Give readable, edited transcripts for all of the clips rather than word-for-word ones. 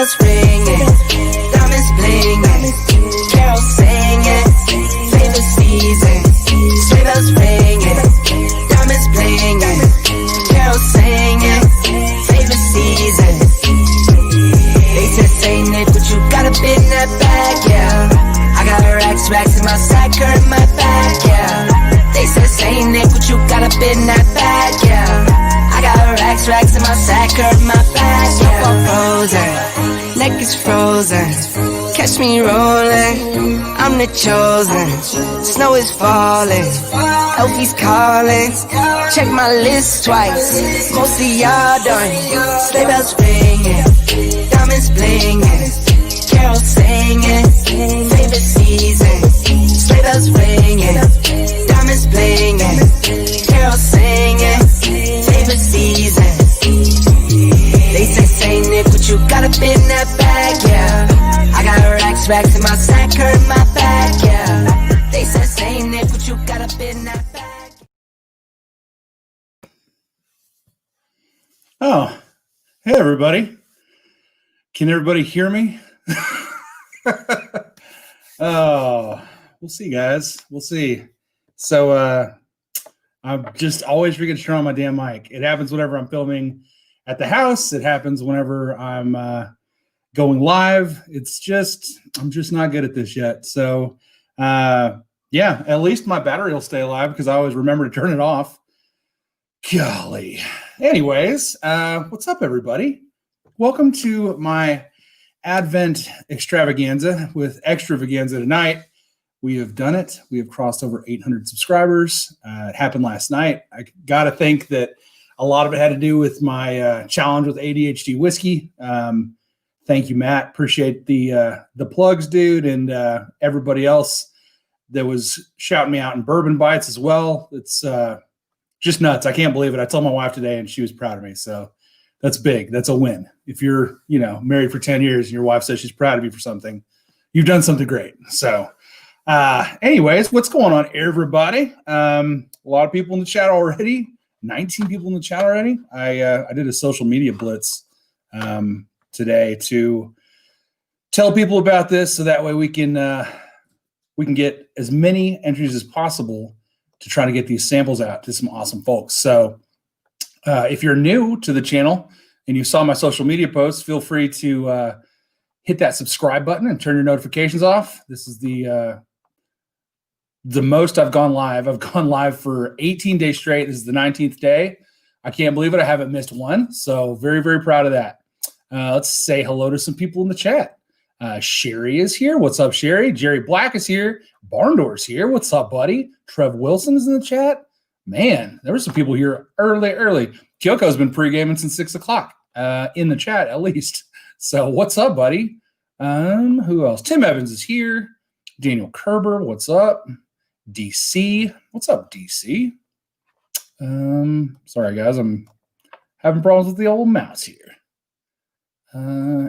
bells ringing, diamonds blinging, carols singing, favorite season. Sleigh bells ringing, diamonds blinging, carols singing, favorite season. They said, say Nick, what you got up in that bag, yeah. I got racks in my sack or in my bag, yeah. They said, say Nick, what you got up in that bag, yeah. I got racks in my sack or in my bag, yeah. I'm frozen, neck is frozen, catch me rolling, I'm the chosen. Snow is falling, Elfie's calling, check my list twice, most of y'all done. Sleigh bells ringing, diamonds blinging, carols singing, favorite season. Sleigh bells ringing, diamonds blinging, carols singing, favorite season. They say Nick, what you got up in that bag, yeah. I got racks in my sack or in my bag, yeah. They say Nick, what you got up in that bag. Oh, hey everybody. Can everybody hear me? Oh, we'll see, guys. We'll see. So I'm just always forget to turn on my damn mic. It happens whenever I'm filming at the house. It happens whenever I'm going live. It's just, I'm just not good at this yet. So yeah, at least my battery will stay alive because I always remember to turn it off. Golly. Anyways, what's up, everybody? Welcome to my Advent extravaganza with extravaganza tonight. We have done it. We have crossed over 800 subscribers. It happened last night. I got to think that a lot of it had to do with my challenge with ADHD whiskey. Thank you, Matt. Appreciate the plugs, dude, and everybody else that was shouting me out in Bourbon Bites as well. It's just nuts. I can't believe it. I told my wife today, and she was proud of me. So that's big. That's a win. If you're, married for 10 years and your wife says she's proud of you for something, you've done something great. So anyways, what's going on, everybody? A lot of people in the chat already. 19 people in the chat already. I did a social media blitz today to tell people about this, so that way we can get as many entries as possible to try to get these samples out to some awesome folks. So if you're new to the channel and you saw my social media posts, feel free to hit that subscribe button and turn your notifications off. This is the most I've gone live. I've gone live for 18 days straight. This is the 19th day. I can't believe it. I haven't missed one. So very, very proud of that. Let's say hello to some people in the chat. Sherry is here. What's up, Sherry? Jerry Black is here. Barndoor's here. What's up, buddy? Trev Wilson is in the chat. Man, there were some people here early. Kyoko's been pre-gaming since 6 o'clock in the chat, at least. So what's up, buddy? Who else? Tim Evans is here. Daniel Kerber, what's up? DC, what's up, DC? Sorry, guys, I'm having problems with the old mouse here.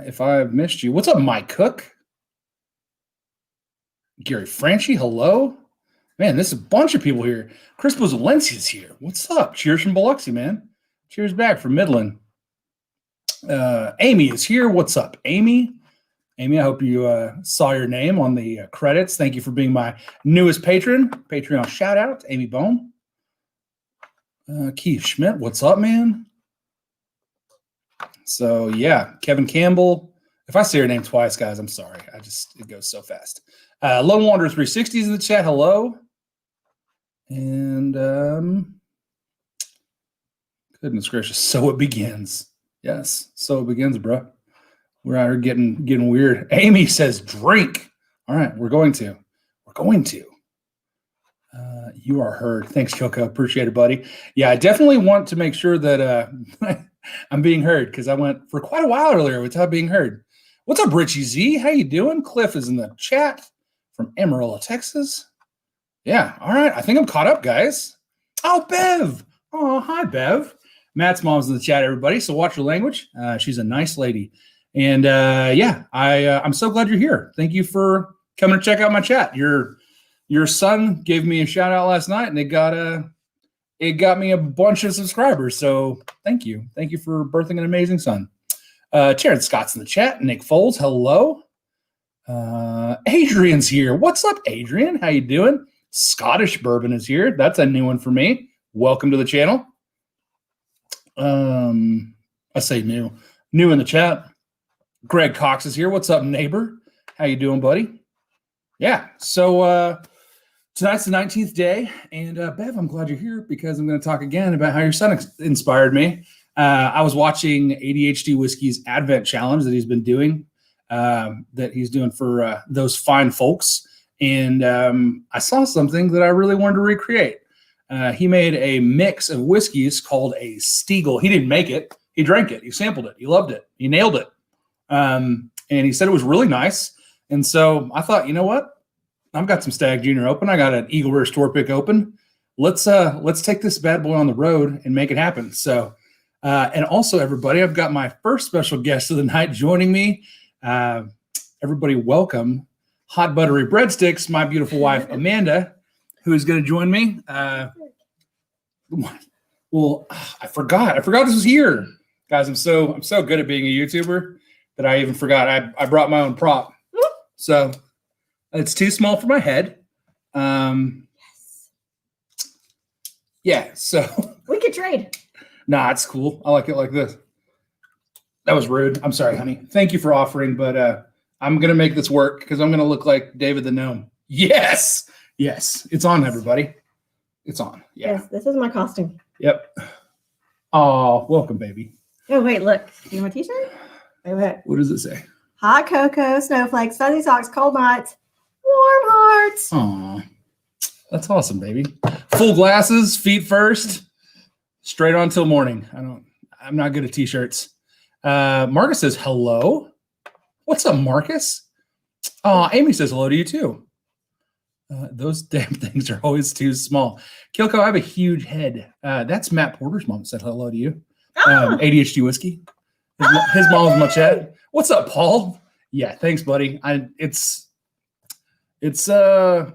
If I've missed you, what's up, Mike Cook? Gary Franchi, hello. Man, there's a bunch of people here. Chris Bozalenci's here. What's up? Cheers from Biloxi, man. Cheers back from Midland. Amy is here. What's up, Amy? Amy, I hope you saw your name on the credits. Thank you for being my newest patron. Patreon shout out to Amy Bone. Keith Schmidt, what's up, man? So, yeah, Kevin Campbell. If I say your name twice, guys, I'm sorry. It goes so fast. Lone Wanderer 360 is in the chat. Hello. And goodness gracious, so it begins. Yes, so it begins, bro. We're out here getting weird. Amy says drink. All right, we're going to. You are heard. Thanks, Kyoko. Appreciate it, buddy. Yeah, I definitely want to make sure that I'm being heard, because I went for quite a while earlier without being heard. What's up, Richie Z? How you doing? Cliff is in the chat from Amarillo, Texas. Yeah, all right. I think I'm caught up, guys. Oh, Bev. Oh, hi, Bev. Matt's mom's in the chat, everybody, so watch your language. She's a nice lady. And yeah, I'm so glad you're here. Thank you for coming to check out my chat. Your son gave me a shout out last night, and it got me a bunch of subscribers. So thank you for birthing an amazing son. Terrence Scott's in the chat. Nick Foles, hello. Adrian's here. What's up, Adrian? How you doing? Scottish Bourbon is here. That's a new one for me. Welcome to the channel. I say new in the chat. Greg Cox is here. What's up, neighbor? How you doing, buddy? Yeah. So tonight's the 19th day, and Bev, I'm glad you're here because I'm going to talk again about how your son inspired me. I was watching ADHD Whiskey's Advent Challenge that he's been doing, for those fine folks, and I saw something that I really wanted to recreate. He made a mix of whiskeys called a Steagle. He didn't make it. He drank it. He sampled it. He loved it. He nailed it. And he said it was really nice. And so I thought, you know what? I've got some Stag Junior open. I got an Eagle Rare store pick open. Let's take this bad boy on the road and make it happen. So, and also everybody, I've got my first special guest of the night joining me. Everybody welcome Hot Buttery Breadsticks, my beautiful wife, Amanda, who is going to join me. Well, I forgot this was here. Guys, I'm so good at being a YouTuber that I even forgot. I brought my own prop. So it's too small for my head. Yeah, so we could trade. Nah, it's cool. I like it like this. That was rude. I'm sorry, honey. Thank you for offering, but I'm gonna make this work because I'm gonna look like David the Gnome. Yes, it's on, everybody. It's on. Yeah. Yes, this is my costume. Yep. Oh, welcome, baby. Oh, wait, look. See my t-shirt? Wait. What does it say? Hot cocoa, snowflakes, fuzzy socks, cold nights, warm hearts. Aw, that's awesome, baby. Full glasses, feet first, straight on till morning. I'm not good at t-shirts. Marcus says hello. What's up, Marcus? Oh, Amy says hello to you too. Those damn things are always too small. Kilko, I have a huge head. That's Matt Porter's mom said hello to you. ADHD Whiskey. His mom's my chat. What's up, Paul? Yeah, thanks, buddy. It's I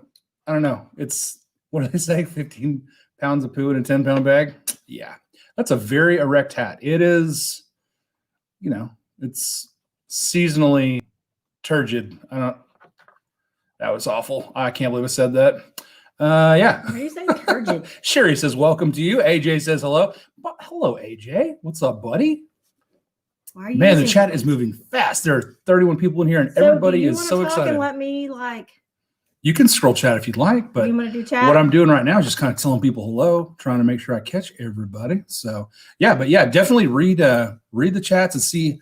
don't know. It's, what do they say? 15 pounds of poo in a 10-pound bag. Yeah, that's a very erect hat. It is, it's seasonally turgid. That was awful. I can't believe I said that. Yeah. Why are you saying turgid? Sherry says, welcome to you. AJ says hello. Hello, AJ. What's up, buddy? Why are you Man, the chat is moving fast. There are 31 people in here, and everybody is so excited. And let me You can scroll chat if you'd like, but you want to do chat? What I'm doing right now is just kind of telling people hello, trying to make sure I catch everybody. So yeah, definitely read the chats and see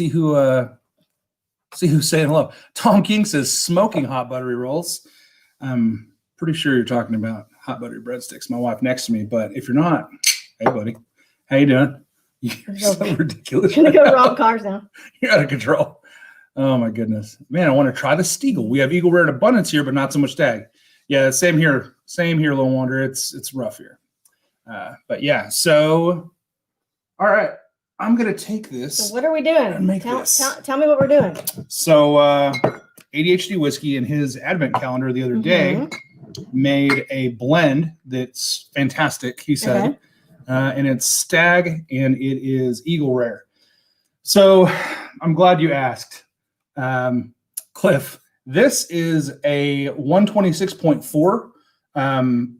who's saying hello. Tom King says smoking hot buttery rolls. I'm pretty sure you're talking about hot buttery breadsticks. My wife next to me, but if you're not, hey buddy, how you doing? You're so ridiculous. I'm gonna go rob cars now. You're out of control. Oh my goodness, man! I want to try the Steagle. We have Eagle Rare in abundance here, but not so much Stag. Yeah, same here, Little Wonder. It's rough here, but yeah. So, all right, I'm gonna take this. So what are we doing? Tell me what we're doing. So, ADHD Whiskey in his Advent calendar the other day made a blend that's fantastic. He said. Okay. And it's Stag, and it is Eagle Rare. So I'm glad you asked. Cliff, this is a 126.4. And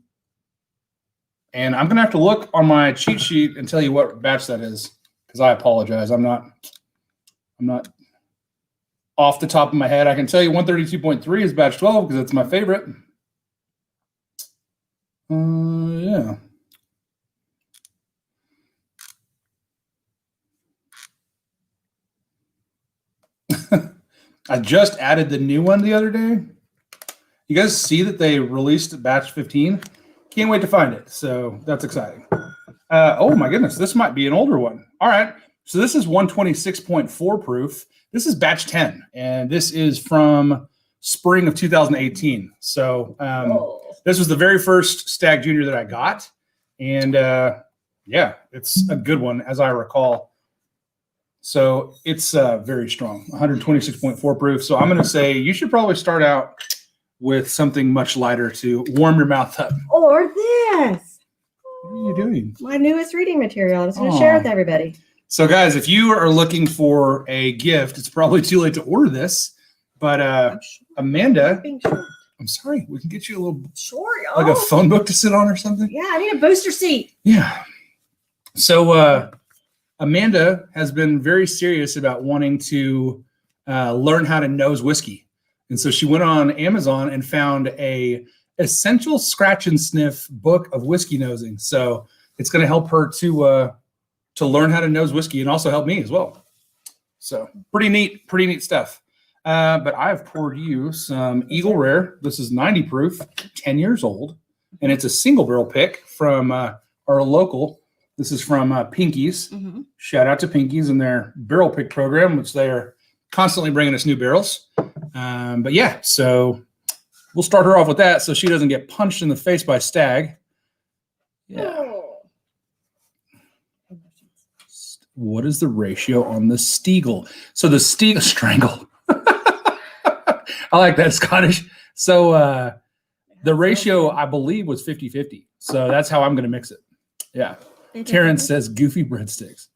I'm going to have to look on my cheat sheet and tell you what batch that is, because I apologize. I'm not off the top of my head. I can tell you 132.3 is batch 12 because it's my favorite. Yeah. I just added the new one the other day. You guys see that they released batch 15? Can't wait to find it. So that's exciting. Oh my goodness, this might be an older one. All right. So this is 126.4 proof. This is batch 10, and this is from spring of 2018. So this was the very first Stag Junior that I got. And yeah, it's a good one, as I recall. So it's very strong, 126.4 proof. So I'm going to say you should probably start out with something much lighter to warm your mouth up. Or this. What are you doing? My newest reading material. I was going to share with everybody. So, guys, if you are looking for a gift, it's probably too late to order this. But Amanda, I'm sorry, we can get you a little, like a phone book to sit on or something. Yeah, I need a booster seat. Yeah. So Amanda has been very serious about wanting to learn how to nose whiskey. And so she went on Amazon and found a essential scratch and sniff book of whiskey nosing. So it's going to help her to learn how to nose whiskey and also help me as well. So pretty neat stuff. But I've poured you some Eagle Rare. This is 90 proof, 10 years old, and it's a single barrel pick from our local. This is from Pinky's. Mm-hmm. Shout out to Pinky's and their barrel pick program, which they are constantly bringing us new barrels. But yeah, so we'll start her off with that so she doesn't get punched in the face by Stag. Yeah. Oh. What is the ratio on the Steagle? So the Steagle strangle. I like that, Scottish. So the ratio, I believe, was 50-50. So that's how I'm going to mix it. Yeah. Terrence says goofy breadsticks.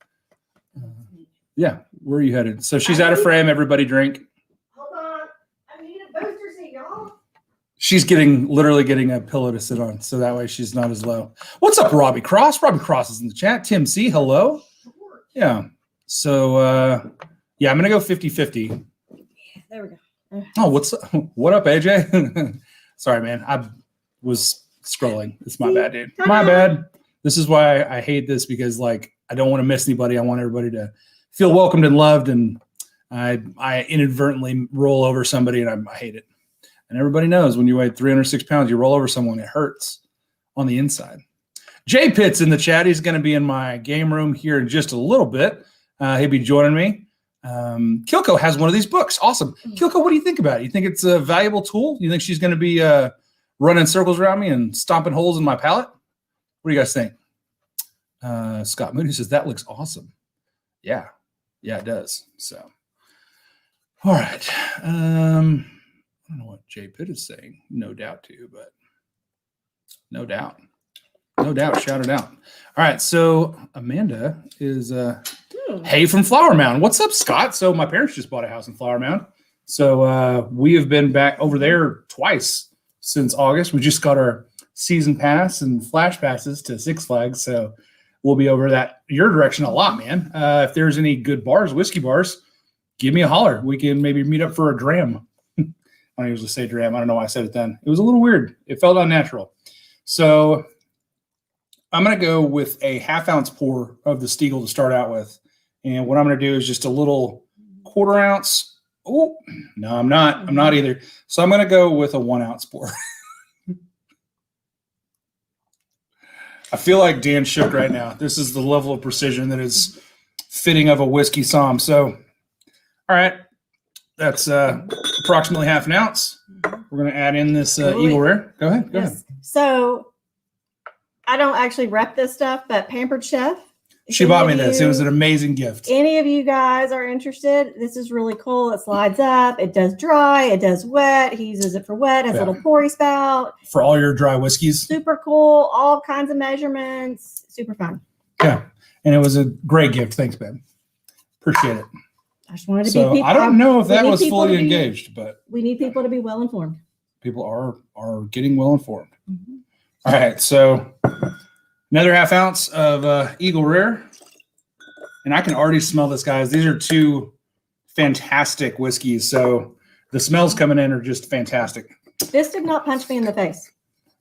Yeah. Where are you headed? So she's out of frame. Everybody drink. Hold on. I need a booster seat, y'all. She's literally getting a pillow to sit on. So that way she's not as low. What's up, Robbie Cross? Robbie Cross is in the chat. Tim C, hello. Yeah. So, yeah, I'm going to go 50-50. There we go. Oh, what up, AJ? Sorry, man. I was scrolling. It's my bad, dude. My bad. This is why I hate this, because like I don't want to miss anybody. I want everybody to feel welcomed and loved, and I inadvertently roll over somebody, and I hate it. And everybody knows when you weigh 306 pounds, you roll over someone, it hurts on the inside. Jay Pitt's in the chat. He's going to be in my game room here in just a little bit. He'll be joining me. Kilko has one of these books. Awesome. Kilko, what do you think about it? You think it's a valuable tool? You think she's going to be running circles around me and stomping holes in my palate? What do you guys think? Scott Moody says, that looks awesome. Yeah. Yeah, it does. So, all right. I don't know what Jay Pitt is saying. No doubt to, but no doubt. No doubt. Shout it out. All right. So Amanda is Hey from Flower Mound. What's up, Scott? So my parents just bought a house in Flower Mound. So we have been back over there twice since August. We just got our season pass and flash passes to Six Flags. So we'll be over your direction a lot, man. If there's any good bars, whiskey bars, give me a holler. We can maybe meet up for a dram. I don't usually say dram. I don't know why I said it then. It was a little weird. It felt unnatural. So I'm going to go with a half-ounce pour of the Steagle to start out with. And what I'm going to do is just a little 1/4 ounce. Oh, no, I'm not. I'm not either. So I'm going to go with a 1 ounce pour. I feel like Dan shook right now. This is the level of precision that is fitting of a whiskey somm. So, all right. That's approximately 1/2 ounce. We're going to add in this Eagle Rare. Go ahead. Go ahead. So I don't actually rep this stuff, but Pampered Chef. She bought me this. It was an amazing gift. Any of you guys are interested, this is really cool. It slides up. It does dry. It does wet. He uses it for wet. Has a little poury spout. For all your dry whiskeys. Super cool. All kinds of measurements. Super fun. Yeah. And it was a great gift. Thanks, babe. Appreciate it. I just wanted to be people. I don't know if that was fully engaged, but we need people to be well informed. People are getting well informed. Mm-hmm. All right. So another 1/2 ounce of Eagle Rare. And I can already smell this, guys. These are two fantastic whiskeys. So the smells coming in are just fantastic. This did not punch me in the face.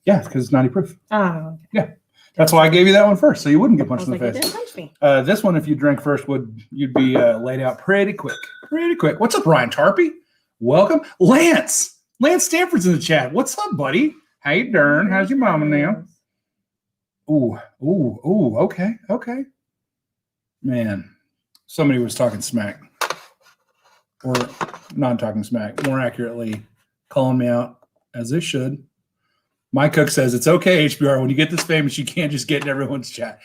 Yeah, because it's 90 proof. Oh, okay. Yeah. That's why I gave you that one first, so you wouldn't get punched in the face. It didn't punch me. This one, if you drank first, you'd be laid out pretty quick. Pretty quick. What's up, Ryan Tarpey? Welcome. Lance Stanford's in the chat. What's up, buddy? How you doing? How's your mama now? Ooh, okay. Man, somebody was talking smack. Or not talking smack. More accurately, calling me out, as they should. My cook says, it's okay, HBR. When you get this famous, you can't just get in everyone's chat.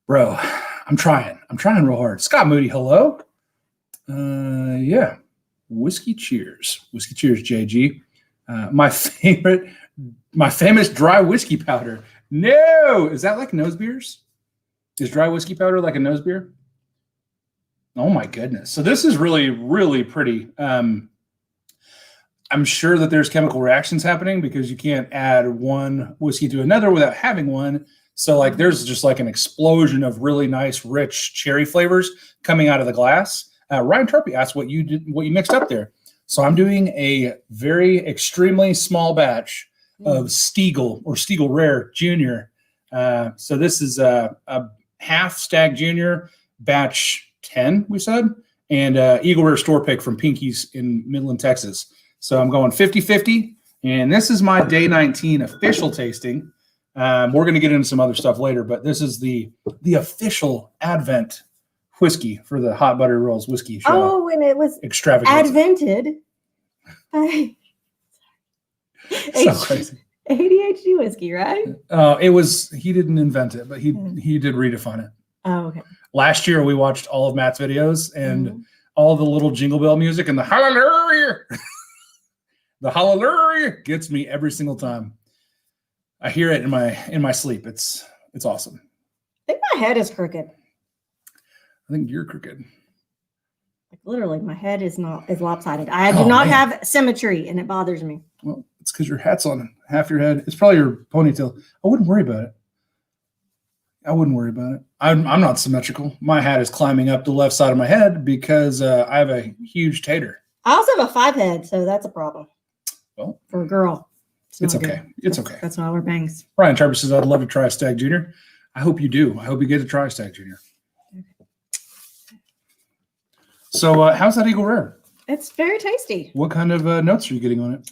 Bro, I'm trying real hard. Scott Moody, hello. Yeah. Whiskey cheers. Whiskey cheers, JG. My famous dry whiskey powder. No, is that like nose beers? Is dry whiskey powder like a nose beer? Oh my goodness. So this is really, really pretty. I'm sure that there's chemical reactions happening because you can't add one whiskey to another without having one. So like there's just like an explosion of really nice, rich cherry flavors coming out of the glass. Ryan Tarpey asked what you mixed up there. So I'm doing a very extremely small batch of Steagle or Steagle Rare Junior. So this is a half Stag Junior batch 10, we said, and Eagle Rare store pick from Pinky's in Midland, Texas. So I'm going 50-50, and this is my day 19 official tasting. We're going to get into some other stuff later, but this is the official Advent whiskey for the Hot Buttery Rolls Whiskey Show. Oh, and it was extravagant. Advented by So crazy. ADHD whiskey, right? He didn't invent it, but he did redefine it. Oh, okay. Last year we watched all of Matt's videos and all the little jingle bell music and the hallelujah. The hallelujah gets me every single time. I hear it in my sleep. It's awesome. I think my head is crooked. I think you're crooked. Like literally, my head is lopsided. I do not have symmetry, and it bothers me. Well, it's because your hat's on half your head. It's probably your ponytail. I wouldn't worry about it. I'm not symmetrical. My hat is climbing up the left side of my head because I have a huge tater. I also have a 5 head, so that's a problem. Well, for a girl, it's okay. It's okay. That's why I wear bangs. Brian Tarver says, I'd love to try a Stag Junior. I hope you do. I hope you get to try a Stag Junior. Okay. So how's that Eagle Rare? It's very tasty. What kind of notes are you getting on it?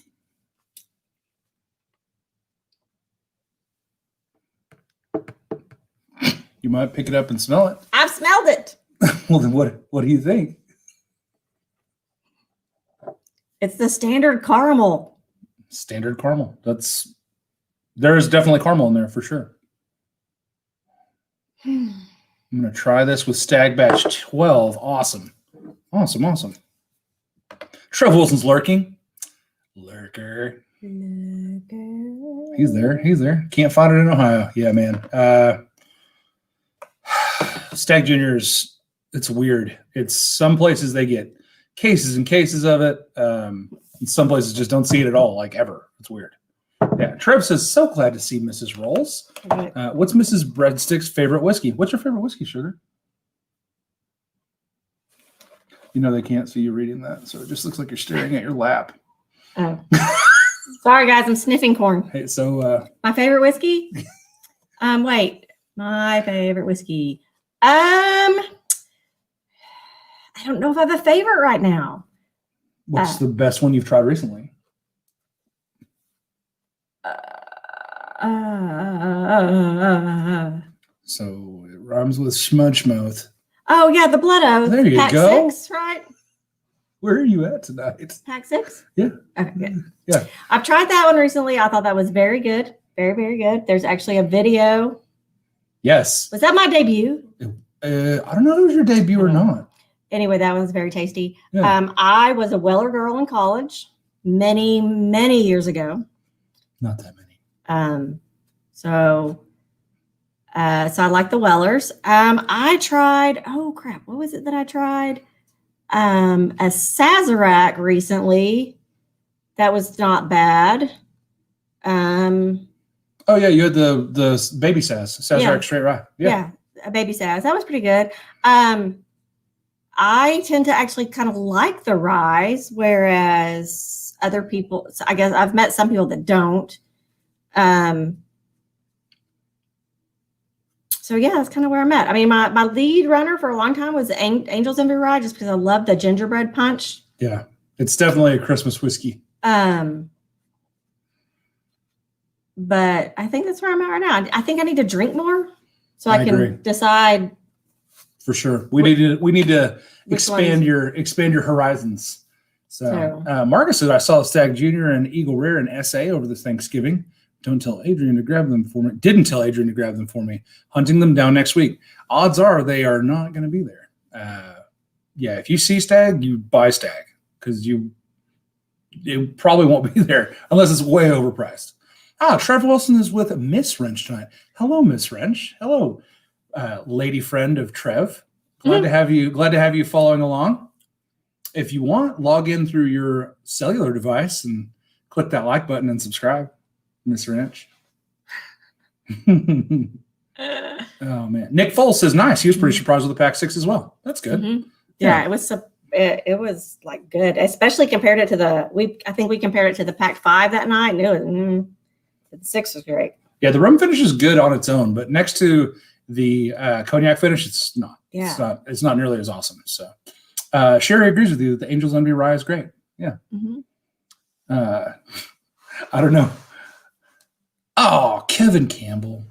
You might pick it up and smell it. I've smelled it. Well, then what do you think? It's the standard caramel. Standard caramel. There is definitely caramel in there for sure. I'm going to try this with Stag Batch 12. Awesome. Trev Wilson's lurking. Lurker. He's there. Can't find it in Ohio. Yeah, man. Stag Juniors, it's weird. It's some places they get cases and cases of it. And some places just don't see it at all, like ever. It's weird. Yeah. Trev says, so glad to see Mrs. Rolls. What's Mrs. Breadstick's favorite whiskey? What's your favorite whiskey, Sugar? You know they can't see you reading that, so it just looks like you're staring at your lap. Oh. Sorry, guys. I'm sniffing corn. Hey, so my favorite whiskey? My favorite whiskey. I don't know if I have a favorite right now. What's the best one you've tried recently? So it rhymes with Schmudge-mouth. Oh, yeah, the Blood Oath. There you Pack go. 6, right? Where are you at tonight? Pack 6? Yeah. Okay, good. Yeah. I've tried that one recently. I thought that was very good. Very, very good. There's actually a video. Yes. Was that my debut? I don't know if it was your debut or not. Anyway, that one's very tasty. Yeah. I was a Weller girl in college many, many years ago. Not that many. So I like the Wellers. I tried, oh crap, what was it that I tried? A Sazerac recently. That was not bad. Oh yeah, you had the baby Sazerac straight rye. Yeah, a baby Saz. That was pretty good. I tend to actually kind of like the ryes, whereas other people, I guess I've met some people that don't. So yeah, that's kind of where I'm at. I mean, my lead runner for a long time was Angel's Envy Rye, just because I love the gingerbread punch. Yeah, it's definitely a Christmas whiskey. But I think that's where I'm at right now. I think I need to drink more so I can agree. Decide. For sure, we need to expand your horizons. So Marcus said, I saw Stag Junior and Eagle Rare and SA over this Thanksgiving. Don't tell Adrian to grab them for me. Didn't tell Adrian to grab them for me. Hunting them down next week. Odds are they are not going to be there. Yeah, if you see Stag, you buy Stag because it probably won't be there unless it's way overpriced. Trev Wilson is with Miss Wrench tonight. Hello, Miss Wrench. Hello, lady friend of Trev. Glad to have you. Glad to have you following along. If you want, log in through your cellular device and click that like button and subscribe, Mr. Inch. Oh man, Nick Foles says nice. He was pretty surprised with the Pack 6 as well. That's good. Yeah, it was like good, especially compared it to I think we compared it to the Pack 5 that night. And it was, the 6 was great. Yeah, the rum finish is good on its own, but next to the cognac finish, it's not. Yeah. It's not nearly as awesome. So Sherry agrees with you that the Angel's Envy Rye is great. Yeah. I don't know. Oh, Kevin Campbell.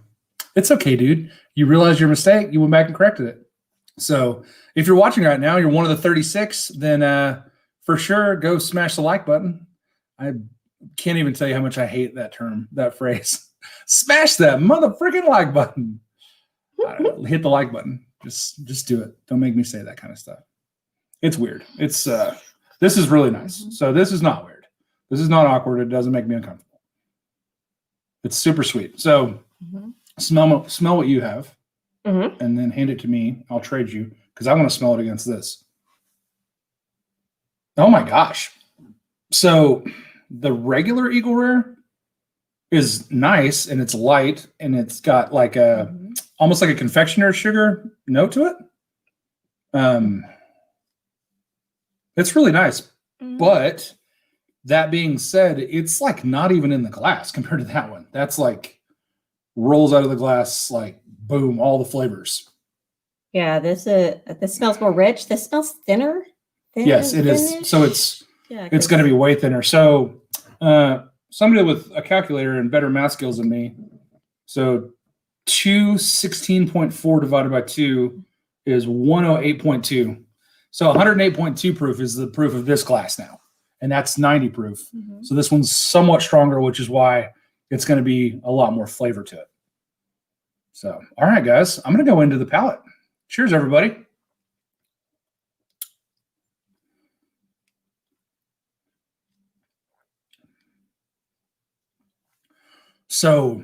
It's okay, dude. You realized your mistake. You went back and corrected it. So if you're watching right now, you're one of the 36, then for sure, go smash the like button. I can't even tell you how much I hate that term, that phrase. Smash that motherfucking like button. Hit the like button. Just do it. Don't make me say that kind of stuff. It's weird. It's this is really nice. So this is not weird. This is not awkward. It doesn't make me uncomfortable. It's super sweet. So smell what you have, and then hand it to me. I'll trade you because I want to smell it against this. Oh my gosh! So the regular Eagle Rare is nice and it's light and it's got like a almost like a confectioner sugar note to it. It's really nice, but that being said, it's like not even in the glass compared to that one. That's like rolls out of the glass, like boom, all the flavors. Yeah, this smells more rich. This smells thinner. Yes, it is. So it's going to be way thinner. So somebody with a calculator and better math skills than me. So 216.4 divided by 2 is 108.2. So 108.2 proof is the proof of this glass now. And that's 90 proof. So this one's somewhat stronger, which is why it's going to be a lot more flavor to it. So, all right, guys, I'm going to go into the palate. Cheers, everybody. So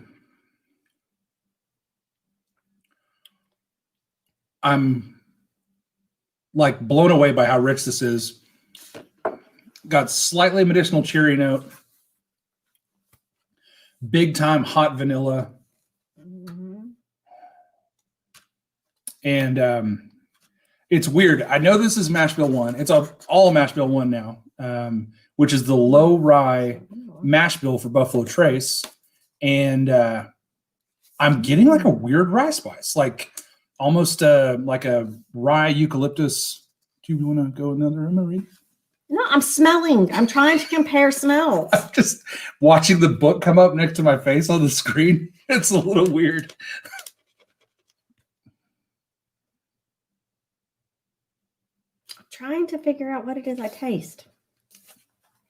I'm like blown away by how rich this is. Got slightly medicinal cherry note, big time hot vanilla, and it's weird. I know this is mash bill 1. It's all mash bill 1 now, which is the low rye mash bill for Buffalo Trace, and I'm getting like a weird rye spice, like almost like a rye eucalyptus. Do you want to go in the other room and read? No, I'm smelling. I'm trying to compare smells. I'm just watching the book come up next to my face on the screen. It's a little weird. I'm trying to figure out what it is I taste.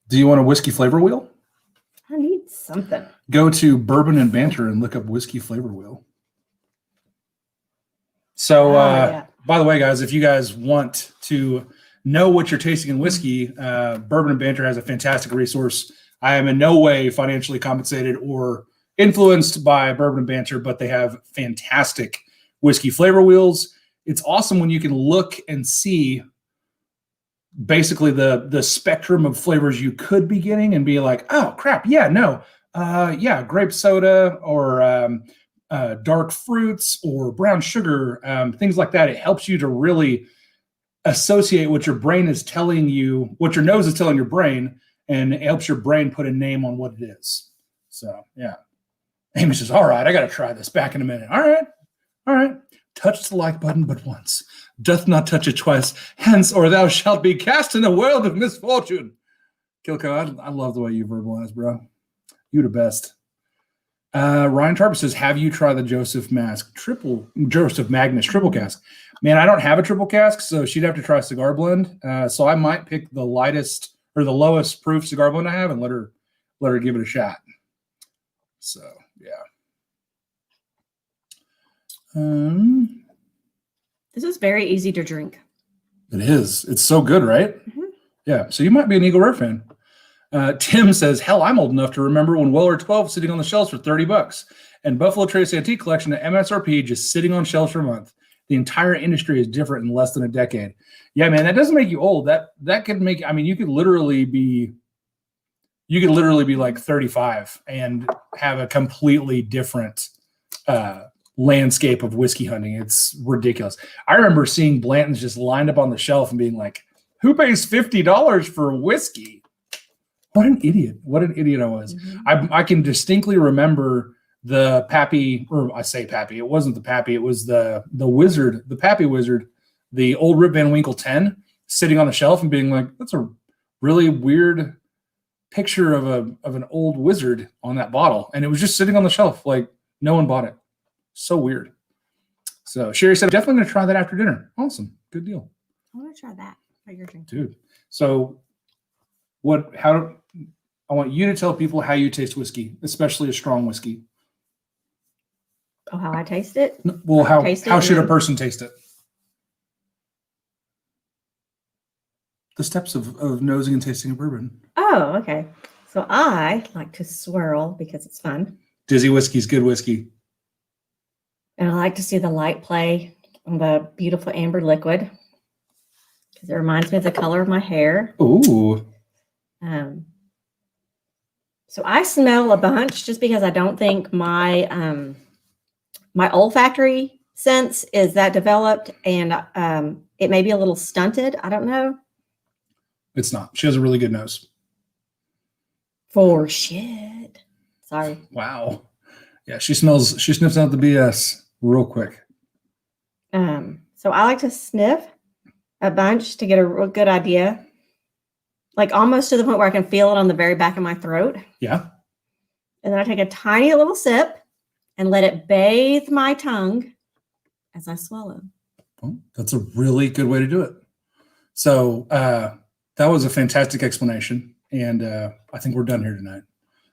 Do you want a whiskey flavor wheel? I need something. Go to Bourbon and Banter and look up whiskey flavor wheel. So, by the way, guys, if you guys want to know what you're tasting in whiskey, Bourbon and Banter has a fantastic resource. I am in no way financially compensated or influenced by Bourbon and Banter, but they have fantastic whiskey flavor wheels. It's awesome when you can look and see basically the spectrum of flavors you could be getting and be like, oh, crap, yeah, no, grape soda or dark fruits or brown sugar, things like that. It helps you to really associate what your brain is telling you, what your nose is telling your brain, and it helps your brain put a name on what it is. So, yeah. Amy says, all right, I got to try this back in a minute. All right. Touch the like button but once. Doth not touch it twice. Hence, or thou shalt be cast in a world of misfortune. Kilco, I love the way you verbalize, bro. You the best. Ryan Tarper says, have you tried the Joseph Magnus triple cask? Man, I don't have a triple cask, so she'd have to try a cigar blend. So I might pick the lightest or the lowest proof cigar blend I have and let her give it a shot. So yeah. This is very easy to drink. It is. It's so good, right? Yeah. So you might be an Eagle Rare fan. Tim says, hell, I'm old enough to remember when Weller 12 sitting on the shelves for $30 and Buffalo Trace Antique Collection at MSRP just sitting on shelves for a month. The entire industry is different in less than a decade. Yeah, man, that doesn't make you old. That could make, I mean, you could literally be like 35 and have a completely different landscape of whiskey hunting. It's ridiculous. I remember seeing Blanton's just lined up on the shelf and being like, who pays $50 for whiskey? What an idiot. What an idiot I was. Mm-hmm. I can distinctly remember the Pappy, or I say Pappy, it wasn't the Pappy, it was the Wizard, the Pappy Wizard, the old Rip Van Winkle 10 sitting on the shelf and being like, that's a really weird picture of an old wizard on that bottle. And it was just sitting on the shelf. Like no one bought it. So weird. So Sherry said, definitely going to try that after dinner. Awesome. Good deal. I want to try that. Your drink. Dude. So I want you to tell people how you taste whiskey, especially a strong whiskey. Oh, how I taste it? Well, how should a person taste it? The steps of nosing and tasting a bourbon. Oh, okay. So I like to swirl because it's fun. Dizzy whiskey's good whiskey. And I like to see the light play on the beautiful amber liquid because it reminds me of the color of my hair. Ooh. So I smell a bunch just because I don't think my my olfactory sense is that developed, and it may be a little stunted. I don't know. It's not. She has a really good nose. For shit. Sorry. Wow. Yeah, she sniffs out the BS real quick. So I like to sniff a bunch to get a real good idea. Like almost to the point where I can feel it on the very back of my throat. Yeah. And then I take a tiny little sip and let it bathe my tongue as I swallow. Well, that's a really good way to do it. So that was a fantastic explanation. And I think we're done here tonight.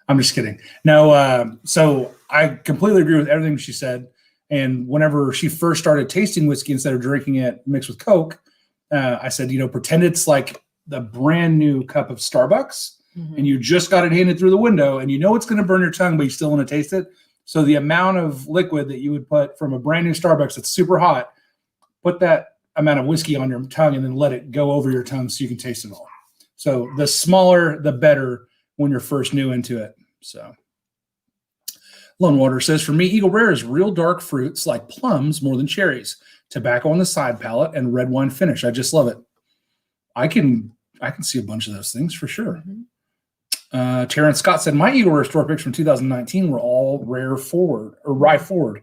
I'm just kidding. No, so I completely agree with everything she said. And whenever she first started tasting whiskey instead of drinking it mixed with Coke, I said, pretend it's like the brand new cup of Starbucks, and you just got it handed through the window, and it's going to burn your tongue, but you still want to taste it. So the amount of liquid that you would put from a brand new Starbucks that's super hot, put that amount of whiskey on your tongue and then let it go over your tongue so you can taste it all. So the smaller, the better when you're first new into it. So Lone Water says, for me, Eagle Rare is real dark fruits like plums more than cherries, tobacco on the side palate, and red wine finish. I just love it. I can see a bunch of those things for sure. Terrence Scott said, my Eagle Rare store picks from 2019 were all rye forward.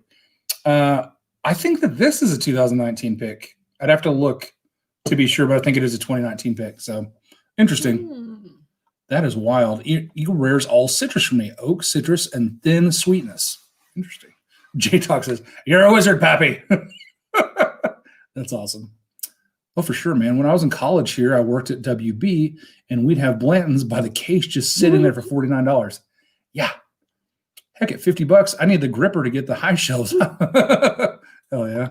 I think that this is a 2019 pick. I'd have to look to be sure, but I think it is a 2019 pick. So interesting. That is wild. Eagle Rare's all citrus for me. Oak, citrus, and thin sweetness. Interesting. J-Talk says, you're a wizard, Pappy. That's awesome. Well, for sure, man. When I was in college here, I worked at WB, and we'd have Blanton's by the case just sitting there for $49. Yeah. Heck, at $50, I need the gripper to get the high shelves. Hell yeah.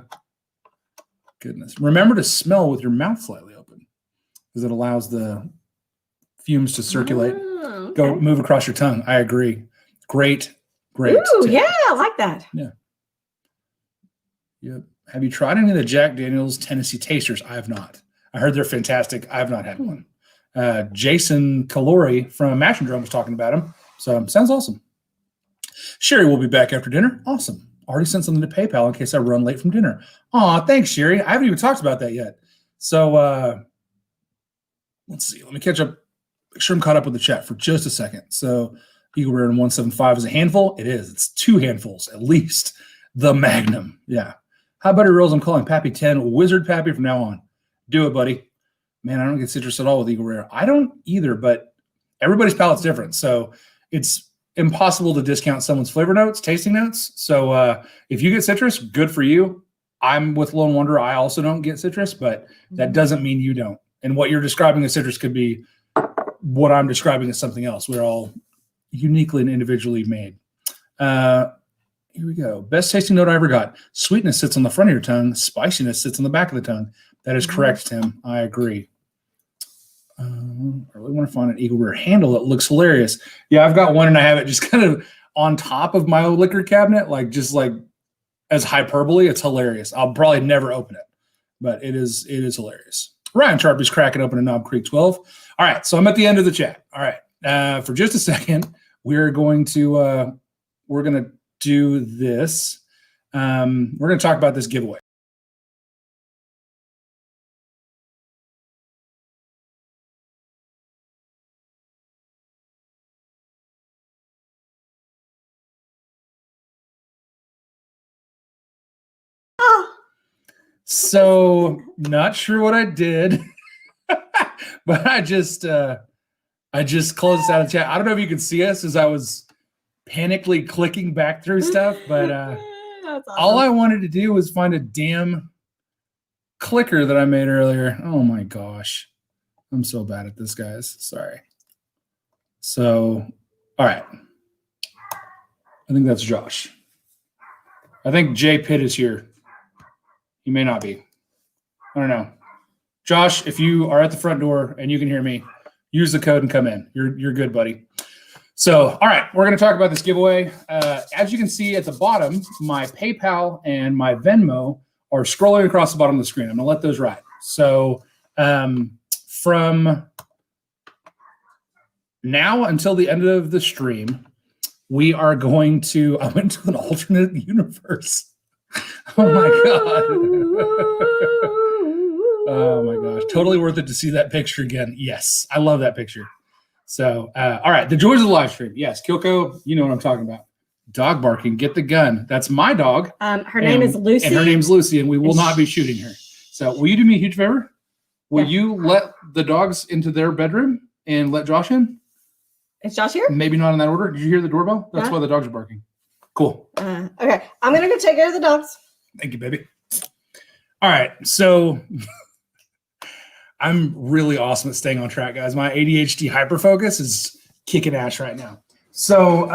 Goodness. Remember to smell with your mouth slightly open because it allows the fumes to circulate. Okay. Go move across your tongue. I agree. Great. Ooh, yeah, I like that. Yeah. Yep. Have you tried any of the Jack Daniel's Tennessee Tasters? I have not. I heard they're fantastic. I have not had one. Jason Calori from Mash and Drum was talking about them. So sounds awesome. Sherry will be back after dinner. Awesome. Already sent something to PayPal in case I run late from dinner. Aw, thanks, Sherry. I haven't even talked about that yet. So let's see. Let me catch up. Make sure I'm caught up with the chat for just a second. So Eagle Rare in 175 is a handful. It is. It's 2 handfuls at least. The Magnum. Yeah. How about rolls? I'm calling Pappy 10 Wizard Pappy from now on. Do it, buddy. Man, I don't get citrus at all with Eagle Rare. I don't either, but everybody's palate's different. So it's impossible to discount someone's flavor notes, tasting notes. So if you get citrus, good for you. I'm with Lone Wonder. I also don't get citrus, but that doesn't mean you don't. And what you're describing as citrus could be what I'm describing as something else. We're all uniquely and individually made. Here we go. Best tasting note I ever got. Sweetness sits on the front of your tongue. Spiciness sits on the back of the tongue. That is correct, Tim. I agree. I really want to find an Eagle Rare handle that looks hilarious. Yeah, I've got one and I have it just kind of on top of my liquor cabinet, like just like as hyperbole. It's hilarious. I'll probably never open it, but it is hilarious. Ryan Sharpie's cracking open a Knob Creek 12. All right, so I'm at the end of the chat. All right, for just a second, we're going to do this. We're going to talk about this giveaway. So not sure what I did, but I just closed this out of chat. I don't know if you can see us as I was panically clicking back through stuff, but Awesome. all I wanted to do was find a damn clicker that I made earlier. Oh my gosh. I'm so bad at this, guys. Sorry. So, all right. I think that's Josh. I think Jay Pitt is here. He may not be. I don't know. Josh, if you are at the front door and you can hear me, use the code and come in. You're good, buddy. So, all right, we're going to talk about this giveaway. As you can see at the bottom, my PayPal and my Venmo are scrolling across the bottom of the screen. I'm going to let those ride. So, from now until the end of the stream, we are going to. I went to an alternate universe. Oh my god! Oh my gosh! Totally worth it to see that picture again. Yes, I love that picture. So, all right, the joys of the live stream. Yes, Kyoko, you know what I'm talking about. Dog barking. Get the gun. That's my dog. Her name is Lucy. And her name's Lucy, and we will not be shooting her. So, will you do me a huge favor? Will you let the dogs into their bedroom and let Josh in? Is Josh here? Maybe not in that order. Did you hear the doorbell? That's Yeah. why the dogs are barking. Cool. Okay, I'm gonna go take care of the dogs. Thank you, baby. All right, so I'm really awesome at staying on track, guys. My ADHD hyperfocus is kicking ass right now. So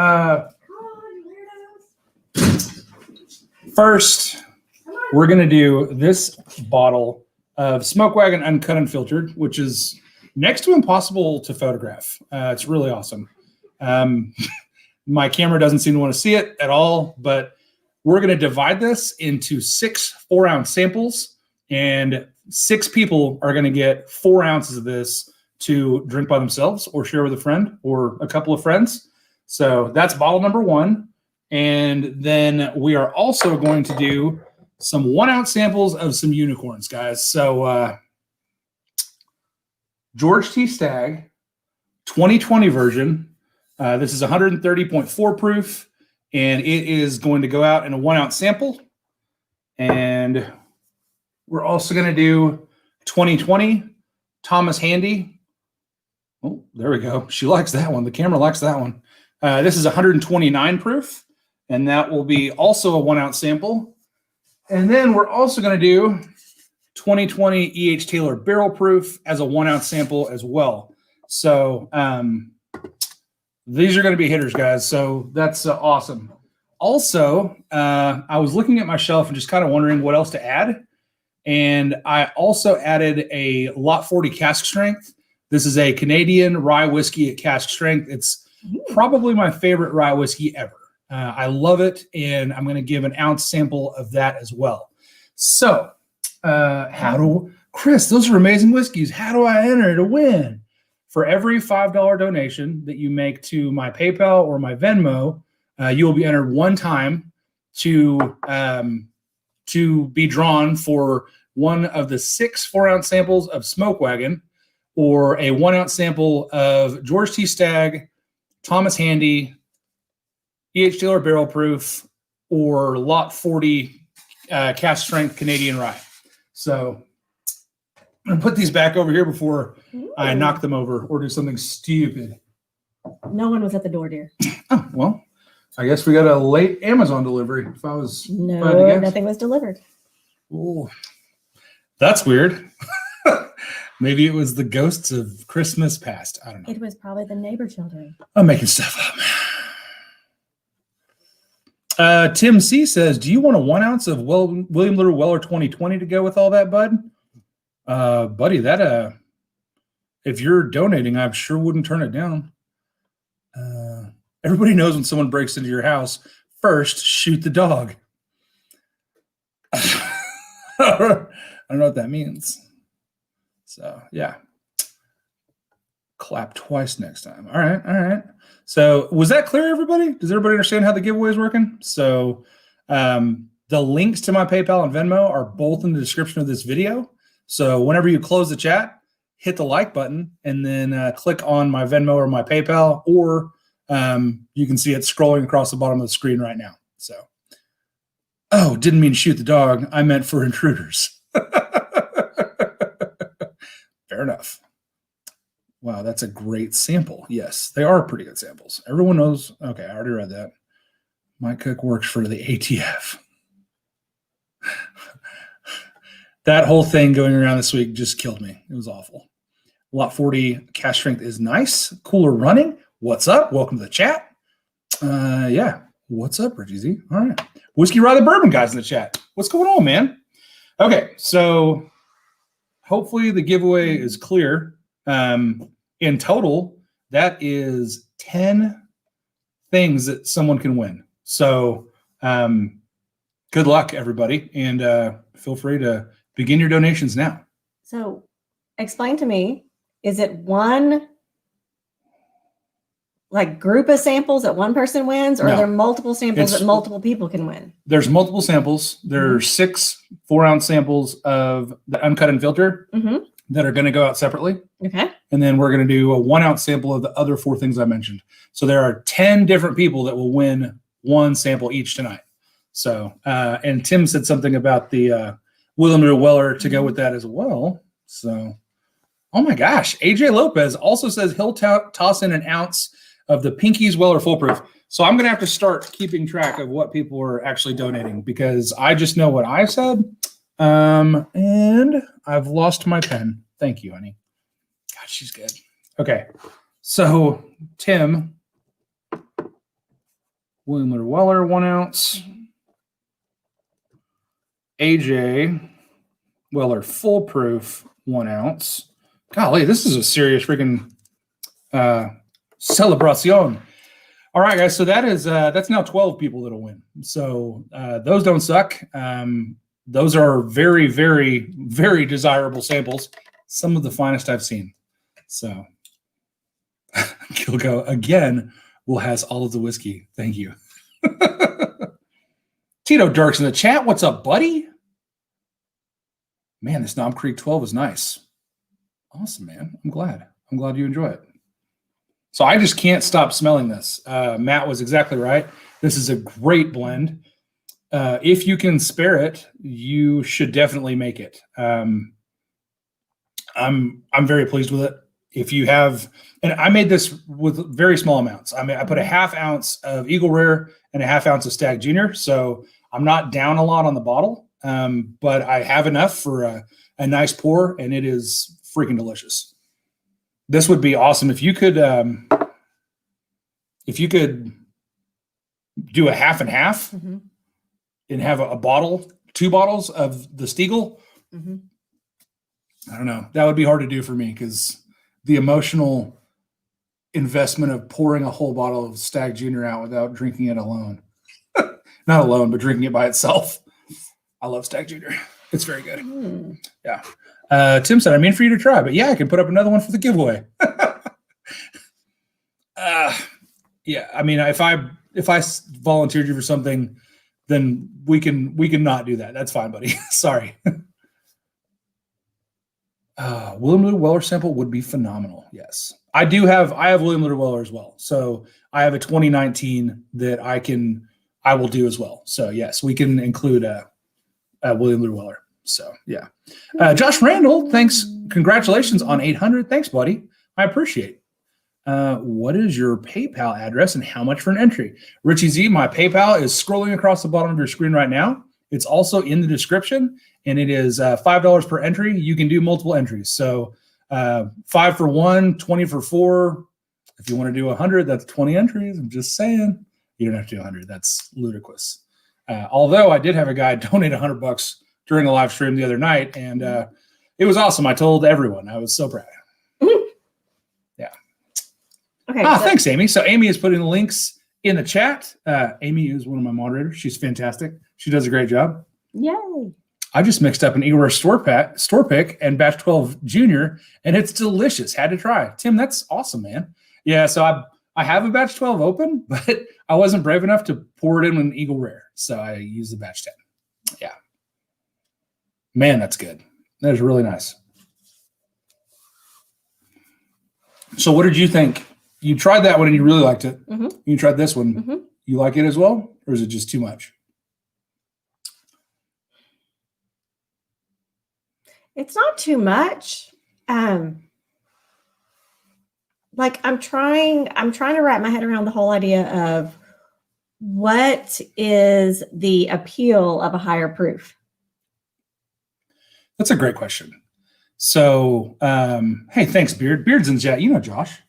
first, we're going to do this bottle of Smoke Wagon Uncut Unfiltered, which is next to impossible to photograph. It's really awesome. My camera doesn't seem to want to see it at all, but we're going to divide this into 6 4-ounce samples, and 6 people are going to get 4 ounces of this to drink by themselves or share with a friend or a couple of friends. So that's bottle number 1. And then we are also going to do some 1-ounce samples of some unicorns, guys. So George T. Stagg 2020 version. This is 130.4 proof, and it is going to go out in a 1-ounce sample. And we're also going to do 2020 Thomas Handy. Oh, there we go. She likes that one. The camera likes that one. This is 129 proof, and that will be also a 1-ounce sample. And then we're also going to do 2020 E.H. Taylor barrel proof as a 1-ounce sample as well. So these are going to be hitters, guys. So that's awesome. Also, I was looking at my shelf and just kind of wondering what else to add. And I also added a Lot 40 cask strength. This is a Canadian rye whiskey at cask strength. It's probably my favorite rye whiskey ever. I love it, and I'm going to give an ounce sample of that as well. So, Chris, those are amazing whiskeys. How do I enter to win? For every $5 donation that you make to my PayPal or my Venmo, you will be entered one time to be drawn for one of the 6 4-ounce samples of Smoke Wagon, or a 1-ounce sample of George T. Stagg, Thomas Handy, E.H. Taylor barrel proof, or Lot 40 cask strength Canadian rye. So I'm going to put these back over here before I knock them over or do something stupid. No one was at the door, dear. Oh, well, I guess we got a late Amazon delivery. If I was No, nothing was delivered. Oh, that's weird. Maybe it was the ghosts of Christmas past. I don't know. It was probably the neighbor children. I'm making stuff up. Tim C says, do you want a 1-ounce of William Little Weller 2020 to go with all that, bud? Buddy, that if you're donating, I sure wouldn't turn it down. Everybody knows when someone breaks into your house, first shoot the dog. I don't know what that means. So yeah. Clap twice next time. All right. So was that clear, everybody? Does everybody understand how the giveaway is working? So the links to my PayPal and Venmo are both in the description of this video. So whenever you close the chat, hit the like button and then click on my Venmo or my PayPal, or you can see it scrolling across the bottom of the screen right now. So, oh, didn't mean to shoot the dog. I meant for intruders. Fair enough. Wow, that's a great sample. Yes, they are pretty good samples. Everyone knows. Okay, I already read that. Mike Cook works for the ATF. That whole thing going around this week just killed me. It was awful. Lot 40 cash strength is nice. Cooler running. What's up? Welcome to the chat. Yeah. What's up, Reggie Z? All right. Whiskey Rye the Bourbon guys in the chat. What's going on, man? Okay, so hopefully the giveaway is clear. In total, that is 10 things that someone can win. So good luck, everybody. And feel free to begin your donations now. So explain to me, is it one like group of samples that one person wins, or are there multiple samples that multiple people can win? There's multiple samples. There's 6 4-ounce samples of the uncut and filter that are going to go out separately. Okay. And then we're going to do a 1-ounce sample of the other 4 things I mentioned. So there are 10 different people that will win one sample each tonight. So, and Tim said something about the William Weller to go with that as well. So, oh my gosh. AJ Lopez also says he'll toss in an ounce of the Pinky's Weller Foolproof. So I'm going to have to start keeping track of what people are actually donating, because I just know what I said. And I've lost my pen. Thank you, honey. God, she's good. Okay. So Tim, William Weller, 1 ounce. AJ Weller Foolproof, 1 ounce. Golly, this is a serious freaking celebration. All right, guys. So that is that's now 12 people that'll win. So those don't suck. Those are very, very, very desirable samples. Some of the finest I've seen. So Kilgo again will has all of the whiskey. Thank you. Tito Dirks in the chat. What's up, buddy? Man, this Nom Creek 12 is nice. Awesome, man. I'm glad you enjoy it. So I just can't stop smelling this. Matt was exactly right. This is a great blend. If you can spare it, you should definitely make it. I'm very pleased with it. If you have, and I made this with very small amounts. I mean, I put a 1/2 ounce of Eagle Rare and a 1/2 ounce of Stag Junior. So I'm not down a lot on the bottle, but I have enough for a nice pour, and it is freaking delicious. This would be awesome if you could do a 1/2 and 1/2 and have a bottle, 2 bottles of the Steagle. I don't know. That would be hard to do for me, because the emotional investment of pouring a whole bottle of Stag Junior out without drinking it alone. Not alone, but drinking it by itself. I love Stag Junior. It's very good. Yeah. Tim said, I mean for you to try, but yeah, I can put up another one for the giveaway. Yeah. I mean, if I volunteered you for something, then we can not do that. That's fine, buddy. Sorry. William Lou Weller sample would be phenomenal. Yes. I have William Lou Weller as well. So I have a 2019 that I will do as well. So yes, we can include William Lou Weller. So yeah. Josh Randall, thanks. Congratulations on 800. Thanks, buddy. I appreciate it. What is your PayPal address and how much for an entry? Richie Z, my PayPal is scrolling across the bottom of your screen right now. It's also in the description, and it is $5 per entry. You can do multiple entries. So 5 for 1, 20 for 4. If you want to do 100, that's 20 entries. I'm just saying. You don't have to do 100. That's ludicrous. Although I did have a guy donate $100 during a live stream the other night, and it was awesome. I told everyone. I was so proud. Yeah. Okay. Thanks, Amy. So Amy is putting the links in the chat. Amy is one of my moderators. She's fantastic. She does a great job. Yay. I just mixed up an Eagle Rare store pick and batch 12 junior, and it's delicious. Had to try. Tim, that's awesome, man. Yeah, so I have a batch 12 open, but I wasn't brave enough to pour it in with an Eagle Rare, so I used the batch 10. Yeah. Man, that's good. That is really nice. So what did you think? You tried that one and you really liked it. Mm-hmm. You tried this one. Mm-hmm. You like it as well? Or is it just too much? It's not too much. Like I'm trying to wrap my head around the whole idea of what is the appeal of a higher proof? That's a great question. So, hey, thanks, Beard. Beard's in chat. You know Josh.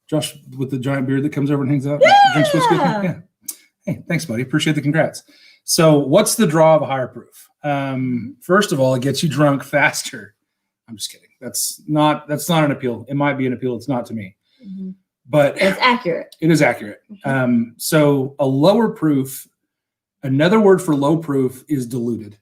Josh with the giant beard that comes over and hangs out. Drinks whiskey. Yeah. Hey, thanks, buddy. Appreciate the congrats. So what's the draw of a higher proof? First of all, it gets you drunk faster. I'm just kidding. That's not an appeal. It might be an appeal. It's not to me. Mm-hmm. But it's accurate. It is accurate. Mm-hmm. So a lower proof, another word for low proof is diluted.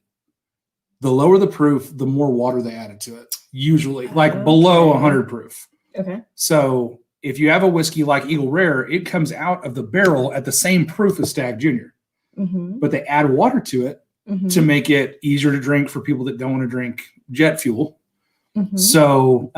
The lower the proof, the more water they added to it, usually, like below 100 proof. Okay. So if you have a whiskey like Eagle Rare, it comes out of the barrel at the same proof as Stag Junior. Mm-hmm. But they add water to it to make it easier to drink for people that don't want to drink jet fuel. Mm-hmm. So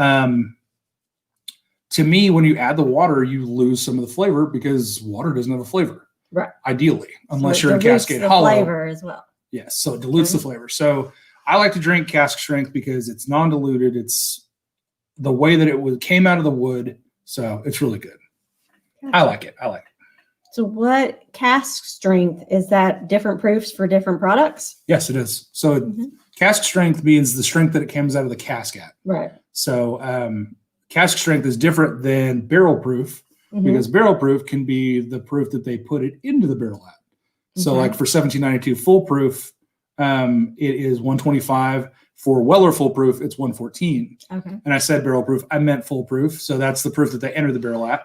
to me, when you add the water, you lose some of the flavor because water doesn't have a flavor. Right. Ideally, unless so you're in Cascade Hollow. Flavor as well. Yes. So it dilutes the flavor. So I like to drink cask strength because it's non-diluted. It's the way that it came out of the wood. So it's really good. Gotcha. I like it. So what cask strength, is that different proofs for different products? Yes, it is. So cask strength means the strength that it comes out of the cask at. Right. So cask strength is different than barrel proof because barrel proof can be the proof that they put it into the barrel at. So like for 1792 full proof, it is 125. For Weller full proof, it's 114. Okay. And I said barrel proof. I meant full proof. So that's the proof that they enter the barrel at.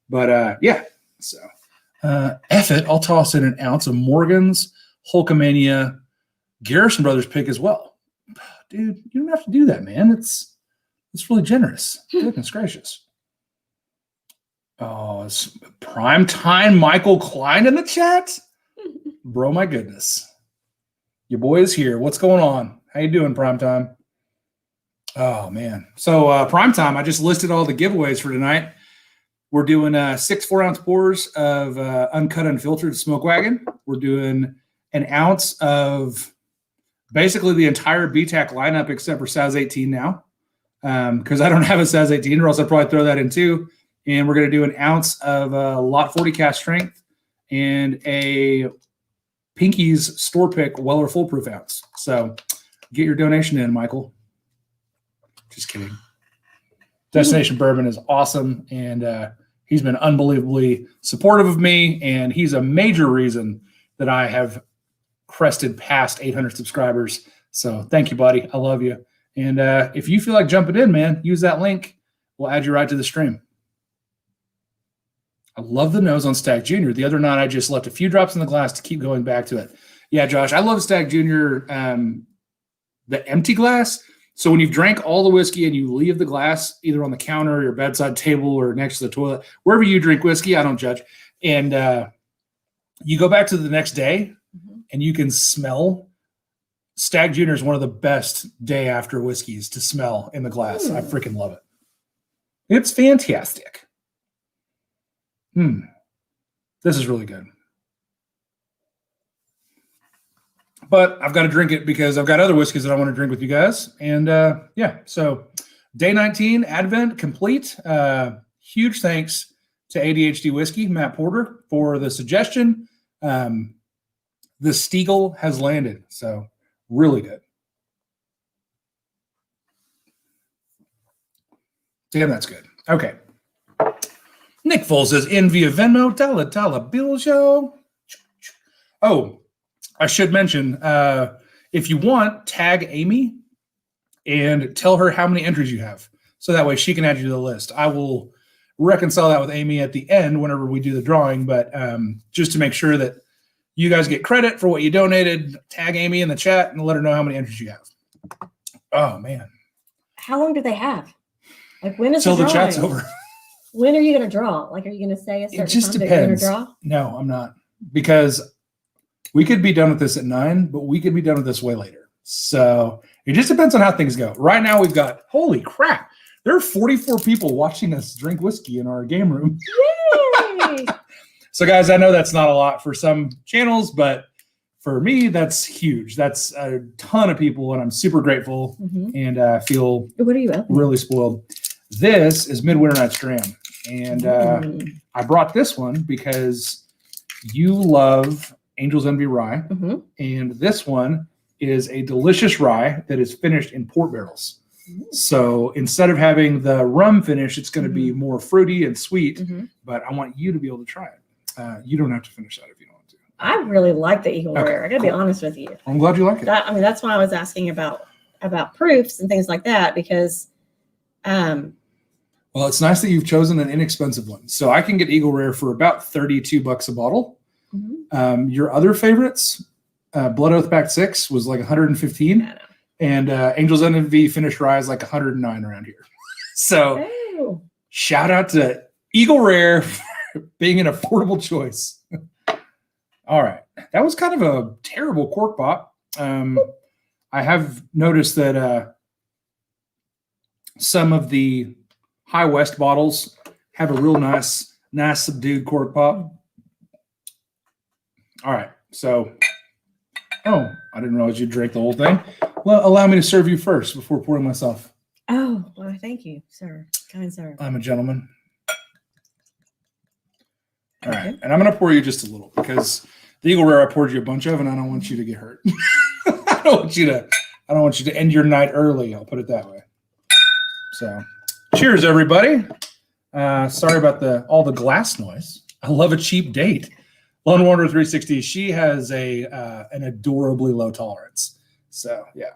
But yeah. So F it, I'll toss in an ounce of Morgan's Hulkamania Garrison Brothers pick as well. Dude, you don't have to do that, man. It's really generous. Goodness gracious. Oh, it's prime time Michael Klein in the chat. Bro, my goodness. Your boy is here. What's going on? How you doing, Primetime? Oh, man. So, Primetime, I just listed all the giveaways for tonight. We're doing 6 4-ounce pours of uncut, unfiltered Smoke Wagon. We're doing an ounce of basically the entire BTAC lineup except for Saz 18 now because I don't have a Saz 18, or else I'd probably throw that in too. And we're going to do an ounce of Lot 40 cask strength and a Pinky's store pick Weller full proof ounce. So get your donation in, Michael. Just kidding. Destination Bourbon is awesome, and he's been unbelievably supportive of me, and he's a major reason that I have crested past 800 subscribers. So thank you, buddy. I love you. And if you feel like jumping in, man, use that link. We'll add you right to the stream. I love the nose on Stag Junior. The other night, I just left a few drops in the glass to keep going back to it. Yeah, Josh, I love Stag Junior, the empty glass. So when you've drank all the whiskey and you leave the glass either on the counter or your bedside table or next to the toilet, wherever you drink whiskey, I don't judge. And you go back to the next day and you can smell. Stag Junior is one of the best day after whiskeys to smell in the glass. I freaking love it. It's fantastic. This is really good. But I've got to drink it because I've got other whiskeys that I want to drink with you guys. And yeah, so day 19, Advent complete. Huge thanks to ADHD Whiskey, Matt Porter, for the suggestion. The Steagle has landed, so really good. Damn, that's good. Okay. Nick Foles says, in via Venmo, dollar bill show. Oh, I should mention, if you want, tag Amy and tell her how many entries you have. So that way she can add you to the list. I will reconcile that with Amy at the end whenever we do the drawing, but just to make sure that You guys get credit for what you donated. Tag Amy in the chat and let her know how many entries you have. Oh, man. How long do they have? Like, when is Till the drawing? chat's over. When are you going to draw? Like, are you going to say a certain It just time that you're going depends. to draw? No, I'm not. Because we could be done with this at 9, but we could be done with this way later. So it just depends on how things go. Right now, we've got, holy crap, there are 44 people watching us drink whiskey in our game room. Yay! So, guys, I know that's not a lot for some channels, but for me, that's huge. That's a ton of people, and I'm super grateful and feel What are you opening? really spoiled. This is Midwinter Night's Dram, and I brought this one because you love Angel's Envy Rye, and this one is a delicious rye that is finished in port barrels. So instead of having the rum finish, it's going to be more fruity and sweet, but I want you to be able to try it. You don't have to finish that if you don't want to. I really like the Eagle Rare. I got to be honest with you. I'm glad you like it. I mean, that's why I was asking about proofs and things like that, because well, it's nice that you've chosen an inexpensive one. So I can get Eagle Rare for about $32 a bottle. Your other favorites, Blood Oath Pact 6 was like 115. I know. And Angel's Envy finished rye is like 109 around here. So shout out to Eagle Rare for being an affordable choice. All right. That was kind of a terrible cork pop. I have noticed that some of the High West bottles have a real nice subdued cork pop. All right. So, I didn't realize you drank the whole thing. Well, allow me to serve you first before pouring myself. Oh, well, thank you, sir. Kind sir. I'm a gentleman. All right. And I'm going to pour you just a little because the Eagle Rare I poured you a bunch of, and I don't want you to get hurt. I don't want you to end your night early. I'll put it that way. So, cheers, everybody. Sorry about all the glass noise. I love a cheap date. Lone Wanderer 360. She has an adorably low tolerance. So yeah,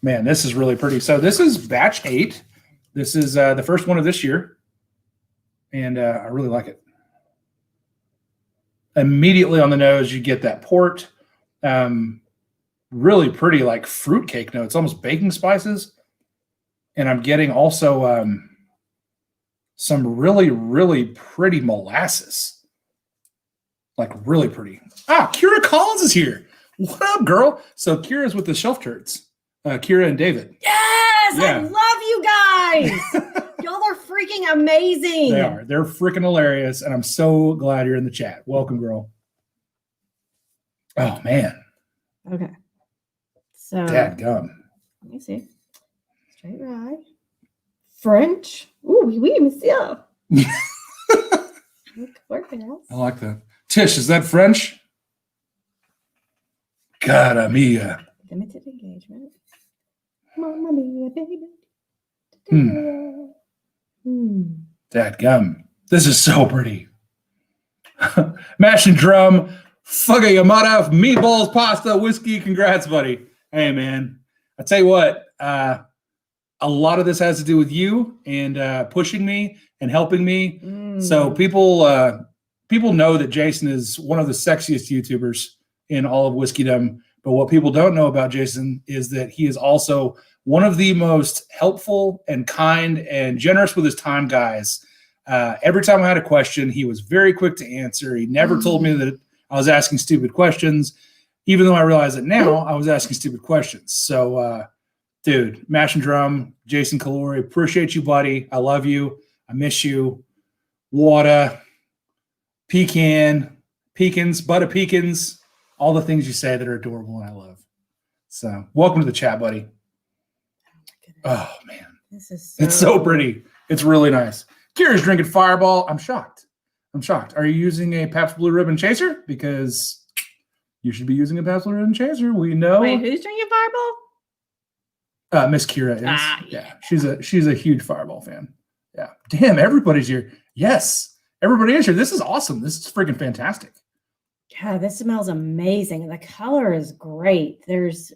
man, this is really pretty. So this is batch 8. This is the first one of this year, and I really like it. Immediately on the nose, you get that port. Really pretty, like fruitcake notes, almost baking spices, and I'm getting also some really, really pretty molasses. Like really pretty. Kira Collins is here. What up, girl? So Kira's with the Shelf Turds. Kira and David. Yes, yeah. I love you guys. Y'all are freaking amazing. They are. They're freaking hilarious, and I'm so glad you're in the chat. Welcome, girl. Oh, man. Okay. So. Dadgum. Let me see. Straight rye. French. Ooh, oui, monsieur. I like that. Tish, is that French? God, mia. Limited engagement. Mamma mia, baby. Dadgum. This is so pretty. Mash and drum. Fuga Yamada. Meatballs, pasta, whiskey. Congrats, buddy. Hey, man. I tell you what, a lot of this has to do with you and pushing me and helping me. So people know that Jason is one of the sexiest YouTubers in all of Whiskeydom. But what people don't know about Jason is that he is also one of the most helpful and kind and generous with his time guys. Every time I had a question, he was very quick to answer. He never told me that I was asking stupid questions, even though I realize that now I was asking stupid questions. So, dude, Mash and Drum, Jason Calori, appreciate you, buddy. I love you. I miss you. Water, pecans, butter pecans, all the things you say that are adorable and I love. So welcome to the chat, buddy. Oh, man. It's so pretty. It's really nice. Kira's drinking Fireball. I'm shocked. Are you using a Pabst Blue Ribbon Chaser? Because you should be using a Pabst Blue Ribbon Chaser. We know. Wait, who's drinking Fireball? Miss Kira is. Yeah, she's a huge Fireball fan. Yeah. Damn, everybody's here. Yes, everybody is here. This is awesome. This is freaking fantastic. Yeah, this smells amazing. The color is great. There's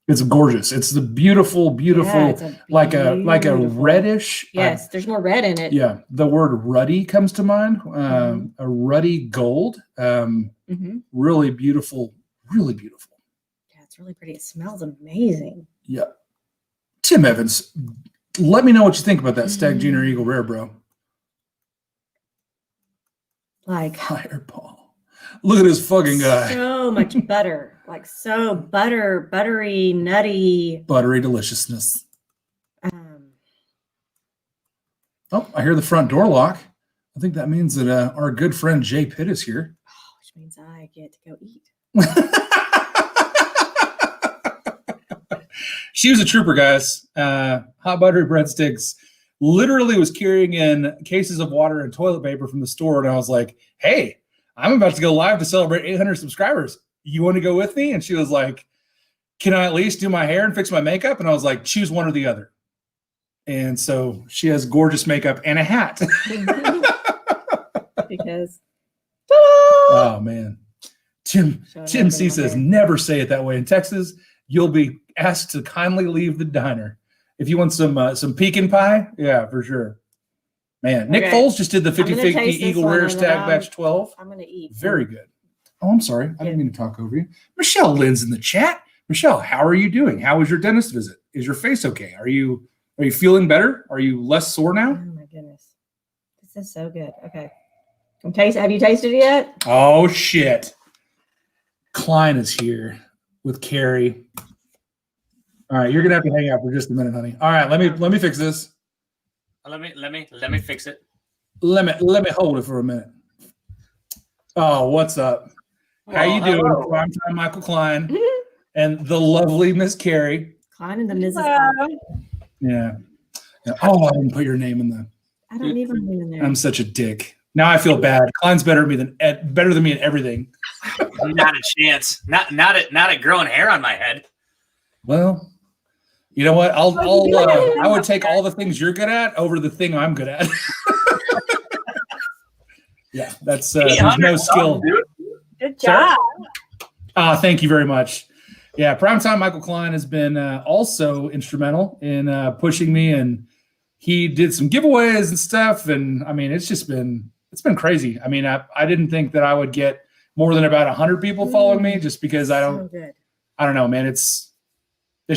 It's gorgeous. It's the beautiful, Yeah, it's like a beautiful. reddish. Yes, there's more red in it. Yeah, the word ruddy comes to mind. A ruddy gold. Really beautiful. Really beautiful. Yeah, it's really pretty. It smells amazing. Yeah. Tim Evans, let me know what you think about that Stag Junior Eagle Rare, bro. Like Fireball. Look at this fucking guy. So much butter. Like so buttery, nutty. Buttery deliciousness. Oh, I hear the front door lock. I think that means that our good friend Jay Pitt is here. Oh, which means I get to go eat. She was a trooper, guys. Hot buttery breadsticks. Literally was carrying in cases of water and toilet paper from the store. And I was like, hey, I'm about to go live to celebrate 800 subscribers. You want to go with me? And she was like, can I at least do my hair and fix my makeup? And I was like, choose one or the other. And so she has gorgeous makeup and a hat. Because oh man. Tim C says, never say it that way. In Texas, you'll be asked to kindly leave the diner. If you want some pecan pie, yeah, for sure. Man, Nick Foles just did the 50-50 Eagle Rare Stag Batch 12. I'm going to eat. Very good. Oh, I'm sorry. I didn't mean to talk over you. Michelle Lynn's in the chat. Michelle, how are you doing? How was your dentist visit? Is your face okay? Are you feeling better? Are you less sore now? Oh my goodness. This is so good. Okay. Have you tasted it yet? Oh shit. Klein is here with Carrie. All right, you're gonna have to hang out for just a minute, honey. All right, let me fix this. Let me fix it. Let me hold it for a minute. Oh, what's up? How you doing? Primetime Michael Klein and the lovely Miss Carrie. Klein and the Mrs. Yeah. Oh, I didn't put your name in the. I don't even put it in there. I'm such a dick. Now I feel bad. Klein's better than me in everything. Not a chance. Not at growing hair on my head. Well, you know what? I would take all the things you're good at over the thing I'm good at. Yeah, that's there's no skill. Good job. Thank you very much. Yeah, Primetime Michael Klein has been also instrumental in pushing me, and he did some giveaways and stuff. And I mean, it's been crazy. I mean, I didn't think that I would get more than about 100 people following me, just because I don't know, man. It's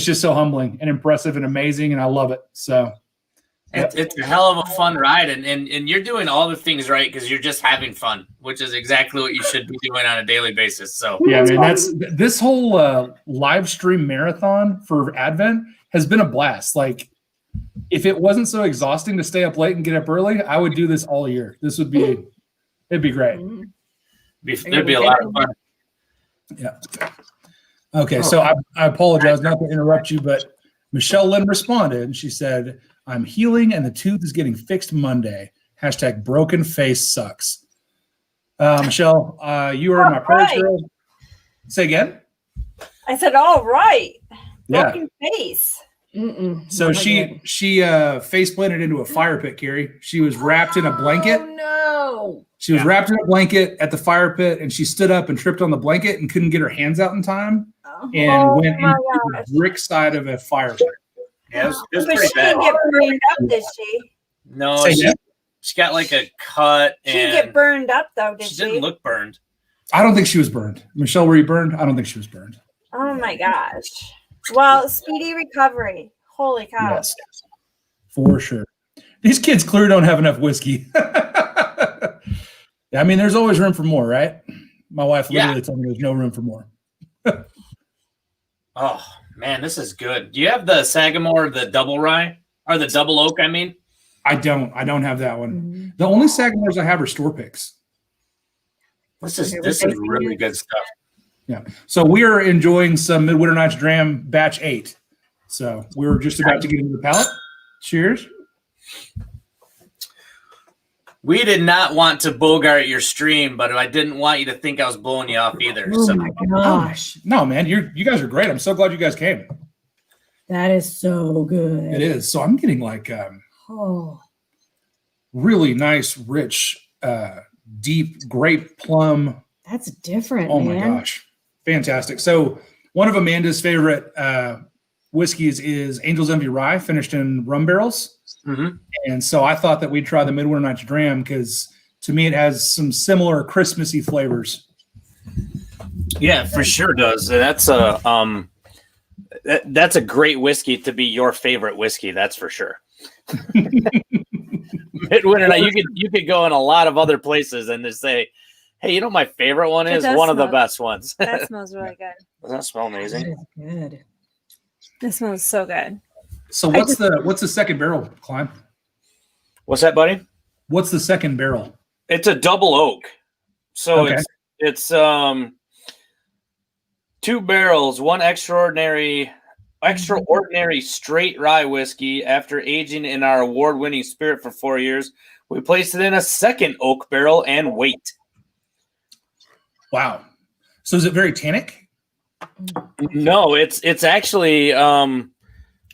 just so humbling and impressive and amazing, and I love it. So it's a hell of a fun ride, and you're doing all the things right because you're just having fun, which is exactly what you should be doing on a daily basis. So yeah, man, that's this whole live stream marathon for Advent has been a blast. Like, if it wasn't so exhausting to stay up late and get up early, I would do this all year. It'd be great. It'd be a lot of fun. Yeah. Okay, so I apologize not to interrupt you, but Michelle Lynn responded, and she said, I'm healing and the tooth is getting fixed Monday. # broken face sucks. Michelle, you are in my prayers, girl. Say again? I said, all right. Yeah. Broken face. So she face planted into a fire pit, Carrie. She was wrapped in a blanket. Oh, no. She was wrapped in a blanket at the fire pit, and she stood up and tripped on the blanket and couldn't get her hands out in time and went into the brick side of a fire pit. Yeah, it was But pretty she bad. didn't get burned up, did she? No, she got like a cut. She didn't get burned up, though, did she? She didn't look burned. I don't think she was burned. Michelle, were you burned? I don't think she was burned. Oh, my gosh. Well, speedy recovery. Holy cow. Yes, for sure. These kids clearly don't have enough whiskey. I mean, there's always room for more, right? My wife literally told me there's no room for more. Oh, man, this is good. Do you have the Sagamore, the double rye, or the double oak, I mean? I don't have that one. The only Sagamores I have are store picks. This is really good stuff. Yeah. So we are enjoying some Midwinter Nights Dram Batch 8. So we're just about to get into the palate. Cheers. We did not want to bogart your stream, but I didn't want you to think I was blowing you off either. Oh my gosh. No, man, you guys are great. I'm so glad you guys came. That is so good. It is. So I'm getting like really nice, rich, deep grape plum. That's different. Oh my gosh. Fantastic. So one of Amanda's favorite whiskeys is Angel's Envy Rye, finished in rum barrels. Mm-hmm. And so I thought that we'd try the Midwinter Night's Dram because to me it has some similar Christmassy flavors. Yeah, for sure does. That's a great whiskey to be your favorite whiskey. That's for sure. Midwinter Night, you could go in a lot of other places and just say, hey, you know my favorite one is one of the best ones. That smells really good. Doesn't that smell amazing? That is good. This smells so good. So what's the second barrel, Klein? What's that, buddy? What's the second barrel? It's a double oak. So Okay. it's 2 barrels, one extraordinary straight rye whiskey. After aging in our award-winning spirit for 4 years, we placed it in a second oak barrel and wait. Wow. So is it very tannic? No, it's actually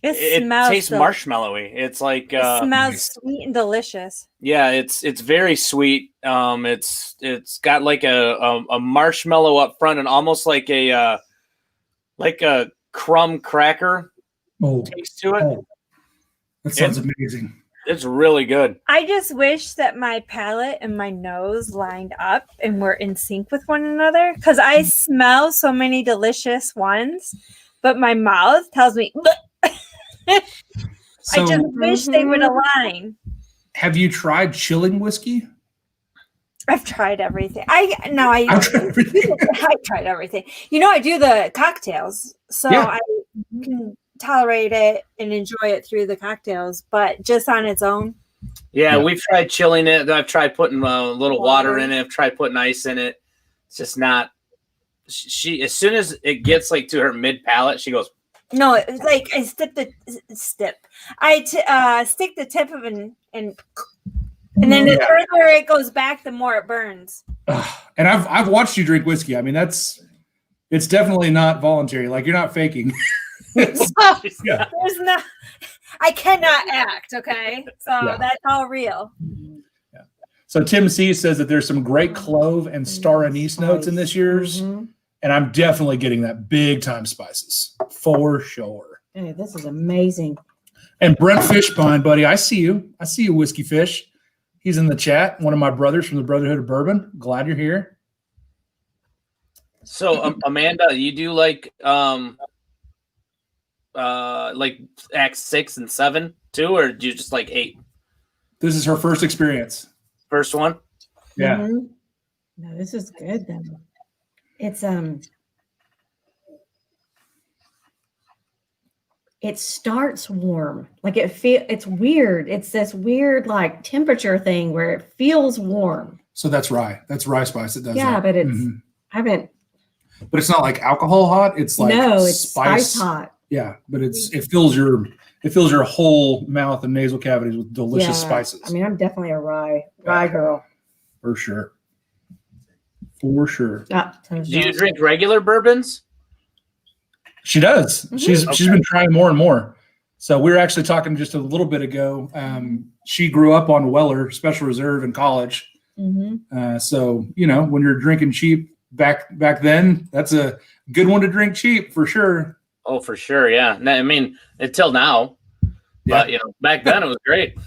It it smells tastes marshmallowy. It's like it smells sweet and delicious. yeah, it's very sweet. It's got like a marshmallow up front and almost like a crumb cracker taste to it. Oh, that sounds amazing. It's really good. I just wish that my palate and my nose lined up and were in sync with one another because I smell so many delicious ones, but my mouth tells me, I just wish they would align. Have you tried chilling whiskey? I've tried everything. I've tried everything. I've tried everything. You know, I do the cocktails, so Yeah. I can tolerate it and enjoy it through the cocktails, but just on its own. Yeah, we've tried chilling it. I've tried putting a little water in it. I've tried putting ice in it. It's just not. She as soon as it gets like to her mid palate, she goes. No, it's like I stick the tip of and then the further it goes back, the more it burns. And I've watched you drink whiskey. I mean, it's definitely not voluntary. Like you're not faking. Yeah. There's not. I cannot act. Okay, so that's all real. Yeah. So Tim C says that there's some great clove and star anise notes in this year's, and I'm definitely getting that big time spices for sure. Hey, this is amazing. And Brent Fishpine, buddy, I see you. I see you, Whiskey Fish. He's in the chat. One of my brothers from the Brotherhood of Bourbon. Glad you're here. So Amanda, you do like Acts 6 and 7 too, or do you just like 8? This is her first experience. First one? Yeah. Mhm. No, this is good though. It's it starts warm. Like it's weird. It's this weird like temperature thing where it feels warm. So that's rye. That's rye spice that does Yeah, that. but it's I haven't But it's not like alcohol hot. It's like it's spice hot. Yeah, but it fills your whole mouth and nasal cavities with delicious spices. I mean, I'm definitely a rye girl. For sure. For sure. Do you drink regular bourbons? She does. She's been trying more and more. So we were actually talking just a little bit ago. She grew up on Weller Special Reserve in college. So when you're drinking cheap back then, that's a good one to drink cheap for sure. Oh, for sure. Yeah. I mean, until now, but back then it was great.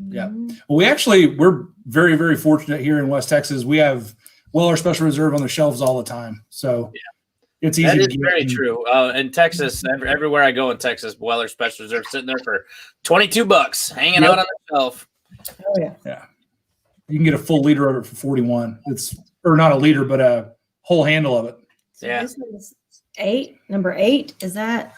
Yeah. Well, we're very, very fortunate here in West Texas. We have Weller Special Reserve on the shelves all the time. So it's easy. That to is get very true. In Texas, everywhere I go in Texas, Weller Special Reserve sitting there for $22, hanging out on the shelf. Oh yeah. Yeah. You can get a full liter of it for 41. Or not a liter, but a whole handle of it. So this one's 8. Number 8 is that?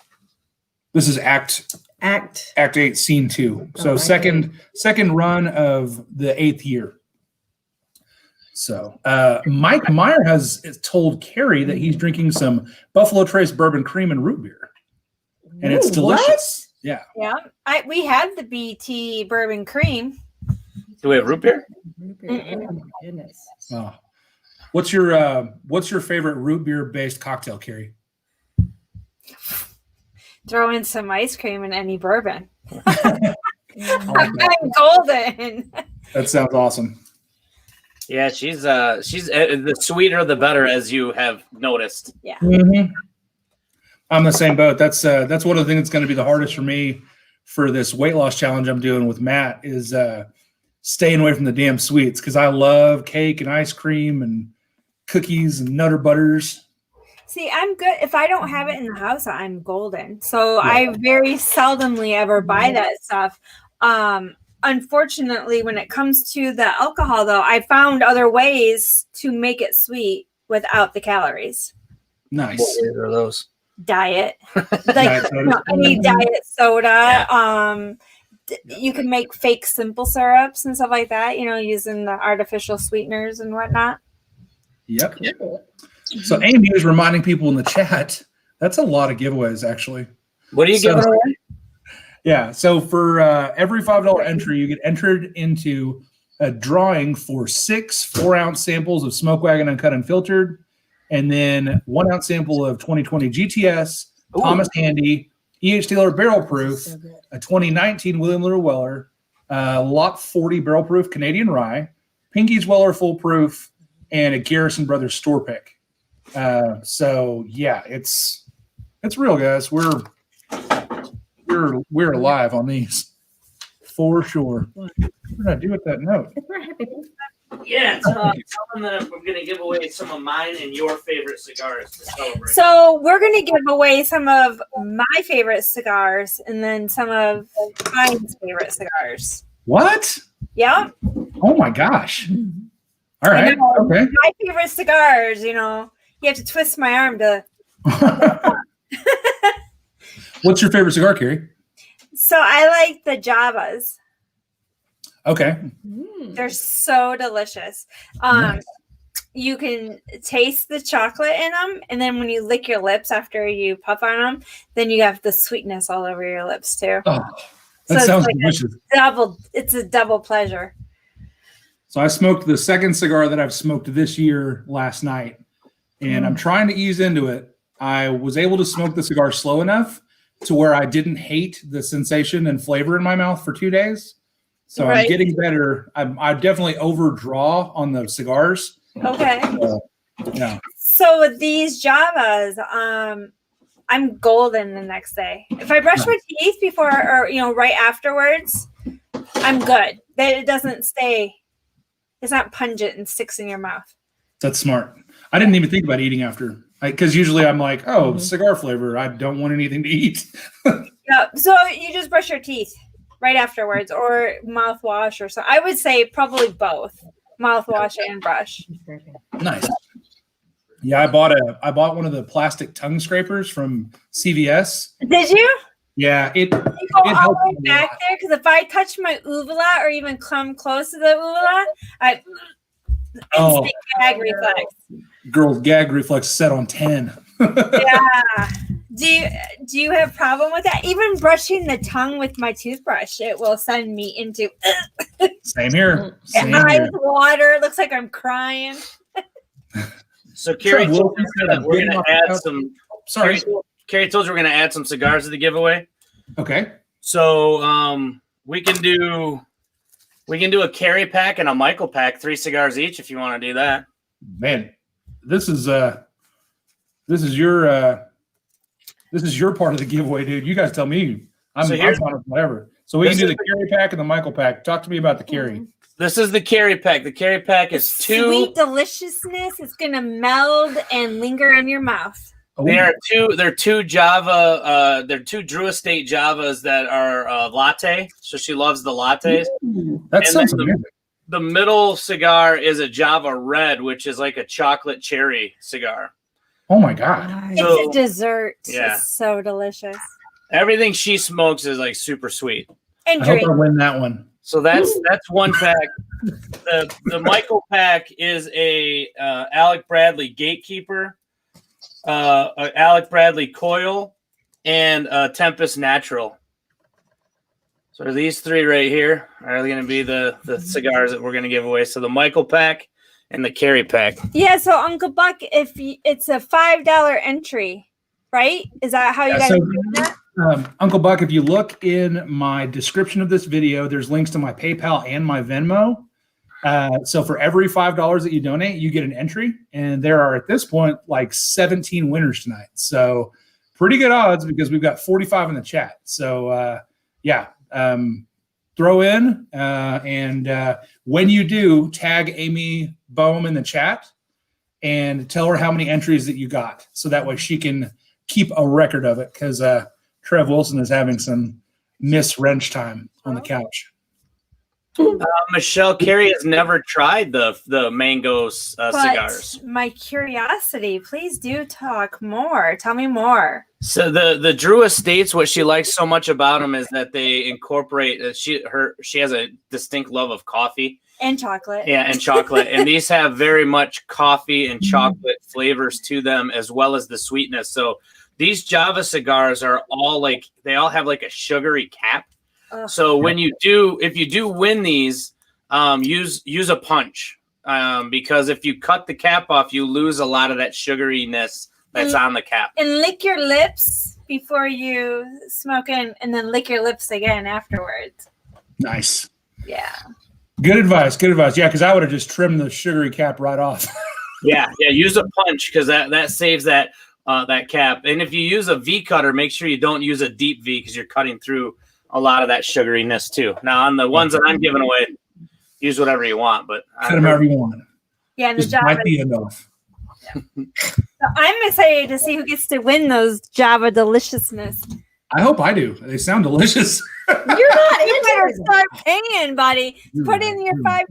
This is Act 8, Scene 2. So second run of the 8th year. So Mike Meyer has told Carrie that he's drinking some Buffalo Trace bourbon cream and root beer, and it's delicious. What? Yeah. We have the BT bourbon cream. Do we have root beer? Oh my goodness. Oh. What's your favorite root beer based cocktail, Carrie? Throw in some ice cream in any bourbon. I'm golden. That sounds awesome. Yeah, she's the sweeter the better, as you have noticed. Yeah. I'm the same boat. That's one of the things that's going to be the hardest for me for this weight loss challenge I'm doing with Matt is staying away from the damn sweets because I love cake and ice cream and cookies and Nutter Butters. See, I'm good. If I don't have it in the house, I'm golden. So I very seldomly ever buy that stuff. Unfortunately, when it comes to the alcohol, though, I found other ways to make it sweet without the calories. Nice. What are those? Diet, like any diet soda. You can make fake simple syrups and stuff like that. Using the artificial sweeteners and whatnot. Yep. So Amy is reminding people in the chat. That's a lot of giveaways, actually. What are you giving away? Yeah. So for every $5 entry, you get entered into a drawing for 6 4-ounce samples of Smoke Wagon Uncut Unfiltered, and then 1-ounce sample of 2020 GTS, Thomas Handy, E.H. Taylor Barrel Proof, a 2019 William Little Weller, Lot 40 Barrel Proof Canadian Rye, Pinky's Weller Full Proof, and a Garrison Brothers store pick. So yeah, it's real, guys. We're alive on these for sure. What did I do with that note? Yeah, tell them that I'm going to give away some of mine and your favorite cigars to celebrate. So we're going to give away some of my favorite cigars and then some of Ryan's favorite cigars. What? Yeah. Oh my gosh. All right. Okay. My favorite cigars, you have to twist my arm to. What's your favorite cigar, Carrie? So I like the Javas. Okay. They're so delicious. Nice. You can taste the chocolate in them, and then when you lick your lips after you puff on them, then you have the sweetness all over your lips too. Oh, that sounds delicious. It's a double pleasure. So I smoked the second cigar that I've smoked this year last night, and I'm trying to ease into it. I was able to smoke the cigar slow enough to where I didn't hate the sensation and flavor in my mouth for 2 days. So I'm getting better. I definitely overdraw on the cigars. Okay. Yeah. So with these Javas, I'm golden the next day. If I brush my teeth before or right afterwards, I'm good. It doesn't stay. It's not pungent and sticks in your mouth. That's smart. I didn't even think about eating after, because usually I'm like, cigar flavor. I don't want anything to eat. Yeah. So you just brush your teeth right afterwards, or mouthwash, or something. I would say probably both mouthwash and brush. Nice. Yeah, I bought one of the plastic tongue scrapers from CVS. Did you? Yeah, it go all the way back there, because if I touch my uvula or even come close to the uvula, I instant gag reflex. Girl's gag reflex set on 10. Yeah. Do you have a problem with that? Even brushing the tongue with my toothbrush, it will send me into Same here. eyes water. It looks like I'm crying. So Carrie told us that we're going to add some. Sorry, Carrie told us we're going to add some cigars to the giveaway. Okay. So we can do a Carrie pack and a Michael pack, 3 cigars each, if you want to do that. Man, this is your part of the giveaway, dude. You guys tell me. I'm fine with whatever. So we can do the Carrie pack and the Michael pack. Talk to me about the Carrie. This is the Carrie pack. The Carrie pack is 2 sweet deliciousness. It's gonna meld and linger in your mouth. They're two Java. They're 2 Drew Estate Javas that are latte. So she loves the lattes. That sounds amazing. The middle cigar is a Java Red, which is like a chocolate cherry cigar. Oh my God. It's a dessert. Yeah. It's so delicious. Everything she smokes is like super sweet. And I hope I win that one. So that's one pack. The Michael pack is a Alec Bradley Gatekeeper, Alec Bradley Coil, and Tempest Natural. So these 3 right here are going to be the cigars that we're going to give away. So the Michael pack and the Carrie pack. Yeah, so Uncle Buck, it's a $5 entry, right? Is that how you guys are doing that? Uncle Buck, if you look in my description of this video, there's links to my PayPal and my Venmo. So for every $5 that you donate, you get an entry. And there are, at this point, like 17 winners tonight. So pretty good odds because we've got 45 in the chat. So throw in and when you do, tag Amy Boehm in the chat and tell her how many entries that you got, so that way she can keep a record of it, because Trev Wilson is having some miss wrench time on the couch. Michelle, Carrie has never tried the mango cigars. My curiosity, please do talk more. Tell me more. So the Drew Estates, what she likes so much about them is that they incorporate. She has a distinct love of coffee and chocolate. Yeah, and chocolate, and these have very much coffee and chocolate flavors to them, as well as the sweetness. So these Java cigars are all they all have like a sugary cap. So when you do, if you do win these, use a punch, because if you cut the cap off, you lose a lot of that sugariness that's on the cap. And lick your lips before you smoke in, and then lick your lips again afterwards. Nice. Yeah. Good advice. Good advice. Yeah, because I would have just trimmed the sugary cap right off. Yeah. Use a punch, because that saves that cap. And if you use a V cutter, make sure you don't use a deep V, because you're cutting through a lot of that sugariness too. Now on the ones that I'm giving away, use whatever you want, but cut them however you want. Yeah, and the Java might be enough. Yeah. So I'm excited to see who gets to win those Java deliciousness. I hope I do. They sound delicious. You're not. You better start paying, buddy. Put in your $5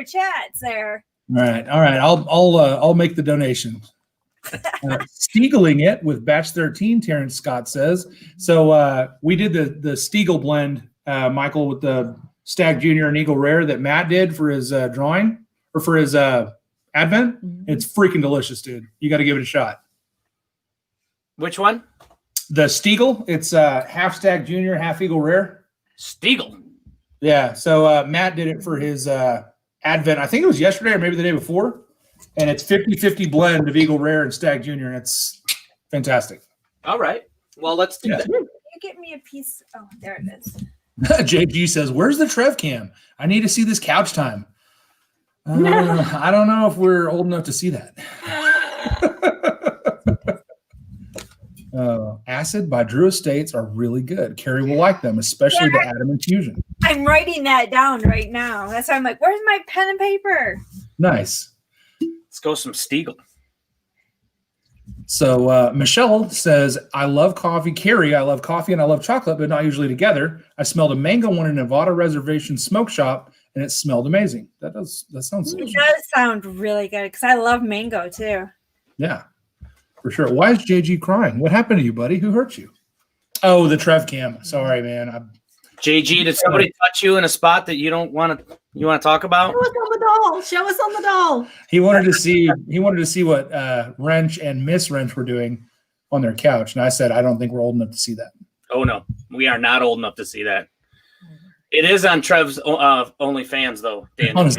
chats there. All right. I'll make the donation. Steagling it with batch 13, Terrence Scott says. So we did the Steagle blend, Michael, with the Stag Junior and Eagle Rare that Matt did for his drawing, or for his Advent. It's freaking delicious, dude. You got to give it a shot. Which one? The Steagle. It's half Stag Junior, half Eagle Rare. Steagle. Yeah. So Matt did it for his Advent. I think it was yesterday or maybe the day before. And it's 50-50 blend of Eagle Rare and Stag Junior, and it's fantastic. All right. Well, let's do that. You get me a piece. Oh, there it is. JG says, "Where's the Trev cam? I need to see this couch time." I don't know if we're old enough to see that. Acid by Drew Estates are really good. Carrie will like them, especially the Adam Infusion. I'm writing that down right now. That's why I'm like, where's my pen and paper? Nice. Let's go some Steagle. So Michelle says, "I love coffee." Carrie, "I love coffee and I love chocolate, but not usually together. I smelled a mango one in a Nevada Reservation smoke shop, and it smelled amazing." That sounds delicious. It does sound really good, because I love mango too. Yeah, for sure. Why is JG crying? What happened to you, buddy? Who hurt you? Oh, the Trev cam. Sorry, man. JG, did somebody touch you in a spot that you don't want to? You want to talk about? Show us on the doll. Show us on the doll. He wanted to see. He wanted to see what Wrench and Miss Wrench were doing on their couch, and I said, "I don't think we're old enough to see that." Oh no, we are not old enough to see that. It is on Trev's OnlyFans, though. Dan, right?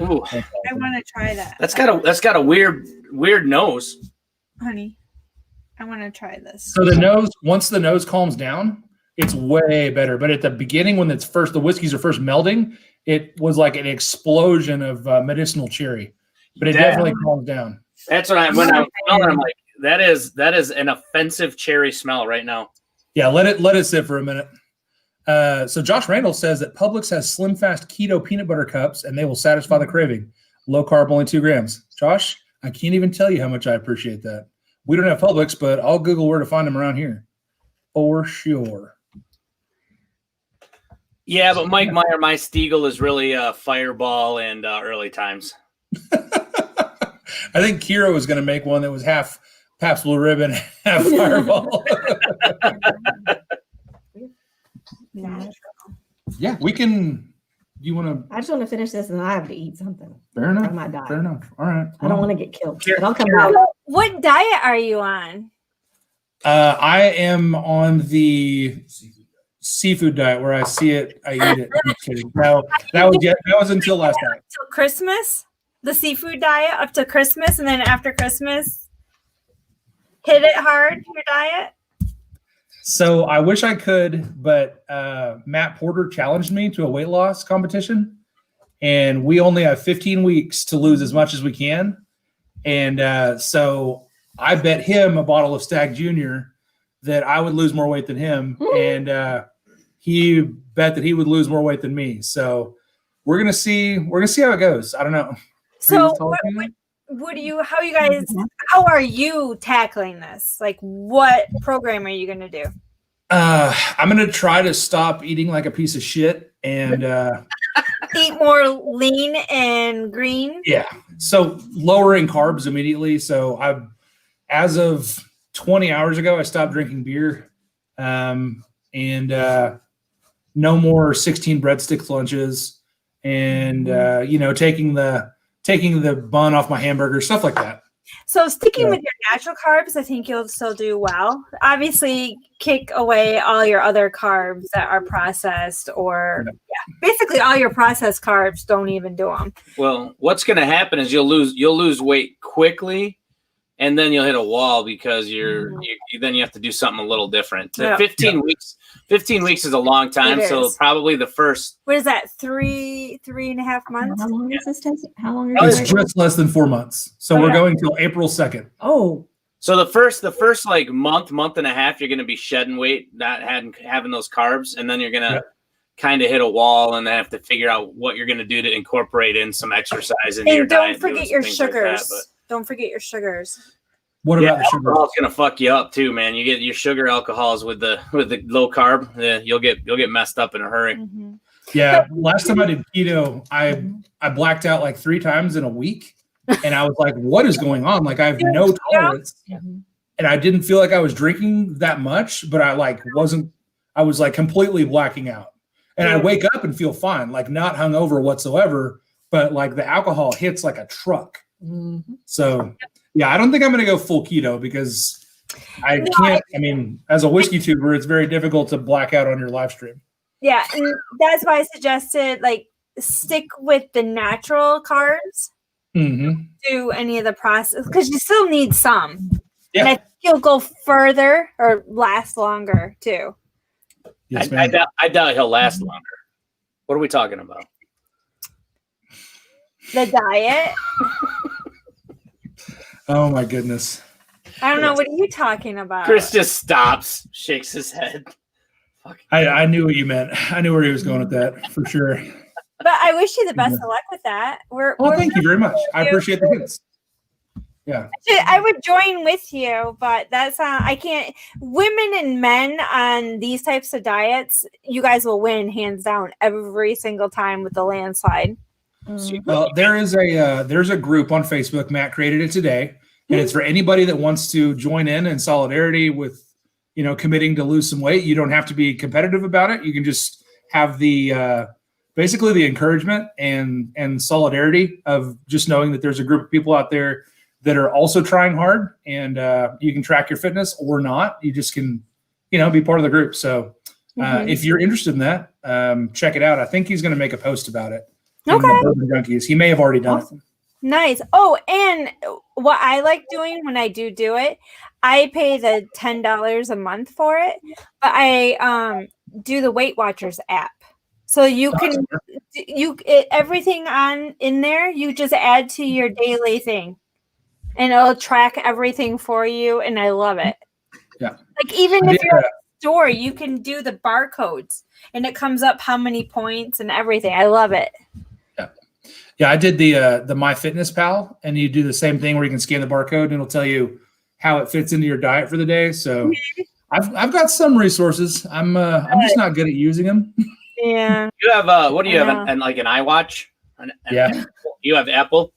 Ooh, I want to try that. That's got a weird nose, honey. I want to try this. So the nose, once the nose calms down, it's way better. But at the beginning, when the whiskeys are first melding, it was like an explosion of medicinal cherry. But it definitely calms down. That's what I'm smelling. I'm like, that is an offensive cherry smell right now. Yeah, let it sit for a minute. So Josh Randall says that Publix has Slim Fast Keto peanut butter cups, and they will satisfy the craving. Low carb, only 2 grams. Josh, I can't even tell you how much I appreciate that. We don't have Publix, but I'll Google where to find them around here. For sure. Yeah, but Mike Meyer, my Steagle is really Fireball and early times. I think Kira was going to make one that was half Pabst Blue Ribbon, half Fireball. Yeah, we can. Do you want to? I just want to finish this, and I have to eat something. Fair enough. I might die. Fair enough. All right. I don't want to get killed, but I'll come back. What diet are you on? I am on the seafood diet where I see it, I eat it. I'm kidding. No, that was until last night. Until Christmas, the seafood diet up to Christmas, and then after Christmas, hit it hard. Your diet. So I wish I could, but Matt Porter challenged me to a weight loss competition, and we only have 15 weeks to lose as much as we can. And so I bet him a bottle of Stag Junior that I would lose more weight than him, and he bet that he would lose more weight than me. So we're gonna see how it goes. I don't know. So how are you tackling this? Like, what program are you going to do? I'm gonna try to stop eating like a piece of shit and Eat more lean and green. yeah. So lowering carbs immediately. So as of 20 hours ago, I stopped drinking beer, and no more 16 breadstick lunches, and taking the bun off my hamburger, stuff like that. So sticking with your natural carbs, I think you'll still do well. Obviously, kick away all your other carbs that are processed, or basically all your processed carbs. Don't even do them. Well, what's going to happen is you'll lose weight quickly, and then you'll hit a wall because then you have to do something a little different. 15 weeks. 15 weeks is a long time, so probably the first. What is that? 3.5 months. How long does this take? How long? It's just less than 4 months. So we're going till April 2nd. Oh. So the first like month and a half, you're going to be shedding weight, not having those carbs, and then you're going to kind of hit a wall and then have to figure out what you're going to do to incorporate in some exercise into your diet. And don't forget your sugars. Don't forget your sugars. What about the sugar? Alcohol's gonna fuck you up too, man. You get your sugar alcohols with the low carb, you'll get messed up in a hurry. Mm-hmm. Yeah, last time I did keto, I blacked out like 3 times in a week, and I was like, "What is going on? Like I have no tolerance." And I didn't feel like I was drinking that much, but I was like completely blacking out. And I wake up and feel fine, like not hungover whatsoever, but like the alcohol hits like a truck. Mm-hmm. So. Yeah, I don't think I'm going to go full keto because I can't. I mean, as a whiskey tuber, it's very difficult to black out on your live stream. Yeah, and that's why I suggested like stick with the natural carbs. Mm-hmm. Do any of the process because you still need some. Yeah. And I think you'll go further or last longer too. Yes, I doubt he'll last longer. What are we talking about? The diet. Oh my goodness. I don't know. What are you talking about? Chris just stops, shakes his head. I knew what you meant. I knew where he was going with that for sure. But I wish you the best of luck with that. Thank you very much. I appreciate the hints. Yeah. I would join with you, but that's I can't. Women and men on these types of diets, you guys will win hands down every single time with the landslide. Well, there's a group on Facebook. Matt created it today, and it's for anybody that wants to join in solidarity with, committing to lose some weight. You don't have to be competitive about it. You can just have the basically the encouragement and solidarity of just knowing that there's a group of people out there that are also trying hard, and you can track your fitness or not. You just can, be part of the group. So if you're interested in that, check it out. I think he's going to make a post about it. Okay. Bourbon Junkies. He may have already done it. Nice. Oh, and what I like doing when I do it, I pay the $10 a month for it, but I do the Weight Watchers app. So you can everything in there, you just add to your daily thing, and it'll track everything for you, and I love it. Yeah. Like even if you're at a store, you can do the barcodes, and it comes up how many points and everything. I love it. Yeah, I did the MyFitnessPal, and you do the same thing where you can scan the barcode and it'll tell you how it fits into your diet for the day. So I've got some resources. I'm just not good at using them. Yeah. You have what do you have? An iWatch? Yeah. You have Apple.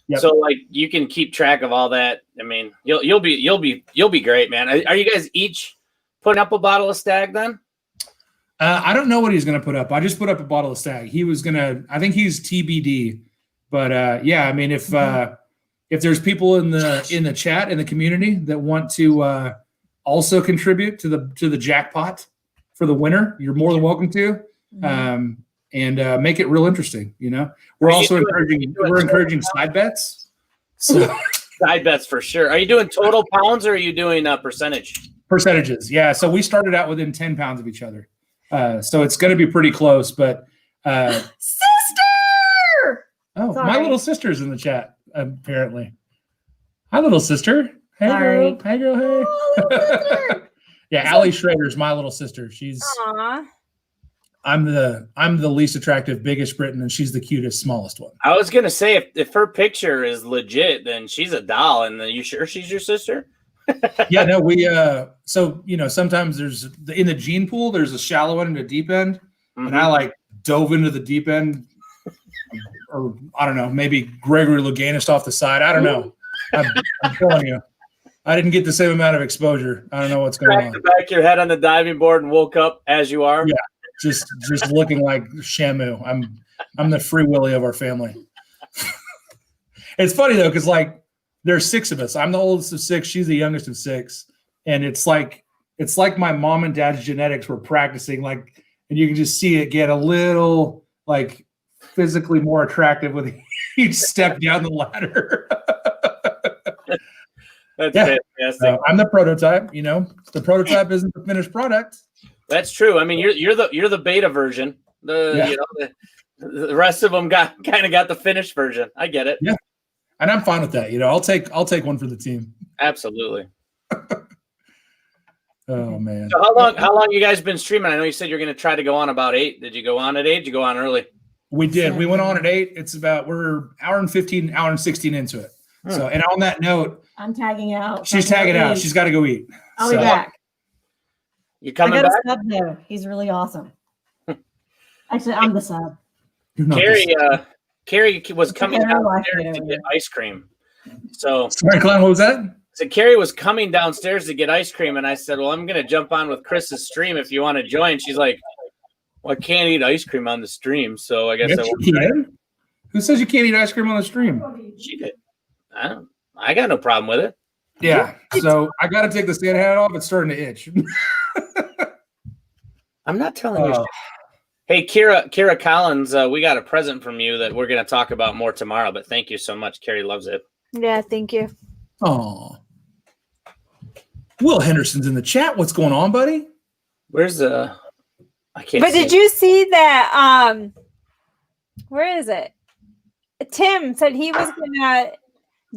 Yep. So like you can keep track of all that. I mean, you'll be great, man. Are you guys each putting up a bottle of Stag then? I don't know what he's going to put up. I just put up a bottle of Stag. He was going to, I think he's TBD, but yeah, I mean, if there's people in the chat, in the community that want to also contribute to the jackpot for the winner, you're more than welcome to, and make it real interesting. We're also encouraging side bets. So side bets for sure. Are you doing total pounds or are you doing percentages? Yeah. So we started out within 10 pounds of each other. So it's going to be pretty close, but sister. Oh, sorry. My little sister's in the chat apparently. Hi, little sister. Hey, Sorry. girl. Hey, girl. Hey. Oh, little sister. Yeah, Allie Schrader's my little sister. Aw. I'm the least attractive, biggest Britain, and she's the cutest, smallest one. I was gonna say if her picture is legit, then she's a doll. And you sure she's your sister? Yeah, no, we so sometimes there's in the gene pool, there's a shallow end and a deep end, and I like dove into the deep end, or I don't know, maybe Gregory Louganis off the side. I don't know. I'm telling you, I didn't get the same amount of exposure. I don't know what's going on. The back of your head on the diving board and woke up as you are. Yeah, just looking like Shamu. I'm the Free Willy of our family. It's funny though, because like there's 6 of us. I'm the oldest of 6. She's the youngest of 6, and it's like my mom and dad's genetics were practicing. Like, and you can just see it get a little like physically more attractive with each step down the ladder. That's fantastic. I'm the prototype. The prototype isn't the finished product. That's true. I mean, you're the beta version. The rest of them got the finished version. I get it. Yeah, and I'm fine with that. I'll take one for the team. Absolutely. Oh man. So how long you guys been streaming? I know you said you're going to try to go on about 8. Did you go on at 8? Did you go on early? We did. We went on at 8. We're hour and 15, hour and 16 into it. So, and on that note, I'm tagging out. she's tagging out. She's got to go eat. I'll be back. You coming I got back? a sub there. He's really awesome. Actually, I'm the sub. Carrie was coming downstairs to get ice cream. So sorry, Glenn, what was that? So Carrie was coming downstairs to get ice cream, and I said, "Well, I'm going to jump on with Chris's stream if you want to join." She's like, "Well, I can't eat ice cream on the stream, so I guess I won't." Who says you can't eat ice cream on the stream? She did. I got no problem with it. Yeah. So I got to take the Santa hat off. It's starting to itch. I'm not telling you. Hey, Kira Collins, we got a present from you that we're going to talk about more tomorrow, but thank you so much. Carrie loves it. Yeah, thank you. Oh. Will Henderson's in the chat. What's going on, buddy? Where's I can't But see did you see that where is it? Tim said he was going to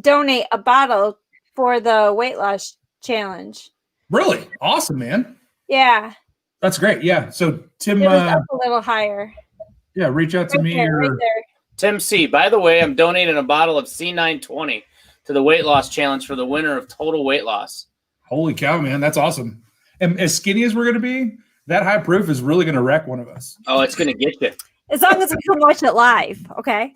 donate a bottle for the weight loss challenge. Really? Awesome, man. Yeah. That's great. Yeah. So Tim, It was up a little higher. Yeah, reach out to me. Right there. Tim C. By the way, I'm donating a bottle of C920 to the weight loss challenge for the winner of total weight loss. Holy cow, man. That's awesome. And as skinny as we're going to be, that high proof is really going to wreck one of us. Oh, it's going to get you. As long as we can watch it live. Okay.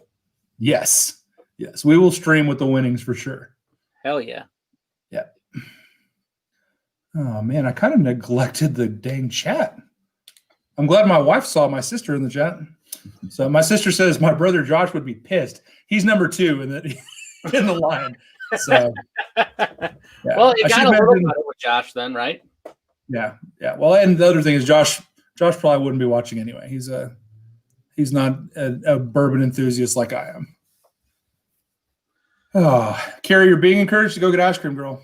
Yes. Yes. We will stream with the winnings for sure. Hell yeah. Yeah. Oh, man. I kind of neglected the dang chat. I'm glad my wife saw my sister in the chat. So my sister says my brother Josh would be pissed. He's number 2 in the line. So, yeah. Well, you got a little better with Josh then, right? Yeah. Yeah. Well, and the other thing is Josh probably wouldn't be watching anyway. He's not a bourbon enthusiast like I am. Oh, Carrie, you're being encouraged to go get ice cream, girl.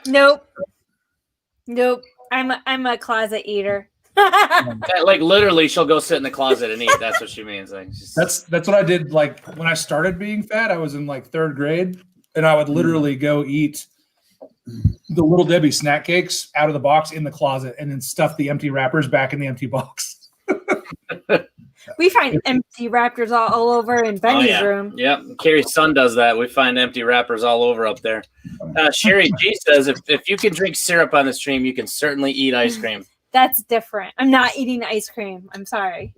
Nope. I'm a closet eater. Like literally, she'll go sit in the closet and eat. That's what she means. Like that's what I did. Like when I started being fat, I was in like 3rd grade, and I would literally go eat the Little Debbie snack cakes out of the box in the closet, and then stuff the empty wrappers back in the empty box. We find empty wrappers all over in Benny's room. Yeah, Carrie's son does that. We find empty wrappers all over up there. Sherry G says, if you can drink syrup on the stream, you can certainly eat ice cream. That's different. I'm not eating ice cream. I'm sorry.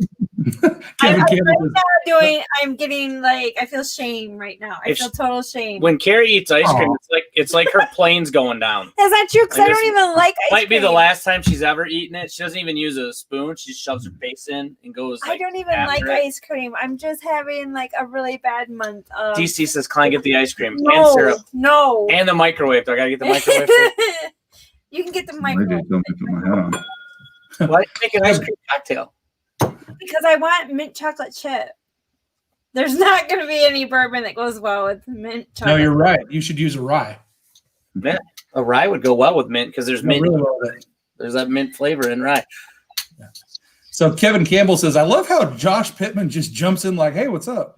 I'm getting like, I feel shame right now. I feel total shame. When Carrie eats ice cream, it's like her plane's going down. Is that true? Because I don't even like ice cream. Might be the last time she's ever eaten it. She doesn't even use a spoon. She just shoves her face in and goes. I don't even like ice cream. I'm just having like a really bad month. DC says, "Klein, get the ice cream and syrup, and the microwave. Do I gotta get the microwave? You can get the microwave. Why make an ice cream cocktail? Because I want mint chocolate chip. There's not going to be any bourbon that goes well with mint chocolate. No, you're right. You should use a rye. Yeah, a rye would go well with mint because there's mint. Really well with it. There's that mint flavor in rye. Yeah. So Kevin Campbell says, "I love how Josh Pittman just jumps in like, hey, what's up?"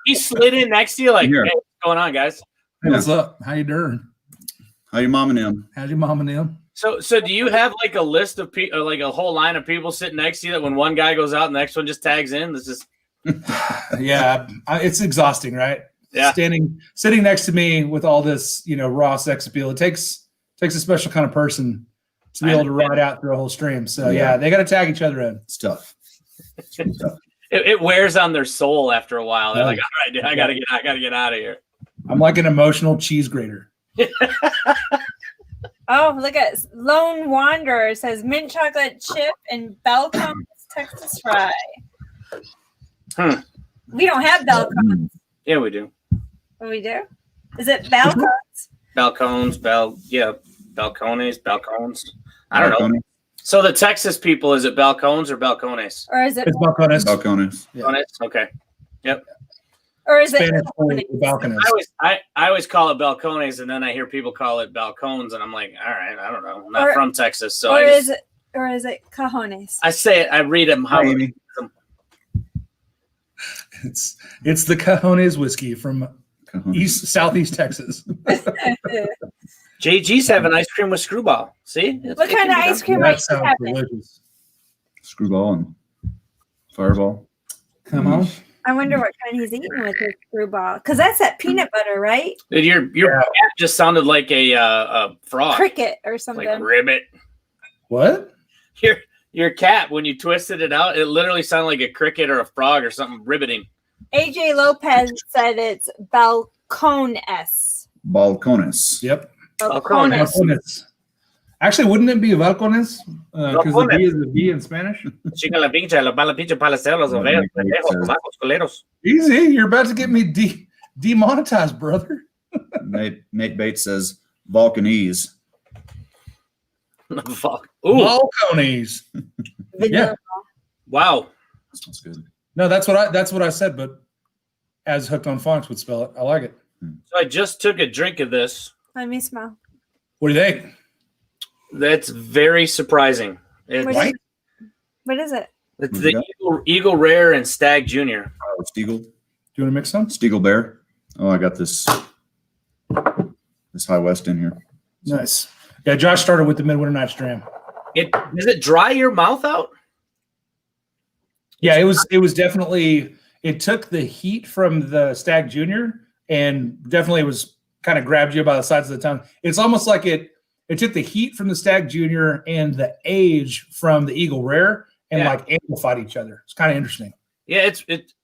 He slid in next to you like, "Hey, what's going on, guys? Hey, what's up? How you doing?" How you mom and them? How's your mom and them? So do you have like a list of people, like a whole line of people sitting next to you that when one guy goes out, the next one just tags in? This is Yeah, it's exhausting, right? Yeah. Sitting next to me with all this, raw sex appeal. It takes a special kind of person to be able to ride out through a whole stream. So yeah, they got to tag each other in. It's tough. It's really tough. It wears on their soul after a while. They're Yeah. like, all right, I gotta get out of here. I'm like an emotional cheese grater. Oh, look at Lone Wanderer says mint chocolate chip and Belcones Texas fry. We don't have Belcones. Yeah, we do. What we do? Is it Belcones? Balcones, balcones. I don't know. So the Texas people, is it balcones or balcones? Or is it It's balcones. Balcones. Yeah. Balcones? Okay. Yep. or is it Spanish for the balcones. I always call it balcones, and then I hear people call it balcones, and I'm like, all right, I don't know. I'm not Or- from Texas, so or is it cajones? I say it. I read them how. Hi, Amy. It's the Cajones whiskey from southeast Texas. JG's having ice cream with screwball. See? What kind of ice cream are you That sounds having? delicious. Screwball and fireball. Come on. I wonder what kind he's eating with his screwball. Because that's that peanut butter, right? Dude, your cat just sounded like a frog, Cricket or something. like ribbit. What? Your cat, when you twisted it out, it literally sounded like a cricket or a frog or something ribbiting. AJ Lopez said it's balcones. Balcones. Yep. Balcones. Balcones. Actually, wouldn't it be balcones? Because the Balcones. B is the B in Spanish. Chica la pincha, la bala pincha palaceros, ovejas, pendejos, tomacos, culeros. Easy. You're about to get me demonetized, brother. Nate Bates says Balkanese. Fuck. Ooh, Balcones. Yeah. wow. Sounds good. No, that's what I said, but as Hooked on Phonics would spell it. I like it. So I just took a drink of this. Let me smell. What do you think? That's very surprising. It's, What is, what is it? it's What the you Eagle Rare and Stag Junior. Oh, Steagle. Do you want to mix some? Steagle Bear. Oh, I got this High West in here. Nice. Yeah, Josh started with the Midwinter Night's Dram. Does it dry your mouth out? Yeah, it was definitely, it took the heat from the Stag Junior and definitely was kind of grabbed you by the sides of the tongue. It's almost like it took the heat from the Stag Junior and the age from the Eagle Rare and like amplified each other. It's kind of interesting. Yeah,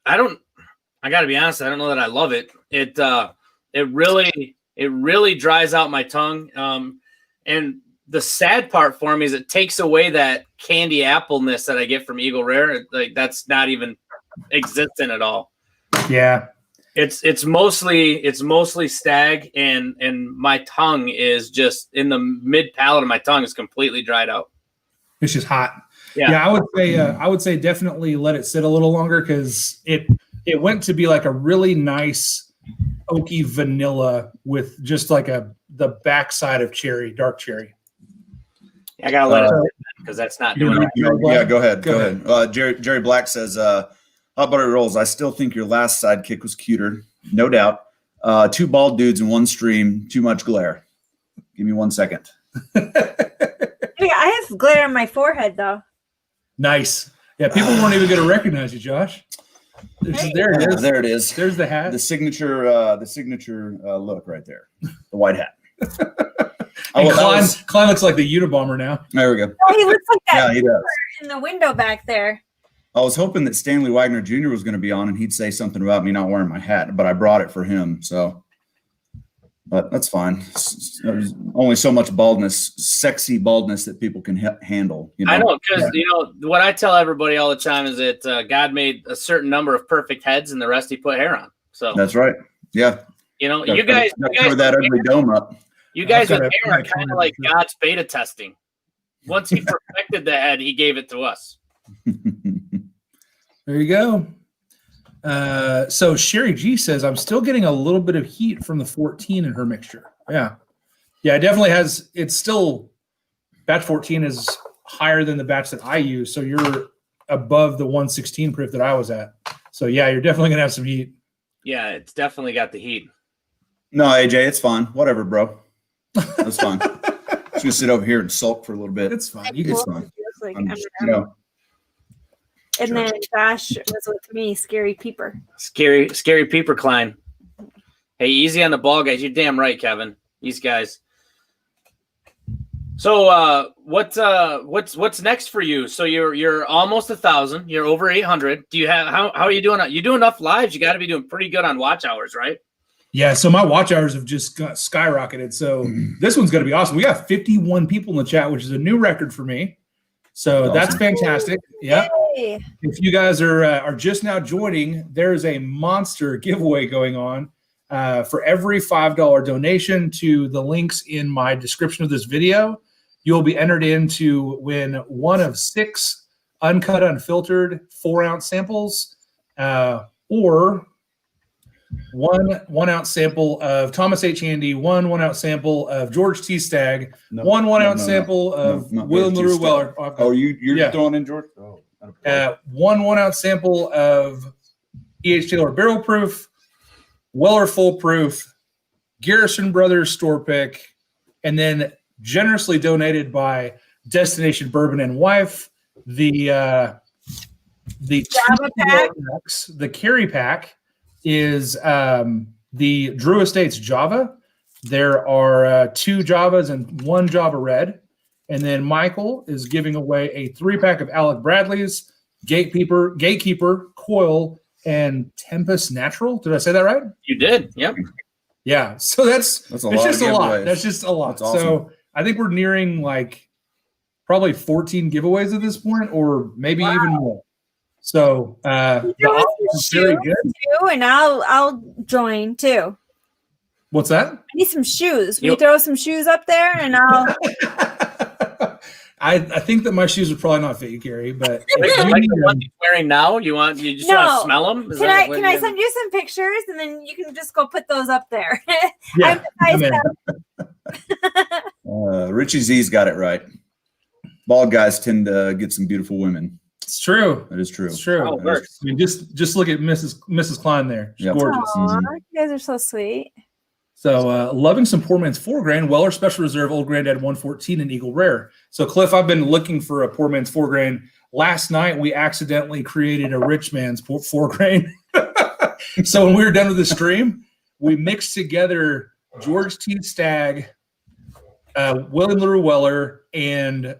I gotta be honest, I don't know that I love it. It really dries out my tongue. And the sad part for me is it takes away that candy appleness that I get from Eagle Rare. Like that's not even existent at all. Yeah. It's mostly Stag, and my tongue is just in the mid palate of my tongue is completely dried out. It's just hot. Yeah. Yeah, I would say definitely let it sit a little longer because it went to be like a really nice oaky vanilla with just like the backside of dark cherry. I gotta let it because that's not doing it. Yeah, go ahead. Go Go ahead. Jerry Black says, Hot Butter Rolls, I still think your last sidekick was cuter. No doubt. Two bald dudes in one stream, too much glare. Give me 1 second. I have glitter on my forehead, though. Nice. Yeah, people weren't even going to recognize you, Josh. There it is. There it is. There's the hat. The signature look right there. The white hat. And Klein looks like the Unabomber now. There we go. Oh, he looks like that Yeah, he does. in the window back there. I was hoping that Stanley Wagner Jr. was going to be on and he'd say something about me not wearing my hat, but I brought it for him. But that's fine. There's only so much baldness, sexy baldness that people can handle. You know? I know, because what I tell everybody all the time is that God made a certain number of perfect heads, and the rest He put hair on. So That's right. Yeah. you guys cover that ugly dome up. You guys I've with got hair a- are kind of like God's beta testing. Once He perfected the head, He gave it to us. There you go. So Sherry G says, I'm still getting a little bit of heat from the 14 in her mixture. Yeah. Yeah, it definitely has. It's still, batch 14 is higher than the batch that I use. So you're above the 116 proof that I was at. So yeah, you're definitely going to have some heat. Yeah, it's definitely got the heat. No, AJ, it's fine. Whatever, bro. That's fine. Just gonna sit over here and sulk for a little bit. It's fine. It's fine. Like, I'm just, you know, and then Josh was with me, Scary Peeper. Scary Peeper Klein. Hey, easy on the ball, guys. You're damn right, Kevin. These guys. So, what's next for you? So you're almost 1,000. You're over 800. Do you have how are you doing? You do enough lives? You got to be doing pretty good on watch hours, right? Yeah, so my watch hours have just skyrocketed. So this one's going to be awesome. We got 51 people in the chat, which is a new record for me. So that's fantastic. Yeah. Yay. If you guys are just now joining, there's a monster giveaway going on for every $5 donation to the links in my description of this video. You'll be entered in to win one of 6 uncut, unfiltered 4-ounce samples, or one ounce sample of Thomas H. Handy, one 1-ounce sample of George T. Stagg, one 1-ounce sample of William LaRue Weller. Oh, you're throwing in George? Oh, one 1-ounce sample of E.H. Taylor Barrel Proof, Weller Full Proof, Garrison Brothers Store Pick, and then generously donated by Destination Bourbon and Wife, the Java pack. the carry pack is the Drew Estates Java. There are 2 Javas and 1 Java Red. And then Michael is giving away a 3-pack of Alec Bradley's, Gatekeeper, Coil, and Tempest Natural. Did I say that right? You did. Yep. Yeah. So that's a lot. Just a lot. That's just a lot. That's awesome. So I think we're nearing like probably 14 giveaways at this point, or maybe even more. So the offer is very good. Too, and I'll join too. What's that? I need some shoes. Will you throw some shoes up there, and I'll. I think that my shoes would probably not fit you, Gary. But like the one you're wearing now, you just want to smell them? Can I send you some pictures, and then you can just go put those up there? Yeah, Richie Z's got it right. Bald guys tend to get some beautiful women. It's true. That is true. It's true. Oh, I mean, just look at Mrs. Klein there. She's gorgeous. Aww, you guys are so sweet. So, loving some poor man's 4 grain, Weller Special Reserve, Old Granddad 114, and Eagle Rare. So, Cliff, I've been looking for a poor man's 4 grain. Last night, we accidentally created a rich man's 4 grain. So, when we were done with the stream, we mixed together George T. Stagg, William LaRue Weller, and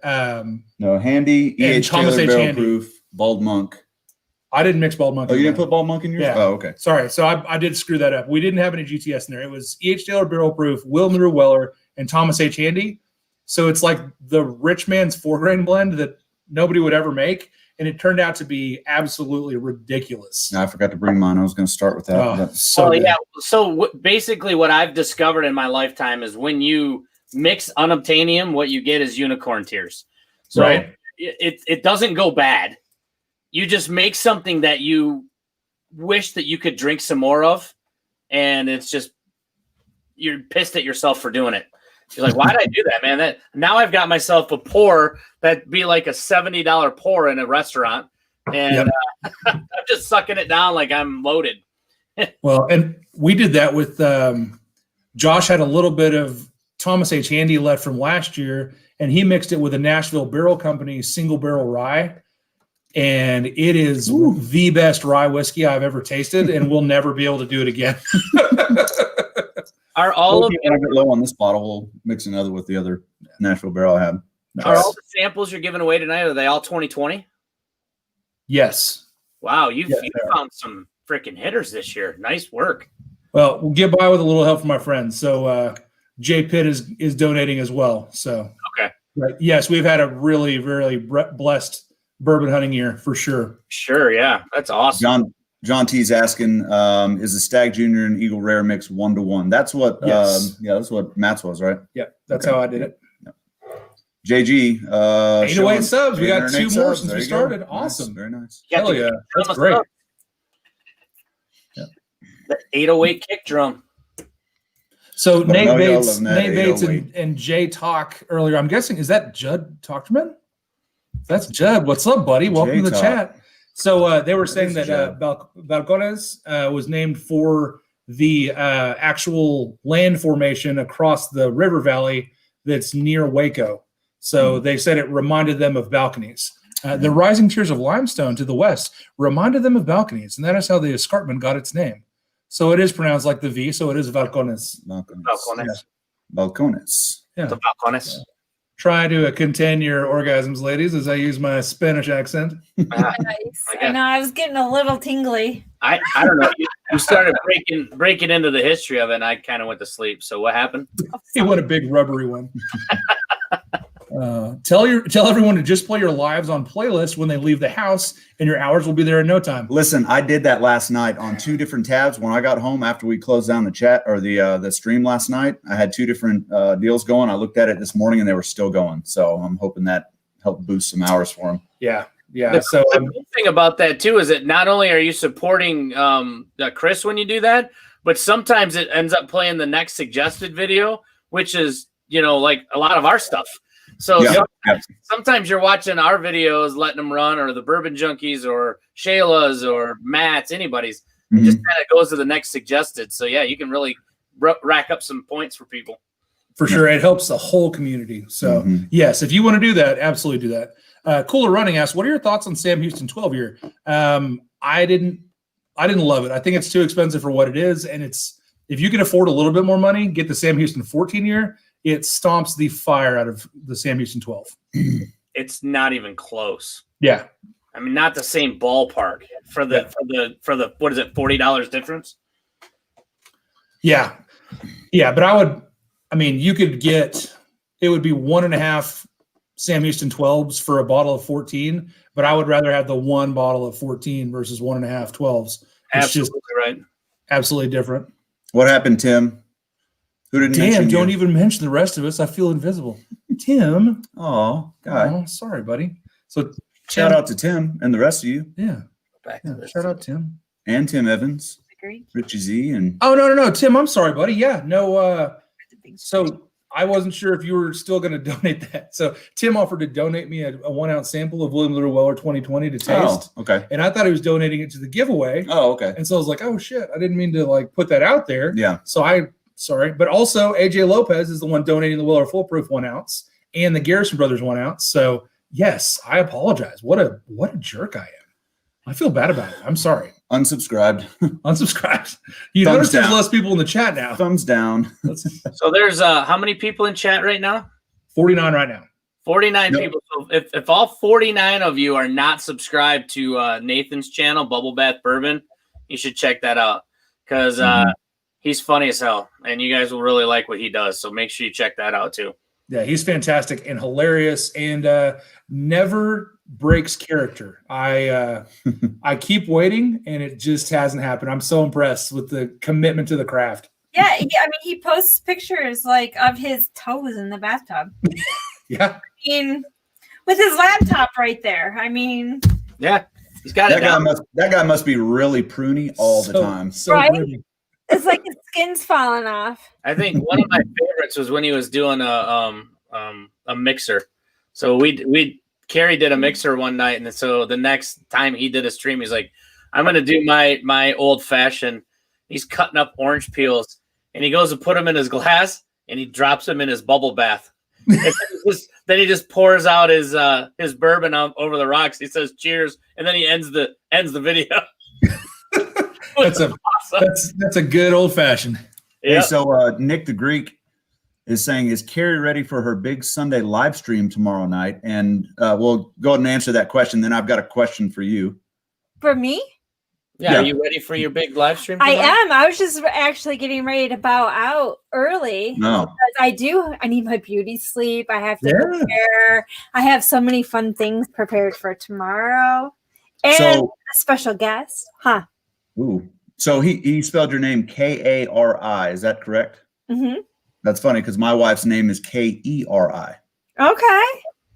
Handy, E.H. Thomas Taylor H. Barrel Handy. Proof, Bald Monk. I didn't mix Bald Monk. Oh, you didn't put Bald Monk in yours? Yeah. Oh, okay. Sorry. So I did screw that up. We didn't have any GTS in there. It was E.H. Taylor Barrel Proof, William LaRue Weller, and Thomas H. Handy. So it's like the rich man's 4 grain blend that nobody would ever make. And it turned out to be absolutely ridiculous. I forgot to bring mine. I was going to start with that. Oh, so good. Yeah. So basically what I've discovered in my lifetime is when you mix unobtainium, what you get is unicorn tears. So right. It doesn't go bad. You just make something that you wish that you could drink some more of, and it's just you're pissed at yourself for doing it. You're like, why did I do that, man? That now I've got myself a pour that'd be like a $70 pour in a restaurant, and I'm just sucking it down like I'm loaded. Well, and we did that with Josh had a little bit of Thomas H. Handy left from last year, and he mixed it with a Nashville Barrel Company single barrel rye. And it is the best rye whiskey I've ever tasted, and we'll never be able to do it again. Are all of when I get low on this bottle, we'll mix another with the other Nashville barrel I had. Are all the samples you're giving away tonight, are they all 2020? Yes. Wow, you've found some freaking hitters this year. Nice work. Well, we'll get by with a little help from my friends. So Jay Pitt is donating as well. So okay. Right. Yes, we've had a really, really blessed bourbon hunting year for sure. Sure, yeah. That's awesome. John T's asking, is the Stagg Junior and Eagle Rare mix 1-to-1? That's what that's what Matt's was, right? Yeah, that's how I did it. Yeah. JG 808 subs. We got 2 more since we started. Nice. Awesome. Very nice. Hell yeah. That's great. Yeah. The 808 kick drum. So Nate Bates oh and Jay talk earlier. I'm guessing, is that Judd Talkman? That's Judd. What's up, buddy? Welcome to the chat. So they were saying that Balcones was named for the actual land formation across the river valley that's near Waco. So they said it reminded them of balconies. The rising tiers of limestone to the west reminded them of balconies, and that is how the escarpment got its name. So it is pronounced like the V, so it is balcones. Balcones. Balcones. Yeah. The balcones. Try to contain your orgasms, ladies, as I use my Spanish accent. Nice. I know, I was getting a little tingly. I don't know. You started breaking into the history of it, and I kind of went to sleep. So what happened? He won a big rubbery one. Tell everyone to just play your lives on playlist when they leave the house, and your hours will be there in no time. Listen, I did that last night on 2 different tabs. When I got home after we closed down the chat or the stream last night, I had 2 different deals going. I looked at it this morning, and they were still going. So I'm hoping that helped boost some hours for them. Yeah. The cool thing about that too is that not only are you supporting Chris when you do that, but sometimes it ends up playing the next suggested video, which is like a lot of our stuff. So sometimes you're watching our videos, letting them run, or the Bourbon Junkies, or Shayla's, or Matt's, anybody's. It just kind of goes to the next suggested. So yeah, you can really rack up some points for people. For sure, it helps the whole community. So yes, if you want to do that, absolutely do that. Cooler Running asks, what are your thoughts on Sam Houston 12 year? I didn't love it. I think it's too expensive for what it is, and if you can afford a little bit more money, get the Sam Houston 14 year. It stomps the fire out of the Sam Houston 12. It's not even close. Yeah. I mean, not the same ballpark for the what is it, $40 difference? Yeah. Yeah, but you could get, it would be 1.5 Sam Houston 12s for a bottle of 14, but I would rather have the 1 bottle of 14 versus 1.5 12s. Absolutely right. Absolutely different. What happened, Tim? Who didn't mention don't you? even mention the rest of us. I feel invisible. Tim. Oh, God. Oh, sorry, buddy. So Shout out to Tim and the rest of you. Yeah. Back to this. Shout out Tim. And Tim Evans. Agree. Richie Z and Oh, no. Tim, I'm sorry, buddy. Yeah. No. So I wasn't sure if you were still going to donate that. So Tim offered to donate me a 1 ounce sample of William Little Weller 2020 to taste. Oh, okay. And I thought he was donating it to the giveaway. Oh, okay. And so I was like, oh shit, I didn't mean to put that out there. Yeah. So sorry. But also AJ Lopez is the one donating the Weller Foolproof 1 ounce and the Garrison Brothers 1 ounce. So yes, I apologize. What a jerk I am. I feel bad about it. I'm sorry. Unsubscribed. Unsubscribed. You Thumbs notice there's down. less people in the chat now. Thumbs down. So there's how many people in chat right now? 49 right now. 49 Yep. people. So if all 49 of you are not subscribed to Nathan's channel, Bubble Bath Bourbon, you should check that out because he's funny as hell, and you guys will really like what he does. So make sure you check that out too. Yeah, he's fantastic and hilarious and never breaks character. I keep waiting and it just hasn't happened. I'm so impressed with the commitment to the craft. Yeah, I mean, he posts pictures of his toes in the bathtub. Yeah. I mean, with his laptop right there. I mean, Yeah, he's got it down. That guy must be really pruny all the time. So Right? pretty. it's like his skin's falling off. I think one of my favorites was when he was doing a mixer. So Carrie did a mixer one night, and so the next time he did a stream, he's like, "I'm gonna do my old fashioned." He's cutting up orange peels, and he goes to put them in his glass, and he drops them in his bubble bath. And then he just pours out his bourbon over the rocks. He says cheers, and then he ends the video. That's a good old fashioned. Hey, Yeah. so Nick the Greek is saying, is Carrie ready for her big Sunday live stream tomorrow night? And we'll go ahead and answer that question. Then I've got a question for you. For me? Yeah, are you ready for your big live stream? I tonight? am. I was just actually getting ready to bow out early. No. Because I need my beauty sleep. I have to prepare. I have so many fun things prepared for tomorrow. And a special guest. Huh. Ooh. So he spelled your name Kari. Is that correct? Mm-hmm. That's funny because my wife's name is Keri. Okay.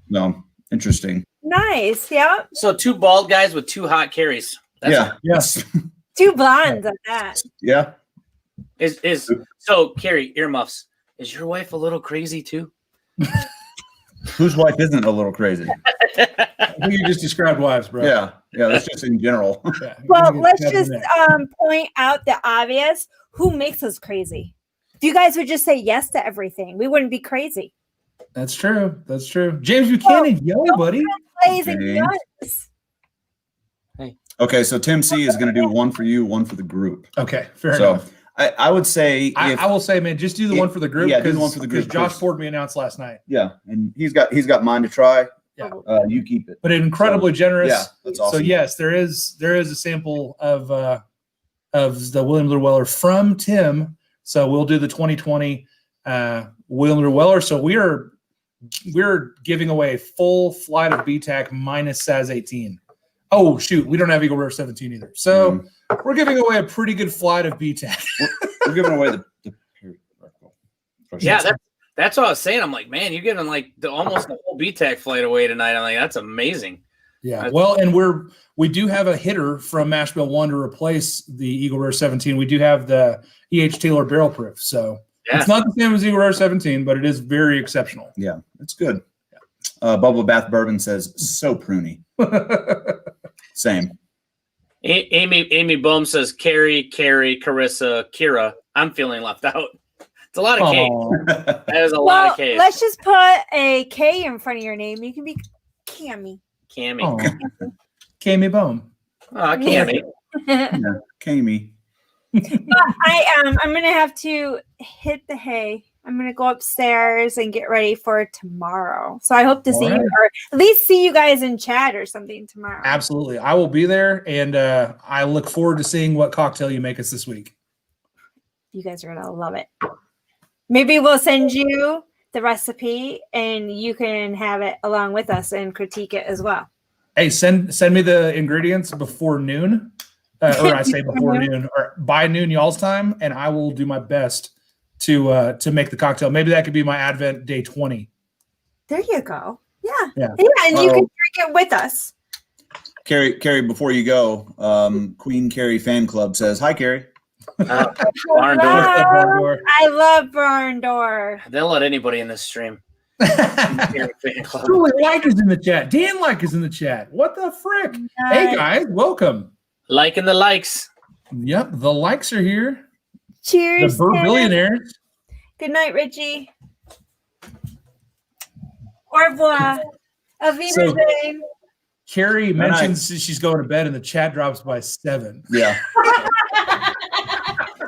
No, interesting. Nice. Yeah. So 2 bald guys with 2 hot carries. That's Yes. 2 blondes at that. Yeah. So Carrie, earmuffs. Is your wife a little crazy too? Whose wife isn't a little crazy? You just described wives, bro. Yeah, that's just in general. Yeah. Well, let's just point out the obvious. Who makes us crazy? If you guys would just say yes to everything, we wouldn't be crazy. That's true. That's true. James Buchanan, yo, buddy. Blazing James. guns. Okay, so Tim C is going to do one for you, one for the group. Okay, fair So enough. I would say I will say, man, just do the one for the group. Yeah, do the one for the group, Because Josh please. Ford me announced last night. yeah, and he's got mine to try. Yeah. You keep it. But incredibly generous. Yeah, that's awesome. So yes, there is a sample of the William Llewellyn from Tim. So we'll do the 2020 William Llewellyn. So we're giving away a full flight of BTAC minus SAS 18. Oh shoot, we don't have Eagle Rare 17 either. So we're giving away a pretty good flight of BTAC. We're giving away the Yeah, that's what I was saying. I'm like, man, you're giving like almost the whole BTAC flight away tonight. I'm like, that's amazing. Yeah, well, and we do have a hitter from Mashbill 1 to replace the Eagle Rare 17. We do have the E.H. Taylor barrel proof. So it's not the same as Eagle Rare 17, but it is very exceptional. Yeah, it's good. Bubble Bath Bourbon says so pruny. Same. Amy Bohm says, Carrie, Carissa, Kira. I'm feeling left out. It's a lot of K. That is a lot of K. Let's just put a K in front of your name. You can be Cammy. Cammy. Cammy Bohm. Oh, Cammy. Yeah, Cammy. But I'm gonna have to hit the hay. I'm gonna go upstairs and get ready for tomorrow. So I hope to see you, or at least see you guys in chat or something tomorrow. Absolutely, I will be there, and I look forward to seeing what cocktail you make us this week. You guys are gonna love it. Maybe we'll send you the recipe, and you can have it along with us and critique it as well. Hey, send me the ingredients before noon, or I say before noon, or by noon y'all's time, and I will do my best to make the cocktail. Maybe that could be my Advent Day 20. There you go. Yeah, Yeah. and you can drink it with us. Carrie, before you go, Queen Carrie Fan Club says, hi, Carrie. Barn door. I love Barn Door. They'll let anybody in this stream. Julie Like is in the chat. Dan Like is in the chat. What the frick? Hey guys, welcome. Liking the likes. Yep, the likes are here. Cheers. The billionaires. Good night, Richie. Au revoir. Auf Wiedersehen. Carrie mentions she's going to bed and the chat drops by 7. Yeah.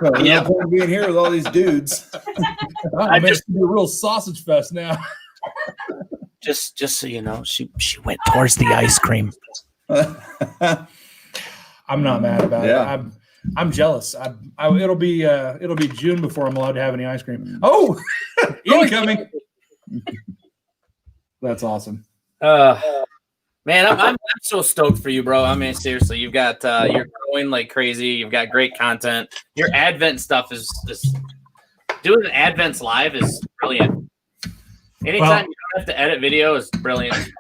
So, yeah, point being here with all these dudes. I mean, it's gonna be a real sausage fest now. Just so you know, she went towards the ice cream. I'm not mad about Yeah. it. I'm jealous. It'll be June before I'm allowed to have any ice cream. Oh, incoming. That's awesome. Man, I'm so stoked for you, bro. I mean, seriously, you've got you're growing like crazy. You've got great content. Your Advent stuff is doing Advents live is brilliant. Anytime you don't have to edit video is brilliant.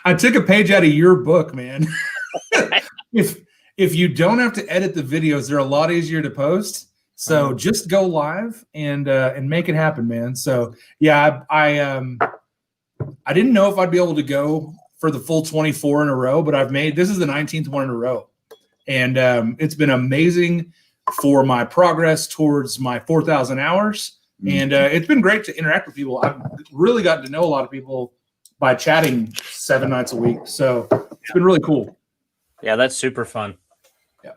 I took a page out of your book, man. If you don't have to edit the videos, they're a lot easier to post. So just go live and make it happen, man. So yeah, I didn't know if I'd be able to go for the full 24 in a row, but this is the 19th one in a row. And it's been amazing for my progress towards my 4,000 hours. And it's been great to interact with people. I've really gotten to know a lot of people by chatting 7 nights a week. So it's been really cool. Yeah, that's super fun. Yeah,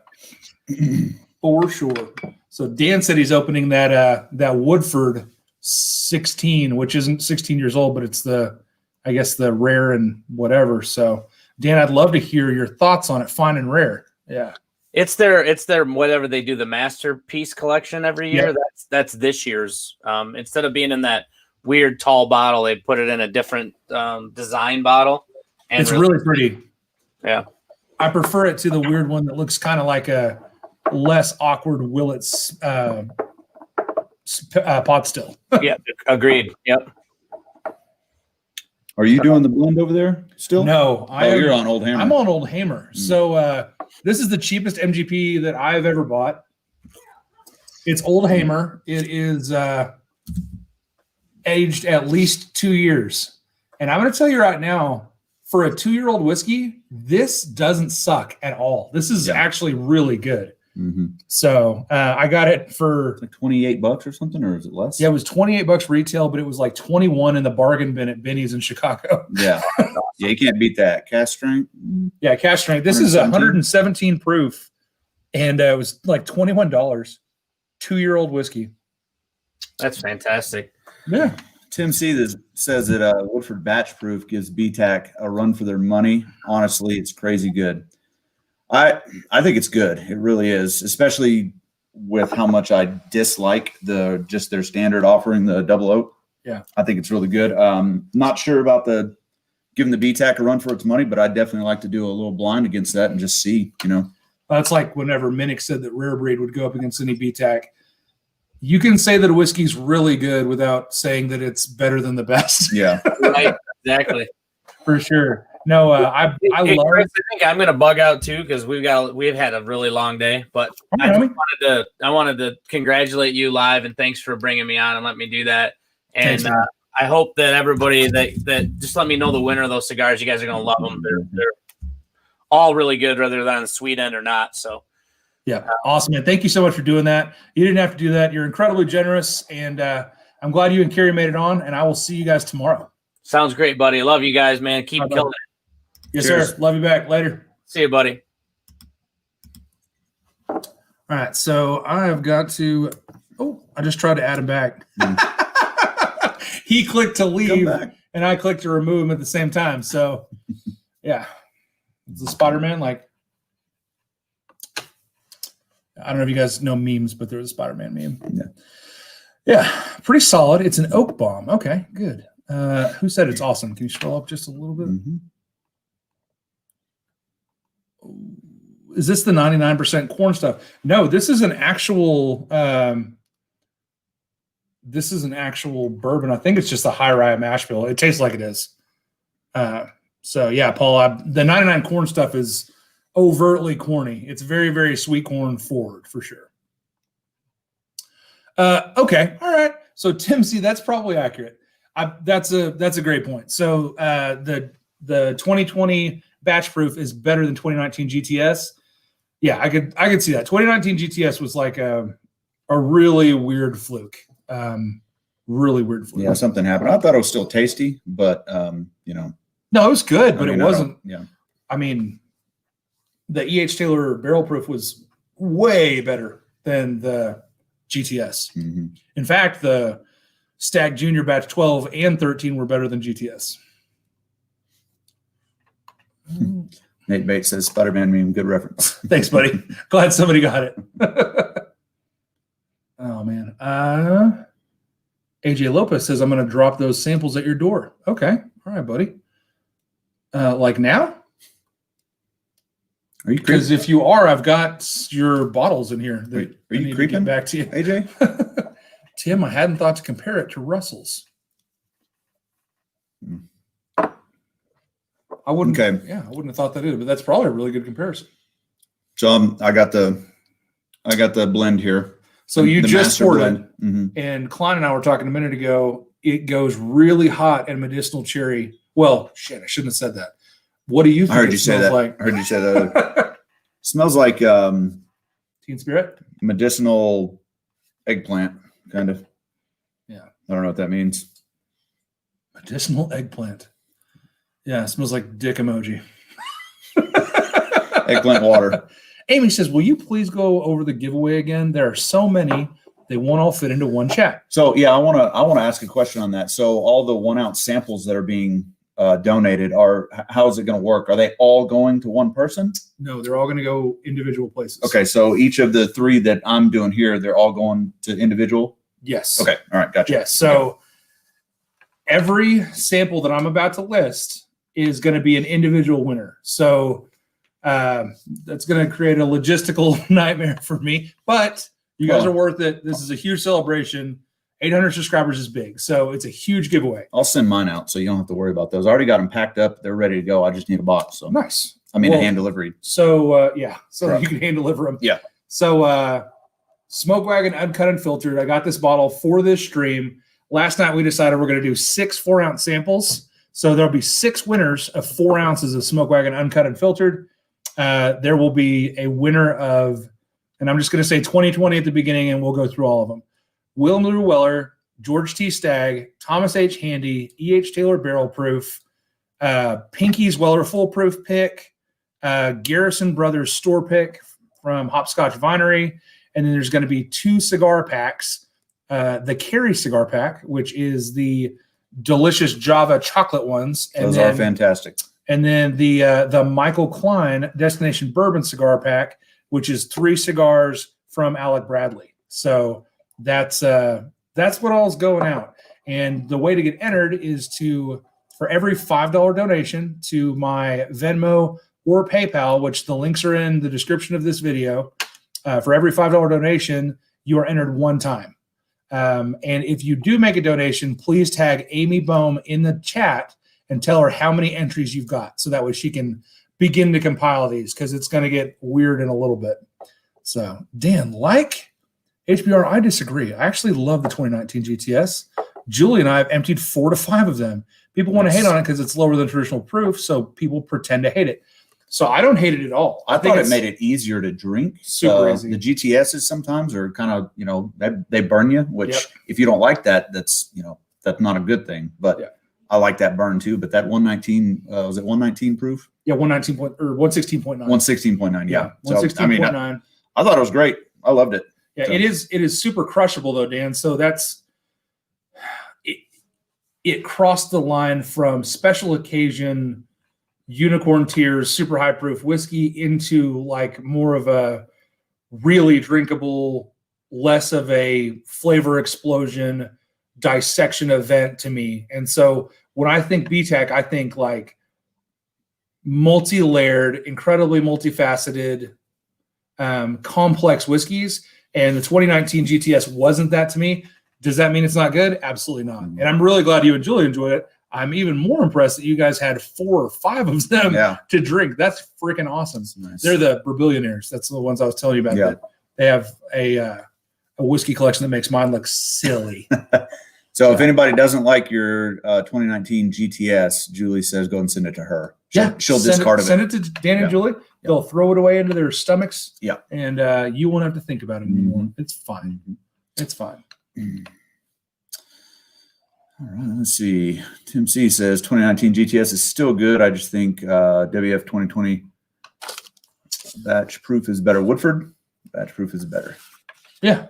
for sure. So Dan said he's opening that Woodford 16, which isn't 16 years old, but it's I guess the rare and whatever. So Dan, I'd love to hear your thoughts on it. Fine and rare. Yeah. It's their whatever they do, the masterpiece collection every year. Yep. That's this year's. Instead of being in that weird tall bottle, they put it in a different design bottle. And It's really pretty. Yeah. I prefer it to the weird one that looks kind of like a less awkward Willits pot still. Yeah, agreed. Yep. Are you doing the blend over there still? No, You're on Old Hammer. I'm on Old Hammer. So this is the cheapest MGP that I've ever bought. It's Old Hammer. It is aged at least 2 years. And I'm going to tell you right now, for a 2-year-old whiskey, this doesn't suck at all. This is actually really good. Mm-hmm. So I got it for like $28 or something, or is it less? Yeah, it was $28 retail, but it was like 21 in the bargain bin at Benny's in Chicago. Yeah, yeah, you can't beat that. Cask strength. Yeah, cask strength. This is 117 proof, and it was like $21. 2-year-old whiskey. That's fantastic. Yeah. Tim C says that Woodford Batch Proof gives BTAC a run for their money. Honestly, it's crazy good. I think it's good. It really is, especially with how much I dislike just their standard offering, the double oak. Yeah, I think it's really good. Not sure about giving the BTAC a run for its money, but I'd definitely like to do a little blind against that and just see, That's like whenever Minnick said that Rare Breed would go up against any BTAC. You can say that a whiskey's really good without saying that it's better than the best. Yeah, right, exactly. For sure. No, I love. Chris, I think I'm gonna bug out too because we've had a really long day. But I wanted to congratulate you live and thanks for bringing me on and letting me do that. And I hope that everybody that just let me know the winner of those cigars. You guys are gonna love them. They're all really good, whether they're on the sweet end or not. So. Yeah, awesome, man. Thank you so much for doing that. You didn't have to do that. You're incredibly generous, and I'm glad you and Carrie made it on, and I will see you guys tomorrow. Sounds great, buddy. Love you guys, man. Keep killing it. Yes, Cheers. Sir. Love you back. Later. See you, buddy. All right, so I've got to – I just tried to add him back. He clicked to leave, and I clicked to remove him at the same time. So, yeah. It's a Spider-Man, I don't know if you guys know memes, but there's a Spider-Man meme. Yeah, pretty solid. It's an oak bomb. Okay, good. Who said it's awesome? Can you scroll up just a little bit? Mm-hmm. Is this the 99% corn stuff? No, this is an actual bourbon. I think it's just a high rye mash bill. It tastes like it is. So yeah, Paul, the 99 corn stuff is overtly corny. It's very, very sweet corn forward for sure. Okay. All right. So Tim C, that's probably accurate. That's a great point. So the 2020 batch proof is better than 2019 GTS. Yeah, I could see that. 2019 GTS was like a really weird fluke. Really weird fluke. Yeah, something happened. I thought it was still tasty, but No, it was good, but it wasn't. Yeah. I mean, the E.H. Taylor barrel proof was way better than the GTS. Mm-hmm. In fact, the Stag Junior batch 12 and 13 were better than GTS. Nate Bates says Spider-Man meme, good reference. Thanks, buddy. Glad somebody got it. Oh, man. AJ Lopez says, I'm going to drop those samples at your door. Okay. All right, buddy. Like now? Are you Because if you are, I've got your bottles in here. Are you creeping? Back to you, AJ? Tim, I hadn't thought to compare it to Russell's. I wouldn't. Okay. Yeah, I wouldn't have thought that either, but that's probably a really good comparison. So I got the blend here. So you just poured it, mm-hmm. and Klein and I were talking a minute ago. It goes really hot and medicinal cherry. Well, shit, I shouldn't have said that. What do you think? I heard you say that. Like? I heard you say that. Smells like Teen Spirit, medicinal eggplant, kind of. Yeah. I don't know what that means. Medicinal eggplant. Yeah, it smells like dick emoji. Eggplant water. Amy says, will you please go over the giveaway again? There are so many, they won't all fit into one chat. So yeah, I want to ask a question on that. So all the 1 ounce samples that are being donated how is it going to work? Are they all going to one person? No, they're all going to go individual places. Okay, so each of the 3 that I'm doing here, they're all going to individual? Yes. Okay, all right, gotcha. Yes, so every sample that I'm about to list is going to be an individual winner. So that's going to create a logistical nightmare for me, but you guys are worth it. This is a huge celebration. 800 subscribers is big, so it's a huge giveaway. I'll send mine out, so you don't have to worry about those. I already got them packed up. They're ready to go. I just need a box. So nice. I mean, a hand delivery. So yeah, so Correct. you can hand deliver them. Yeah. So Smoke Wagon Uncut Unfiltered. I got this bottle for this stream. Last night we decided we're going to do 6 4-ounce samples So there'll be 6 winners of 4 ounces of Smoke Wagon uncut and filtered. There will be a winner of, and I'm just going to say 2020 at the beginning, and we'll go through all of them. Will Lou Weller, George T. Stagg, Thomas H. Handy, E.H. Taylor Barrel Proof, Pinky's Weller Full Proof pick, Garrison Brothers Store pick from Hopscotch Vinery, and then there's going to be 2 cigar packs. The Carry cigar pack, which is the delicious Java chocolate ones. And Those are fantastic. And then the Michael Klein Destination Bourbon cigar pack, which is 3 cigars from Alec Bradley. So that's what all's going out. And the way to get entered is for every $5 donation to my Venmo or PayPal, which the links are in the description of this video, for every $5 donation, you are entered 1 time. And if you do make a donation, please tag Amy Bohm in the chat and tell her how many entries you've got, so that way she can begin to compile these, because it's going to get weird in a little bit. So, Dan, HBR, I disagree. I actually love the 2019 GTS. Julie and I have emptied 4 to 5 of them. People want to hate on it because it's lower than traditional proof, so people pretend to hate it. So I don't hate it at all. I thought it made it easier to drink. Super easy. The GTSs sometimes are kind of, they burn you, which if you don't like that, that's not a good thing. But I like that burn too. But that 119, was it 119 proof? Yeah, 116.9. 116.9. Yeah. 116.9. I thought it was great. I loved it. Yeah, so. It is super crushable though, Dan. So that's it crossed the line from special occasion unicorn tiers, super high proof whiskey into like more of a really drinkable, less of a flavor explosion dissection event to me. And so when I think BTAC, I think like multi-layered, incredibly multifaceted, complex whiskeys. And the 2019 GTS wasn't that to me. Does that mean it's not good? Absolutely not. And I'm really glad you and Julie enjoyed it. I'm even more impressed that you guys had 4 or 5 of them to drink. That's freaking awesome. Nice. They're the Brazilianaires. That's the ones I was telling you about. Yeah. They have a whiskey collection that makes mine look silly. So if anybody doesn't like your 2019 GTS, Julie says go and send it to her. She'll discard it. Send it to Dan and Julie. They'll throw it away into their stomachs. Yeah. And you won't have to think about it anymore. It's fine. It's fine. All right, let's see. Tim C says 2019 GTS is still good. I just think WF 2020 batch proof is better. Woodford batch proof is better. Yeah.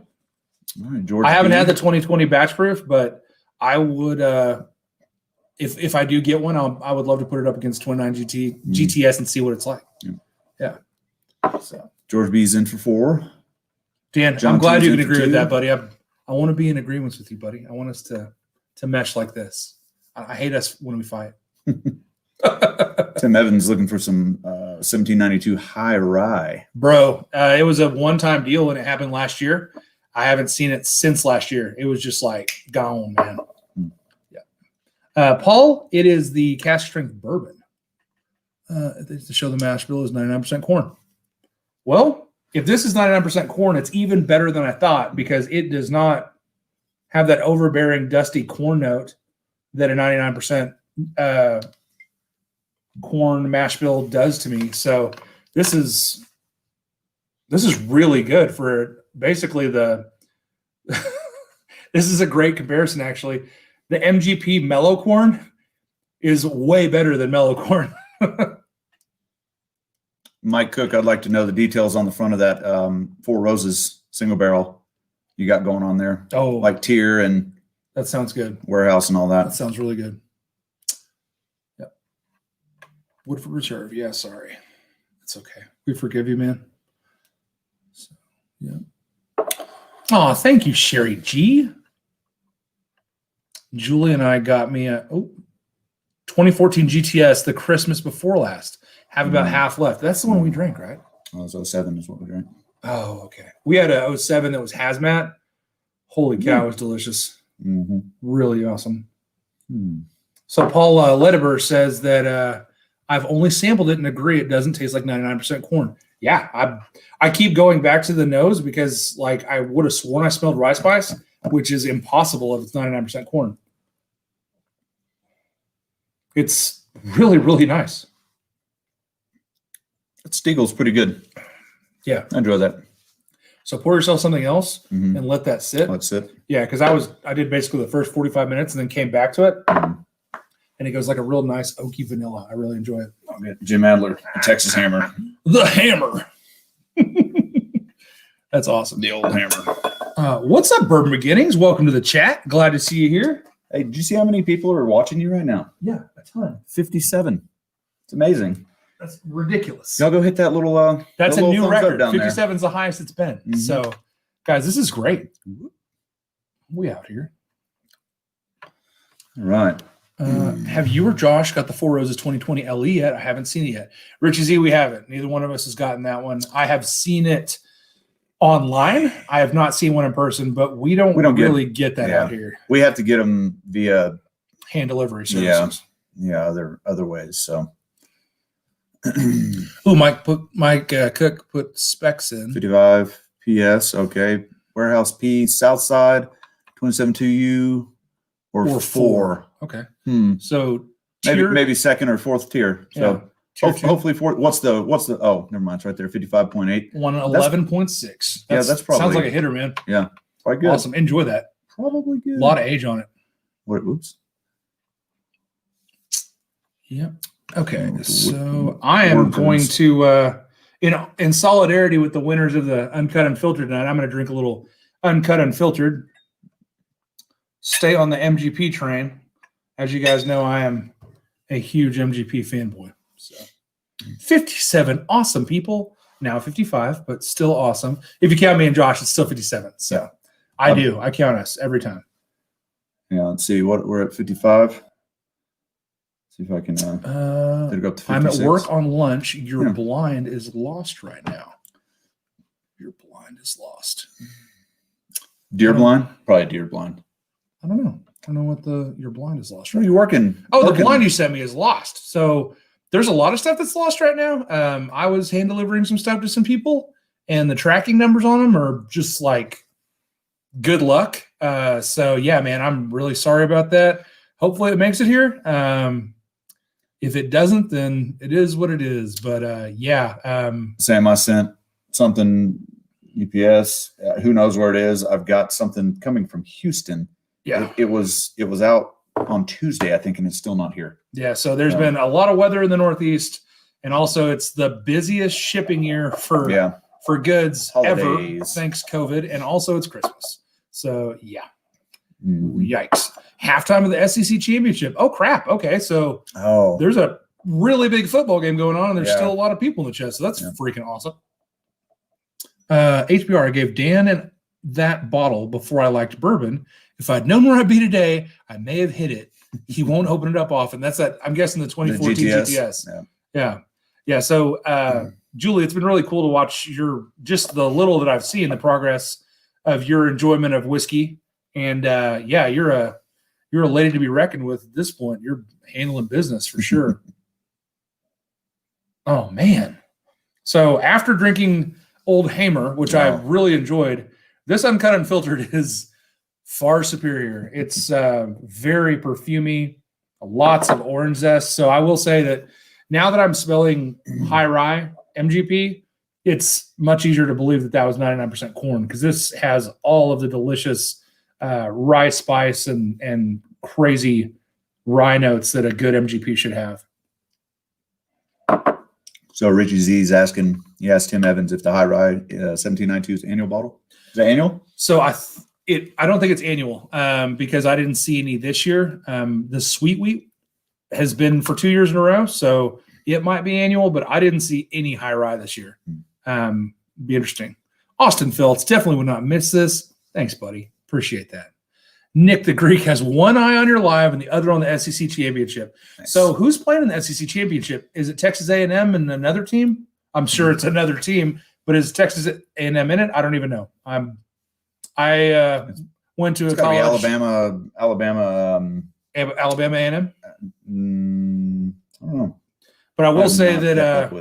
All right, George. I haven't had the 2020 batch proof, but I would, if I do get one, I would love to put it up against 2019 GTS and see what it's like. Yeah. So George B's in for 4. Dan, I'm glad you can agree with that, buddy. I want to be in agreements with you, buddy. I want us to mesh like this. I hate us when we fight. Tim Evans looking for some 1792 high rye. Bro, it was a one-time deal and it happened last year. I haven't seen it since last year. It was just like gone, man. Yeah. Paul, it is the cask strength bourbon. To show the mash bill is 99% corn. Well, if this is 99% corn, it's even better than I thought, because it does not have that overbearing, dusty corn note that a 99% corn mash bill does to me. So this is really good for basically this is a great comparison, actually. The MGP mellow corn is way better than mellow corn. Mike Cook, I'd like to know the details on the front of that 4 Roses single barrel you got going on there. Oh, like tier and that sounds good. Warehouse and all that. That sounds really good. Yep. Woodford Reserve. Yeah, sorry. It's okay. We forgive you, man. So, yeah. Oh, thank you, Sherry G. Julie and I got me a 2014 GTS, the Christmas before last. Have about half left. That's the one we drank, right? Oh, it was 07 is what we drank. Oh, okay. We had a 07 that was hazmat. Holy cow, it was delicious. Really awesome. So Paul Lediber says that I've only sampled it and agree it doesn't taste like 99% corn. Yeah, I keep going back to the nose because like I would have sworn I smelled rye spice, which is impossible if it's 99% corn. It's really, really nice. That Steagle's pretty good. Yeah. I enjoy that. So pour yourself something else Mhm. and let that sit. That's it. Yeah, because I did basically the first 45 minutes and then came back to it. And it goes like a real nice oaky vanilla. I really enjoy it. I'll get Jim Adler, the Texas Hammer. The hammer. That's awesome. The old hammer. What's up, Bourbon Beginnings? Welcome to the chat. Glad to see you here. Hey, did you see how many people are watching you right now? Yeah, a ton. 57. It's amazing. That's ridiculous. Y'all go hit that little That's that a little new thumbs up record. down there. 57 is the highest it's been. Mhm. So, guys, this is great. We out here. All right. Have you or Josh got the Four Roses 2020 LE yet? I haven't seen it yet. Richie Z, we haven't. Neither one of us has gotten that one. I have seen it online. I have not seen one in person, but we don't really get that out here. We have to get them via Hand delivery services. other ways. So Ooh, Mike Cook put specs in. 55 PS. Okay. Warehouse P, South Side, 272U or 4. Okay. Hmm. So Maybe second or fourth tier. So Tier two. hopefully fourth. What's the oh, never mind. It's right there. 55.8. 111.6. That's probably sounds like a hitter, man. Quite good. Awesome. Enjoy that. Probably good. A lot of age on it. What, oops. Yep. Okay. So I am going to in solidarity with the winners of the Uncut Unfiltered tonight, I'm going to drink a little Uncut Unfiltered. Stay on the MGP train. As you guys know, I am a huge MGP fanboy. So 57 awesome people. Now 55, but still awesome. If you count me and Josh, it's still 57. So I do. I count us every time. Yeah, let's see what we're at 55. See if I can did it go up to 56? I'm at work on lunch. Your blind is lost right now. Your blind is lost. Deer blind? Probably deer blind. I don't know. I don't know what your blind is lost. Are Right you working? Oh, the blind you sent me is lost. So there's a lot of stuff that's lost right now. I was hand delivering some stuff to some people, and the tracking numbers on them are just like good luck. So yeah, man, I'm really sorry about that. Hopefully it makes it here. If it doesn't, then it is what it is. But Sam, I sent something UPS. Who knows where it is? I've got something coming from Houston. yeah. It was out on Tuesday, I think, and it's still not here. Yeah, so there's been a lot of weather in the Northeast, and also it's the busiest shipping year for goods ever, Holidays. thanks COVID, and also it's Christmas. So yeah, yikes! Halftime of the SEC championship. Oh crap! Okay, so there's a really big football game going on, and there's still a lot of people in the chat. So that's freaking awesome. HBR, I gave Dan and that bottle before I liked bourbon. If I'd known where I'd be today, I may have hit it. He won't open it up often. That's that. I'm guessing the 2014 GTS. Yeah. So, Julie, it's been really cool to watch just the little that I've seen, the progress of your enjoyment of whiskey. And you're a lady to be reckoned with at this point. You're handling business for sure. Oh man. So after drinking Old Hamer, which I really enjoyed, this Uncut Unfiltered is far superior. It's very perfumey, lots of orange zest. So I will say that now that I'm smelling high rye MGP, it's much easier to believe that was 99% corn, because this has all of the delicious rye spice and crazy rye notes that a good MGP should have. So Richie Z's asking, he asked Tim Evans if the High Rye 1792 is annual bottle. Is that annual? So I don't think it's annual because I didn't see any this year. The Sweet Wheat has been for 2 years in a row, so it might be annual, but I didn't see any High Rye this year. Be interesting. Austin Phillips definitely would not miss this. Thanks, buddy. Appreciate that. Nick the Greek has one eye on your live and the other on the SEC championship. Nice. So who's playing in the SEC championship? Is it Texas A&M and another team? I'm sure it's another team, but is Texas A&M in it? I don't even know. I went to a college. Alabama A&M. I don't know. But I will say that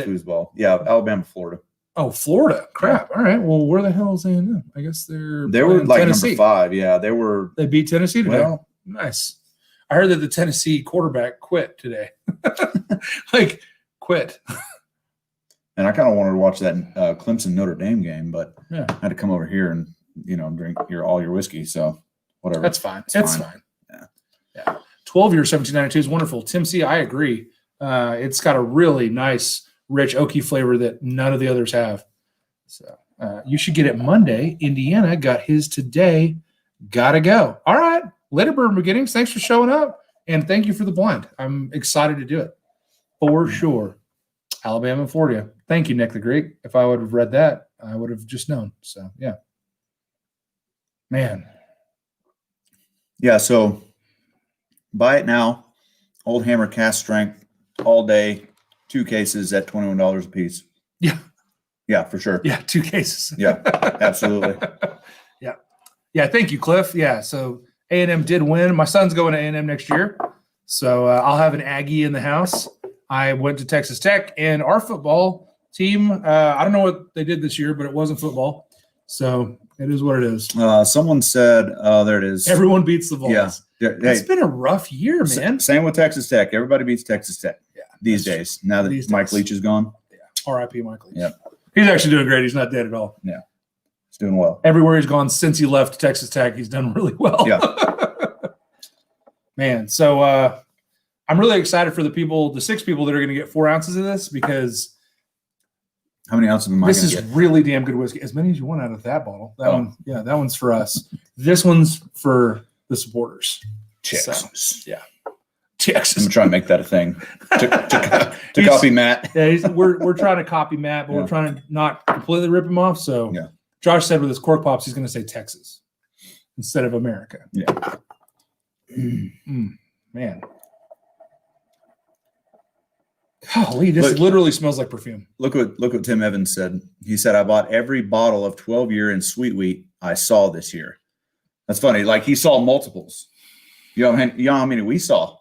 foosball. Yeah, Alabama, Florida. Oh, Florida. Crap. All right. Well, where the hell is A&M? I guess they were like Tennessee. number 5. Yeah, They beat Tennessee today. Well, nice. I heard that the Tennessee quarterback quit today. Like, quit. And I kind of wanted to watch that Clemson Notre Dame game, but Yeah. I had to come over here and drink all your whiskey. So whatever. That's fine. It's It's fine. fine. Yeah. 12 year 1792 is wonderful. Tim C, I agree. It's got a really nice, rich oaky flavor that none of the others have. So you should get it Monday. Indiana got his today. Gotta go. All right. Later, Bourbon Beginnings. Thanks for showing up. And thank you for the blind. I'm excited to do it. For sure. Alabama and Florida. Thank you, Nick the Greek. If I would have read that, I would have just known. So, yeah. Man. Yeah. So buy it now. Old Hammer cast strength all day. 2 cases at $21 a piece. Yeah. Yeah, for sure. Yeah, 2 cases. Yeah, absolutely. Yeah. Yeah, thank you, Cliff. Yeah, so A&M did win. My son's going to A&M next year. So I'll have an Aggie in the house. I went to Texas Tech, and our football team, I don't know what they did this year, but it wasn't football. So it is what it is. Someone said, oh, there it is. Everyone beats the Vols. Yeah. It's been a rough year, man. Same with Texas Tech. Everybody beats Texas Tech these days. Now that These Mike days. Leach is gone. Yeah. R.I.P. Mike Leach. Yep. He's actually doing great. He's not dead at all. Yeah. He's doing well. Everywhere he's gone since he left Texas Tech, he's done really well. Yeah. Man, so I'm really excited for the 6 people that are going to get 4 ounces of this, because How many ounces am I this going is to get? really damn good whiskey. As many as you want out of that bottle. That Oh. one, yeah, that one's for us. This one's for the supporters. Texas. Yeah. I'm Texas. going to try and make that a thing. To He's- copy Matt. Yeah, we're trying to copy Matt, but Yeah. we're trying to not completely rip him off. So Yeah. Josh said with his cork pops, he's going to say Texas instead of America. Yeah. Man. Golly, this Look- literally smells like perfume. Look what Tim Evans said. He said, I bought every bottle of 12 year and sweet wheat I saw this year. That's funny. Like, he saw multiples. You know how many we saw?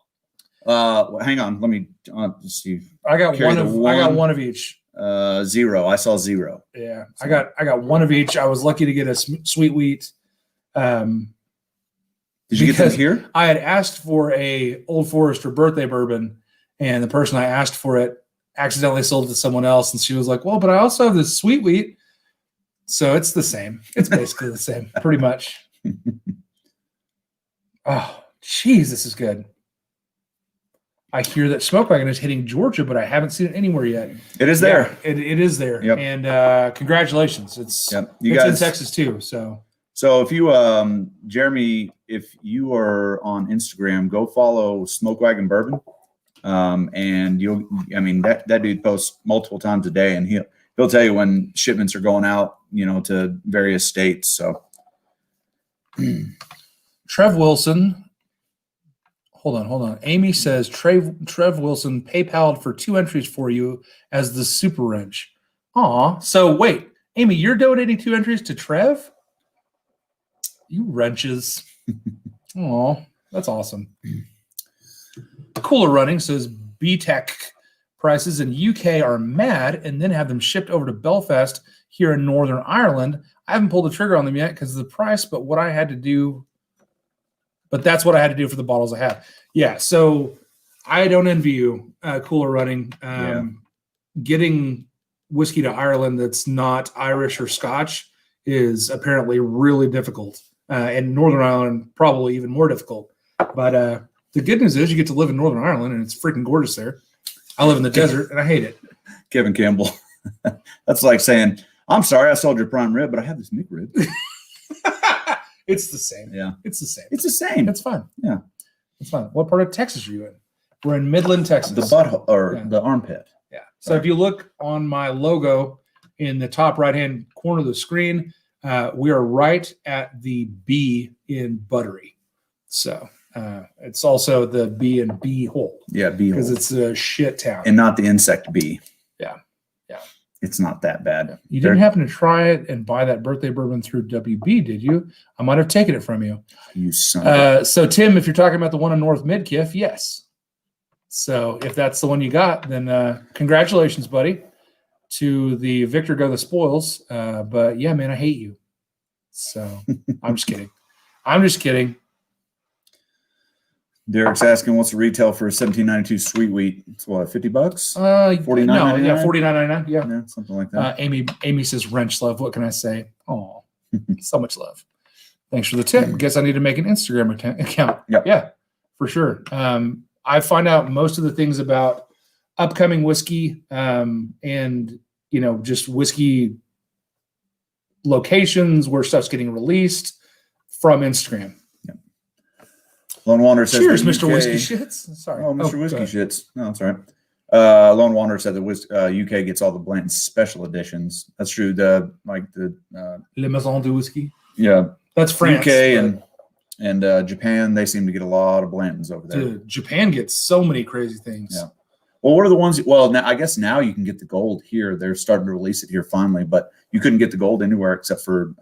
Hang on. Let me let's see. I got Carry one of each. 0. I saw 0. Yeah, I got one of each. I was lucky to get a sweet wheat. Did you get them Because here? I had asked for a Old Forester birthday bourbon, and the person I asked for it accidentally sold it to someone else, and she was like, "Well, but I also have this sweet wheat." So it's the same. It's basically the same, pretty much. Oh, geez, this is good. I hear that Smoke Wagon is hitting Georgia, but I haven't seen it anywhere yet. It is there. Yeah, it is there. Yep. And congratulations. It's Yep. it's in Texas too. So So if you, Jeremy, if you are on Instagram, go follow Smoke Wagon Bourbon. And that dude posts multiple times a day, and he'll tell you when shipments are going out, to various states. So Trev Wilson. Hold on. Amy says Trev Wilson PayPal'd for 2 entries for you as the super wrench. Aw. So wait, Amy, you're donating 2 entries to Trev? You wrenches. Aw, that's awesome. Cooler Running says BTEC prices in UK are mad, and then have them shipped over to Belfast here in Northern Ireland. I haven't pulled the trigger on them yet because of the price, but that's what I had to do for the bottles I have. Yeah, so I don't envy you, Cooler Running. Getting whiskey to Ireland that's not Irish or Scotch is apparently really difficult. And Northern Ireland, probably even more difficult. But the good news is you get to live in Northern Ireland, and it's freaking gorgeous there. I live in the desert, and I hate it. Kevin Campbell, that's like saying, I'm sorry, I sold your prime rib, but I have this McRib. It's the same. Yeah. It's the same. It's the same. It's fine. Yeah. It's fine. What part of Texas are you in? We're in Midland, Texas. The butthole or Yeah. the armpit. Yeah. So if you look on my logo in the top right-hand corner of the screen, we are right at the B in Buttery. So it's also the B in B hole Yeah, because beehole. it's a shit town. And not the insect bee. Yeah. Yeah. It's not that bad. You didn't happen to try it and buy that birthday bourbon through WB, did you? I might have taken it from you. You son of a- So Tim, if you're talking about the one in North Midkiff, yes. So if that's the one you got, then congratulations, buddy. To the victor go the spoils. But yeah, man, I hate you. So I'm just kidding. I'm just kidding. Derek's asking what's the retail for a 1792 sweet wheat? It's what, $50? $49.99? No, yeah, $49.99. Yeah. Yeah, something like that. Amy says wrench love. What can I say? Oh, so much love. Thanks for the tip. Guess I need to make an Instagram account. Yep. Yeah, for sure. I find out most of the things about upcoming whiskey and, just whiskey locations where stuff's getting released from Instagram. Yep. Lone Wanderer says, cheers, Mr. Whiskey Shits. Sorry. Oh, Mr. go Whiskey ahead. Shits. No, that's all right. Lone Wanderer said the UK gets all the Blanton special editions. That's true. Le Maison du Whiskey. Yeah. That's France. UK and Japan, they seem to get a lot of Blantons over there. Dude, Japan gets so many crazy things. Yeah. Well, what are the ones? Well, now, I guess now you can get the gold here. They're starting to release it here finally, but you couldn't get the gold anywhere except for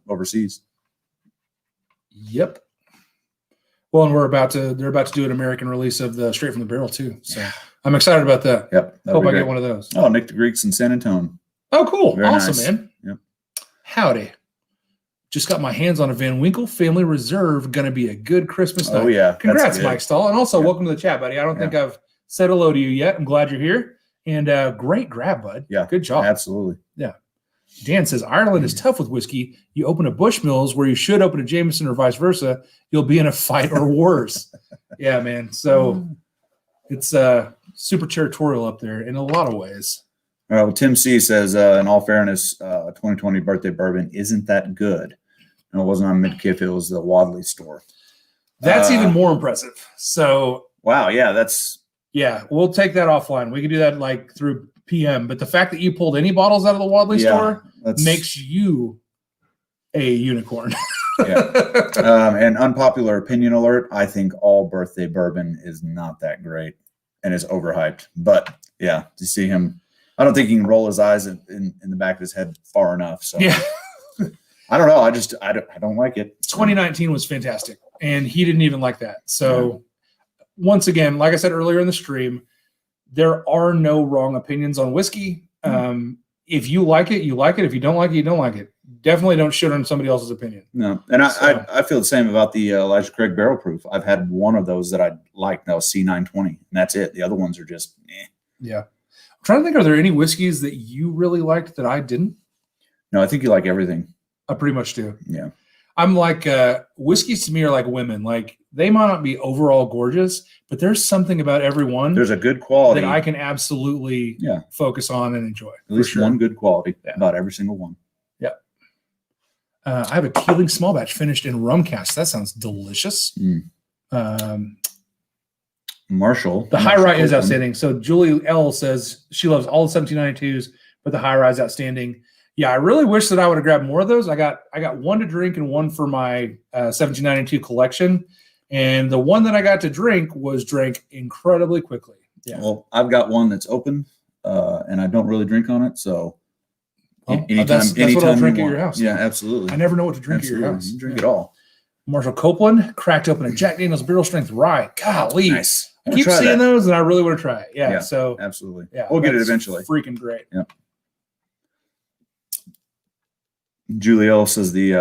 overseas. Yep. Well, and they're about to do an American release of the Straight from the Barrel too. So I'm excited about that. Yep. Hope I get one of those. Oh, Nick the Greeks in San Antonio. Oh, cool. Very Awesome, nice. man. Yep. Howdy. Just got my hands on a Van Winkle Family Reserve. Going to be a good Christmas night. Oh, yeah. Congrats, That's Mike Stahl. And also, welcome to the chat, buddy. I don't think I've said hello to you yet. I'm glad you're here. And great grab, bud. Yeah. Good job. Absolutely. Yeah. Dan says, Ireland is tough with whiskey. You open a Bushmills where you should open a Jameson or vice versa. You'll be in a fight or worse. Yeah, man. So it's super territorial up there in a lot of ways. All right. Well, Tim C says, in all fairness, 2020 birthday bourbon isn't that good. And it wasn't on Midkiff. It was the Wadley store. That's even more impressive. So, wow. Yeah. That's. Yeah, we'll take that offline. We can do that like through PM. But the fact that you pulled any bottles out of the Wadley store makes you a unicorn. And unpopular opinion alert, I think all birthday bourbon is not that great and is overhyped. But yeah, to see him, I don't think he can roll his eyes in the back of his head far enough. So yeah. I don't know. I don't like it. 2019 was fantastic, and he didn't even like that. So once again, like I said earlier in the stream, there are no wrong opinions on whiskey. If you like it, you like it. If you don't like it, you don't like it. Definitely don't shit on somebody else's opinion. No, and I feel the same about the Elijah Craig Barrel Proof. I've had one of those that I liked. That was C920, and that's it. The other ones are just Yeah. I'm trying to think, are there any whiskeys that you really liked that I didn't? No, I think you like everything. I pretty much do. Yeah. I'm like, whiskeys to me are like women. Like, they might not be overall gorgeous, but there's something about every one. There's a good quality that I can absolutely focus on and enjoy. At least one good quality about every single one. Yeah. I have a Keeling small batch finished in rum cask. That sounds delicious. Marshall. The high rye is outstanding. So Julie L says she loves all the 1792s, but the high rye is outstanding. Yeah, I really wish that I would have grabbed more of those. I got one to drink and one for my 1792 collection. And the one that I got to drink was drank incredibly quickly. Yeah. Well, I've got one that's open, and I don't really drink on it. So anytime, that's what I'll drink at your house. Yeah, absolutely. I never know what to drink at your house. You drink it all. Marshall Copeland cracked open a Jack Daniel's barrel strength rye. Golly. Nice. I keep seeing those, and I really want to try it. Yeah. So absolutely. Yeah, we'll get it eventually. Freaking great. Yep. Julie L says the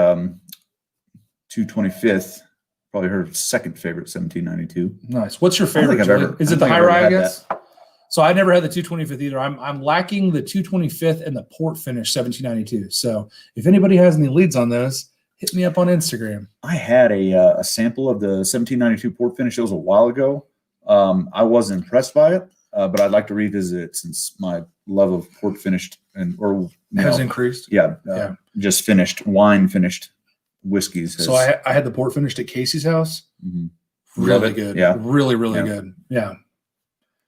225th, probably her second favorite 1792. Nice. What's your favorite? Is it the high rye, I guess? So I never had the 225th either. I'm lacking the 225th and the port finish 1792. So if anybody has any leads on those, hit me up on Instagram. I had a sample of the 1792 port finish. It was a while ago. I wasn't impressed by it, but I'd like to revisit it since my love of port finished has increased. Yeah. Just finished wine finished whiskeys. So I had the port finished at Casey's house. Mm-hmm. Really good. Yeah. Really good. Yeah.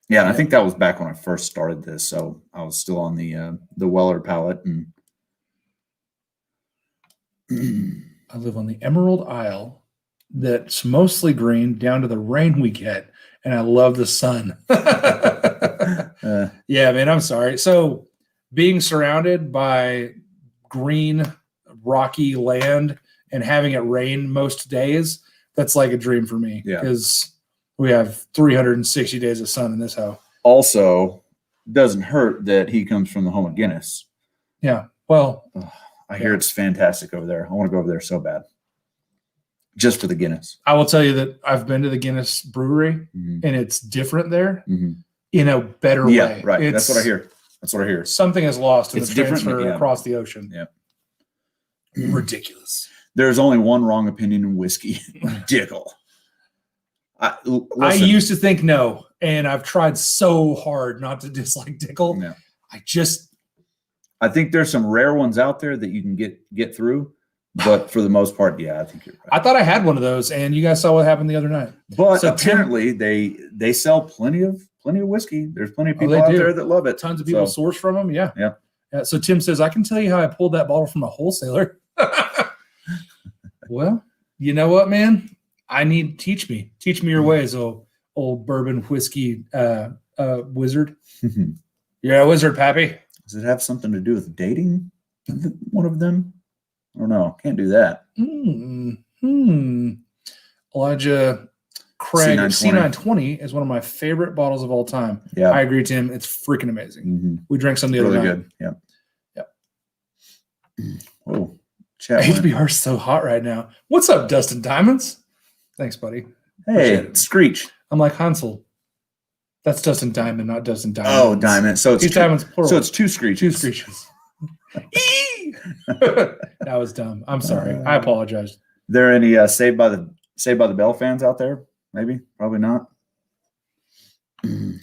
Yeah. And I think that was back when I first started this. So I was still on the Weller palette. And I live on the Emerald Isle that's mostly green down to the rain we get. And I love the sun. Yeah, man, I'm sorry. So being surrounded by green, rocky land and having it rain most days, that's like a dream for me. Yeah. Because we have 360 days of sun in this house. Also, doesn't hurt that he comes from the home of Guinness. Yeah. Well, I hear it's fantastic over there. I want to go over there so bad. just for the Guinness. I will tell you that I've been to the Guinness brewery and it's different there in a better way. Yeah, right. That's what I hear. That's what I hear. Something is lost in It's the different, transfer yeah. across the ocean. Yeah. Ridiculous. There's only one wrong opinion in whiskey. Dickel. I used to think no, and I've tried so hard not to dislike Dickel. Yeah. I think there's some rare ones out there that you can get through, but for the most part, yeah, I think you're right. I thought I had one of those, and you guys saw what happened the other night. But So apparently they sell plenty of whiskey. There's plenty of people they out do. there that love it. Tons of people source from them. Yeah. Yeah. So Tim says, I can tell you how I pulled that bottle from a wholesaler. Well, you know what, man? Teach me your ways, old bourbon whiskey wizard. You're a wizard, Pappy. Does it have something to do with dating? One of them? I don't know. Can't do that. Elijah Craig C920. C920 is one of my favorite bottles of all time. Yeah. I agree, Tim. It's freaking amazing. We drank some the Really other night. good. Yeah. Whoa. Chat went. HBR's so hot right now. What's up, Dustin Diamonds? Thanks, buddy. Hey, Screech. I'm like Hansel. That's Dustin Diamond, not Dustin Diamond. Oh, Diamond. So it's He's Diamonds plural. So it's two Screeches. Two screeches. That was dumb. I'm sorry. I apologize. There any Saved by the Bell fans out there? Maybe, probably not.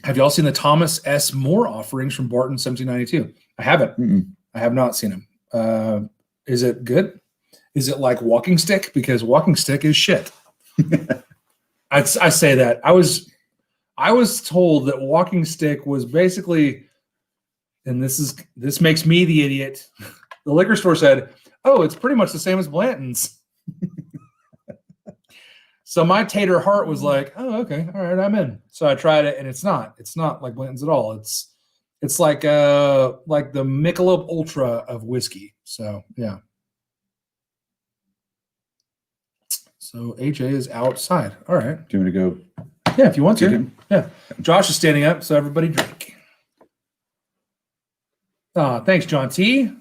Have y'all seen the Thomas S. More offerings from Barton 1792? I haven't. I have not seen them. Is it good? Is it like Walking Stick? Because Walking Stick is shit. I say that. I was told that Walking Stick was basically, and this makes me the idiot. The liquor store said, "Oh, it's pretty much the same as Blanton's." So my tater heart was like, "Oh, okay, all right, I'm in." So I tried it, and it's not like Blanton's at all. It's like the Michelob Ultra of whiskey. So yeah. So AJ is outside. All right. Do you want to go? Yeah, if you want Get to. him? Yeah. Josh is standing up, so everybody drink. Thanks, John T.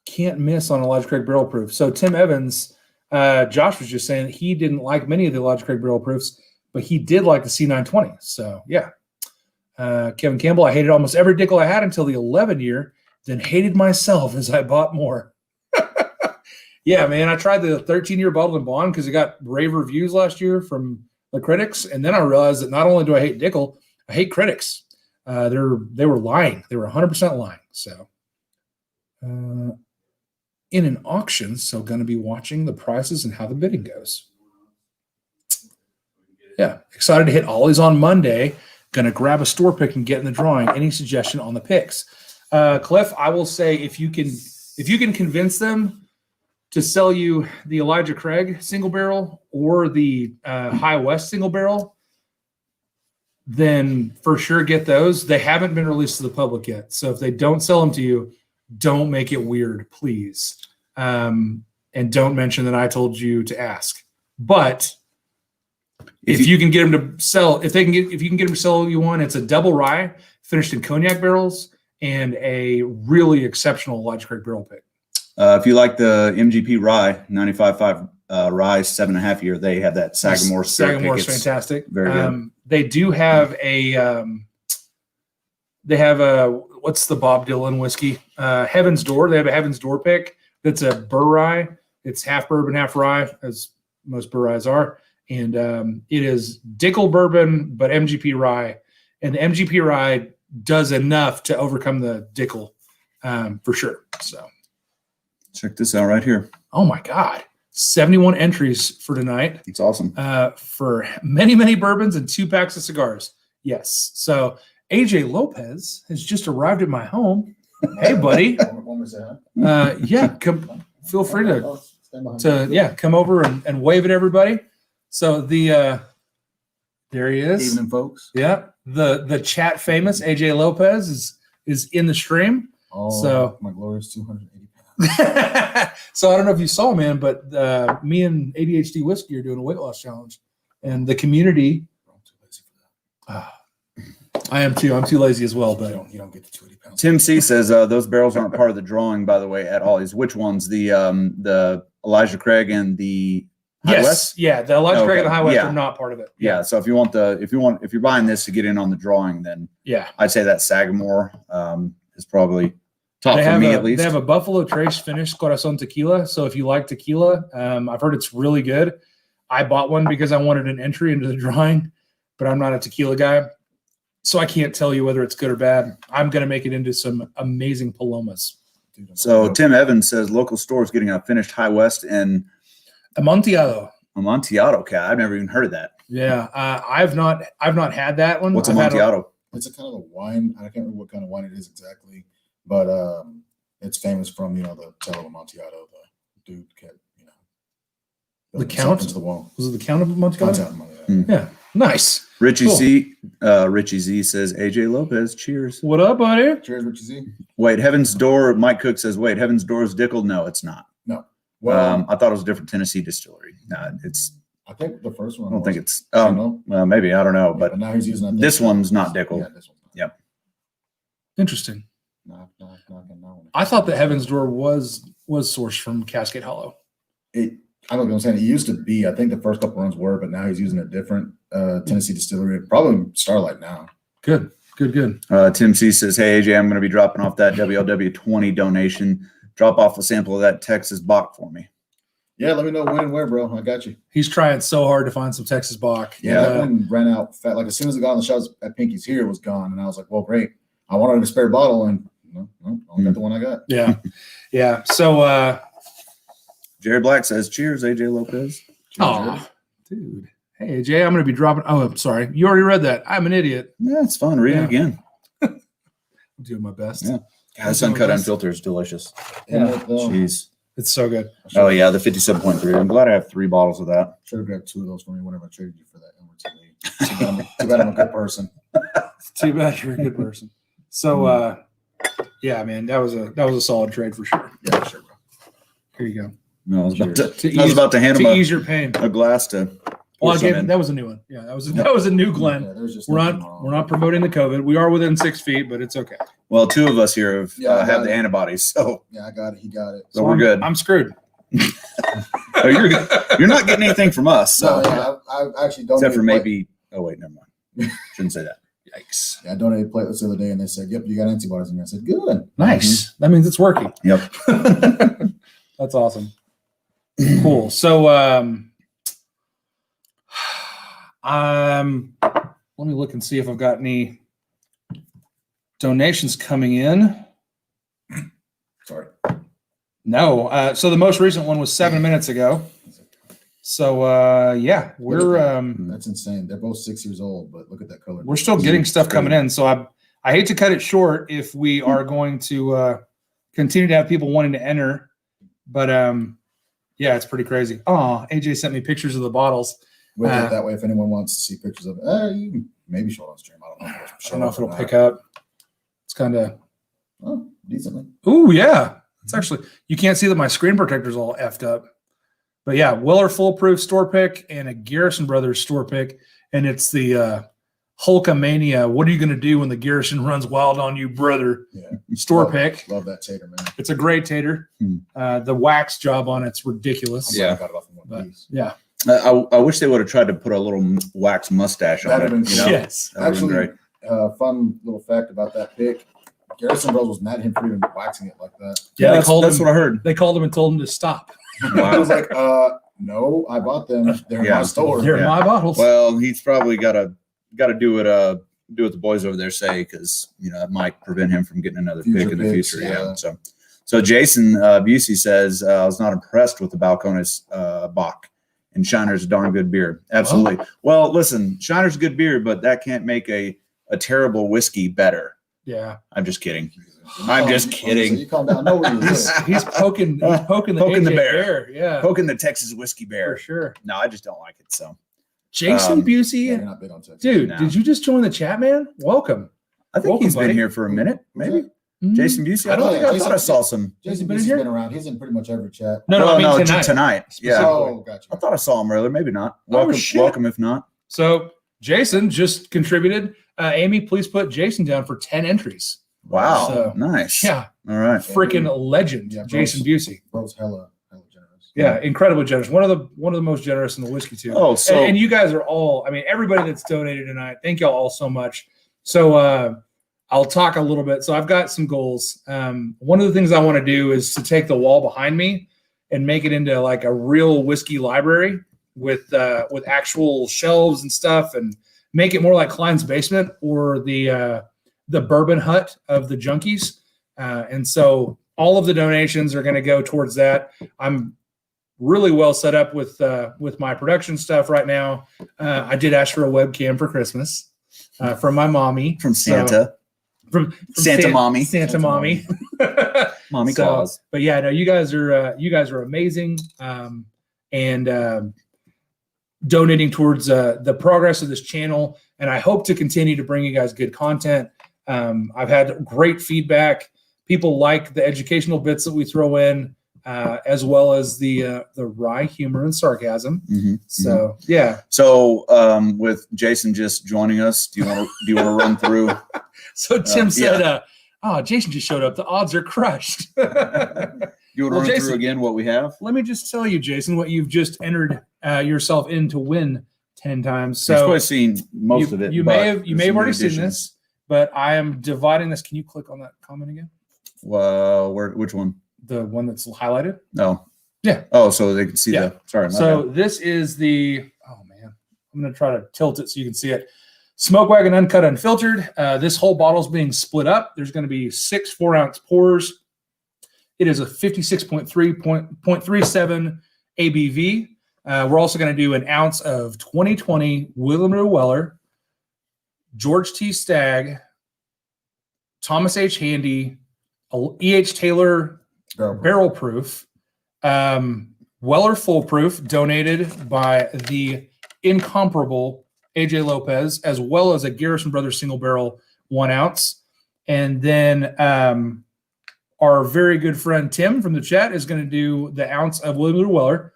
Can't miss on Elijah Craig Barrel Proof. So Tim Evans, Josh was just saying that he didn't like many of the Elijah Craig Barrel Proofs, but he did like the C920. So yeah. Kevin Campbell, I hated almost every Dickel I had until the 11 year, then hated myself as I bought more. Yeah, man, I tried the 13-year bottled and bond because it got rave reviews last year from the critics, and then I realized that not only do I hate Dickel, I hate critics. They were lying. They were 100% lying. So, in an auction, so going to be watching the prices and how the bidding goes. Yeah, excited to hit Ollie's on Monday. Going to grab a store pick and get in the drawing. Any suggestion on the picks? Cliff, I will say if you can convince them to sell you the Elijah Craig single barrel or the High West single barrel, then for sure get those. They haven't been released to the public yet. So if they don't sell them to you, don't make it weird, please. And don't mention that I told you to ask. But if you can get them to sell, if you can get them to sell you one, it's a double rye finished in cognac barrels and a really exceptional Elijah Craig barrel pick. If you like the MGP rye, 95.5 rye, 7.5 year, they have that Sagamore. Sagamore's fantastic. Very good. They do have what's the Bob Dylan whiskey? Heaven's Door. They have a Heaven's Door pick that's a Burr rye. It's half bourbon, half rye, as most Burr ryes are. And it is Dickel bourbon, but MGP rye. And the MGP rye does enough to overcome the Dickel for sure. So check this out right here. Oh my God. 71 entries for tonight. It's awesome. For many, many bourbons and 2 packs of cigars. Yes. So AJ Lopez has just arrived at my home. Hey, buddy. Yeah, come. Feel free to come over and wave at everybody. So there he is. Evening, folks. Yeah. The chat famous AJ Lopez is in the stream. Oh, so my glorious 280 pounds. So I don't know if you saw, man, but me and ADHD Whiskey are doing a weight loss challenge, and the community. I'm too lazy for that. I am too. I'm too lazy as well, but You don't get the 280 pounds. Tim C says those barrels aren't part of the drawing, by the way, at Ollie's. Which ones? The Elijah Craig and the High Yes, West? yeah. The Elijah Craig and the Okay, High West yeah. are not part of it. Yeah. So if you're buying this to get in on the drawing, then Yeah. I'd say that Sagamore is probably top They for have me a, at least. They have a Buffalo Trace finished Corazon tequila. So if you like tequila, I've heard it's really good. I bought one because I wanted an entry into the drawing, but I'm not a tequila guy. So I can't tell you whether it's good or bad. I'm going to make it into some amazing Palomas. So Tim Evans says local stores getting a finished High West in Amontillado. Amontillado. Okay, I've never even heard of that. Yeah. I've not had that one. What's I've had Amontillado? It's a kind of a wine. I can't remember what kind of wine it is exactly, but it's famous from the Tell of Amontillado. The dude kept The building Count? something to the wall. Was it the Count of Amontillado? Count Amontillado. Yeah. Nice. Richie Cool. Richie Z says AJ Lopez. Cheers. What up, buddy? Cheers, Richie Z. Wait, Heaven's Door. Mike Cook says, wait, Heaven's Door is Dickel? No, it's not. No. Well, I thought it was a different Tennessee distillery. No, it's. I think the first one. I don't think it's. I don't know. Well, maybe I don't know, Yeah, but now he's using. I think, this one's not Dickel. Yeah, this one's not. Yep. Interesting. No, getting that one. I thought that Heaven's Door was sourced from Cascade Hollow. I don't know what I'm saying. It used to be. I think the first couple runs were, but now he's using a different Tennessee distillery. Probably Starlight now. Good. Tim C says, hey, AJ, I'm going to be dropping off that WLW20 donation. Drop off a sample of that Texas Bach for me. Yeah, let me know when and where, bro. I got you. He's trying so hard to find some Texas Bach. Yeah, that one ran out fat. Like as soon as it got on the shelves at Pinky's here, it was gone. And I was like, well, great. I wanted a spare bottle, and no, only got the one I got. Yeah. Yeah. So Jerry Black says, cheers, AJ Lopez. oh dude. Hey AJ, I'm gonna be dropping. Oh, I'm sorry. You already read that. I'm an idiot. Yeah, it's fun. Read it again. I'm doing my best. Yeah. God, this uncut unfiltered is delicious. Yeah. Jeez. It's so good. Oh, yeah, the 57.3. I'm glad I have 3 bottles of that. Should have grabbed 2 of those for me whenever I traded you for that MRTV. Too bad I'm a good person. Too bad you're a good person. So yeah, man, that was a solid trade for sure. Yeah, sure, bro. Here you go. No, I was about To I was about to hand him ease your pain. a glass to pour Well, I some gave in. that was a new one. Yeah, that was a new Glen. Yeah, there's just We're nothing wrong. not promoting the COVID. We are within 6 feet, but it's okay. Well, 2 of us here have, Yeah, I have got the it. antibodies, so Yeah, I got it. He got it. we're good. I'm screwed. Oh, you're good. You're not getting anything from us, so No, yeah, I actually donated. except for maybe. Oh wait, never mind. Shouldn't say that. Yikes. Yeah, I donated platelets the other day, and they said, "Yep, you got antibodies." And I said, "Good." Nice. That means it's working. Yep. That's awesome. Cool. So let me look and see if I've got any donations coming in. Sorry. No. So the most recent one was 7 minutes ago. So yeah, we're That's insane. They're both 6 years old, but look at that color. we're still getting stuff coming in. So I hate to cut it short if we are going to continue to have people wanting to enter, but yeah, it's pretty crazy. Oh, AJ sent me pictures of the bottles. With it that way, if anyone wants to see pictures of it, you can maybe show it on stream. I don't know. I don't know if it'll pick up. It's kind of Oh, decently. ooh, yeah. It's actually, you can't see that my screen protector's all effed up. But yeah, Weller Foolproof store pick and a Garrison Brothers store pick. And it's the Hulkamania. What are you going to do when the Garrison runs wild on you, brother? Yeah. Store Love- pick. Love that tater, man. It's a great tater. The wax job on it's ridiculous. Yeah. I got it off in one But piece. yeah. I wish they would have tried to put a little wax mustache on That'd it. have been You know? Yes. That would've been Actually, great. fun little fact about that pick. Garrison Bros was mad at him for even waxing it like that. Yeah, that's what I heard. They called him and told him to stop. I was like, no, I bought them. They're in Yeah. my store. They're Yeah. my bottles. Well, he's probably got to do what the boys over there say, because that might prevent him from getting another Future pick in the picks, future. yeah. Yeah. So Jason Busey says I was not impressed with the Balcones Bach, and Shiner's a darn good beer. Absolutely. Well, listen, Shiner's a good beer, but that can't make a terrible whiskey better. Yeah. I'm just kidding. I'm just kidding. You calm down. I know where you're He's poking the Poking the AJ bear. Yeah. Poking the Texas whiskey For bear. sure. No, I just don't like it. So Jason Busey. You're not big on Texas. Dude, No. did you just join the chat, man? Welcome. I think Welcome, he's been buddy. here for a minute, maybe. Mhm. Jason Busey. I Oh, thought, yeah, I thought I saw some. Jason been Busey's here? been around. He's in pretty much every chat. No, Well, I mean tonight. tonight. Yeah. Oh, gotcha. I thought I saw him earlier. Maybe not. Oh, Welcome, shit. welcome if not. So Jason just contributed. Amy, please put Jason down for 10 entries. Wow. So, Nice. Yeah. All right. Freaking legend, Yeah, Jason Busey. Bro's hella generous. Yeah, incredibly generous. One of the most generous in the whiskey too. Oh, so and you guys are all. I mean, everybody that's donated tonight. Thank y'all all so much. So I'll talk a little bit. So I've got some goals. One of the things I want to do is to take the wall behind me and make it into like a real whiskey library with actual shelves and stuff, and make it more like Klein's Basement or the bourbon hut of the junkies. And so all of the donations are going to go towards that. I'm really well set up with my production stuff right now. I did ask for a webcam for Christmas from my mommy. From Santa. From Santa mommy. Santa mommy. Mommy Claus. But yeah, no, you guys are amazing. And donating towards the progress of this channel. And I hope to continue to bring you guys good content. I've had great feedback. People like the educational bits that we throw in, as well as the wry humor and sarcasm. Mm-hmm. So yeah. So with Jason just joining us, do you want to run through? So Tim said, "Oh, Jason just showed up. The odds are crushed." You want to run Jason, through again what we have? Let me just tell you, Jason, what you've just entered yourself in to win 10 times. So You've probably seen most of it. You may have already additions. seen this, but I am dividing this. Can you click on that comment again? Well, which one? The one that's highlighted? No. Yeah. Oh, so they can see Yeah. the. Sorry. So this is the. Oh man, I'm gonna try to tilt it so you can see it. Smoke Wagon Uncut Unfiltered. This whole bottle is being split up. There's going to be 6 4-ounce pours. It is a 56.37 ABV. We're also going to do an ounce of 2020 William Weller, George T. Stagg, Thomas H. Handy, E.H. Taylor Barrel Proof, Weller Full Proof, donated by the incomparable AJ Lopez, as well as a Garrison Brothers single barrel 1 ounce. And then our very good friend Tim from the chat is going to do the ounce of William Weller.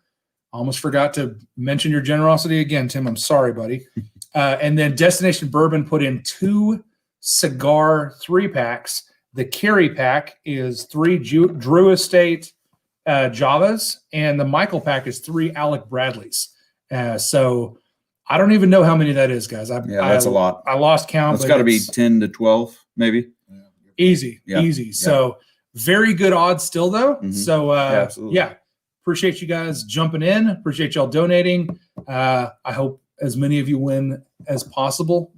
Almost forgot to mention your generosity again, Tim. I'm sorry, buddy. And then Destination Bourbon put in 2 cigar 3-packs. The carry pack is 3 Drew Estate Javas, and the Michael pack is 3 Alec Bradleys. So I don't even know how many that is, guys. that's a lot. I lost count. It's got to be 10 to 12, maybe. Easy. Yeah. So very good odds still, though. Mhm. So absolutely. yeah, appreciate you guys jumping in. Appreciate y'all donating. I hope as many of you win as possible.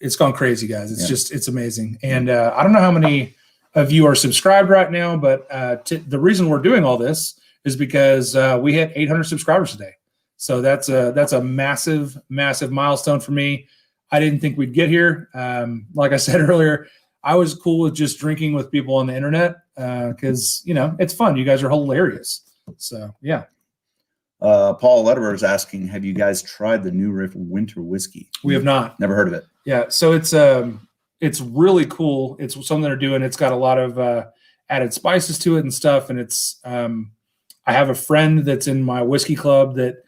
It's gone crazy, guys. It's amazing. And I don't know how many of you are subscribed right now, but the reason we're doing all this is because we hit 800 subscribers today. So that's a massive, massive milestone for me. I didn't think we'd get here. Like I said earlier, I was cool with just drinking with people on the internet because, it's fun. You guys are hilarious. So, yeah. Paul Lederer is asking, have you guys tried the New Riff Winter Whiskey? We have not. Never heard of it. Yeah. So it's really cool. It's something they're doing. It's got a lot of added spices to it and stuff. And it's I have a friend that's in my whiskey club that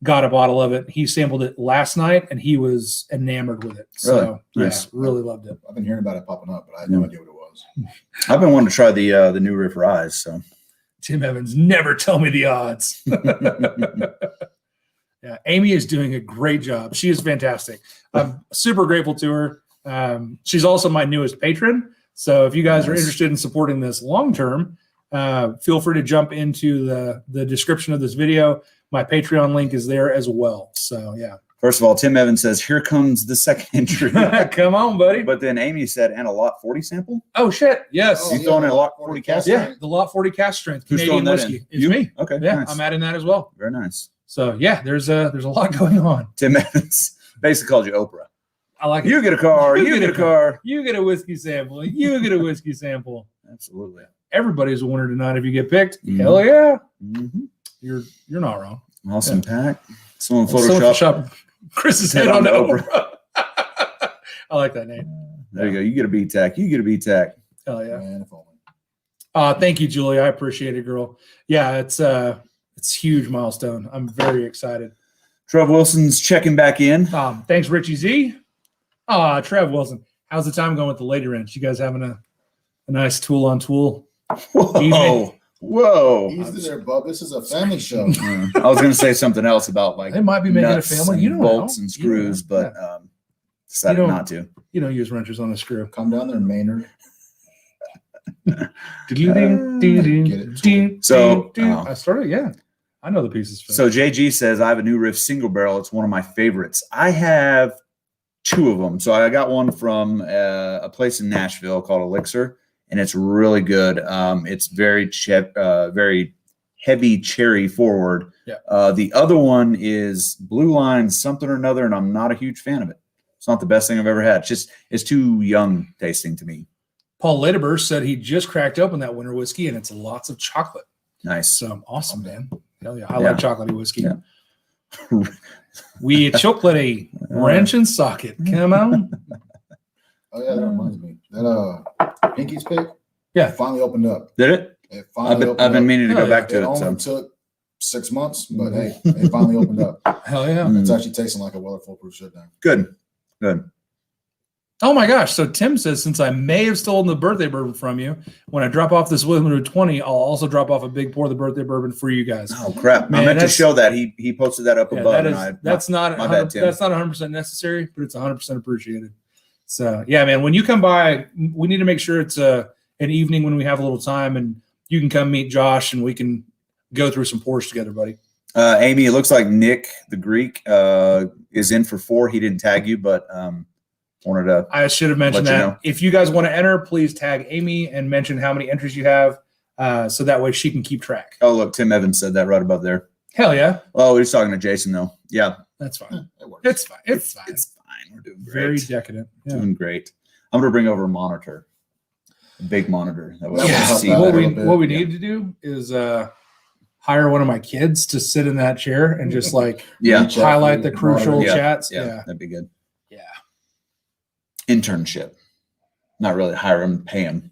got a bottle of it. He sampled it last night and he was enamored with it. So Nice. really loved it. I've been hearing about it popping up, but I had no idea what it was. I've been wanting to try the New Riff Rise. So Tim Evans, never tell me the odds. Yeah, Amy is doing a great job. She is fantastic. I'm super grateful to her. She's also my newest patron. So if you guys are interested in supporting this long term, feel free to jump into the description of this video. My Patreon link is there as well. So yeah. First of all, Tim Evans says, here comes the second entry. Come on, buddy. But then Amy said, and a lot 40 sample? Oh shit. Yes. You throwing in a lot 40 cast? Yeah, the lot 40 cast strength Who's Canadian throwing that whiskey. in? It's You? me. Okay. Yeah, Nice. I'm adding that as well. Very nice. So yeah, there's a lot going on. Tim Evans basically called you Oprah. I like it. You get a car. You get a car. You get a whiskey sample. You get a whiskey sample. Absolutely. Everybody's a winner tonight if you get picked. Mhm. Hell yeah. Mm-hmm. You're not wrong. Awesome pack. Someone Someone Photoshop. Chris's head on Oprah. I like that name. There you go. You get a B-Tac. You get a B-Tac. Hell yeah. Man, if only. Thank you, Julie. I appreciate it, girl. Yeah, it's a huge milestone. I'm very excited. Trev Wilson's checking back in. Thanks, Richie Z. Trev Wilson. How's the time going with the Lady Ranch? You guys having a nice tool on tool? Whoa. Evening. Whoa. Easy there, bub. This is a family show. I was going to say something else about like They might be making a nuts family. and You don't bolts know. and screws, You don't know. but decided You don't- not to. You don't use wrenches on a screw. Come down there, Maynard. So, I started, yeah. I know the pieces. So JG says, I have a new Riff single barrel. It's one of my favorites. I have 2 of them. So I got one from a place in Nashville called Elixir, and it's really good. It's very very heavy cherry forward. Yeah. The other one is Blue Line something or another, and I'm not a huge fan of it. It's not the best thing I've ever had. It's too young tasting to me. Paul Lederberg said he just cracked open that winter whiskey, and it's lots of chocolate. Nice. So awesome, man. Hell yeah. I Yeah. like chocolatey whiskey. Yeah. We chocolatey wrench and socket. Come on. Oh yeah, that reminds me. That Pinky's pick. Yeah. Finally opened up. Did it? It finally opened I've been up. meaning to Hell go yeah. back to It it. only So. took 6 months, but hey, it finally opened up. Hell yeah. Mm. It's actually tasting like a Weller foolproof shutdown. Good. Oh my gosh. So Tim says, since I may have stolen the birthday bourbon from you, when I drop off this William 20, I'll also drop off a big pour of the birthday bourbon for you guys. Oh crap! Man, I meant to that's- show that he posted that up Yeah, above. that and is, that's not my bad, 100%, Tim. that's not 100% necessary, but it's 100% appreciated. So yeah, man, when you come by, we need to make sure it's an evening when we have a little time, and you can come meet Josh, and we can go through some pours together, buddy. Amy, it looks like Nick the Greek is in for 4. He didn't tag you, but wanted to. I should have mentioned Let you that. know. If you guys want to enter, please tag Amy and mention how many entries you have, so that way she can keep track. Oh, look, Tim Evans said that right above there. Hell yeah, Oh, he's talking to Jason though. Yeah, that's fine. It works. It's fine. It's fine. It's fine. We're doing great. Very decadent. Yeah. Doing great. I'm gonna bring over a monitor, a big monitor. That way I Yeah. can see. What What better. we a bit. what we need to do is hire one of my kids to sit in that chair and just like Yeah, Reach out highlight for the crucial Yeah. chats. yeah, Yeah. that'd be good. Yeah. Internship, not really hire him, pay him.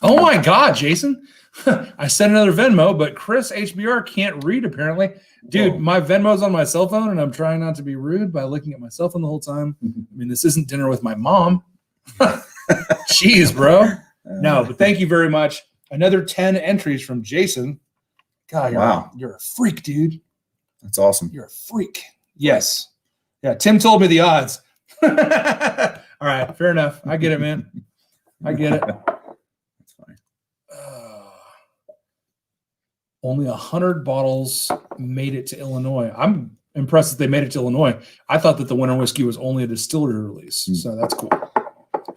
Oh my God, Jason. I sent another Venmo, but Chris HBR can't read apparently. Dude, Whoa. my Venmo's on my cell phone, and I'm trying not to be rude by looking at my cell phone the whole time. I mean, this isn't dinner with my mom. Jeez, bro. No, but thank you very much. Another 10 entries from Jason. God, Wow. you're a freak, dude. That's awesome. You're a freak. Yes. Yeah, Tim told me the odds. All right, fair enough. I get it, man. I get it. That's fine. Only 100 bottles made it to Illinois. I'm impressed that they made it to Illinois. I thought that the winter whiskey was only a distillery release, so that's cool.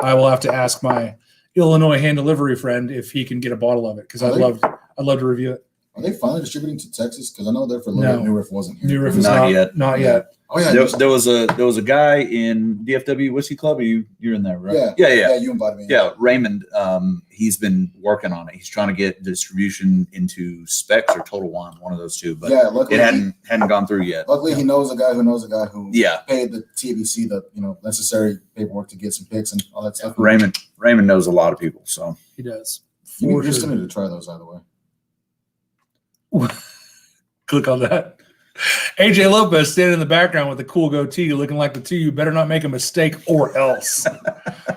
I will have to ask my Illinois hand delivery friend if he can get a bottle of it because I'd love to review it. Are they finally distributing to Texas? Because I know there for a little bit, No. New Riff wasn't here. New Riff is Not not yet. Not yet. Oh yeah, There was a guy in DFW Whiskey Club. You're in there, right? yeah, yeah. You invited me. Yeah, Raymond, he's been working on it. He's trying to get distribution into Specs or Total Wine, one of those two, but yeah. Luckily, it hadn't gone through yet. luckily he knows a guy who knows a guy who Yeah, paid the TBC the necessary paperwork to get some picks and all that stuff. Raymond knows a lot of people, so He does. You For just sure. need to try those either way. Click on that. AJ Lopez standing in the background with a cool goatee, looking like the two. You better not make a mistake, or else.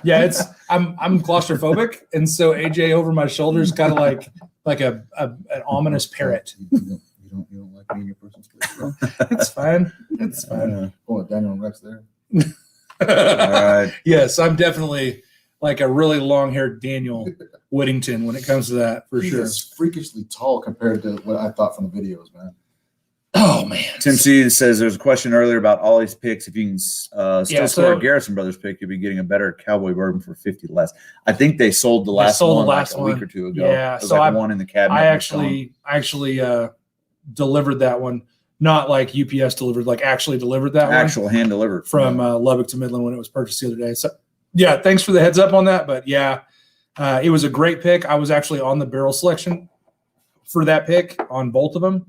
Yeah, I'm claustrophobic, and so AJ over my shoulder is kind of like an ominous parrot. You don't like me in your personal space, bro. It's fine. It's fine. Oh, Daniel and Rex there. all right. Yes, I'm definitely like a really long-haired Daniel Whittington when it comes to that, for He sure. is freakishly tall compared to what I thought from the videos, man. Oh man, Tim C says there's a question earlier about Ollie's picks. If you can still Yeah, score so- a Garrison Brothers pick, you'll be getting a better Cowboy bourbon for 50 less. I think they sold the They last sold the one last like a week one. or two ago. Yeah, It was so like one in the cabinet. I was gone. actually delivered that one, not like UPS delivered, like actually delivered that one actual hand delivered from Lubbock to Midland when it was purchased the other day. So yeah, thanks for the heads up on that. But yeah, it was a great pick. I was actually on the barrel selection for that pick on both of them,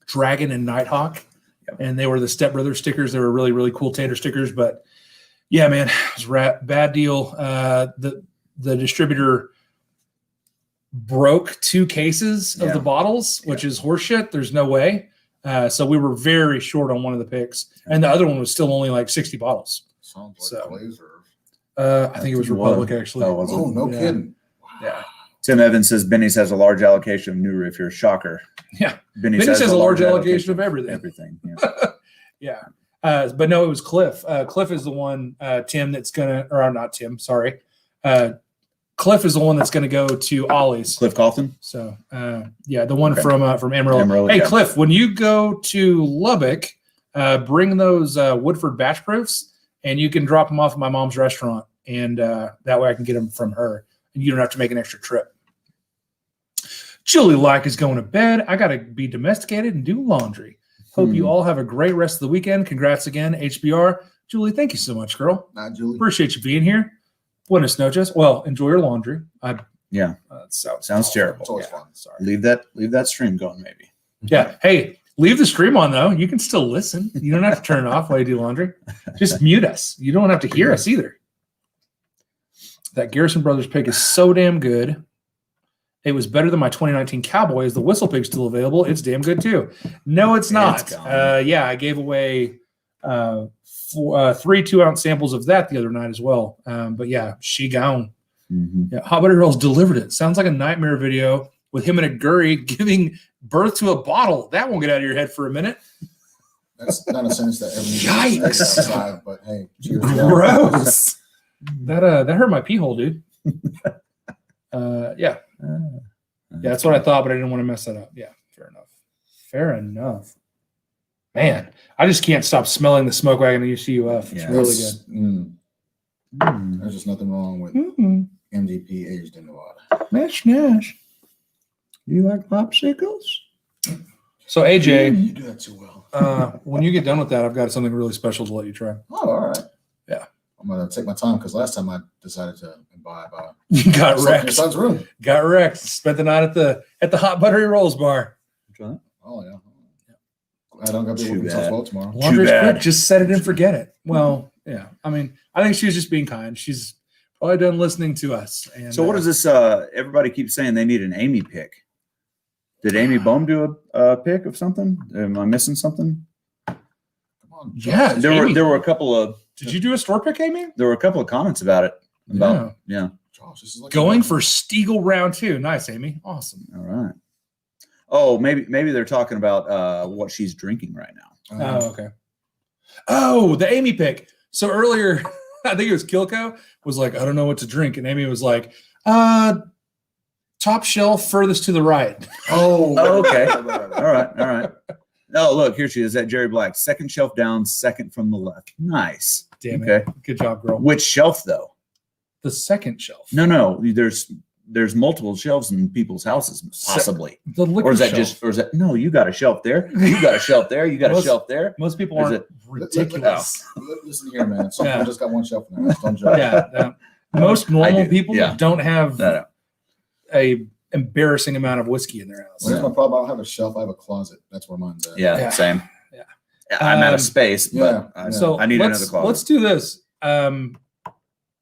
Dragon and Nighthawk. Yep. And they were the Step Brothers stickers. They were really, really cool tater stickers. But yeah, man, it was bad deal. The distributor broke 2 cases of Yeah. the bottles, which is horseshit. There's no way. So we were very short on one of the picks, and the other one was still only like 60 bottles. Sounds like So- Glazer. I think it was Republic actually. Oh, was it? Oh, no Yeah. kidding. Yeah. Tim Evans says Benny's has a large allocation of new riff here. Shocker. Yeah. Benny's Has a large allocation of everything. Everything. Yeah. Yeah. But no, it was Cliff. Cliff is the one, Tim, that's going to, or not Tim, sorry. Cliff is the one that's going to go to Ollie's. Cliff Coffin. So, yeah, the one from Amarillo. Amarillo, Hey, yeah. Cliff, when you go to Lubbock, bring those Woodford batch proofs, and you can drop them off at my mom's restaurant, and that way I can get them from her, and you don't have to make an extra trip. Julie Like is going to bed. I got to be domesticated and do laundry. Hope you all have a great rest of the weekend. Congrats again, HBR. Julie, thank you so much, girl. Julie. Appreciate you being here. Buenas noches. Well, enjoy your laundry. Yeah. Sounds terrible. It's always Yeah, fun. sorry. Leave that stream going, maybe. Yeah. Hey, leave the stream on though. You can still listen. You don't have to turn it off while you do laundry. Just mute us. You don't have to hear us either. That Garrison Brothers pick is so damn good. It was better than my 2019 Cowboy. Is the Whistle Pig still available? It's damn good too. No, it's not. It's gone. Yeah, I gave away 3 2-ounce samples of that the other night as well. But yeah, she gone. Mm-hmm. Yeah, Hot Butter Girls delivered it. Sounds like a nightmare video with him and a Gurry giving birth to a bottle. That won't get out of your head for a minute. That's not a sentence that Yikes. everyone outside, but hey, cheers. Gross. That hurt my pee hole, dude. Yeah. Yeah, that's what I thought, but I didn't want to mess that up. Yeah, fair enough. Fair enough. Man, I just can't stop smelling the smoke wagon at UCUF. It's Yeah, really good. There's just nothing wrong with Mm-hmm. MDP aged in Nevada. Nash. You like popsicles? So, AJ, You do that too well. when you get done with that, I've got something really special to let you try. Oh, all right. Yeah. I'm gonna take my time because last time I decided to imbibe You got your wrecked. son's room. Got wrecked. Spent the night at the Hot Buttery Rolls bar. Oh yeah. I don't got to be Too working bad. until 12 tomorrow. Laundry's bad. quick. Just set it and forget it. Well, yeah. I mean, I think she was just being kind. She's probably done listening to us. And So what is this? Everybody keeps saying they need an Amy pick. Did Amy Bohm do a pick of something? Am I missing something? Come on. Yeah. Amy, There were a couple of did you do a store pick, Amy? comments about it. About yeah. Josh, this is like Going for Steagle round 2. Nice, Amy. Awesome. All right. Oh, maybe they're talking about what she's drinking right now. Oh, okay. Oh, the Amy pick. So earlier, I think it was Kilco was like, I don't know what to drink. And Amy was like, top shelf furthest to the right. Oh, Okay. All right. Oh, look, here she is at Jerry Black. Second shelf down, second from the left. Nice. Damn Okay. it. Good job, girl. Which shelf though? The second shelf. No. There's multiple shelves in people's houses, possibly. The liquor Or is that shelf. just? Or is that? No, you got a shelf there. You got a shelf there. You got a Most- shelf there. Most people Is aren't it- ridiculous. Listen here, man. Some Yeah. people just got one shelf in their house. Don't judge. Yeah. Most normal do. people Yeah. don't have No. a embarrassing amount of whiskey in their house. Well, here's my problem. I don't have a shelf. I have a closet. That's where mine's at. Yeah, Yeah. same. Yeah. I'm out Um, of space, but yeah. So I need let's, another closet. Let's do this.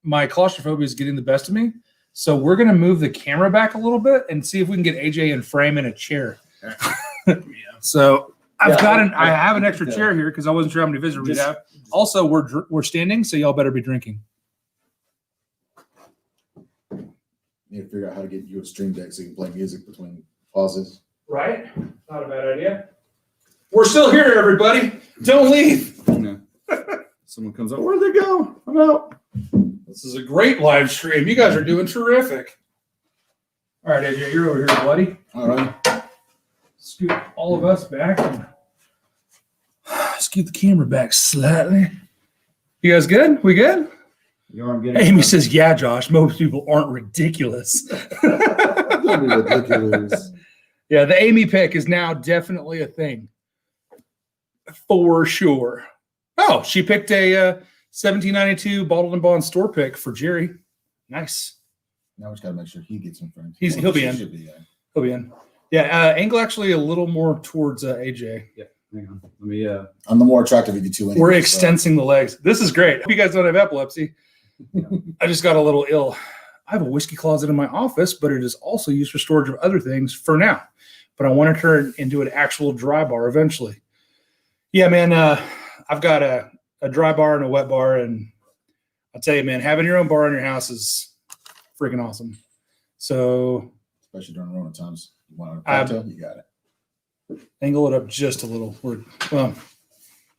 My claustrophobia is getting the best of me. So we're going to move the camera back a little bit and see if we can get AJ in frame in a chair. So I have an extra chair here because I wasn't sure how many visitors we'd have. Also, we're standing, so y'all better be drinking. Need to figure out how to get you a stream deck so you can play music between pauses. Right? Not a bad idea. We're still here, everybody. Don't leave. Someone comes up. Where'd they go? I'm out. This is a great live stream. You guys are doing terrific. All right, AJ, you're over here, buddy. All right. Scoot all of us back and scoot the camera back slightly. You guys good? We good? You aren't getting. Amy says, yeah, Josh, most people aren't ridiculous. Don't be ridiculous. Yeah, the Amy pick is now definitely a thing. For sure. Oh, she picked a 1792 Bottled and Bond store pick for Jerry. Nice. Now we just gotta make sure he gets in front. He'll be in. Should be, He'll be in. Yeah, angle actually a little more towards AJ. Hang on. Let me. I'm the more attractive of you two. We're anyway, so- extensing the legs. This is great. Hope you guys don't have epilepsy. I just got a little ill. I have a whiskey closet in my office, but it is also used for storage of other things for now. But I want to turn it into an actual dry bar eventually. Yeah, man. I've got a dry bar and a wet bar, and I'll tell you, man, having your own bar in your house is freaking awesome. So Especially during Rona times. You want a cocktail? You got it. angle it up just a little. Well,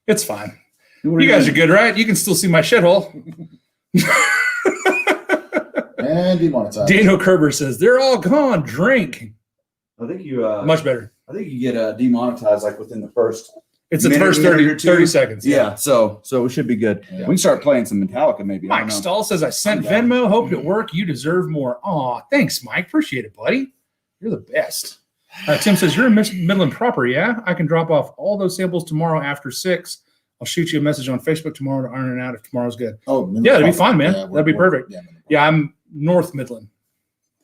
it's fine. You guys are good, right? You can still see my shithole. And demonetized. Daniel Kerber says they're all gone. Drink. I think you Much better. I think you get demonetized like within the first. It's the minute, first minute 30, or two. 30 seconds. Yeah, so we should be good. Yeah. We can start playing some Metallica maybe. I don't Mike know. Stahl says I sent Venmo. Hoped it worked. You deserve more. Aw, thanks, Mike. Appreciate it, buddy. You're the best. Tim says you're in Midland proper. Yeah, I can drop off all those samples tomorrow after 6. I'll shoot you a message on Facebook tomorrow to iron it out if tomorrow's good. Oh, Midland Yeah, that'd be proper. fine, man. Yeah, That'd be perfect. Midland Yeah, proper. I'm North Midland.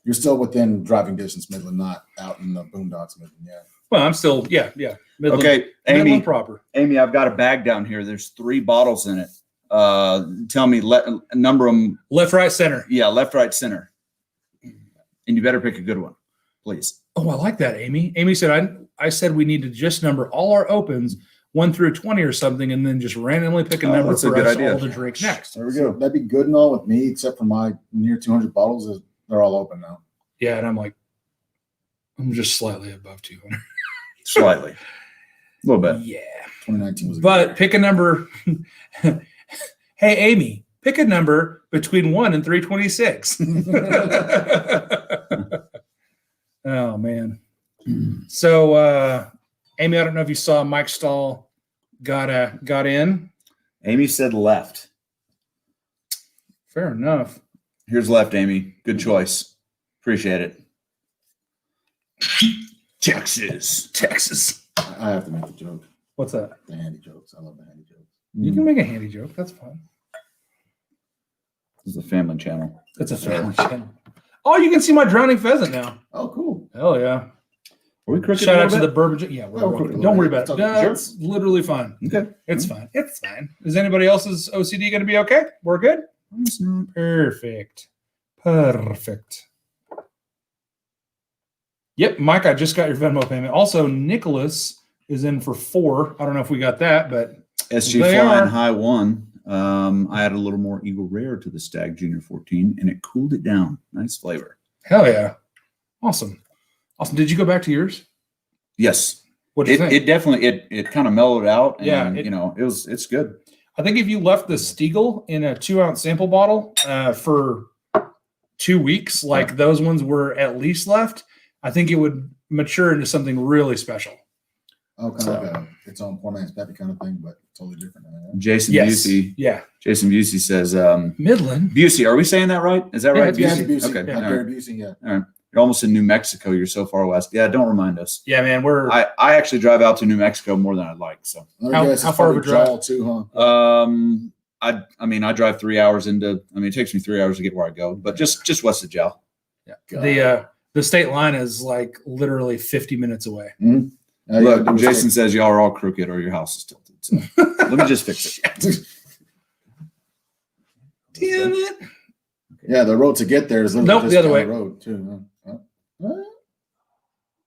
You're still within driving distance, Midland, not out in the boondocks, Midland. Yeah. Well, I'm still, yeah. Midland, Okay, Midland Amy. proper. Amy, I've got a bag down here. There's 3 bottles in it. Tell me, number them. Left, right, center. Yeah, left, right, center. And you better pick a good one, please. Oh, I like that, Amy. Amy said, I said we need to just number all our opens 1 through 20 or something, and then just randomly pick a Oh, number that's a for good us idea. all to drink next. There we So go. that'd be good and all with me, except for my near 200 bottles. They're all open now. Yeah, and I'm like, I'm just slightly above 200. Slightly. A little bit. Yeah. 2019 was a But good year. pick a number. Hey, Amy, pick a number between 1 and 326. Oh, man. So, Amy, I don't know if you saw Mike Stahl got in. Amy said left. Fair enough. Here's left, Amy. Good choice. Appreciate it. Texas. I have to make the joke. What's that? The handy jokes. I love the handy jokes. You can make a handy joke. That's fine. This is a family channel. It's a family channel. Oh, you can see my drowning pheasant now. Oh, cool. Hell yeah. Are we crooked? Shout a out to little the bourbon. Yeah, Well, we're we're- don't worry about it. Talk- No, sure. it's literally fine. bit? Okay. It's fine. It's fine. Is anybody else's OCD going to be okay? We're good? Perfect. Perfect. Yep, Mike, I just got your Venmo payment. Also, Nicholas is in for 4. I don't know if we got that, but SG They Flying are. High 1. I added a little more Eagle Rare to the Stag Junior 14, and it cooled it down. Nice flavor. hell yeah. Awesome. Awesome. Did you go back to yours? Yes. What do you think? It definitely it kind of mellowed out. And, Yeah, it's good. I think if you left the Steagle in a 2-ounce sample bottle for 2 weeks, like those ones were at least left, I think it would mature into something really special. Oh, kind of like its own poor man's Peppy kind of thing, but totally different. Jason Yes. Busey. Yeah. Jason Busey says, Midland. Busey, are we saying that right? Is that Yeah, right? it's Yeah, Busey. Busey. Okay. Yeah, All Gary right. Busey, yeah. All right. You're almost in New Mexico. You're so far west. Yeah, don't remind us. Yeah, man. We're I actually drive out to New Mexico more than I'd like. So Another How- guess, how it's far of a probably drive? Joel too, huh? I drive 3 hours into. It takes me 3 hours to get where I go, but just west of Jowl. the state line is like literally 50 minutes away. Look, Jason says y'all are all crooked or your house is tilted. So let me just fix it. Damn it. Yeah, the road to get there is literally Nope, just the other down way. road too. Huh?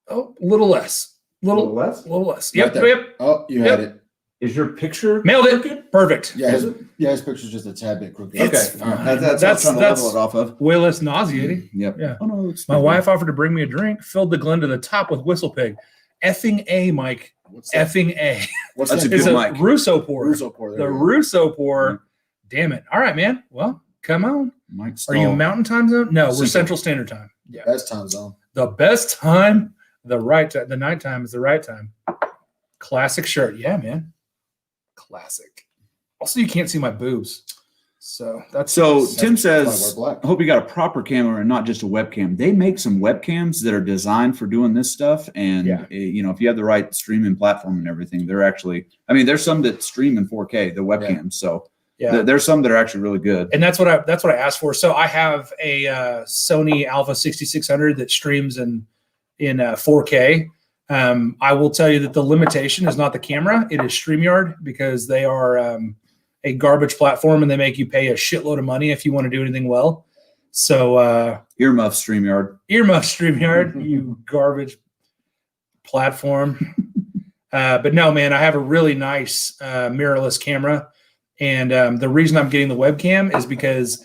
Oh, a little less. Little less? little less. Right Yep. there. Yep. Oh, you Yep. had it. Is your picture Nailed it. Perfect. Yeah, his picture's just a tad bit crooked. It's Okay, all right. fine. That's what I'm That's- trying to that's- level it off of. Way less nauseating. Yep. Yeah. Oh no, it's My wife offered to bring me a drink, filled the Glen to the top with Whistle Pig. Effing A, Mike. What's that? Effing A. What's That's that? a It's good a mic. Russo pour. Russo pour. The There we go. Russo pour. Damn it. All right, man. Well, come on. Mike Are you Stahl. Mountain Time Zone? No, we're Central. Central Standard Time. Yeah. Best time zone. The best time, the right time, the nighttime is the right time. Classic shirt. Yeah, man. Classic. Also, you can't see my boobs. So that's So that's- Tim That's why I says, wear black. I hope you got a proper camera and not just a webcam. They make some webcams that are designed for doing this stuff. And, Yeah. if you have the right streaming platform and everything, they're actually, there's some that stream in 4K, the webcams. So yeah. there's some that are actually really good. And that's what I asked for. So I have a Sony Alpha 6600 that streams in 4K. I will tell you that the limitation is not the camera; it is StreamYard, because they are a garbage platform and they make you pay a shitload of money if you want to do anything well. So Earmuff StreamYard. earmuff StreamYard, you garbage platform. But no, man, I have a really nice mirrorless camera. And the reason I'm getting the webcam is because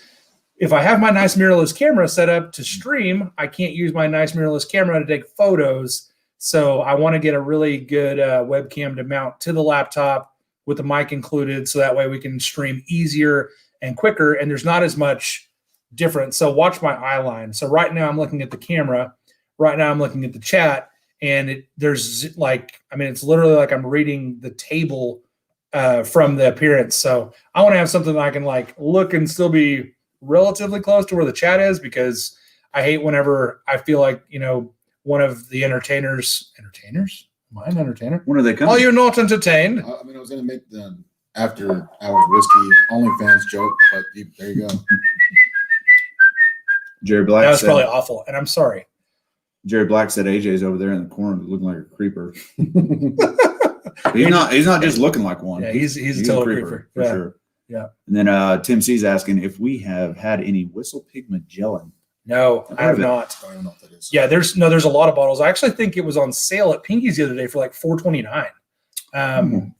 if I have my nice mirrorless camera set up to stream, I can't use my nice mirrorless camera to take photos. So I want to get a really good webcam to mount to the laptop with the mic included, so that way we can stream easier and quicker, and there's not as much difference. So watch my eye line. So right now I'm looking at the camera. Right now I'm looking at the chat, and there's like, I mean, it's literally like I'm reading the table from the appearance. So I want to have something that I can like look and still be relatively close to where the chat is, because I hate whenever I feel like, you know, one of the entertainers, am I an entertainer? When are they coming? Are you not entertained? I mean, I was going to make the after hours whiskey OnlyFans joke, but there you go. Jerry Black That was said, probably awful, and I'm sorry. Jerry Black said AJ's over there in the corner looking like a creeper. He's not just looking like one. Yeah, he's a total creeper. for Yeah. sure. Yeah. And then Tim C's asking if we have had any whistle pigment gelling. No, I have not. I don't know what that is. Yeah, there's a lot of bottles. I actually think it was on sale at Pinky's the other day for like $4.29.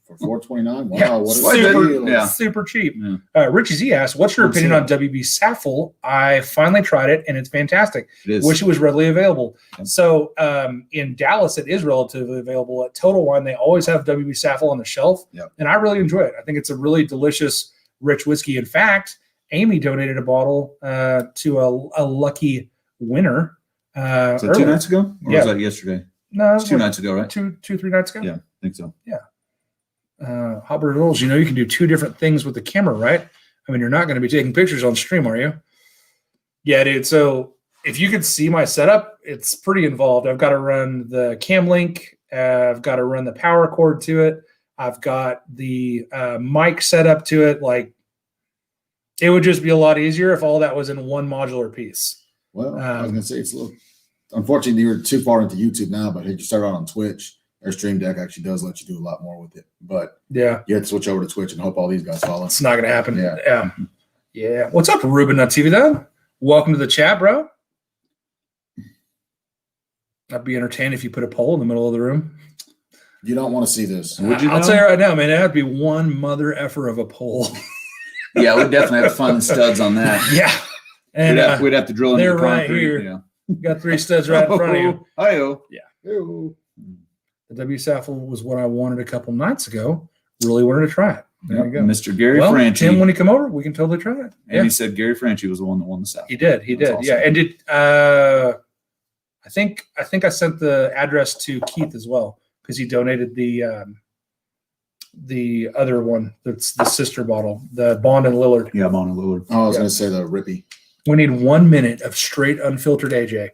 For $4.29. Wow, Yeah, what a super, deal. Yeah. super cheap. Yeah. Richie Z asked, "What's your Let's opinion see. on WB Saffle?" I finally tried it, and it's fantastic. It is. Wish it was readily available. Yeah. So in Dallas, it is relatively available. At Total Wine, they always have WB Saffle on the shelf, Yeah. and I really enjoy it. I think it's a really delicious, rich whiskey. In fact, Amy donated a bottle to a lucky winner. Was that 2 earlier. nights ago? Or Yeah. was that yesterday? No, It's 2 nights ago, right? 3 nights ago. Yeah, I think so. Hopper Rules, you know, you can do 2 different things with the camera, right? I mean, you're not going to be taking pictures on stream, are you? Yeah, dude. So if you could see my setup, it's pretty involved. I've got to run the cam link. I've got to run the power cord to it. I've got the mic set up to it. Like, it would just be a lot easier if all that was in one modular piece. Well, I was going to say it's a little. Unfortunately, you're too far into YouTube now, but if you start out on Twitch, their Stream Deck actually does let you do a lot more with it. But Yeah, you have to switch over to Twitch and hope all these guys follow. it's not going to happen. Yeah. Yeah. What's up, Ruben.tv, though? Welcome to the chat, bro. I'd be entertained if you put a poll in the middle of the room. You don't want to see this. Would you I'll know? tell you right now, man, that'd be one mother effer of a poll. Yeah, we'd definitely have fun studs on that. Yeah. And We'd have to drill into they're the right concrete. here. Yeah. got 3 studs right in front of you. Hi-yo. Ew. The W Saffle was what I wanted a couple nights ago. Really wanted to try it. There Yep. you go. Mr. Gary Well, Franchi. Tim, when he come over, we can totally try it. And Yeah, he said Gary Franchi was the one that won the South. he did. He That's did. awesome. Yeah, and did I think I sent the address to Keith as well, because he donated the other one. That's the sister bottle, the Bond and Lillard. Yeah, Mona Lillard. Oh, I was Yeah. going to say the Rippy. We need 1 minute of straight unfiltered AJ.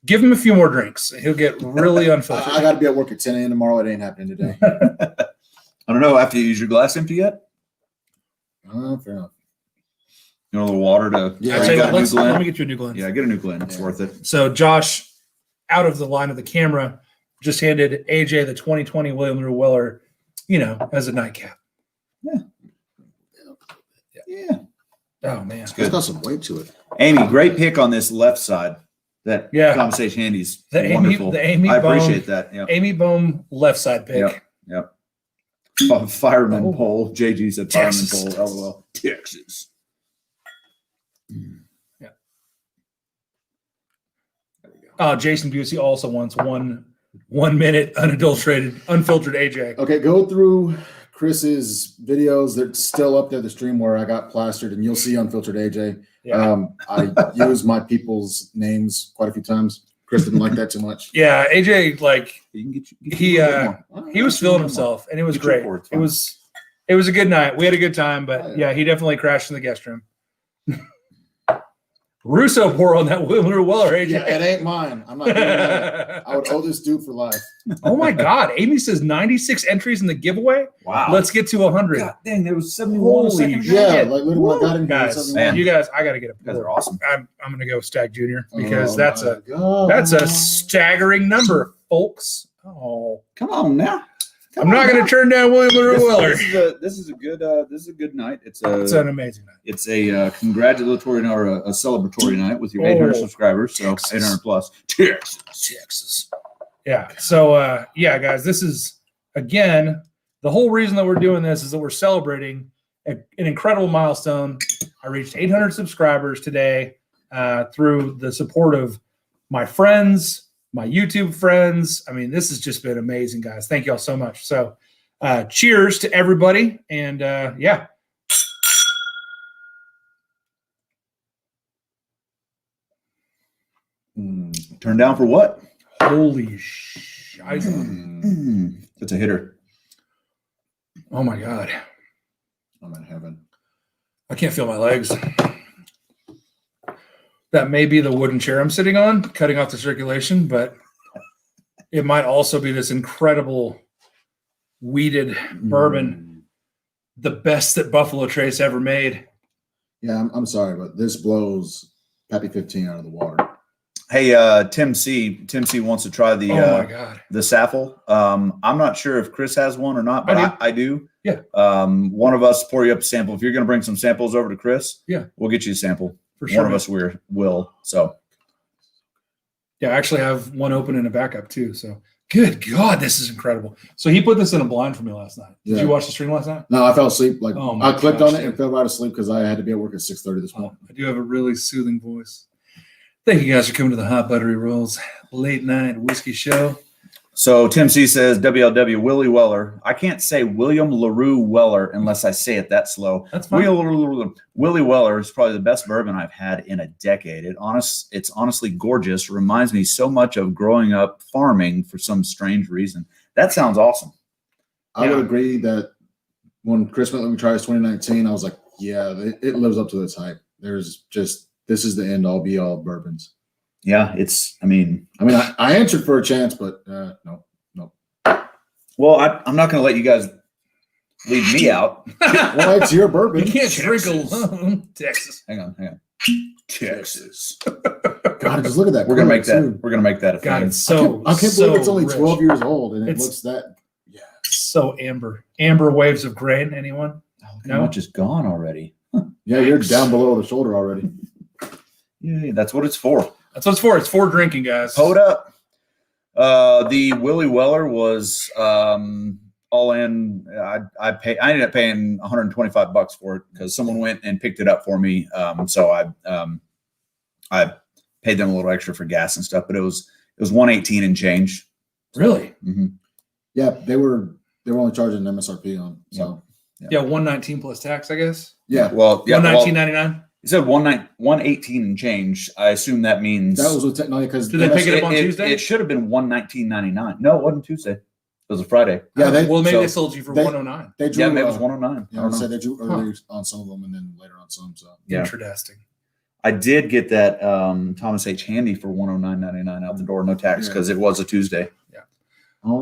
Give him a few more drinks. He'll get really unfiltered. I got to be at work at 10 a.m. tomorrow. It ain't happening today. I don't know. After you use your glass empty yet? Fair enough. You know, a little water to. Yeah, I you tell you got what, a new Glen? let me get you a new Glen. Yeah, get a new Glen. It's Yeah. worth it. So Josh, out of the line of the camera, just handed AJ the 2020 William Rue Weller, as a nightcap. Yeah. Oh man, It's Good. got some weight to it. Amy, great pick on this left side. That Yeah. conversation handy's the wonderful. Amy I Bohm, appreciate that. Yeah. Amy Bohm left side pick. Yep. Fireman Oh. pole. JG said Texas. fireman pole. LOL. Texas. Jason Busey also wants one minute unadulterated, unfiltered AJ. Okay, go through Chris's videos. They're still up there, the stream where I got plastered, and you'll see unfiltered AJ. Yeah. I use my people's names quite a few times. Chris didn't like that too much. Yeah, AJ, like You can get He, you a little bit more. he was feeling himself, and it was Get your great. ports, It man. was a good night. We had a good time, but Oh, yeah, yeah. he definitely crashed in the guest room. Russo pour on that William Rue Weller, AJ. Yeah, it ain't mine. I'm not doing that. I would owe this dude for life. Oh my God. Amy says 96 entries in the giveaway. Wow. Let's get to 100. God dang, there was 71 a Holy second shit. ago. Yeah, like literally when I got in here, Guys, something man. wrong. you guys, I got to get a You guys are pour. awesome. I'm going to go Stag Junior because Oh that's my a God. staggering number, folks. Oh, Come on now. I'm not going to turn down William Rue Weller. This is a good night. It's an amazing night. It's a congratulatory night or a celebratory night with your 800 Oh, subscribers, so Texas. 800 plus. Texas. Texas. Yeah. So, yeah, guys, this is, again, the whole reason that we're doing this is that we're celebrating an incredible milestone. I reached 800 subscribers today through the support of my friends, my YouTube friends. I mean, this has just been amazing, guys. Thank you all so much. So cheers to everybody. And yeah. Turn down for what? Holy sh! It's a hitter. Oh my God. I'm in heaven. I can't feel my legs. That may be the wooden chair I'm sitting on, cutting off the circulation, but it might also be this incredible weeded bourbon, the best that Buffalo Trace ever made. Yeah, I'm sorry, but this blows Pappy 15 out of the water. Hey, Tim C wants to try the Oh my God. the Saffle. I'm not sure if Chris has one or not, but I do. Yeah. One of us pour you up a sample. If you're going to bring some samples over to Chris, yeah, we'll get you a sample. For sure. One of us will. So yeah, I actually have one open and a backup too. So good God, this is incredible. So he put this in a blind for me last night. Did you watch the stream last night? No, I fell asleep. Like Oh my I clicked gosh, on it and fell right asleep because I had to be at work at 6:30 this morning. I do have a really soothing voice. Thank you guys for coming to the Hot Buttery Rolls late night whiskey show. So Tim C says WLW Willie Weller. I can't say William LaRue Weller unless I say it that slow. That's fine. Willie Weller is probably the best bourbon I've had in a decade. It's honestly gorgeous. Reminds me so much of growing up farming for some strange reason. That sounds awesome. I would agree that when Chris let me try his 2019, I was like, yeah, it lives up to its hype. There's just, this is the end all be all of bourbons. Yeah, I answered for a chance, but no. Well, I'm not going to let you guys leave me out. Well, it's your bourbon. You can't drink alone. Texas. Hang on. Texas. God, just look at that. We're gonna make that. Too. We're gonna make that a God, thing. it's so. I can't believe it's only rich. 12 years old and it It's- looks that. Yeah. So amber waves of grain. Anyone? How much is gone already? Yeah, you're down below the shoulder already. Yeah, that's what it's for. That's what it's for. It's for drinking, guys. Hold up. The Willie Weller was all in. I ended up paying $125 for it because someone went and picked it up for me. So I paid them a little extra for gas and stuff, but it was $118 and change. Really? Mm-hmm. Yeah, they were only charging MSRP on. So Yeah, 119 plus tax, I guess. yeah, Well, yeah, 119.99. it said 118 and change. I assume that means that was with technology because Did they pick it up on Tuesday? It should have been 119.99. No, it wasn't Tuesday. It was a Friday. Yeah, Well, maybe they sold you for 109. They drew. Yeah, maybe it was 109. Yeah, I don't I know. said they drew earlier on some of them and then later on some. So Yeah. Interesting. I did get that Thomas H. Handy for $109.99 out the door, no tax, because it was a Tuesday.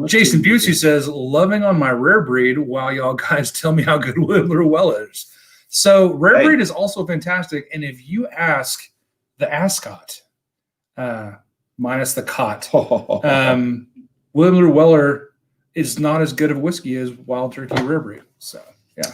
Jason Busey says, loving on my rare breed while y'all guys tell me how good Willow is. So rare breed is also fantastic. And if you ask the ascot, minus the cot, William Lou Weller is not as good of whiskey as Wild Turkey rare breed. So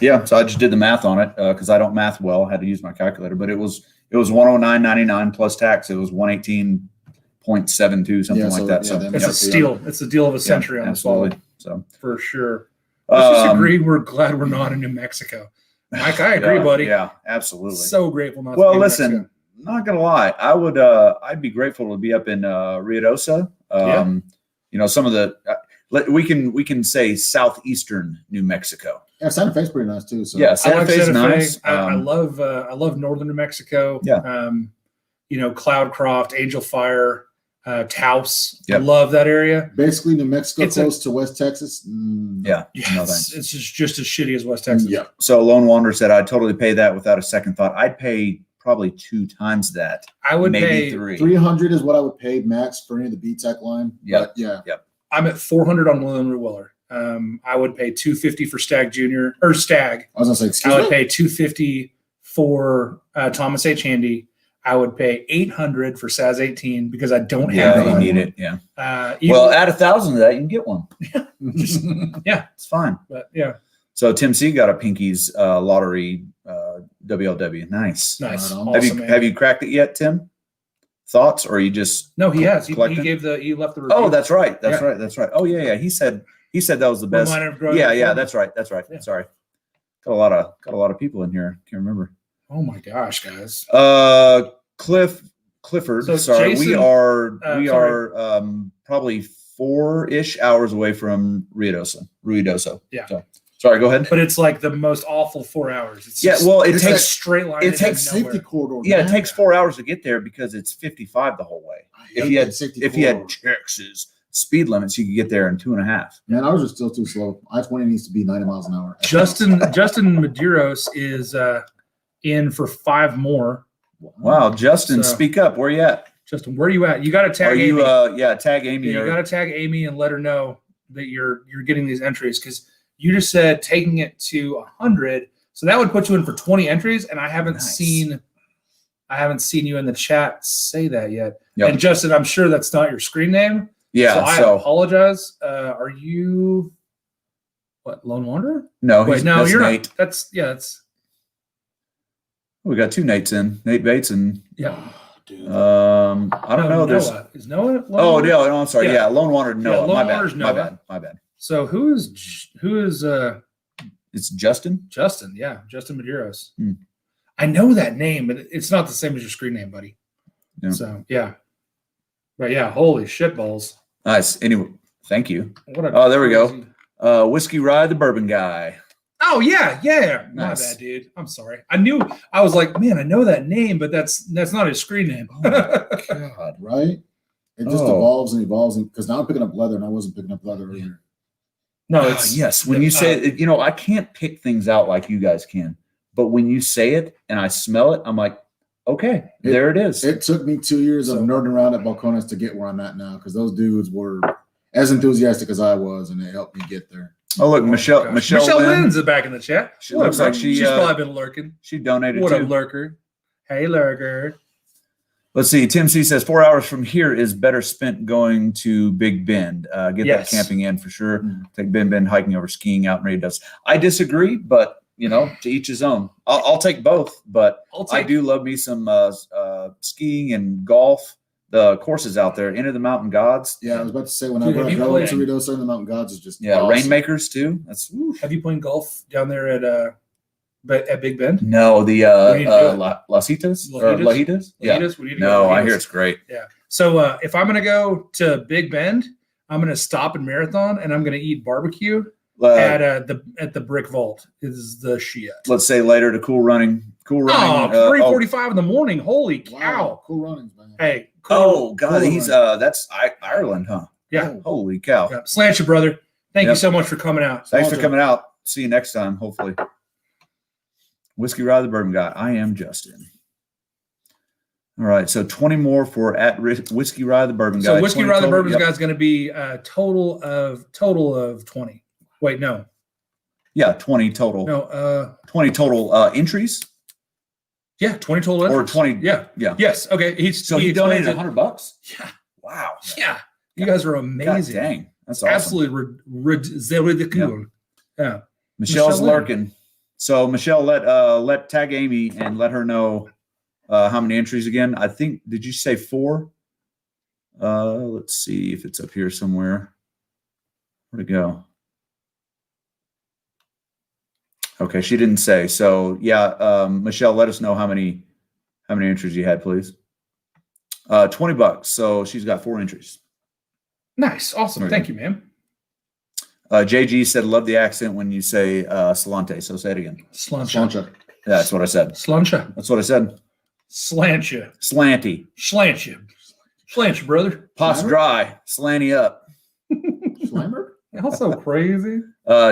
yeah. So I just did the math on it because I don't math well. I had to use my calculator, but it was $109.99 plus tax. It was 118.72, something like that. So it's a steal. It's the deal of a century on absolutely. this So for sure. Let's just agree we're glad we're not in New Mexico. Mike, I agree, buddy. Yeah, absolutely. So grateful not to Well, be in listen, Mexico. not gonna lie, I'd be grateful to be up in Ruidosa. Some of the we can say southeastern New Mexico. yeah, Santa Fe's pretty nice too. So Yeah, Santa Fe's Santa Fe. nice. I love northern New Mexico. Yeah. Cloudcroft, Angel Fire, Taos. Yep. I love that area. basically New Mexico It's close to West Texas. Yeah, Yeah, no it's thanks. just as shitty as West Texas. Yeah. So Lone Wanderer said I'd totally pay that without a second thought. I'd pay probably 2 times that. I would maybe pay 3. 300 is what I would pay max for any of the B-Tech line. Yeah. But yeah. I'm at 400 on William Weller. I would pay 250 for Stag Junior or Stag. I was gonna say, I excuse would me. pay 250 for Thomas H. Handy. I would pay 800 for Saz 18 because I don't have Yeah, you one. need it. Yeah. Well, Add 1,000 to that, you can get one. yeah, It's fine. but yeah, So Tim C got a Pinky's lottery WLW. Nice. nice. Right on. Awesome, man. Have you cracked it yet, Tim? Thoughts, or you just? No, he has. He collecting? he left the review. Oh, that's right. That's Yeah. right. That's right. Oh yeah. He said that was the best. Reminder of growing Yeah, up yeah. farming. That's right. That's right. Yeah. Sorry. Got a lot of people in here. Can't remember. Oh my gosh, guys. Clifford. So sorry, Jason- we are sorry. probably 4-ish hours away from Ruidoso. Yeah. So, sorry, go ahead. But it's like the most awful 4 hours. It's Yeah, just- well, it it's takes a straight line. it into takes nowhere. Safety corridor. Yeah, man. it takes 4 hours to get there because it's 55 the whole way. I If hate you that had safety if you had corridor. Texas speed limits, you could get there in 2.5. Man, ours are still too slow. I-20 needs to be 90 miles an hour. Justin Medeiros is in for 5 more. Wow, Justin, So- speak up. Where you at? Justin, where are you at? You got to tag Are you? Amy. Tag Amy. Yeah, you or- got to tag Amy and let her know that you're getting these entries because you just said taking it to 100, so that would put you in for 20 entries, and I haven't Nice. seen you in the chat say that yet. Yep. And Justin, I'm sure that's not your screen name. Yeah. so I So, apologize. Are you what Lone Wanderer? no, Wait, no, that's you're Nate. not. That's We got 2 Nates in. Nate Bates and yeah. Dude. I don't know. There's Noah. Is Noah? Lone oh Wanderer? no, I'm sorry. Yeah. Yeah, Lone Wanderer. No, Lone my bad. Wanderer's My Noah. bad. My bad. So who is It's Justin. Justin? Yeah, Justin Medeiros. Hmm. I know that name, but it's not the same as your screen name, buddy. Yeah. So yeah, but yeah, holy shit balls! Nice. Anyway, thank you. What a Oh, there we go. crazy- Whiskey Ride the Bourbon Guy. Oh yeah. My Nice. bad, dude. I'm sorry. I was like, man, I know that name, but that's not his screen name. God. Right? It just Oh. evolves and evolves because now I'm picking up leather and I wasn't picking up leather earlier. No, Ah, it's yes. When you say it, I can't pick things out like you guys can, but when you say it and I smell it, I'm like, okay, there it is. It took me 2 years of nerding around at Balcones to get where I'm at now because those dudes were as enthusiastic as I was and they helped me get there. Oh, look, Michelle gosh. Michelle Lynn. Lynn's back in the chat. She What looks up, like Lynn? she, she's probably been lurking. She donated What too. up, lurker? Hey, lurker. Let's see. Tim C says 4 hours from here is better spent going to Big Bend. Get Yes. that camping in for sure. Mhm. Take Bend, hiking over, skiing out in Radios. I disagree, but to each his own. I'll take both, but I do love me some skiing and golf. The courses out there, Enter the Mountain Gods. Yeah, I was about to say when Dude, I have you go played- to Cerritos and the Mountain Gods is just Yeah, awesome. Rainmakers too. That's Have you played golf down there at Big Bend? no the We need to do it. Lasitas or Lajitas? Lajitas. Yeah. Lajitas? We need to go No, to I Lajitas. hear it's great. So if I'm gonna go to Big Bend, I'm gonna stop in Marathon and I'm gonna eat barbecue at the Brick Vault. Is the shit. Let's say later to cool running. Oh, 3:45 in the morning. Holy cow! Wow, cool runnings, man. Hey, cool. Oh God, Cool he's that's Ireland, huh? Yeah. Holy cow! Yeah. Slant you, brother. Thank you Yep. so much for coming out. Thanks for Awesome. coming out. See you next time, hopefully. Whiskey Ride the Bourbon Guy. I am Justin. All right, so 20 more for Whiskey Ride the Bourbon Guy. So Whiskey 20 Ride the total? Bourbon Yep. Guy is going to be a total of 20. Wait, no, Yeah, 20 total. no. 20 total entries, Yeah, 20 total. or entries. 20. Yeah. yeah. Yes. Okay. So he donated explains it. $100. Yeah. Wow. Yeah. You guys are God amazing. dang, that's awesome. Absolutely ridiculous. Yeah. Michelle's Michelle lurking. So Michelle, let tag Amy and let her know how many entries again. I think, did you say 4? Let's see if it's up here somewhere. Where'd it go? Okay, she didn't say. So yeah, Michelle, let us know how many entries you had, please. $20. So she's got 4 entries. Nice. Awesome. There Thank you, man. JG said, love the accent when you say Salante. So say it again. Slancha. Slancha. Yeah, that's what I said. Slancha. That's what I said. Slancha. Slanty. Slancha. Slancha, brother. Pot's dry. Slanty up. Slimer? Also crazy.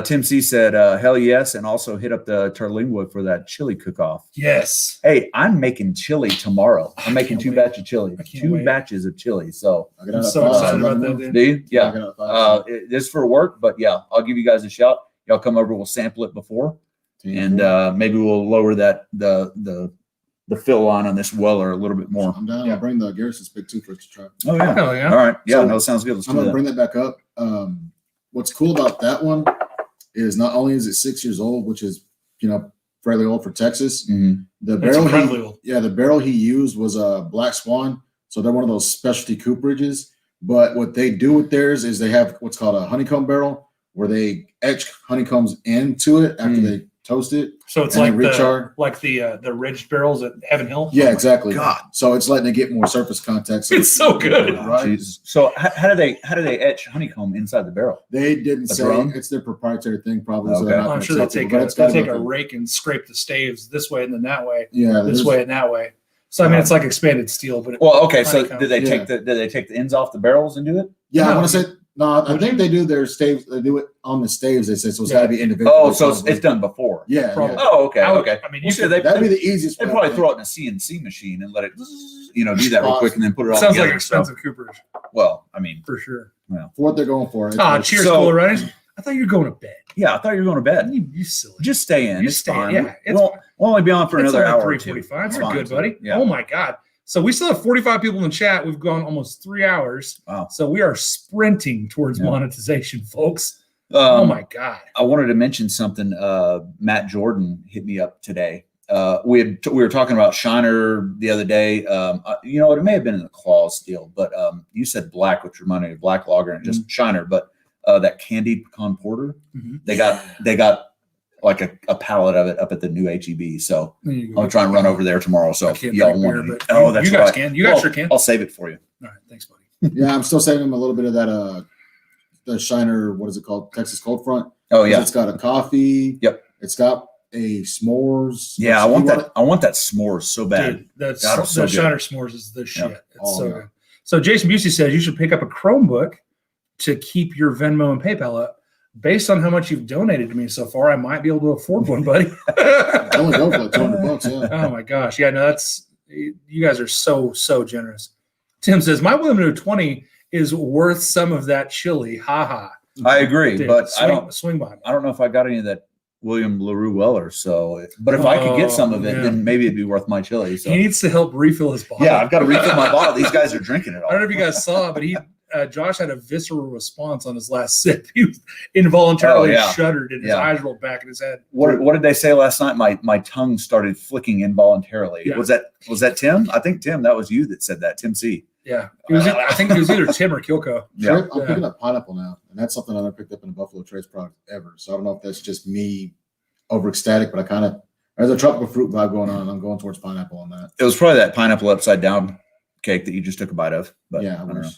Tim C said, hell yes, and also hit up the Terlingwood for that chili cook-off. Yes. Hey, I'm making chili tomorrow. I'm making can't 2 wait. batches of chili. I can't 2 wait. batches of chili. So, I get I'm out at so 5, excited let about me that, know. dude. do you? I Yeah. get out at 5. It is for work, but yeah, I'll give you guys a shout. Y'all come over, we'll sample it before, and maybe we'll lower the fill on this Weller a little bit more. I'm down. Yeah. I'll bring the Garrison's Pick 2 for us to try. Oh, yeah. Hell yeah. All right. Yeah, So, no, sounds good. Let's I'm do gonna that. bring that back up. What's cool about that one is not only is it 6 years old, which is fairly old for Texas. Mhm. The That's barrel incredibly old. the barrel he used was a Black Swan, so they're one of those specialty cooperages. But what they do with theirs is they have what's called a honeycomb barrel, where they etch honeycombs into it after they toast it. So it's and like then recharge. the ridged barrels at Heaven Hill. Yeah, exactly. God. So it's letting it get more surface contact. So It's so good. Right. Jesus. So how do they etch honeycomb inside the barrel? They didn't A say drone? it's their proprietary thing, probably. So Okay. they're not I'm gonna sure tell they take people, but a, it's gotta they take go a through- rake and scrape the staves this way and then that way, Yeah, this way and that way. So I mean, it's like expanded steel, but Well, okay. So honeycomb. did they take the ends off the barrels and do it? Yeah, I No. want to say no. I Would think you? they do their staves. They do it on the staves. They say so. It's Yeah. got to be individual. Oh, so it's done before. Yeah, Probably. yeah. Oh, okay. I would- Okay. I mean, Well, you so could, That'd be the easiest. They way, probably I throw it in a CNC machine and let it, do that real quick and then put it all sounds together. like expensive Coopers Well, I mean, for sure. think, for what they're going for. Ah, cheers, So- Cooler Runnings. I thought you were going to bed. yeah, I thought you were going to bed. You silly. Just stay in. You It's stay in, fine. yeah. We'll only be on for It's another only hour or two. 3:45. It's You're fine, good, so, buddy. Yeah. Oh my God. So we still have 45 people in the chat. We've gone almost 3 hours. Wow. So we are sprinting towards Yeah. monetization, folks. Oh my God. I wanted to mention something. Matt Jordan hit me up today. We were talking about Shiner the other day. It may have been in the claws deal, but you said black, which reminded me of black lager and just Shiner. But that candied pecan porter, Mhm. they got like a pallet of it up at the new HEB. So There you I'm go. gonna try and run over there tomorrow. So I if can't y'all drink beer, want but it. Oh, that's you guys right. can. You guys sure can. I'll save it for you. All right. Thanks, buddy. Yeah, I'm still saving them a little bit of that. The Shiner. What is it called? Texas Cold Front. Oh yeah, It's got a coffee. Yep. It's got a s'mores. yeah. I You want that. I want that s'mores so bad. Dude, that's God, it's so the good. Shiner S'mores is the shit. Yeah. It's Oh, so yeah. good. So Jason Busey says you should pick up a Chromebook to keep your Venmo and PayPal up. Based on how much you've donated to me so far, I might be able to afford one, buddy. I only go for like $200. Yeah. Oh my gosh. Yeah, no, you guys are so generous. Tim says, my William 20 is worth some of that chili. Ha ha. I agree, Dude, but swing by me. I don't know if I got any of that William LaRue Weller. So, but if I could get some of it, yeah. then maybe it'd be worth my chili. So, He needs to help refill his bottle. yeah, I've got to refill my bottle. These guys are drinking it all. I don't know if you guys saw, but Josh had a visceral response on his last sip. He was involuntarily shuddered and his eyes rolled back in his head. What did they say last night? My tongue started flicking involuntarily. Yeah. Was that Tim? I think Tim. That was you that said that. Tim C. Yeah. I think it was either Tim or Kilco. Yeah. I'm picking up pineapple now, and that's something I never picked up in a Buffalo Trace product ever. So I don't know if that's just me over ecstatic, but there's a tropical fruit vibe going on, and I'm going towards pineapple on that. It was probably that pineapple upside down cake that you just took a bite of. But Yeah, I don't know.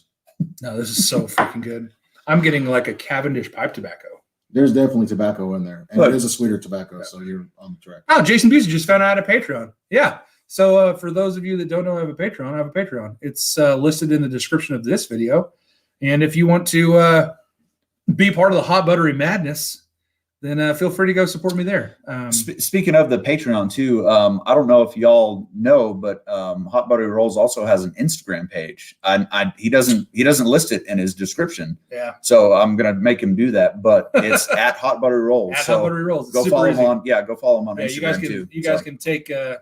No, this is so freaking good. I'm getting like a Cavendish pipe tobacco. There's definitely tobacco in there, and Look. it is a sweeter tobacco, so you're on the track. Oh, Jason Busey just found out I have a Patreon. Yeah. So for those of you that don't know I have a Patreon. It's listed in the description of this video. And if you want to be part of the hot buttery madness, then feel free to go support me there. Speaking of the Patreon too, I don't know if y'all know, but Hot Buttery Rolls also has an Instagram page. He doesn't list it in his description, Yeah. so I'm gonna make him do that. But it's at Hot Buttery Rolls. At so Hot Buttery Rolls. It's go super follow easy. him on. Yeah, go follow him on Yeah, Instagram you guys can take a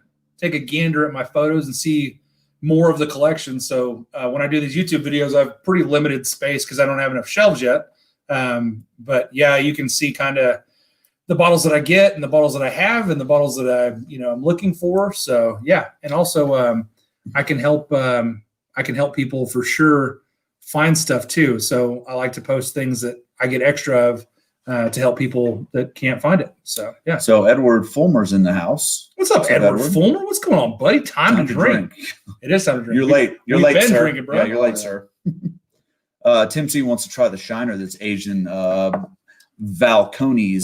gander at my photos and see more of the collection. So when I do these YouTube videos, I have pretty limited space because I don't have enough shelves yet. But yeah, you can see kind of the bottles that I get and the bottles that I have and the bottles that I'm looking for. So yeah, and also I can help people for sure find stuff too. So I like to post things that I get extra of to help people that can't find it. So yeah. So Edward Fulmer's in the house. What's up, Edward Fulmer? What's going on, buddy? Time to drink. It is time to drink. You're late. You're We've late, been sir. drinking, bro. Yeah, you're late, sir. Tim C wants to try the Shiner that's aged in Valcones.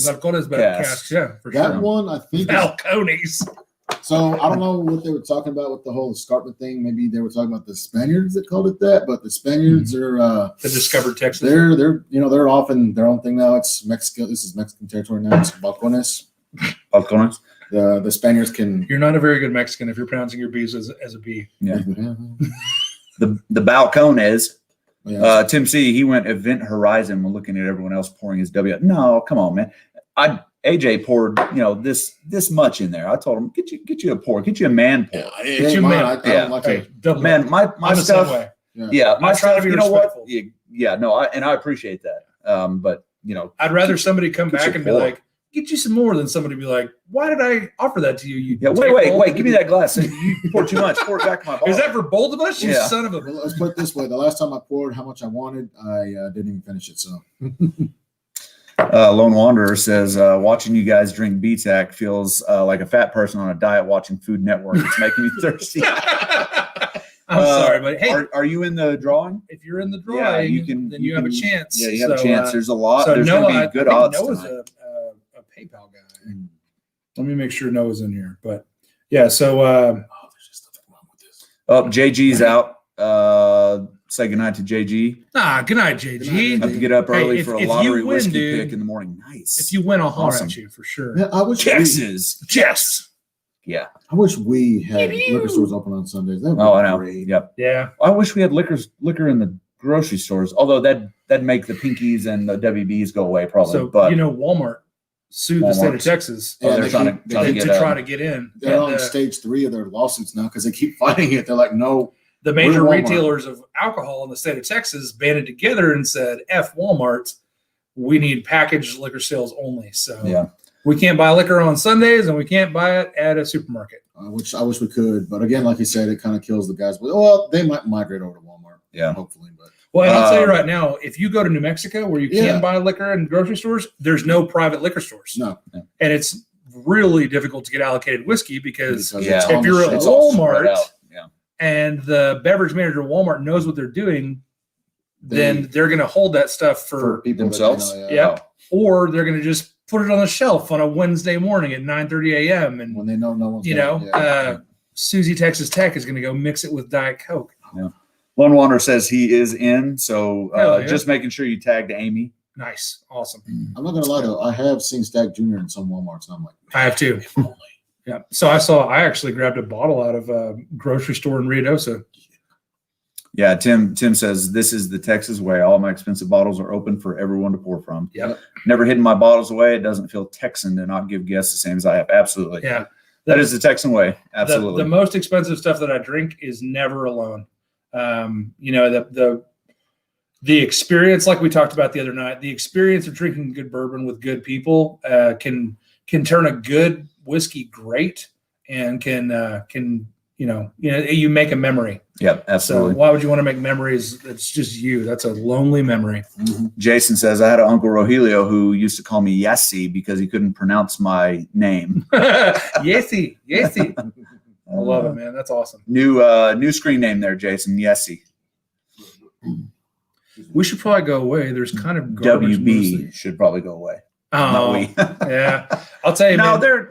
Balcones better Yes. casks, yeah, for That sure. one, I think. Balcones. So I don't know what they were talking about with the whole escarpment thing. Maybe they were talking about the Spaniards that called it that, but the Spaniards are The discovered Texas. they're often their own thing now. It's Mexico. This is Mexican territory now. It's Balcones. Balcones. The Spaniards can. You're not a very good Mexican if you're pronouncing your B's as a B. Yeah. Yeah. The Balcones. Yeah. Tim C, he went Event Horizon. We're looking at everyone else pouring his W. No, come on, man. AJ poured, this much in there. I told him, get you a pour, get you a man pour. It ain't you mine. man. I don't like Hey, it. double Man, my I'm the same stuff. way. Yeah, my I try to stuff. be You know what? respectful. Yeah, no, I appreciate that. But I'd rather somebody come Get back your and be pour. like, get you some more than somebody be like, why did I offer that to you? You yeah, wait, give me that glass. You poured too much. Pour it back to my bottle. Is that for both of us? You Yeah. son of a. Well, let's put it this way: the last time I poured how much I wanted, I didn't even finish it. So Lone Wanderer says, watching you guys drink BTAC feels like a fat person on a diet watching Food Network. It's making me thirsty. I'm sorry, but hey, are you in the drawing? if you're in the drawing, then you have a chance. Yeah, you have a So, chance. There's a lot. So There's Noah, going to be good odds. Noah's tonight. a PayPal guy. Let me make sure Noah's in here. But yeah, so there's just nothing wrong with this. Oh, JG's out. Say goodnight to JG. good night, JG. Have to get up early if- for a if you lottery win, whiskey dude, pick in the morning. Nice. If you win, I'll holler Awesome. at you for sure. Yeah, I wish Texas. Yes. Yeah. we had liquor stores open on Sundays. That would Oh, be I know. great. Yep. Yeah. I wish we had liquor in the grocery stores. Although that'd make the Pinkies and the WBs go away probably. So but Walmart sued the state of Walmart's- Texas oh, Yeah, they're they trying keep- to they get to try to get in. They're And, on stage 3 of their lawsuits now because they keep fighting it. They're like, no. the major We're Walmart. retailers of alcohol in the state of Texas banded together and said, F Walmart, we need packaged liquor sales only. So yeah. we can't buy liquor on Sundays and we can't buy it at a supermarket. I wish we could, but again, like you said, it kind of kills the guys. But well, they might migrate over to Walmart. Yeah. Hopefully, but Well, and I'll tell you right now, if you go to New Mexico where you Yeah. can buy liquor in grocery stores, there's no private liquor stores. no. And it's really difficult to get allocated whiskey because Yeah. it's if on the you're at shelf. It's all spread Walmart out. Yeah. and the beverage manager at Walmart knows what they're doing, then they're going to hold that stuff for people that themselves? they know, yeah. Or they're going to just put it on the shelf on a Wednesday morning at 9:30 a.m. And, When they know no one's you gonna- know, yeah. Susie Texas Tech is going to go mix it with Diet Coke. Lone Wanderer says he is in. So Hell yeah. just making sure you tagged Amy. Nice. Awesome. I'm not gonna lie though, I have seen Stack Junior in some Walmarts, and I'm like, I have too. if only. Yeah. So I actually grabbed a bottle out of a grocery store in Ruidoso. Yeah, Tim says this is the Texas way. All my expensive bottles are open for everyone to pour from. Yep. Never hidden my bottles away. It doesn't feel Texan to not give guests the same as I have. Absolutely. Yeah. That is the Texan way. Absolutely. The most expensive stuff that I drink is never alone. You know, the experience, like we talked about the other night, the experience of drinking good bourbon with good people can turn a good whiskey great and can you make a memory. Yep, absolutely. So why would you want to make memories? It's just you. That's a lonely memory. Jason says, I had an Uncle Rogelio who used to call me Yassi because he couldn't pronounce my name. Yesy. I love it, man. That's awesome. New screen name there, Jason. Yessi. We should probably go away. There's kind of garbage mostly. WB should probably go away. Oh, Not we. yeah. I'll tell you, No, man, they're,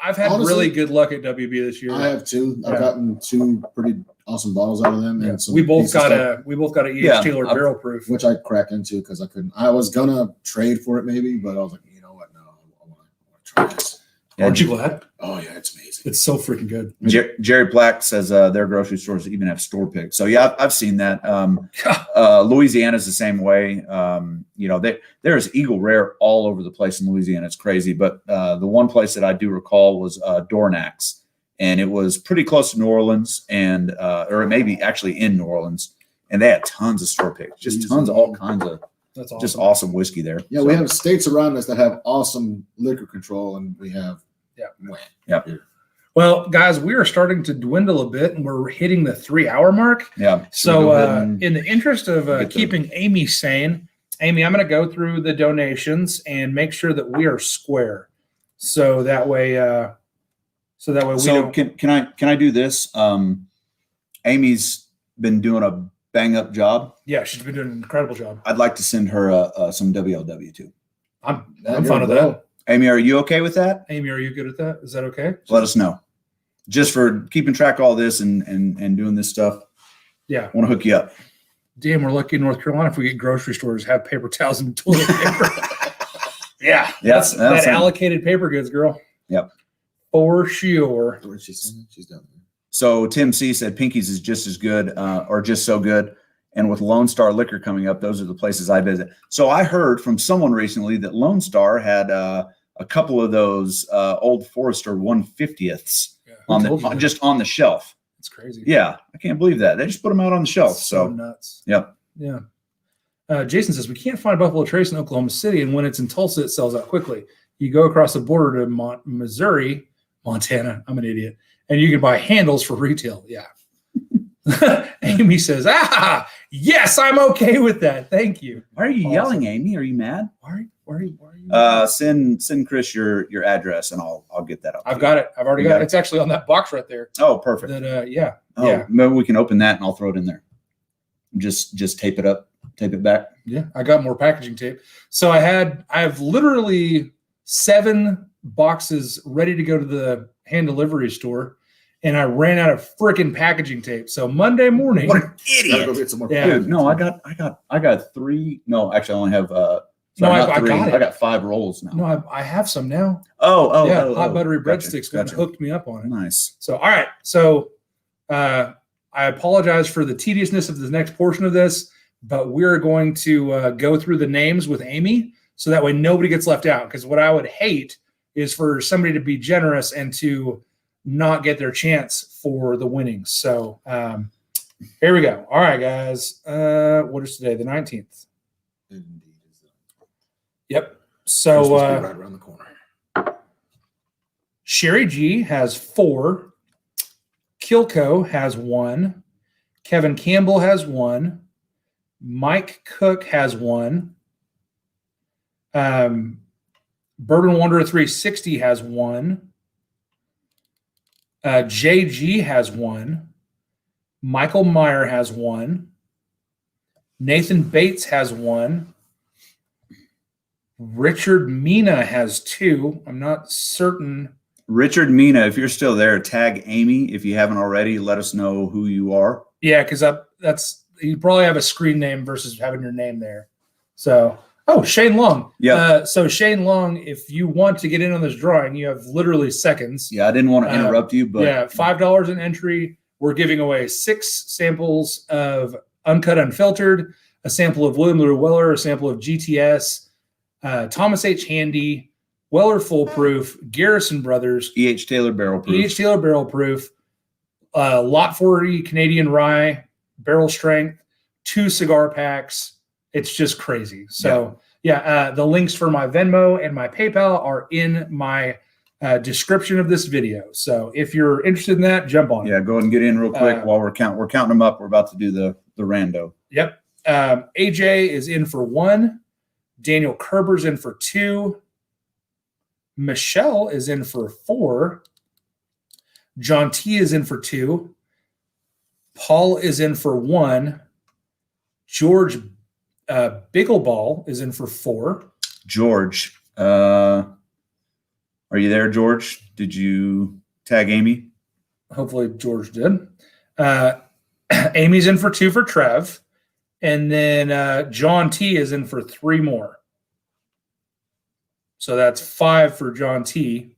I've had Honestly, really good luck at WB this year. I have 2. I've Yeah. gotten 2 pretty awesome bottles out of them. Yeah. And some We both decent got stuff, a E.H. Yeah, Taylor I've- barrel proof. which I cracked into because I couldn't. I was gonna trade for it maybe, but I was like, you know what? No, I want to try this. Aren't you glad? Oh yeah, it's amazing. It's so freaking good. Jerry Black says their grocery stores even have store picks. So yeah, I've seen that. Louisiana's the same way. There's Eagle Rare all over the place in Louisiana. It's crazy. But the one place that I do recall was Dornax, and it was pretty close to New Orleans, and or maybe actually in New Orleans, and they had tons of store picks, just tons of all kinds of That's awesome. just awesome whiskey there. Yeah, we have states around us that have awesome liquor control, and we have Well, guys, we are starting to dwindle a bit, and we're hitting the 3-hour mark. Yeah. So, go ahead and in the interest of get keeping Amy sane, Amy, I'm going to go through the donations and make sure that we are square. So that way, we don't. can I do this? Amy's been doing a bang up job. Yeah, she's been doing an incredible job. I'd like to send her some WLW too. I'm That'd fine be with well. that. Amy, are you okay with that? Amy, are you good at that? Is that okay? Let us know. Just for keeping track of all this and doing this stuff. Yeah. I want to hook you up. Damn, we're lucky in North Carolina if we get grocery stores have paper towels and toilet paper. yeah, Yes, that allocated paper goods, girl. Yep. For sure. Where's she saying? She's down there. So Tim C said Pinky's is just as good or just so good. And with Lone Star Liquor coming up, those are the places I visit. So I heard from someone recently that Lone Star had a couple of those Old Forester 150ths Who told you that? just on the shelf. It's crazy. Yeah, I can't believe that. They just put them out on the shelf. So So nuts. yep. Yeah. Jason says we can't find Buffalo Trace in Oklahoma City, and when it's in Tulsa, it sells out quickly. You go across the border to Montana. I'm an idiot, and you can buy handles for retail. Yeah. Amy says, Yes, I'm okay with that. Thank you. Why are you Awesome. yelling, Amy? Are you mad? Why are you? Send Chris your address and I'll get that up. I've got it. I've already You got got it. It's actually on that box right there. Oh, perfect. That yeah. Oh, Yeah. maybe we can open that and I'll throw it in there. Just tape it up, tape it back. Yeah, I got more packaging tape. So I have literally 7 boxes ready to go to the hand delivery store, and I ran out of freaking packaging tape. So Monday morning, What an Gotta go idiot! get some more. Yeah. Dude, no, I got 3. No, actually, I only have No, not I 3. got it. I got 5 rolls now. no, I have some now. Oh, Hot buttery gotcha, breadsticks gotcha. hooked me up on it. Nice. So all right, so I apologize for the tediousness of the next portion of this, but we're going to go through the names with Amy, so that way nobody gets left out. Because what I would hate is for somebody to be generous and to not get their chance for the winnings. So here we go. All right, guys. What is today? The 19th. Indeed. Yep. So Christmas be right around the corner. Sherry G has 4. Kilco has 1. Kevin Campbell has 1. Mike Cook has 1. Bourbon Wanderer 360 has 1. JG has 1. Michael Meyer has 1. Nathan Bates has 1. Richard Mina has 2. I'm not certain. Richard Mina, if you're still there, tag Amy if you haven't already. Let us know who you are. Yeah, because that's you probably have a screen name versus having your name there. So, Shane Long. Yeah. So Shane Long, if you want to get in on this drawing, you have literally seconds. Yeah, I didn't want to interrupt you, but Yeah, $5 an entry. We're giving away 6 samples of Uncut Unfiltered, a sample of William LaRue Weller, a sample of GTS, Thomas H. Handy, Weller Foolproof, Garrison Brothers, E.H. Taylor Barrel Proof. E.H. Taylor Barrel Proof, Lot 40 Canadian Rye, Barrel Strength, 2 cigar packs. It's just crazy. So, the links for my Venmo and my PayPal are in my description of this video. So if you're interested in that, jump on it. Yeah, go ahead and get in real quick while we're counting them up. We're about to do the rando. Yep. AJ is in for 1. Daniel Kerber's in for 2. Michelle is in for 4. John T is in for 2. Paul is in for 1. George Biggleball is in for 4. George, are you there, George? Did you tag Amy? Hopefully George did. Amy's in for 2 for Trev. And then John T is in for 3 more. So that's 5 for John T.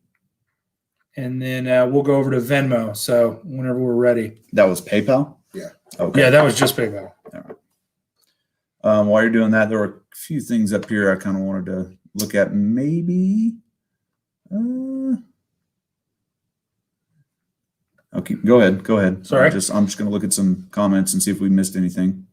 And then we'll go over to Venmo. So whenever we're ready. That was PayPal? Yeah. Okay. Yeah, that was just PayPal. All right. While you're doing that, there were a few things up here I kind of wanted to look at. Maybe. Okay, go ahead. Sorry. I'm just going to look at some comments and see if we missed anything.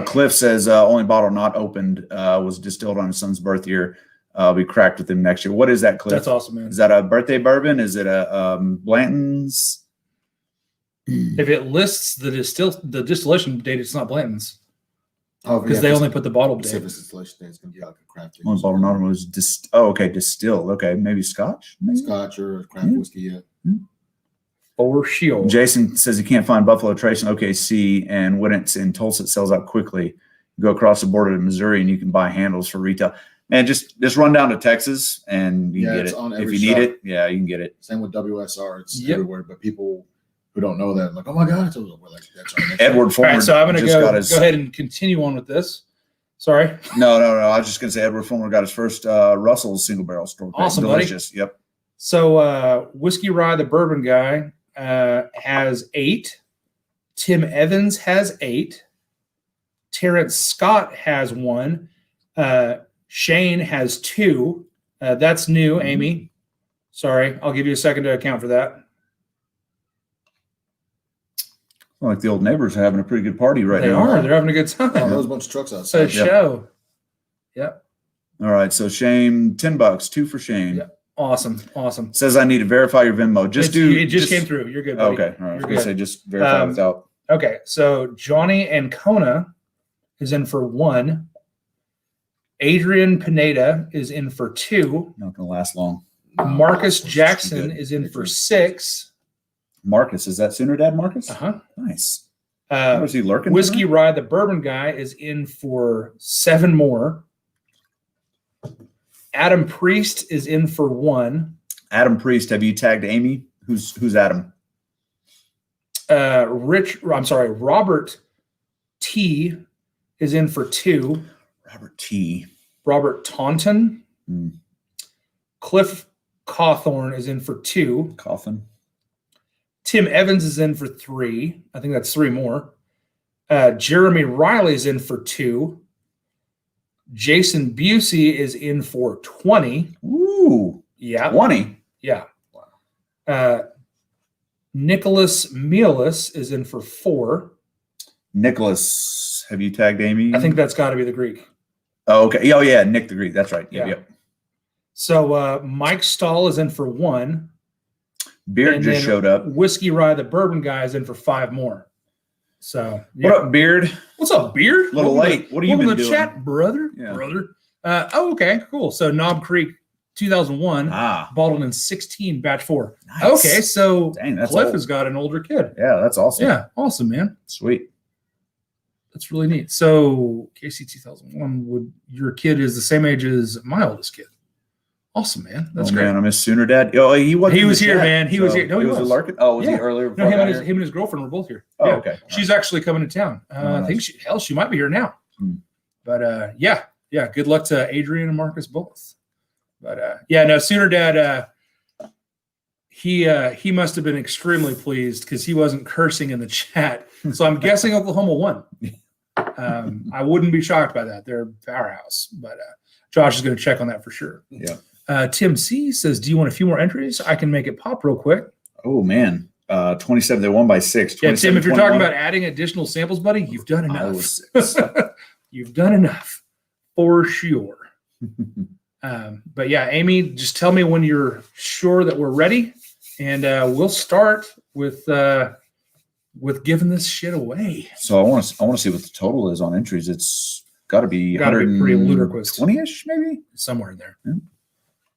Cliff says only bottle not opened was distilled on his son's birth year. I'll be cracked with him next year. What is that, Cliff? That's awesome, man. Is that a birthday bourbon? Is it a Blanton's? If it lists the distillation date, it's not Blanton's Because they only put the bottle date. Pacific installation day is going to be like a craft Only bottle not opened was distilled. Okay, maybe Scotch. Maybe? Scotch or craft whiskey. Yeah. For sure. Jason says he can't find Buffalo Trace in OKC, and when it's in Tulsa, it sells out quickly. You go across the border to Missouri, and you can buy handles for retail. And just run down to Texas, and you can get it's it. on If every you need shop. it, yeah, you can get it. Same with WSR. It's Yep. everywhere, but people who don't know that, like, oh my God, it's over. We're like, that's our next Edward All Fulmer. right, so I'm going to just go got his, ahead and continue on with this. Sorry. No. I was just going to say Edward Fulmer got his first Russell's single barrel store. Awesome, buddy. Delicious. Yep. So Whiskey Rye, the bourbon guy, has 8. Tim Evans has 8. Terrence Scott has 1. Shane has 2. That's new, Amy. Sorry, I'll give you a second to account for that. Like the old neighbors are having a pretty good party right They now. are. They're having a good Oh, there time. was a bunch of trucks It's outside. a show. Yep. All right. So Shane, $10, 2 for Shane. Yep. Awesome. Says I need to verify your Venmo. It just came through. You're good, buddy. Okay. All right. I was You're going to good. say just verify without. Okay, so Johnny Ancona is in for 1. Adrian Pineda is in for 2. Not going to last long. Marcus Jackson good. is in for 6. Marcus, is that Sooner Dad Marcus? Uh-huh. Nice. Was he lurking? Whiskey Rye, the bourbon guy, is in for 7 more. Adam Priest is in for 1. Adam Priest, have you tagged Amy? Who's Adam? Robert T is in for 2. Robert T. Robert Taunton. Cliff Cawthorn is in for 2. Coffin. Tim Evans is in for 3. I think that's 3 more. Jeremy Riley is in for 2. Jason Busey is in for 20. Ooh. Yeah. 20. Yeah. Nicholas Mielis is in for 4. Nicholas, have you tagged Amy? I think that's got to be the Greek. Oh, okay. Oh, yeah. Nick the Greek. That's right. Yeah. Yep. So Mike Stahl is in for 1. Beard And just then showed up. Whiskey Rye, the bourbon guy, is in for 5 more. So, yeah. What up, Beard? What's up, Beard? A little late. What have you Welcome been to the doing? chat, brother. Yeah. Brother. Okay, cool. So Knob Creek, 2001, Ah, bottled in 16, batch 4. nice. Okay, so Dang, that's Cliff old. has got an older kid. Yeah, that's awesome. Yeah, awesome, man. Sweet. That's really neat. So Casey, 2001, your kid is the same age as my oldest kid. Awesome, man. That's great. Man, I miss Sooner Dad. Oh, he was. He was here, man. He was here. No, he was. a Larkin. Oh, was Yeah. he earlier? No, before I got here? him and his girlfriend were both here. Oh, Yeah. okay. She's actually coming to town. I think she might be here now. But yeah. Good luck to Adrian and Marcus both. But no, Sooner Dad. He must have been extremely pleased because he wasn't cursing in the chat. So I'm guessing Oklahoma won. I wouldn't be shocked by that. They're a powerhouse. But Josh is going to check on that for sure. Yeah. Tim C says, "Do you want a few more entries? I can make it pop real quick." Oh man, 27. They won by 6. Yeah, Tim. If you're talking about adding additional samples, buddy, you've done enough. 6. You've done enough for sure. But yeah, Amy, just tell me when you're sure that we're ready, and we'll start with giving this shit away. So I want to see what the total is on entries. It's got to be Gotta be pretty ludicrous. 20-ish, maybe. Somewhere in there. Yeah.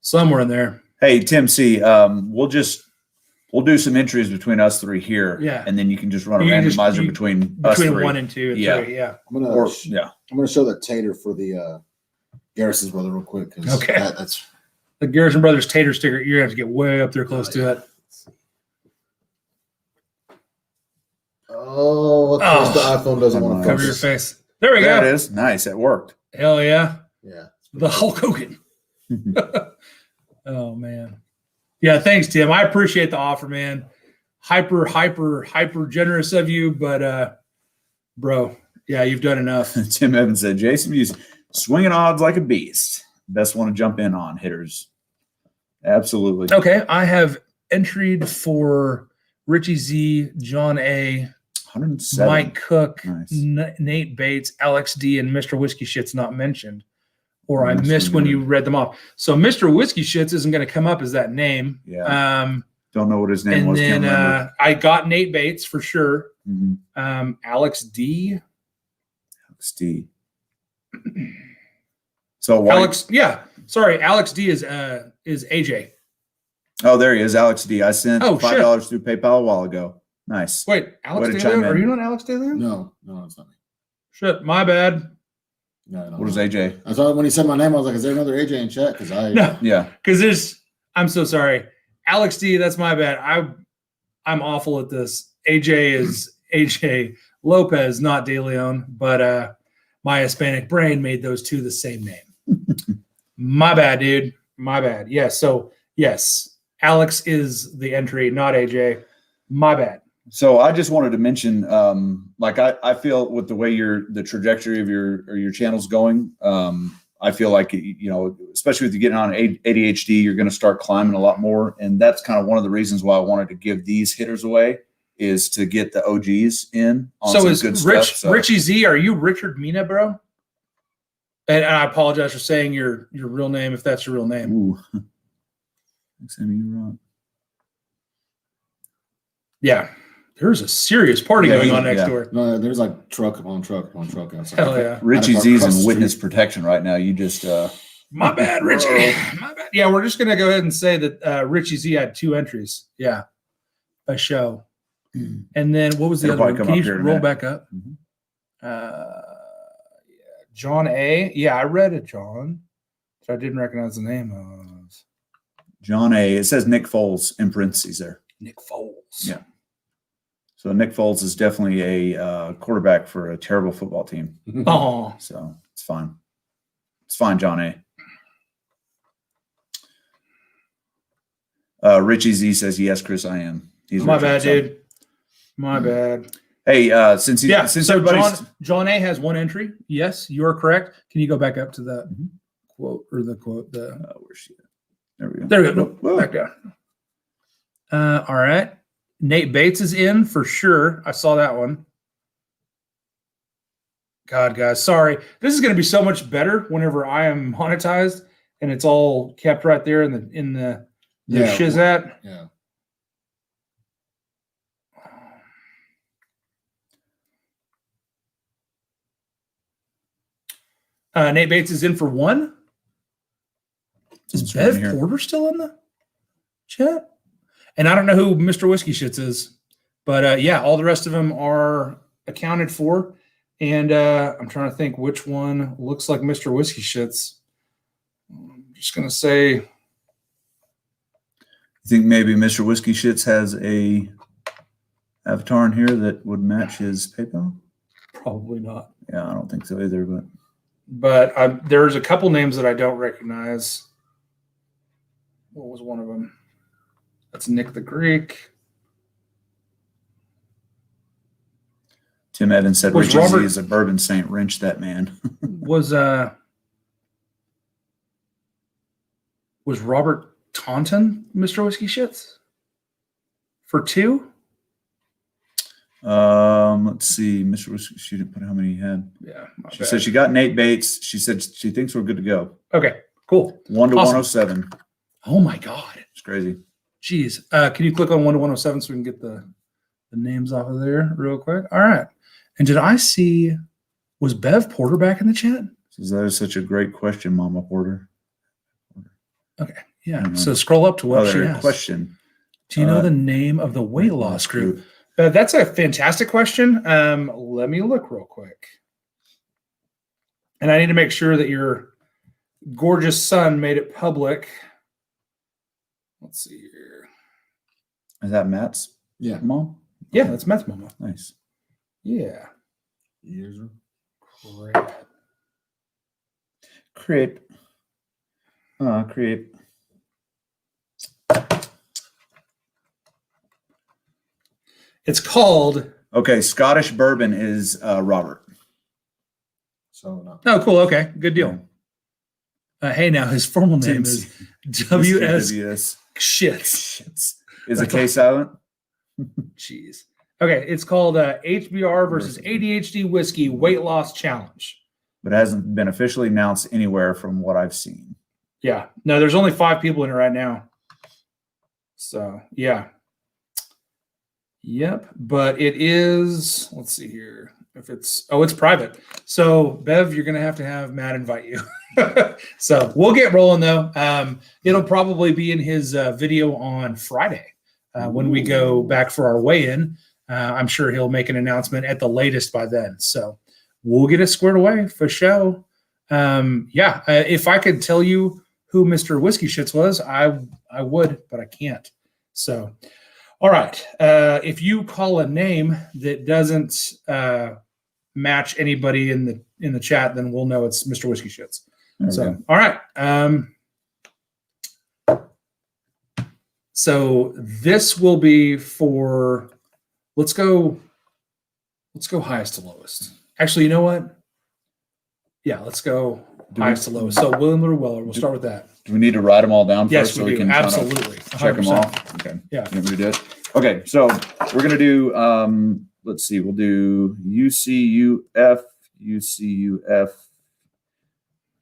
Somewhere in there. Hey, Tim C. We'll do some entries between us 3 here. Yeah. And then you can just run a You can randomizer between us 3. 1 and 2 and Yeah. 3. Yeah. I'm gonna I'm gonna show that tater for the Garrison's brother real quick. 'Cause Okay. That's The Garrison Brothers tater sticker. You're gonna have to get way up there close to it. of course the iPhone doesn't want to Cover your focus. face. There we There go. it is. Nice. It worked. Hell yeah. Yeah. The Hulk Hogan. Oh man. Yeah, thanks, Tim. I appreciate the offer, man. Hyper generous of you, but bro, yeah, you've done enough. Tim Evans said, Jason, he's swinging odds like a beast. Best one to jump in on hitters. Absolutely. Okay, I have entered for Richie Z, John A, 107. Mike Cook, Nice. Nate Bates, Alex D, and Mr. Whiskey Shit's not mentioned. Or I That's missed when good. you read them off. So Mr. Whiskey Shits isn't going to come up as that name. Yeah. Don't know what his name And was. then Can't remember. I got Nate Bates for sure. Mhm. Alex D. Steve. So why? Alex D is AJ. Oh, there he is, Alex D. I sent Oh, shit. $5 through PayPal a while ago. Nice. Wait, Alex Way to De chime Leon? Are in. you not Alex De Leon? No, it's not me. Shit, my bad. No. What is AJ? I thought when he said my name, I was like, "Is there another AJ in chat?" Because No, Yeah. because I'm so sorry. Alex D, that's my bad. I'm awful at this. AJ is AJ Lopez, not De Leon, but my Hispanic brain made those two the same name. My bad, dude. My bad. Yeah, so yes, Alex is the entry, not AJ. My bad. So I just wanted to mention, I feel with the way the trajectory of your channel's going, I feel like, especially with you getting on ADHD, you're going to start climbing a lot more. And that's kind of one of the reasons why I wanted to give these hitters away, is to get the OGs in on So some is good stuff. So Richie Z, are you Richard Mina, bro? And I apologize for saying your real name if that's your real name. Ooh. Sammy, you're wrong. Yeah. There's a serious party Yeah, going on next yeah. door. No, there's like truck upon truck upon truck outside. Hell yeah. Richie Out of Z's our in cross witness street. protection right now. You just My bad, Richie. My bad. Yeah, we're just gonna go ahead and say that Richie Z had 2 entries. Yeah, a show. And then what was the It'll other one? probably Can come you up here in a roll minute. back up? Mhm. John A. Yeah, I read it, John. So I didn't recognize the name of John A. It says Nick Foles in parentheses there. Nick Foles. Yeah. So Nick Foles is definitely a quarterback for a terrible football team. Oh, So it's fine. It's fine, John A. Richie Z says, yes, Chris, I am. He's my Richard, bad, so- dude. My bad. Hey, since Yeah, since so everybody's John A has 1 entry. Yes, you are correct. Can you go back up to that Mhm. quote or the quote? The where's she at? There we go. there we go. Whoa. No, back down. All right. Nate Bates is in for sure. I saw that one. God, guys, sorry. This is going to be so much better whenever I am monetized and it's all kept right there in the Yeah. shiz at. Yeah. Nate Bates is in for 1. Is It's right Bev here. Porter still in the chat? And I don't know who Mr. Whiskey Shits is, but yeah, all the rest of them are accounted for. And I'm trying to think which one looks like Mr. Whiskey Shits. I'm just gonna say You think maybe Mr. Whiskey Shits has a avatar in here that would match his PayPal? probably not. Yeah, I don't think so either. But there's a couple names that I don't recognize. What was one of them? That's Nick the Greek. Tim Evans said Was Richie Robert- Z is a bourbon saint. Wrench that man. Was Robert Taunton Mr. Whiskey Shits for 2? Let's see. Mr. Whiskey, she didn't put how many he had. Yeah. my She bad. said she got Nate Bates. She said she thinks we're good to go. Okay, cool. 1 to Awesome. 107. Oh my God. It's crazy. Jeez. Can you click on 1 to 107 so we can get the names off of there real quick? All right. And did I see, was Bev Porter back in the chat? Says that is such a great question, Mama Porter. Okay. Yeah. Mhm. So scroll up to what she Other asked. question. Do you know the name of the weight loss group? group. That's a fantastic question. Let me look real quick. And I need to make sure that your gorgeous son made it public. Let's see here. Is that Matt's Yeah. mom? Yeah, that's Meth Mama. Nice. Yeah. Years. Great. Crepe. Crepe. It's called. Okay, Scottish bourbon is Robert. So no. Oh, cool. Okay. Good deal. Hey, now his formal name is W.S. WS. Shits. Shits. Is the K silent? Jeez. Okay. It's called HBR versus ADHD Whiskey Weight Loss Challenge. But hasn't been officially announced anywhere from what I've seen. Yeah. No, there's only 5 people in it right now. So, yeah. Yep. But it is, let's see here. If it's, it's private. So, Bev, you're going to have Matt invite you. So, we'll get rolling though. It'll probably be in his video on Friday when we go back for our weigh in. I'm sure he'll make an announcement at the latest by then. So, we'll get it squared away for show. If I could tell you who Mr. Whiskey Shits was, I would, but I can't. So, all right. If you call a name that doesn't match anybody in the chat, then we'll know it's Mr. Whiskey Shits. There we So, go. all right. So this will be for. Let's go highest to lowest. Actually, you know what? Yeah, let's go Do highest to lowest. So William or Weller, we'll start with that. Do we need to write them all down Yes, first so we we do. can kind of Absolutely. check them 100%. off? Okay. Yeah. You want me to do it? Okay, so we're gonna do let's see, we'll do UCUF,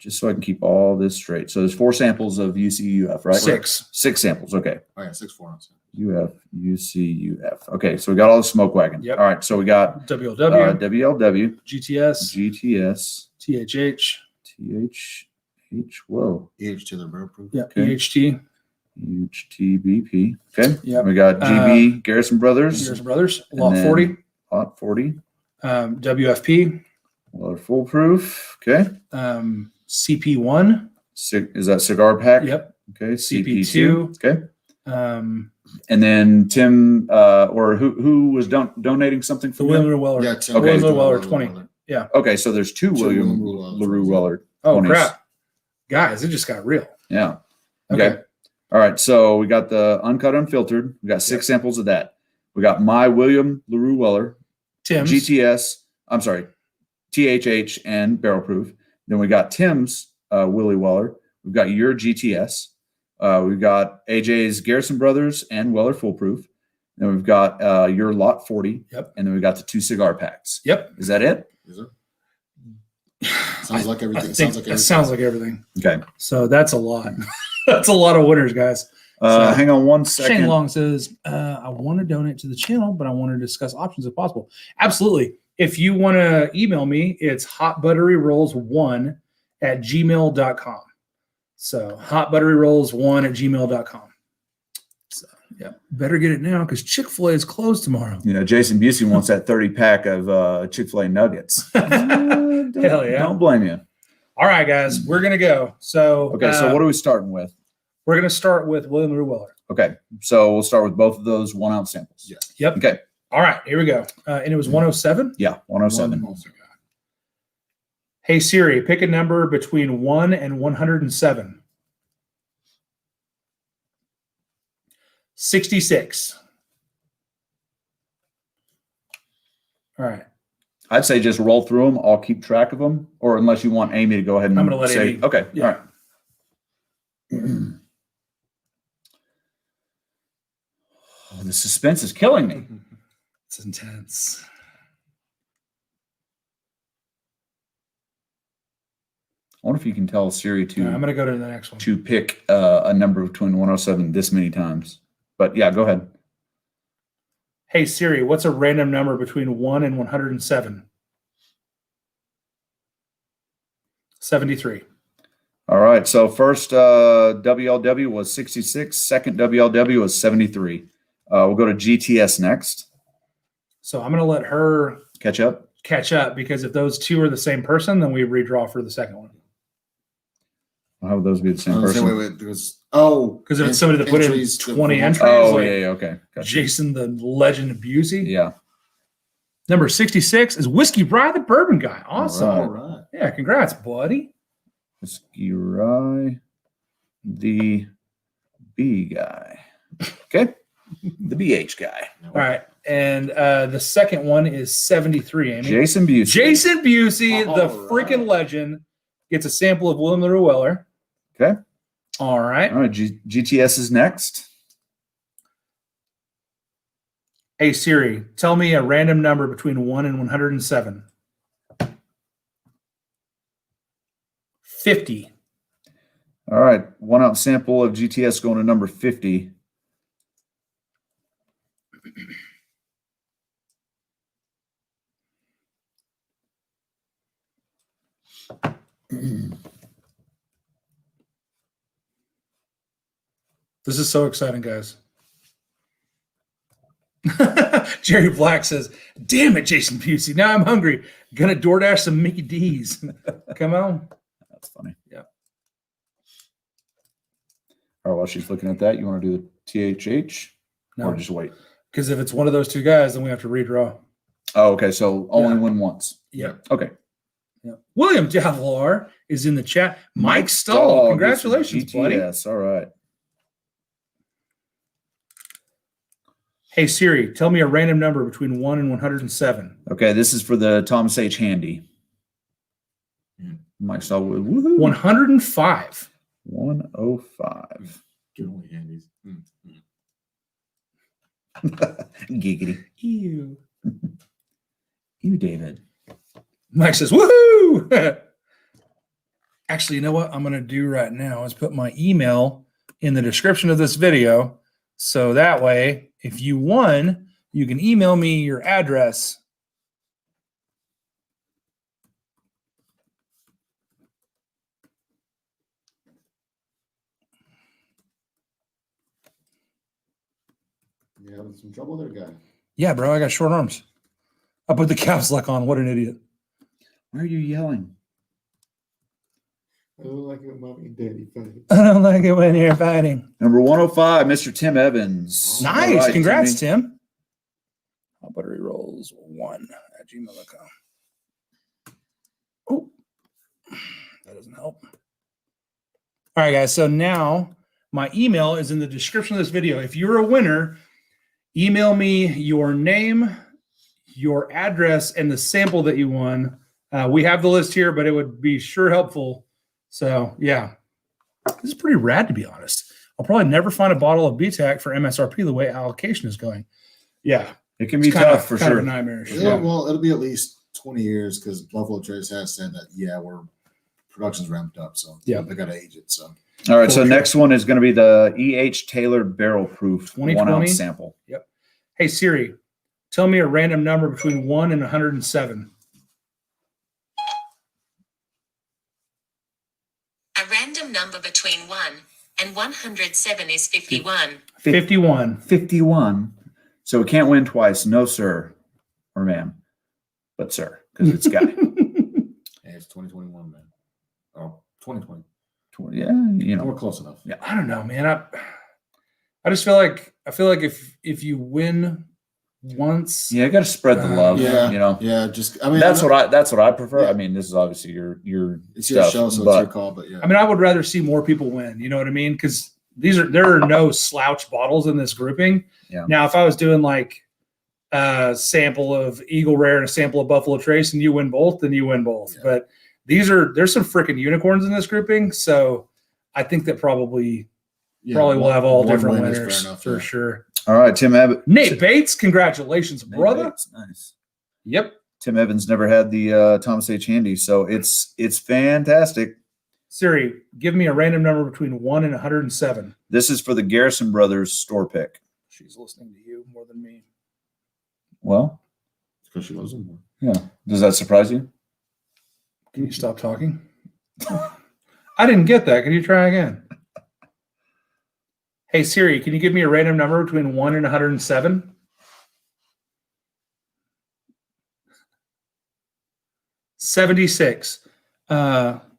just so I can keep all this straight. So there's 4 samples of UCUF, right? 6. 6 samples. Okay. Oh yeah, 6 4 ounce. UF, UCUF. Okay, so we got all the smoke wagon. Yep. All right, so we got WLW, WLW, GTS, GTS, THH, THH. Whoa. EH to the barrel proof. yeah, Okay. EHT, HTBP. Okay. Yep. We got GB Garrison Brothers. Garrison Brothers, and Lot then 40, Lot 40. WFP, Well, foolproof. Okay. CP1, Is that cigar pack? yep, Okay. CP2. Okay. um, And then Tim, or who was donating something the for William Weller. Yeah, Tim. Okay. William Weller 20. Okay, so there's 2 William William LaRue Weller. Oh 20s. crap, guys, it just got real. Yeah. Okay. Okay. All right. So we got the uncut, unfiltered. We got 6 samples of that. We got my William LaRue Weller, Tim's, GTS. I'm sorry, THH and barrel proof. Then we got Tim's Willie Weller. We've got your GTS. We've got AJ's Garrison Brothers and Weller foolproof. Then we've got your Lot 40. Yep. And then we got the 2 cigar packs. Yep. Is that it? Is it? Sounds like I everything. think Sounds like that everything. sounds like everything. Okay. So that's a lot. That's a lot of winners, guys. Hang on one Shane second. Long says, I want to donate to the channel, but I want to discuss options if possible. Absolutely. If you want to email me, it's hotbutteryrolls1@gmail.com. So hotbutteryrolls1@gmail.com. So yeah, better get it now because Chick-fil-A is closed tomorrow. Jason Busey wants that 30 pack of Chick-fil-A nuggets. Hell yeah. Don't blame you. All right, guys, we're going to go. So, Okay, so what are we starting with? we're going to start with William LaRue Weller. Okay, so we'll start with both of those 1 ounce samples. Yeah. Yep. Okay. All right, here we go. And it was 107. Yeah, 107. One cigar. Hey Siri, pick a number between 1 and 107. 66. All right. I'd say just roll through them. I'll keep track of them, or unless you want Amy to go ahead and I'm gonna let say, Amy- okay, yeah. all right. Oh, the suspense is killing me. It's intense. I wonder if you can tell Siri All right, I'm going to go to the next one. to pick a number between 107 this many times. But yeah, go ahead. Hey Siri, what's a random number between 1 and 107? 73. All right. So first WLW was 66. Second WLW was 73. We'll go to GTS next. So I'm going to let her Catch up. catch up because if those two are the same person, then we redraw for the second one. How would those be the same I was person? saying, wait, because Because if it's somebody that put in entries to- 20 entries, Oh, like yeah, okay. Gotcha. Jason the Legend of Busey. Yeah. Number 66 is Whiskey Rye, the bourbon guy. Awesome. All all right. Yeah, congrats, buddy. Whiskey Rye, the B guy. Okay. The BH guy. All right. And the second one is 73, Amy. Jason Busey. Jason Busey, the All freaking right. legend, gets a sample of William LaRue Weller. Okay. All right. All right. GTS is next. Hey, Siri, tell me a random number between 1 and 107. 50. All right. 1 ounce sample of GTS going to number 50. This is so exciting, guys. Jerry Black says, damn it, Jason Busey. Now I'm hungry. Gonna DoorDash some Mickey D's. Come on. That's funny. Yeah. All right. While she's looking at that, you want to do the THH or No, just wait? because if it's one of those two guys, then we have to redraw. Oh, okay. So only Yeah. win once. Yeah. Okay. Yeah. William Davlar is in the chat. Mike Stahl. Congratulations, buddy. Yes. All right. Hey, Siri, tell me a random number between 1 and 107. Okay. This is for the Thomas H. Handy. Mike Stahl. Woohoo. 105. 105. Give away handies. Giggity. Ew. You, David. Mike says, woohoo! Actually, you know what I'm going to do right now is put my email in the description of this video. So that way, if you won, you can email me your address. You having some trouble there, guy? Yeah, bro, I got short arms. I put the caps lock on. What an idiot. Why are you yelling? I don't like it when mommy and daddy fight. I don't like it when you're fighting. Number 105, Mr. Tim Evans. Nice. All right, Congrats, Timmy. Tim. Hot buttery rolls 1@gmail.com. Oh, that doesn't help. All right, guys. So now my email is in the description of this video. If you're a winner, email me your name, your address, and the sample that you won. We have the list here, but it would be sure helpful. So, yeah, this is pretty rad, to be honest. I'll probably never find a bottle of BTAC for MSRP the way allocation is going. Yeah. It can be It's kinda- tough for kind of sure. a nightmare. Yeah, well, it'll be at least 20 years because Buffalo Trace has said that, production's ramped up. So, Yeah. they got to age it. So, All right, so For sure. next one is going to be the E.H. Taylor Barrel Proof 1 2020. ounce sample. Hey, Siri, tell me a random number between 1 and 107. A random number between 1 and 107 is 51. 51. 51. So it can't win twice. No, sir or ma'am, but sir, because it's guy. hey, it's 2021, man. Oh, 2020. Yeah, you know. We're close enough. Yeah, I don't know, man. I just feel like if you win once, Yeah, got to spread the love. Yeah. You know. Yeah. Just, That's what I prefer. Yeah. I mean, this is obviously your it's your stuff, show, so but it's your call. But yeah. I mean, I would rather see more people win. You know what I mean? Because there are no slouch bottles in this grouping. Yeah. Now, if I was doing like a sample of Eagle Rare and a sample of Buffalo Trace, and you win both, then you win both. Yeah. But there's some freaking unicorns in this grouping, so I think that probably we'll have all one different win is fair winners enough, for yeah. sure. all right, Tim Evans. Nate Bates, congratulations, brother. Nice. Yep. Tim Evans never had the Thomas H. Handy, so it's fantastic. Siri, give me a random number between 1 and 107. This is for the Garrison Brothers store pick. She's listening to you more than me. Well, because she loves him more. yeah. Does that surprise you? Can you stop talking? I didn't get that. Can you try again? Hey, Siri, can you give me a random number between 1 and 107? $76.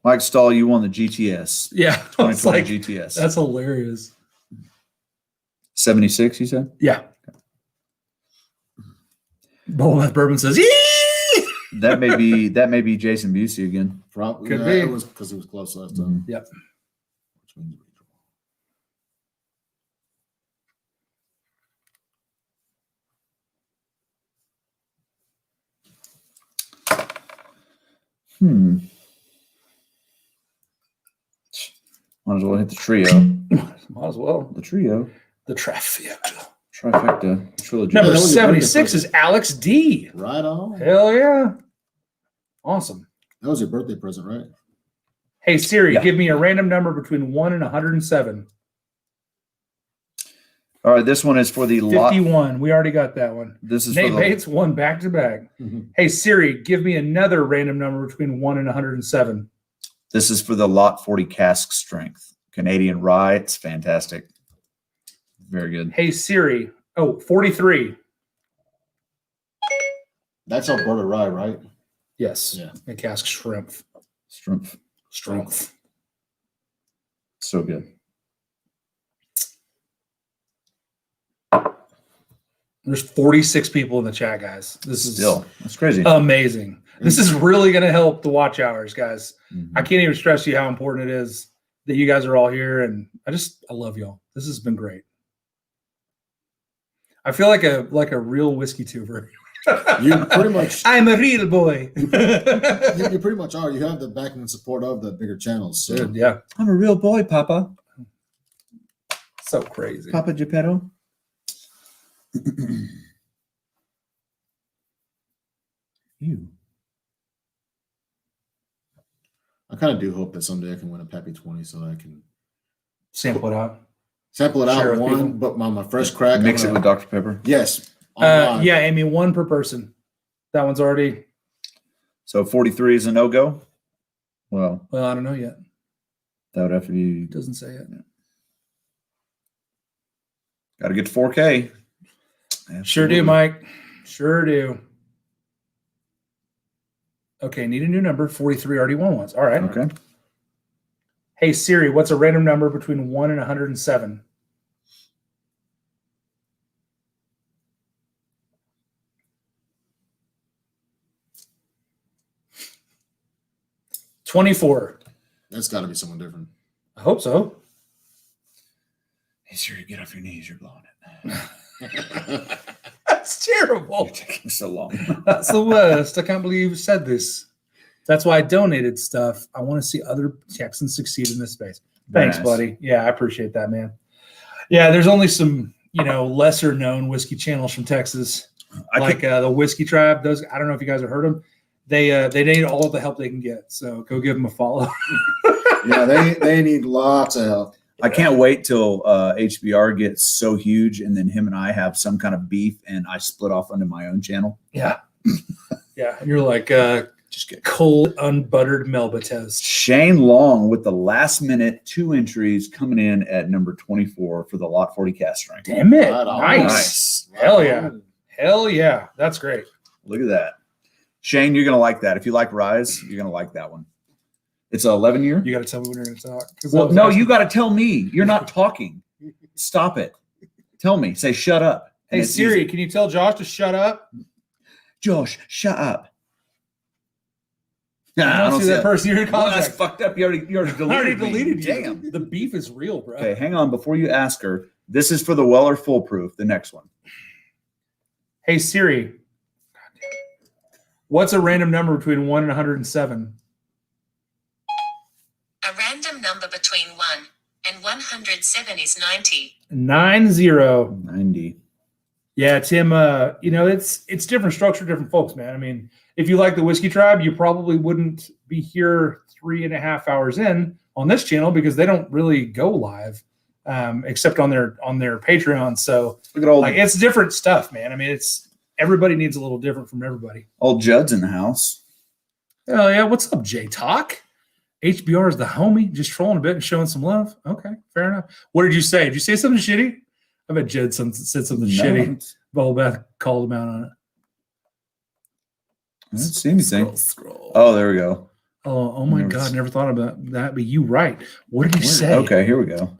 Mike Stahl, you won the GTS. Yeah, it's 2020 like GTS. that's hilarious. 76, you said? Yeah. Bullmouth Bourbon says, "Yee!" That may be Jason Busey again. Probably Could be. It was because he was close last time. Yep. Which means Might as well hit the trio. Might as well. The trio. The trifecta. Trifecta trilogy. Number that was your birthday 76 is Alex D. right on. Hell yeah. Awesome. That was your birthday present, right? Hey, Siri, Yeah. give me a random number between 1 and 107. All right, this one is for the lot. 51. We already got that one. This is Nate for the, Bates won back to back. Hey, Siri, give me another random number between 1 and 107. This is for the lot 40 cask strength. Canadian rye. It's fantastic. Very good. Hey, Siri. Oh, 43. That's Alberta rye, right? Yes. Yeah. And cask shrimp. Strength. Strength. So good. There's 46 people in the chat, guys. This is Still, that's crazy. amazing. This is really going to help the watch hours, guys. Mhm. I can't even stress to you how important it is that you guys are all here, and I love y'all. This has been great. I feel like a real whiskey tuber. You pretty much I'm a real boy. you pretty much are. You have the backing and support of the bigger channels. So Dude, yeah, I'm a real boy, Papa. so crazy. Papa Geppetto. You. I kind of do hope that someday I can win a Peppy 20 so that I can Sample it out. sample it Share out with one, people. but on my first crack, Mix I'm it with gonna- Dr. Pepper. Yes. online. Yeah, Amy, one per person. That one's already. So 43 is a no-go? Well, Well, I don't know yet. that would have to be, It doesn't say it. got to get to 4K. Sure do, Absolutely. Mike. Sure do. Okay, need a new number. 43 already won once. All right. Okay. Hey Siri, what's a random number between 1 and 107? $24. That's got to be someone different. I hope so. Hey, Siri, get off your knees. You're blowing it. That's terrible. You're taking so long. That's the worst. I can't believe you said this. That's why I donated stuff. I want to see other Texans succeed in this space. Very Thanks, nice. buddy. Yeah, I appreciate that, man. Yeah, there's only some, lesser known whiskey channels from Texas, like the Whiskey Tribe. Those, I don't know if you guys have heard them. They need all of the help they can get. So go give them a follow. Yeah, they need lots of help. I can't wait till HBR gets so huge and then him and I have some kind of beef and I split off onto my own channel. Yeah. Yeah. And you're like Just get cold, unbuttered Melba toast. Shane Long with the last minute 2 entries coming in at number 24 for the Lot 40 cast strength. Damn it. Right on. Nice. Hell yeah. Hell yeah. That's great. Look at that. Shane, you're going to like that. If you like Rise, you're going to like that one. It's an 11 year. You got to tell me when you're going to talk. 'Cause I Well, was no, asking- you got to tell me. You're not talking. Stop it. Tell me. Say, shut up. And Hey, it's Siri, easy. can you tell Josh to shut up? Josh, shut up. I don't see that person you're in Well, that's contact. fucked up. You already I deleted already me. deleted you. Damn. The beef is real, bro. Okay, hang on. Before you ask her, this is for the Weller Foolproof, the next one. Hey, Siri, what's a random number between 1 and 107? A random number between 1 and 107 is 90. 90. 90. Yeah, Tim, it's different structure, different folks, man. I mean, if you like the Whiskey Tribe, you probably wouldn't be here 3.5 hours in on this channel because they don't really go live except on their Patreon. So Look at old, like it's different stuff, man. I mean, it's everybody needs a little different from everybody. old Judd's in the house. Oh yeah, what's up, J Talk? HBR is the homie, just trolling a bit and showing some love. Okay, fair enough. What did you say? Did you say something shitty? I bet Jed said something shitty. Beth called him out on it. I didn't see anything. Scroll. Oh, there we go. Oh my Never God, s- never thought about that. But you right. What did he say? Okay, here we go.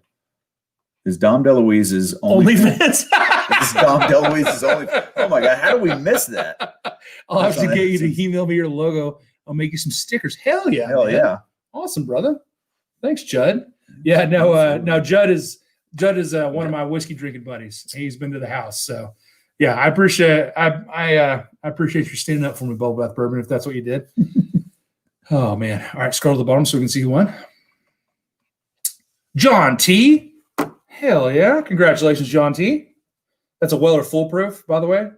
Is Dom DeLuise's only OnlyFans. Is Dom DeLuise's only? Oh my God, how do we miss that? I'll have to That's get you to amazing. email me your logo. I'll make you some stickers. Hell yeah. Hell man. yeah. Awesome, brother. Thanks, Judd. Yeah, no, now Judd is one of my whiskey drinking buddies. He's been to the house. So yeah, I appreciate I appreciate you standing up for me, Bubble Bath Bourbon, if that's what you did. Oh man. All right, scroll to the bottom so we can see who won. John T. Hell yeah. Congratulations, John T. That's a Weller Foolproof, by the way.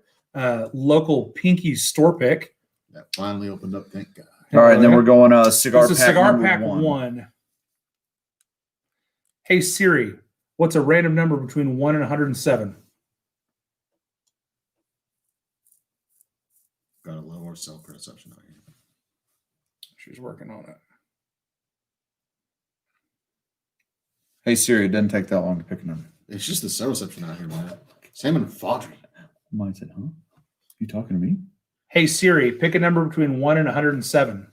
Local Pinky store pick. That finally opened up. Thank God. All right, and then we're going cigar This is pack cigar number pack one. Hey Siri, what's a random number between 1 and 107? Got a lower self perception out here. She's working on it. Hey Siri, it doesn't take that long to pick a number. It's just the self perception out here, man. Same in Fodry. Mine said, huh? You talking to me? Hey Siri, pick a number between 1 and 107.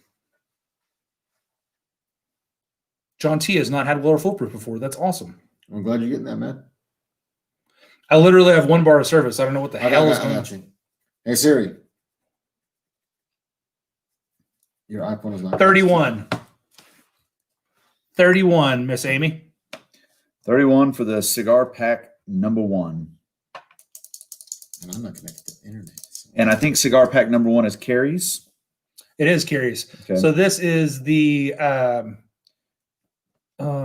John T has not had Lower Foolproof before. That's awesome. I'm glad you're getting that, man. I literally have one bar of service. I don't know what the hell is I going on. got you. Hey Siri. Your iPhone is not 31. 31, Miss Amy. 31 for the cigar pack number one. And I'm not connected to the internet. So. And I think cigar pack number one is Carrie's. It is Carrie's. Okay. So this is the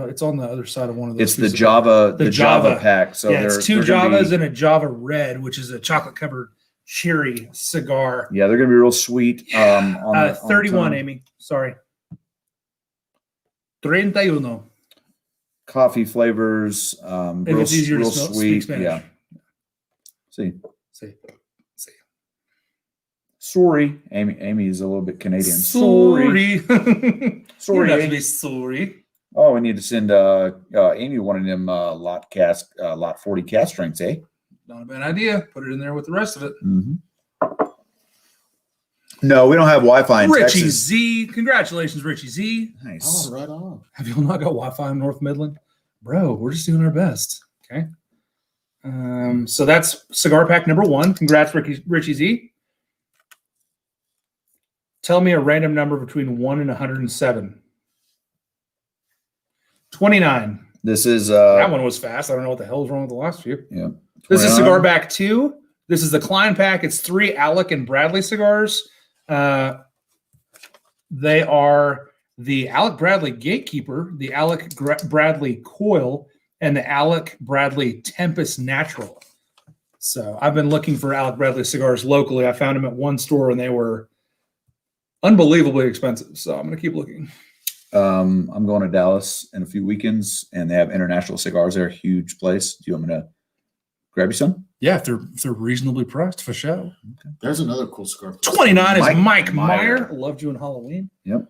it's on the other side of one of those. It's the pieces of- Java, The the Java Java. pack. So yeah, it's two they're gonna Javas be- and a Java Red, which is a chocolate covered cherry cigar. Yeah, they're gonna be real sweet. On the 31, tongue. Amy. Sorry. 31. Coffee flavors. If Real, it's easier to real speak sweet. Spanish. Yeah. See. See. Sorry, Amy is a little bit Canadian. Sorry. Sorry. You have to be sorry. Oh, we need to send Amy one of them lot 40 cast strengths, eh? Not a bad idea. Put it in there with the rest of it. Mm-hmm. No, we don't have Wi-Fi in Richie Texas. Z. Congratulations, Richie Z. Nice. Oh, right on. Have you all not got Wi-Fi in North Midland? Bro, we're just doing our best. Okay. So that's cigar pack number 1. Congrats, Richie Z. Tell me a random number between 1 and 107. 29. This is That one was fast. I don't know what the hell is wrong with the last few. yeah. This is 29. cigar pack 2. This is the Klein pack. It's 3 Alec and Bradley cigars. They are the Alec Bradley Gatekeeper, the Alec Bradley Coil, and the Alec Bradley Tempest Natural. So I've been looking for Alec Bradley cigars locally. I found them at one store and they were unbelievably expensive. So I'm going to keep looking. I'm going to Dallas in a few weekends, and they have International Cigars there. Huge place. Do you want me to grab you some? Yeah, if they're reasonably priced, for sure. There's another cool cigar. 29 is Mike Mike Meyer. Meyer. Loved you in Halloween. Yep.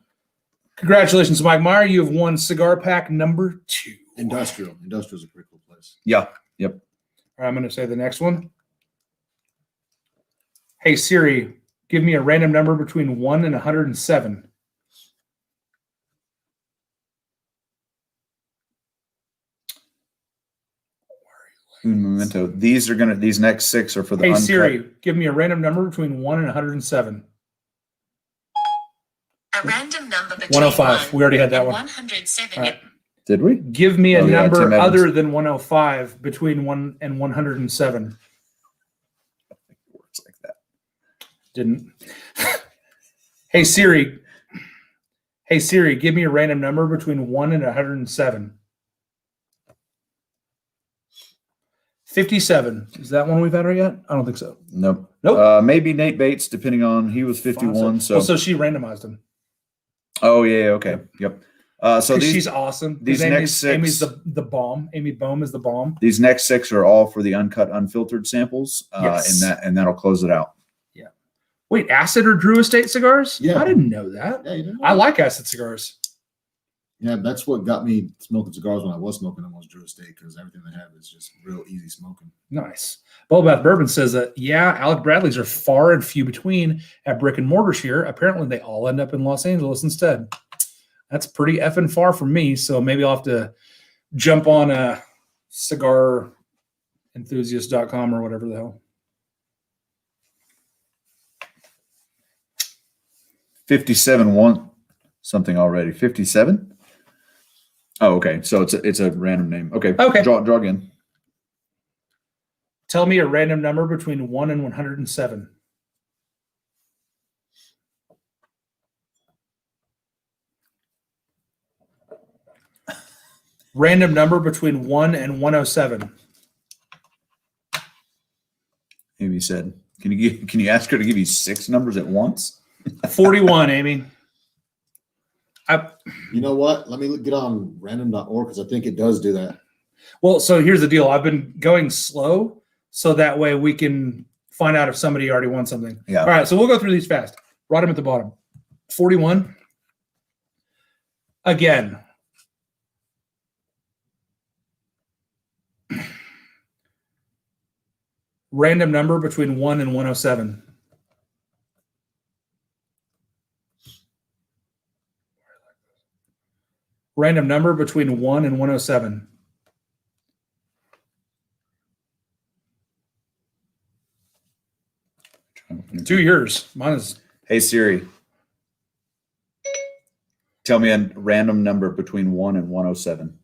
Congratulations, Mike Meyer. You have won cigar pack number 2. Industrial. Industrial's a pretty cool place. Yeah. Yep. All right, I'm going to say the next one. Hey, Siri, give me a random number between 1 and 107. Un momento. These next 6 are for the Hey, uncut. Siri, give me a random number between 1 and 107. A random number between 105. 1 We already had that and one. 107. All right. Did we? Give me a Oh, yeah, number Tim Evans. other than 105 between 1 and 107. Works like that. Didn't. Hey, Siri. Hey, Siri, give me a random number between 1 and 107. 57. Is that one we've had her yet? I don't think so. Nope. Nope. Maybe Nate Bates, depending on he was 51. So. Well, so she randomized him. Oh yeah. Okay. Yep. So these She's awesome. these next 6. Amy's the bomb. Amy Bohm is the bomb. These next 6 are all for the uncut, unfiltered samples. Yes. And that'll close it out. Yeah. Wait, Acid or Drew Estate cigars? Yeah. I didn't know that. Yeah, you didn't know I that? like Acid cigars. Yeah, that's what got me smoking cigars when I was smoking them was Drew Estate, because everything they have is just real easy smoking. Nice. Bullbath Bourbon says that, yeah, Alec Bradley's are far and few between at brick and mortars here. Apparently, they all end up in Los Angeles instead. That's pretty effing far from me, so maybe I'll have to jump on a cigarenthusiast.com or whatever the hell. 57 want something already. 57. Oh, okay. So it's a random name. Okay. Okay. Draw again. Tell me a random number between 1 and 107. Random number between 1 and 107. Amy said, "Can you ask her to give you 6 numbers at once?" 41, Amy. You know what? Let me get on random.org because I think it does do that. Well, so here's the deal. I've been going slow so that way we can find out if somebody already won something. Yeah. All right, so we'll go through these fast. Right them at the bottom. 41. Again. Random number between 1 and 107. Random number between 1 and 107. Do yours. Mine is. Hey Siri, tell me a random number between 1 and 107.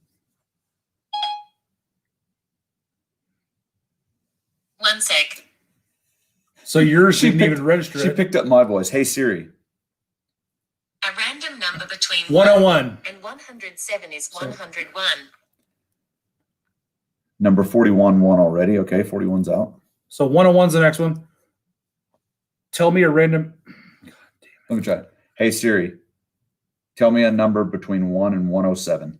1 sec. So yours She didn't picked- even register She it. picked up my voice. Hey Siri. A random number between 101. 1 and 107 is 101. Number 41 won already. Okay, 41's out. So 101's the next one. Tell me a random. Let me try. Hey Siri, Tell me a number between 1 and 107.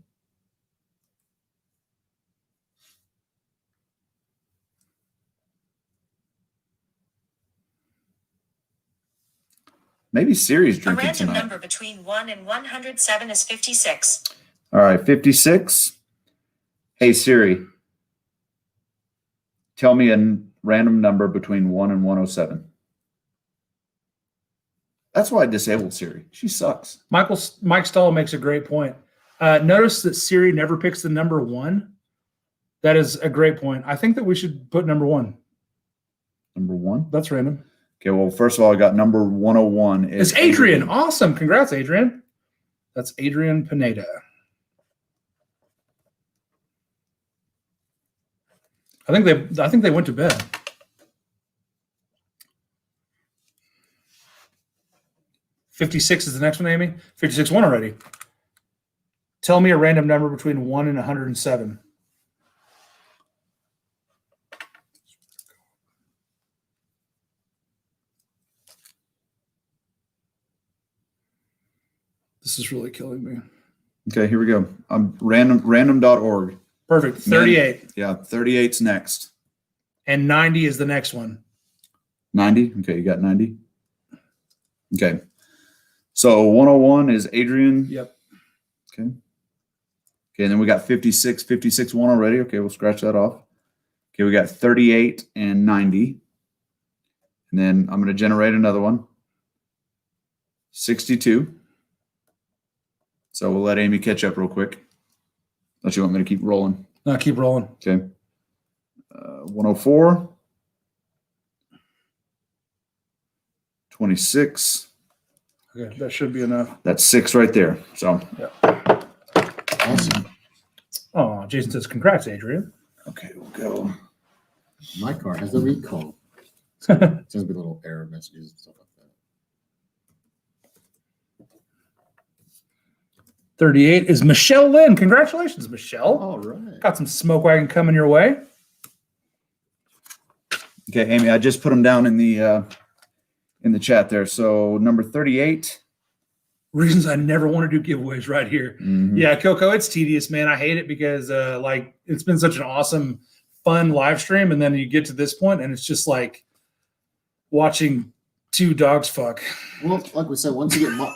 Maybe Siri's A drinking random tonight. number between 1 and 107 is 56. All right, 56. Hey, Siri. Tell me a random number between 1 and 107. That's why I disabled Siri. She sucks. Mike Stahl makes a great point. Notice that Siri never picks the number 1. That is a great point. I think that we should put number 1. Number 1? That's random. Okay, well, first of all, I got number 101. It's Adrian. Awesome. Congrats, Adrian. That's Adrian Pineda. I think they went to bed. $56 is the next one, Amy. 56 won already. Tell me a random number between 1 and 107. This is really killing me. Okay, here we go. Random.org. Perfect. 38. Yeah, 38's next. And 90 is the next one. 90? Okay, you got 90? Okay. So 101 is Adrian. Yep. Okay. Okay, and then we got 56. 56 won already. Okay, we'll scratch that off. Okay, we got 38 and 90. And then I'm going to generate another one. 62. So we'll let Amy catch up real quick. Unless you want me to keep rolling. No, keep rolling. Okay. 104. 26. Okay, that should be enough. That's 6 right there. So, Awesome. Oh, Jason says, congrats, Adrian. okay, we'll go. My car has a recall. Sends me little error messages and stuff like that. 38 is Michelle Lynn. Congratulations, Michelle. All right. Got some smoke wagon coming your way. Okay, Amy, I just put them down in the chat there. So number 38. Reasons I never want to do giveaways right here. Mhm. Yeah, Coco, it's tedious, man. I hate it because like it's been such an awesome, fun live stream, and then you get to this point, and it's just like watching two dogs fuck. Well, like we said, once you get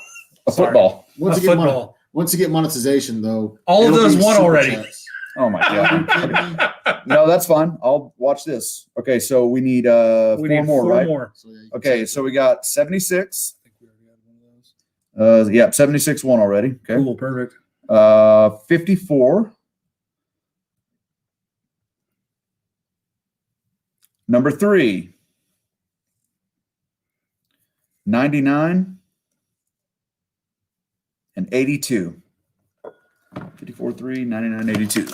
A football. once A you get football. once you get monetization, though, All of it'll those be won super already. chats. Oh my Are you god. kidding me? No, that's fine. I'll watch this. Okay, so we need We 4 need more, four right? more. So, yeah, you can Okay, say- so we got 76. I think we already had one of those. Yeah, 76 won already. Okay. Cool, perfect. 54. Number 3. 99 and 82. 54, 3, 99, 82.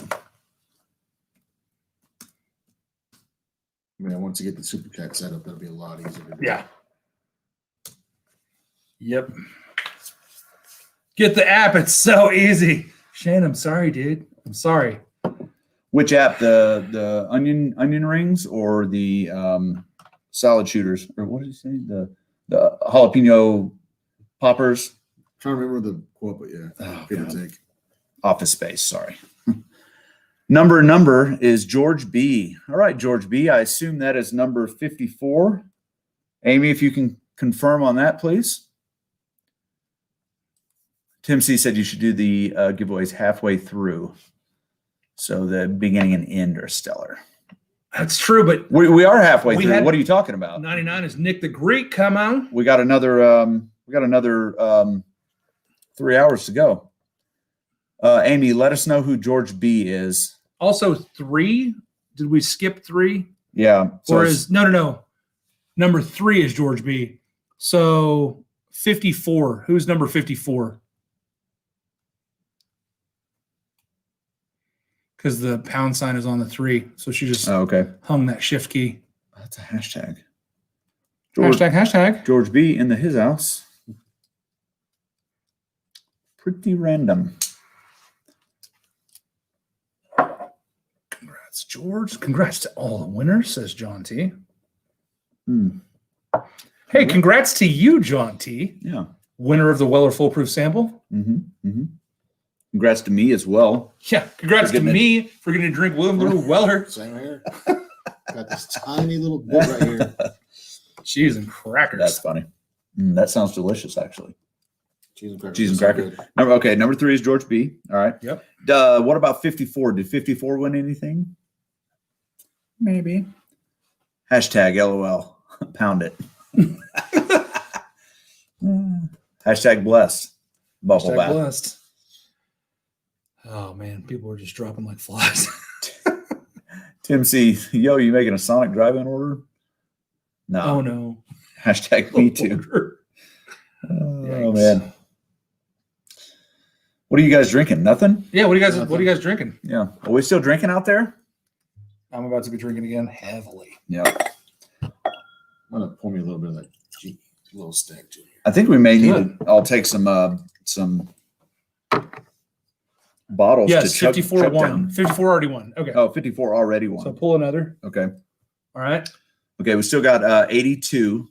Man, once you get the super chat set up, that'll be a lot easier to do. Yeah. Yep. Get the app. It's so easy. Shane, I'm sorry, dude. I'm sorry. Which app? The onion rings or the salad shooters? Or what did you say? The jalapeno poppers? trying to remember the quote, but yeah, Oh, give or God. take. Office Space, sorry. Number is George B. All right, George B. I assume that is number 54. Amy, if you can confirm on that, please. Tim C said you should do the giveaways halfway through. So the beginning and end are stellar. That's true, but We are halfway We through. had- What are you talking about? 99 is Nick the Greek. Come on. We got another 3 hours to go. Amy, let us know who George B is. Also, 3. Did we skip 3? Yeah. So Or it's- is no. Number 3 is George B. So 54. Who's number 54? Because the pound sign is on the 3. So she just oh, okay. hung that shift key. That's a hashtag. Hashtag. George B in his house. Pretty random. Congrats, George. Congrats to all the winners, says John T. Hmm. Hey, congrats to you, John T. Yeah. winner of the Weller Foolproof Sample. Congrats to me as well. Yeah, congrats to me for getting to drink William LaRue Weller. Same here. Got this tiny little bit right here. Cheese and crackers. That's funny. That sounds delicious, actually. Cheese and crackers. Cheese and So crackers. good. Number 3 is George B. All right. Yep. What about 54? Did 54 win anything? Maybe. Hashtag LOL. Pound it. Hashtag blessed. Buffalo Hashtag bath. blessed. Oh man, people are just dropping like flies. Tim C. Yo, you making a Sonic drive-in order? No. Oh no. Hashtag me too. Oh Yikes. man. What are you guys drinking? Nothing? Yeah, what are you guys drinking? Yeah. Are we still drinking out there? I'm about to be drinking again heavily. Yeah. I'm gonna pour me a little bit of that little stag too. I think we may need Good. to. I'll take some bottles Yes, to chuck 54 won. down. 54 already won. Okay. Oh, 54 already won. So pull another. Okay. All right. Okay, we still got 82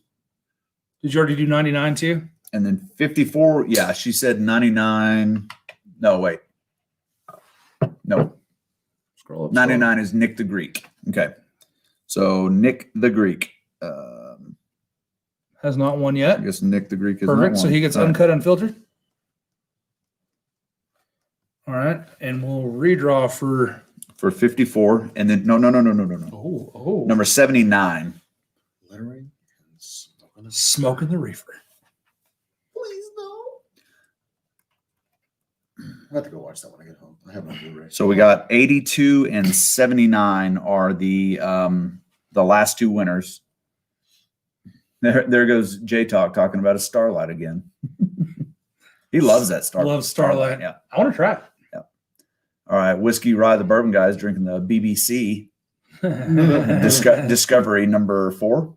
Did you already do 99 too? and then 54. Yeah, she said 99. No, wait. No, Scroll up. 99 is Nick the Greek. Okay. So Nick the Greek. Has not won I yet. guess Nick the Greek is Perfect. not So one. he gets All right. uncut, unfiltered. All right. And we'll redraw for For 54. And then no. oh Number 79. Lettering. smoking the reefer. Please no. I have to go watch that when I get home. I have no Blu-ray. So we got 82 and 79 are the last two winners. There goes J Talk talking about a Starlight again. He loves that Starlight. Loves Starlight. Yeah. I want to try it. All right. Whiskey Rye the Bourbon guy is drinking the BBC Discovery number 4. All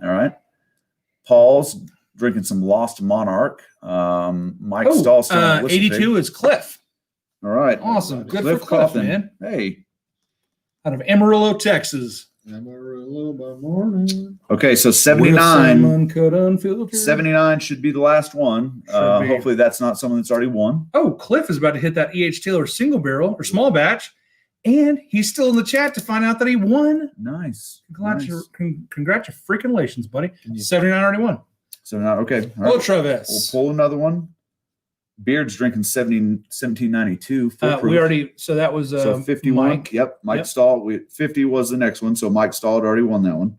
right. Paul's drinking some Lost Monarch. Mike Stahl's 82 is Cliff. All right. Awesome. Good Cliff for Cliff, Coffin. man. Hey. Out of Amarillo, Texas. Amarillo by morning. Okay. So With 79. some uncut, unfiltered. 79 should be the last one. Should be. Hopefully that's not someone that's already won. Oh, Cliff is about to hit that E.H. Taylor single barrel or small batch. And he's still in the chat to find out that he won. Nice. Congratulations, buddy. 79 already won. So now, okay. All right. Ultra We'll Vest. pull another one. Beard's drinking 1792. We already, so that was So 51. Mike. Yep. Mike Yep. Stahl. 50 was the next one. So Mike Stahl had already won that one.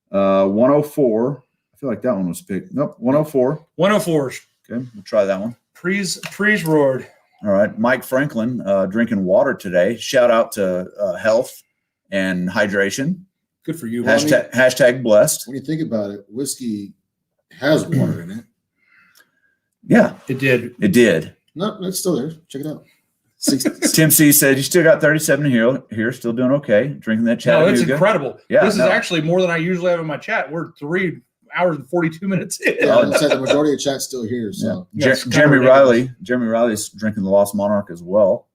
104. I feel like that one was picked. Nope. 104. 104. Okay. We'll try that one. Prees roared. All right. Mike Franklin drinking water today. Shout out to health and hydration. Good for you. Hashtag blessed. When you think about it, whiskey has water in it. Yeah, It did. it did. No, it's still there. Check it out. Tim C said you still got 37 here, still doing okay. Drinking that No, it's Chattanooga. incredible. Yeah, This no. is actually more than I usually have in my chat. We're 3 hours and 42 minutes in. Yeah, I said the majority of chat's still here. So Yeah. Yes, Jeremy kinda ridiculous. Riley. Jeremy Riley's drinking the Lost Monarch as well.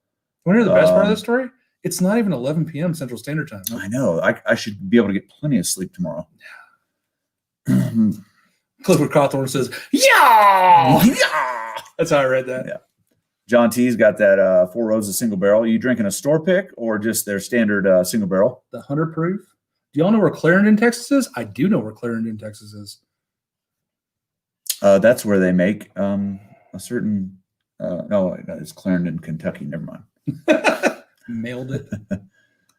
Want to hear the best part of this story? It's not even 11 p.m. Central Standard Time. I know. I should be able to get plenty of sleep tomorrow. Clifford Cawthorne says, "Yeah, yeah." That's how I read that. Yeah. John T's got that 4 Roses single barrel. Are you drinking a store pick or just their standard single barrel? The 100 proof. Do y'all know where Clarendon, Texas is? I do know where Clarendon, Texas is. That's where they make a certain. No, it's Clarendon, Kentucky. Never mind. Mailed it.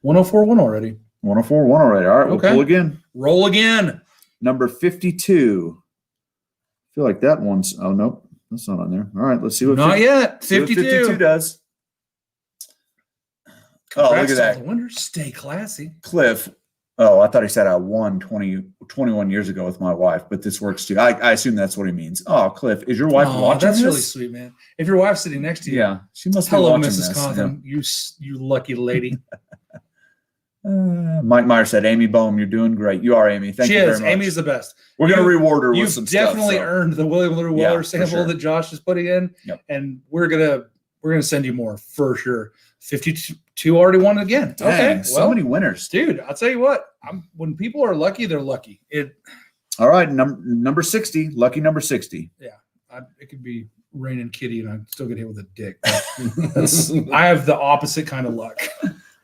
104.1 already. 104.1 already. All right, we'll Okay. pull again. Roll again. Number 52. I feel like that one's. Oh nope, that's not on there. All right, let's see what. Not yet. see what 52. does. Oh, look Congrats at to that, all the winners. Stay classy. Cliff. Oh, I thought he said I won 21 years ago with my wife, but this works too. I assume that's what he means. Oh, Cliff, is your wife Aw, watching that's this? really sweet, man. If your wife's sitting next to you, Yeah, she must be hello, watching Mrs. this. Cawthon. You lucky lady. Mike Meyer said, "Amy Bohm, you're doing great. You are, Amy. Thank She you is. very much. Amy's the best. We're gonna you- reward her with You've some definitely stuff. so. earned the William LaRue Yeah, Weller for sample sure. that Josh is putting in, Yep. and we're gonna send you more for sure. 52 already won again. Dang, Okay, so well, many winners. dude, I'll tell you what. When people are lucky, they're lucky. All right, number 60, lucky number 60. it could be Rain and Kitty, and I'd still get hit with a dick. I have the opposite kind of luck.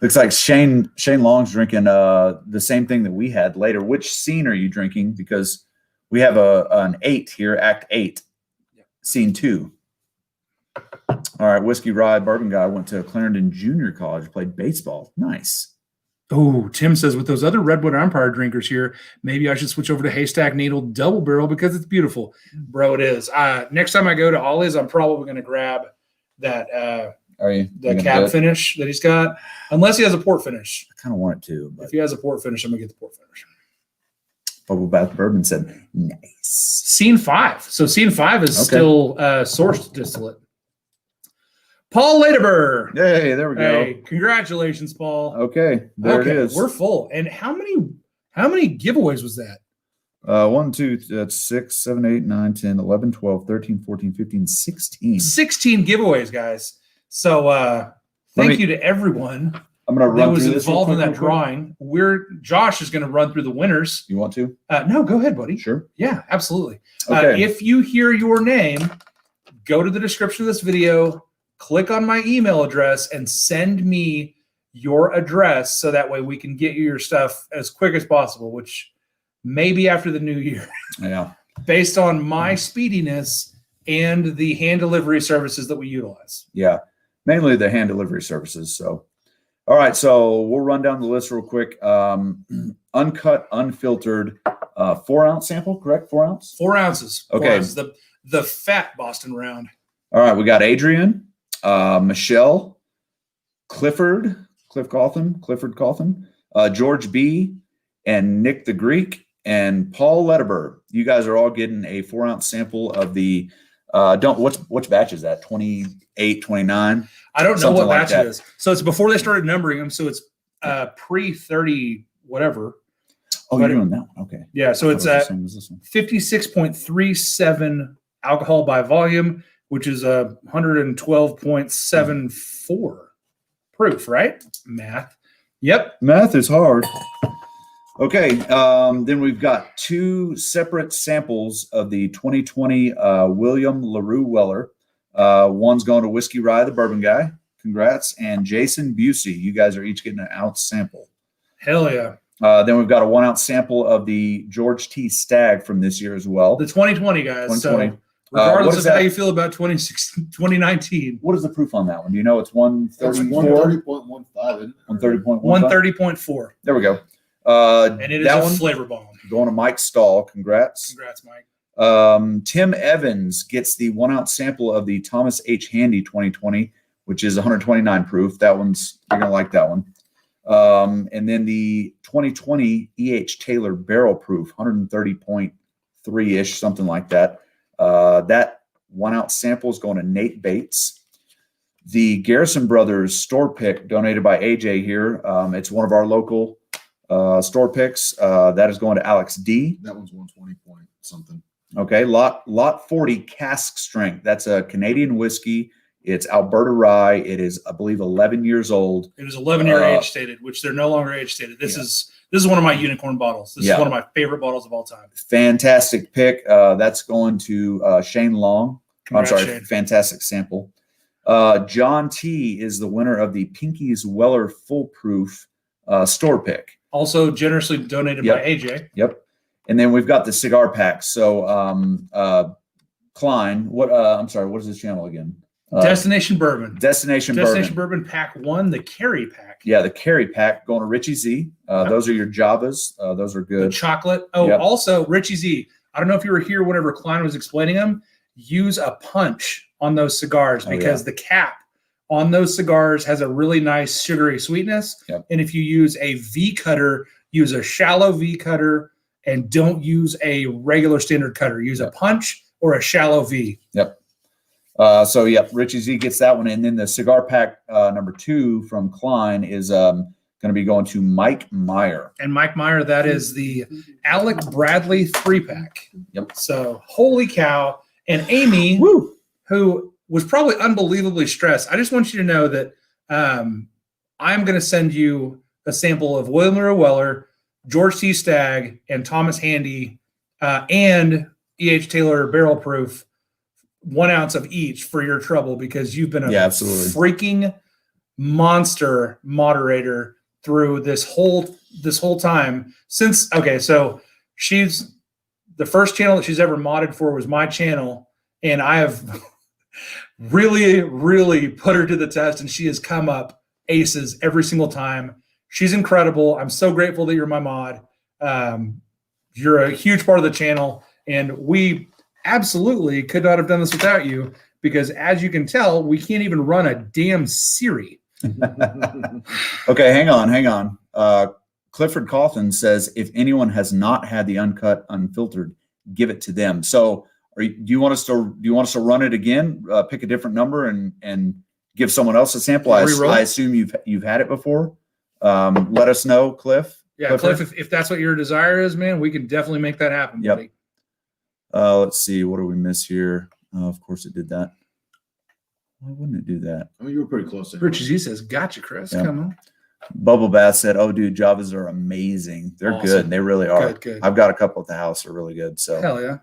Looks like Shane Long's drinking the same thing that we had later. Which scene are you drinking? Because we have an 8 here, Act 8, Scene 2. All right, Whiskey Rye Bourbon Guy went to Clarendon Junior College, played baseball. Nice. Oh, Tim says, with those other Redwood Empire drinkers here, maybe I should switch over to Haystack Needle Double Barrel because it's beautiful. Bro, it is. Next time I go to Ollie's, I'm probably going to grab that the cab finish that he's got, unless he has a port finish. I kind of want it to. But if he has a port finish, I'm going to get the port finish. Bubble Bath Bourbon said, nice. Scene 5. So Scene 5 is still sourced distillate. Paul Laderber. Hey, there we go. Hey, congratulations, Paul. Okay, there it is. We're full. And how many giveaways was that? 1, 2, that's 6, 7, 8, 9, 10, 11, 12, 13, 14, 15, 16. 16 giveaways, guys. So thank you to everyone I'm going to run that through was involved in that drawing. Josh is going to run through the winners. You want to? No, go ahead, buddy. Sure. Yeah, absolutely. Okay. If you hear your name, go to the description of this video, click on my email address, and send me your address so that way we can get you your stuff as quick as possible, which may be after the new year. Yeah. Based on my speediness and the hand delivery services that we utilize. Yeah, mainly the hand delivery services. So, all right, so we'll run down the list real quick. Uncut, unfiltered, 4-ounce sample, correct? 4 ounce? 4 ounces. Okay. 4 ounces. The fat Boston round. All right, we got Adrian, Michelle, Clifford Cawthon, George B., and Nick the Greek, and Paul Letterberg. You guys are all getting a 4-ounce sample of the which batch is that? 28, 29? I don't know Something what like batch that. it is. So it's before they started numbering them. So it's pre-30 whatever. Oh, you're doing that one. Okay. Yeah, so it's the same as this one. 56.37 alcohol by volume, which is 112.74 proof, right? Math. Yep. Math is hard. Okay, then we've got 2 separate samples of the 2020 William LaRue Weller. One's going to Whiskey Rye, the Bourbon Guy. Congrats. And Jason Busey. You guys are each getting an ounce sample. Hell yeah. Then we've got a 1-ounce sample of the George T. Stag from this year as well. The 2020, guys. 2020. So regardless of that? how you feel about 2019. What is the proof on that one? Do you know it's 134? 130.15, isn't it? 130.15? 130.4. There we go. And it is that a one, flavor bomb. going to Mike Stahl. Congrats. Congrats, Mike. Tim Evans gets the 1-ounce sample of the Thomas H. Handy 2020, which is 129 proof. That one's, you're going to like that one. And then the 2020 E.H. Taylor barrel proof, 130.3-ish, something like that. That 1-ounce sample is going to Nate Bates. The Garrison Brothers store pick donated by AJ here. It's one of our local store picks. That is going to Alex D. That one's 120 point something. Okay, lot 40 cask strength. That's a Canadian whiskey. It's Alberta rye. It is, I believe, 11 years old. It is 11-year age stated, which they're no longer age stated. This is one of my unicorn bottles. This is one of my favorite bottles of all time. Fantastic pick. That's going to Shane Long. Congrats, I'm sorry, Shane. fantastic sample. John T is the winner of the Pinky's Weller Foolproof store pick. Also generously donated by AJ. Yep. And then we've got the cigar packs. So Klein, I'm sorry, what is his channel again? Destination Bourbon. Destination Bourbon Pack 1, the Carry Pack. Yeah, the Carry Pack going to Richie Z. Those are your Javas. Those are good. The chocolate. Oh, also Richie Z. I don't know if you were here whenever Klein was explaining them. Use a punch on those cigars because the cap on those cigars has a really nice sugary sweetness. Yep. And if you use a V cutter, use a shallow V cutter and don't use a regular standard cutter. Use a punch or a shallow V. Yep. Richie Z gets that one. And then the cigar pack number 2 from Klein is going to be going to Mike Meyer. And Mike Meyer, that is the Alec Bradley 3-pack. Yep. So, holy cow. And Amy, who was probably unbelievably stressed, I just want you to know that I'm going to send you a sample of William LaRue Weller, George T. Stagg, and Thomas Handy, and E.H. Taylor Barrel Proof 1 ounce of each for your trouble because you've been a absolutely freaking monster moderator through this whole time since. Okay, so she's the first channel that she's ever modded for was my channel, and I have really, really put her to the test, and she has come up aces every single time. She's incredible. I'm so grateful that you're my mod. You're a huge part of the channel, and we absolutely could not have done this without you because, as you can tell, we can't even run a damn Siri. Okay, hang on. Clifford Cawthon says, if anyone has not had the uncut, unfiltered, give it to them. So do you want us to run it again? Pick a different number and give someone else a sample. I assume you've had it before. Let us know, Cliff. Yeah, Cliff, if that's what your desire is, man, we can definitely make that happen, buddy. Let's see. What do we miss here? Of course it did that. Why wouldn't it do that? I mean, you were pretty close. Richard Z says, gotcha, Chris. Yeah. Come on. Bubble Bath said, oh, dude, Javas are amazing. They're Awesome. good. They really are. Good. I've got a couple at the house. They're really good. So, Hell yeah.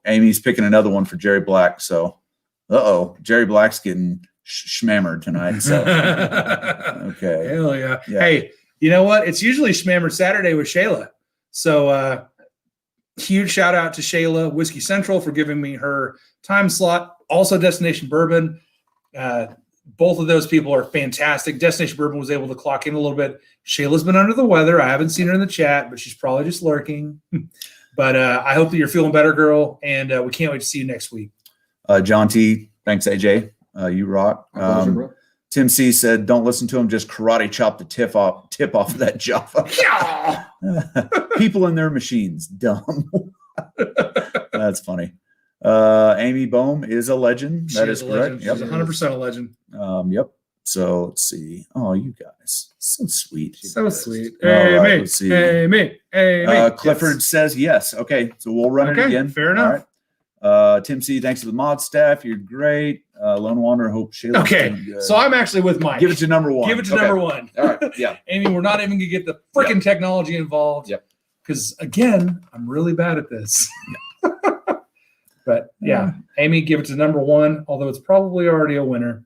Amy's picking another one for Jerry Black. So, Jerry Black's getting schmammered tonight. So, okay. Hell yeah. Hey, you know what? It's usually Schmammer Saturday with Shayla. So, huge shout out to Shayla Whiskey Central for giving me her time slot. Also, Destination Bourbon. Both of those people are fantastic. Destination Bourbon was able to clock in a little bit. Shayla's been under the weather. I haven't seen her in the chat, but she's probably just lurking. But I hope that you're feeling better, girl. And we can't wait to see you next week. John T, thanks, AJ. You rock. Tim C said, don't listen to him. Just karate chop the tip off of that Java. People in their machines. Dumb. That's funny. Amy Bohm is a legend. That is correct. Yep. She's 100% a legend. Yep. So let's see. Oh, you guys, so sweet. So sweet. Right, let's see. Amy. Clifford says yes. Okay, so we'll run it again. Fair enough. All right. Tim C, thanks to the mod staff. You're great. Lone Wanderer, hope Shayla. Okay, so I'm actually with Mike. Give it to number one. Give it to number one. All right. Yeah. Amy, we're not even gonna get the freaking technology involved. Yep. Because again, I'm really bad at this. But yeah, Amy, give it to number one, although it's probably already a winner.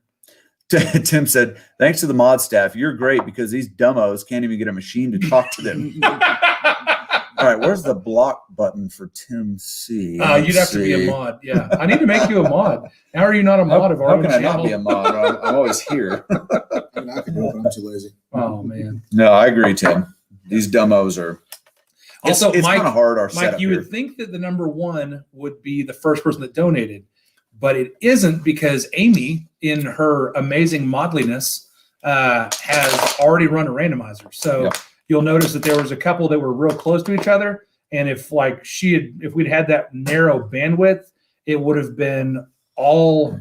Tim said, thanks to the mod staff. You're great because these dumbos can't even get a machine to talk to them. All right, where's the block button for Tim C? You'd have to be a mod. Yeah, I need to make you a mod. How are you not a mod of our How own can I channel? not be a mod? I'm always here. I mean, I can do it, but I'm too lazy. Oh man. No, I agree, Tim. These dumbos are. Also, it's Mike, kind of hard. Our Mike, setup you here. would think that the number one would be the first person that donated, but it isn't because Amy, in her amazing modliness, has already run a randomizer. So you'll notice that there was a couple that were real close to each other, and if we'd had that narrow bandwidth, it would have been all.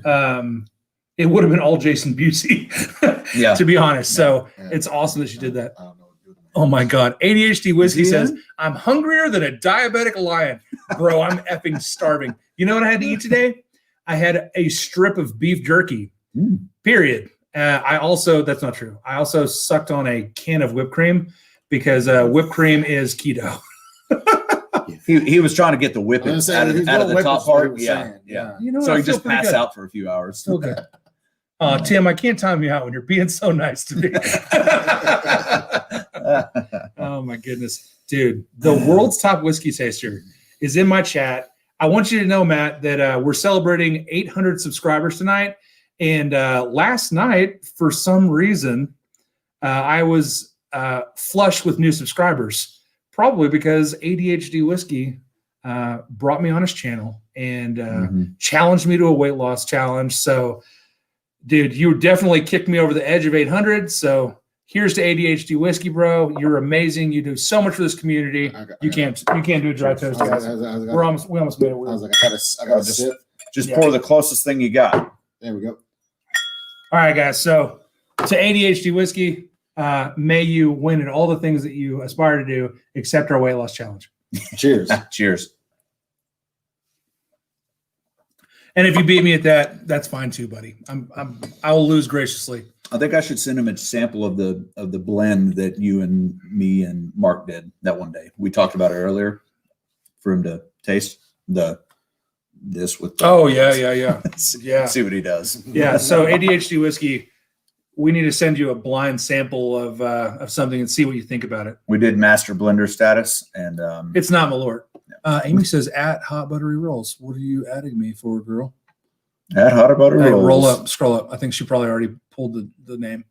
It would have been all Jason Busey, to be honest. So it's awesome that she did that. I don't know. Oh my God. ADHD Whiskey says, I'm hungrier than a diabetic lion. Bro, I'm effing starving. You know what I had to eat today? I had a strip of beef jerky, period. That's not true. I also sucked on a can of whipped cream because whipped cream is keto. He was trying to get the whipping out of the top part. Yeah. You know, So I he feel just pretty passed good. out for a few hours. Still good. Tim, I can't time you out when you're being so nice to me. Oh my goodness, dude! The world's top whiskey taster is in my chat. I want you to know, Matt, that we're celebrating 800 subscribers tonight. And last night, for some reason, I was flush with new subscribers, probably because ADHD Whiskey brought me on his channel and challenged me to a weight loss challenge. So, dude, you definitely kicked me over the edge of 800. So here's to ADHD Whiskey, bro. You're amazing. You do so much for this community. You can't do a dry toast, guys. We almost made it. I was like, I got to sip. Just pour the closest thing you got. There we go. All right, guys. So to ADHD Whiskey, may you win at all the things that you aspire to do, except our weight loss challenge. Cheers. Cheers. And if you beat me at that, that's fine too, buddy. I will lose graciously. I think I should send him a sample of the blend that you and me and Mark did that one day. We talked about it earlier for him to taste the this with. The Oh yeah. Yeah. See what he does. Yeah. So ADHD whiskey, we need to send you a blind sample of something and see what you think about it. We did master blender status, and It's not Malort. Amy says at hot buttery rolls. What are you adding me for, girl? add hotter butter Hey, rolls. roll up, scroll up. I think she probably already pulled the name.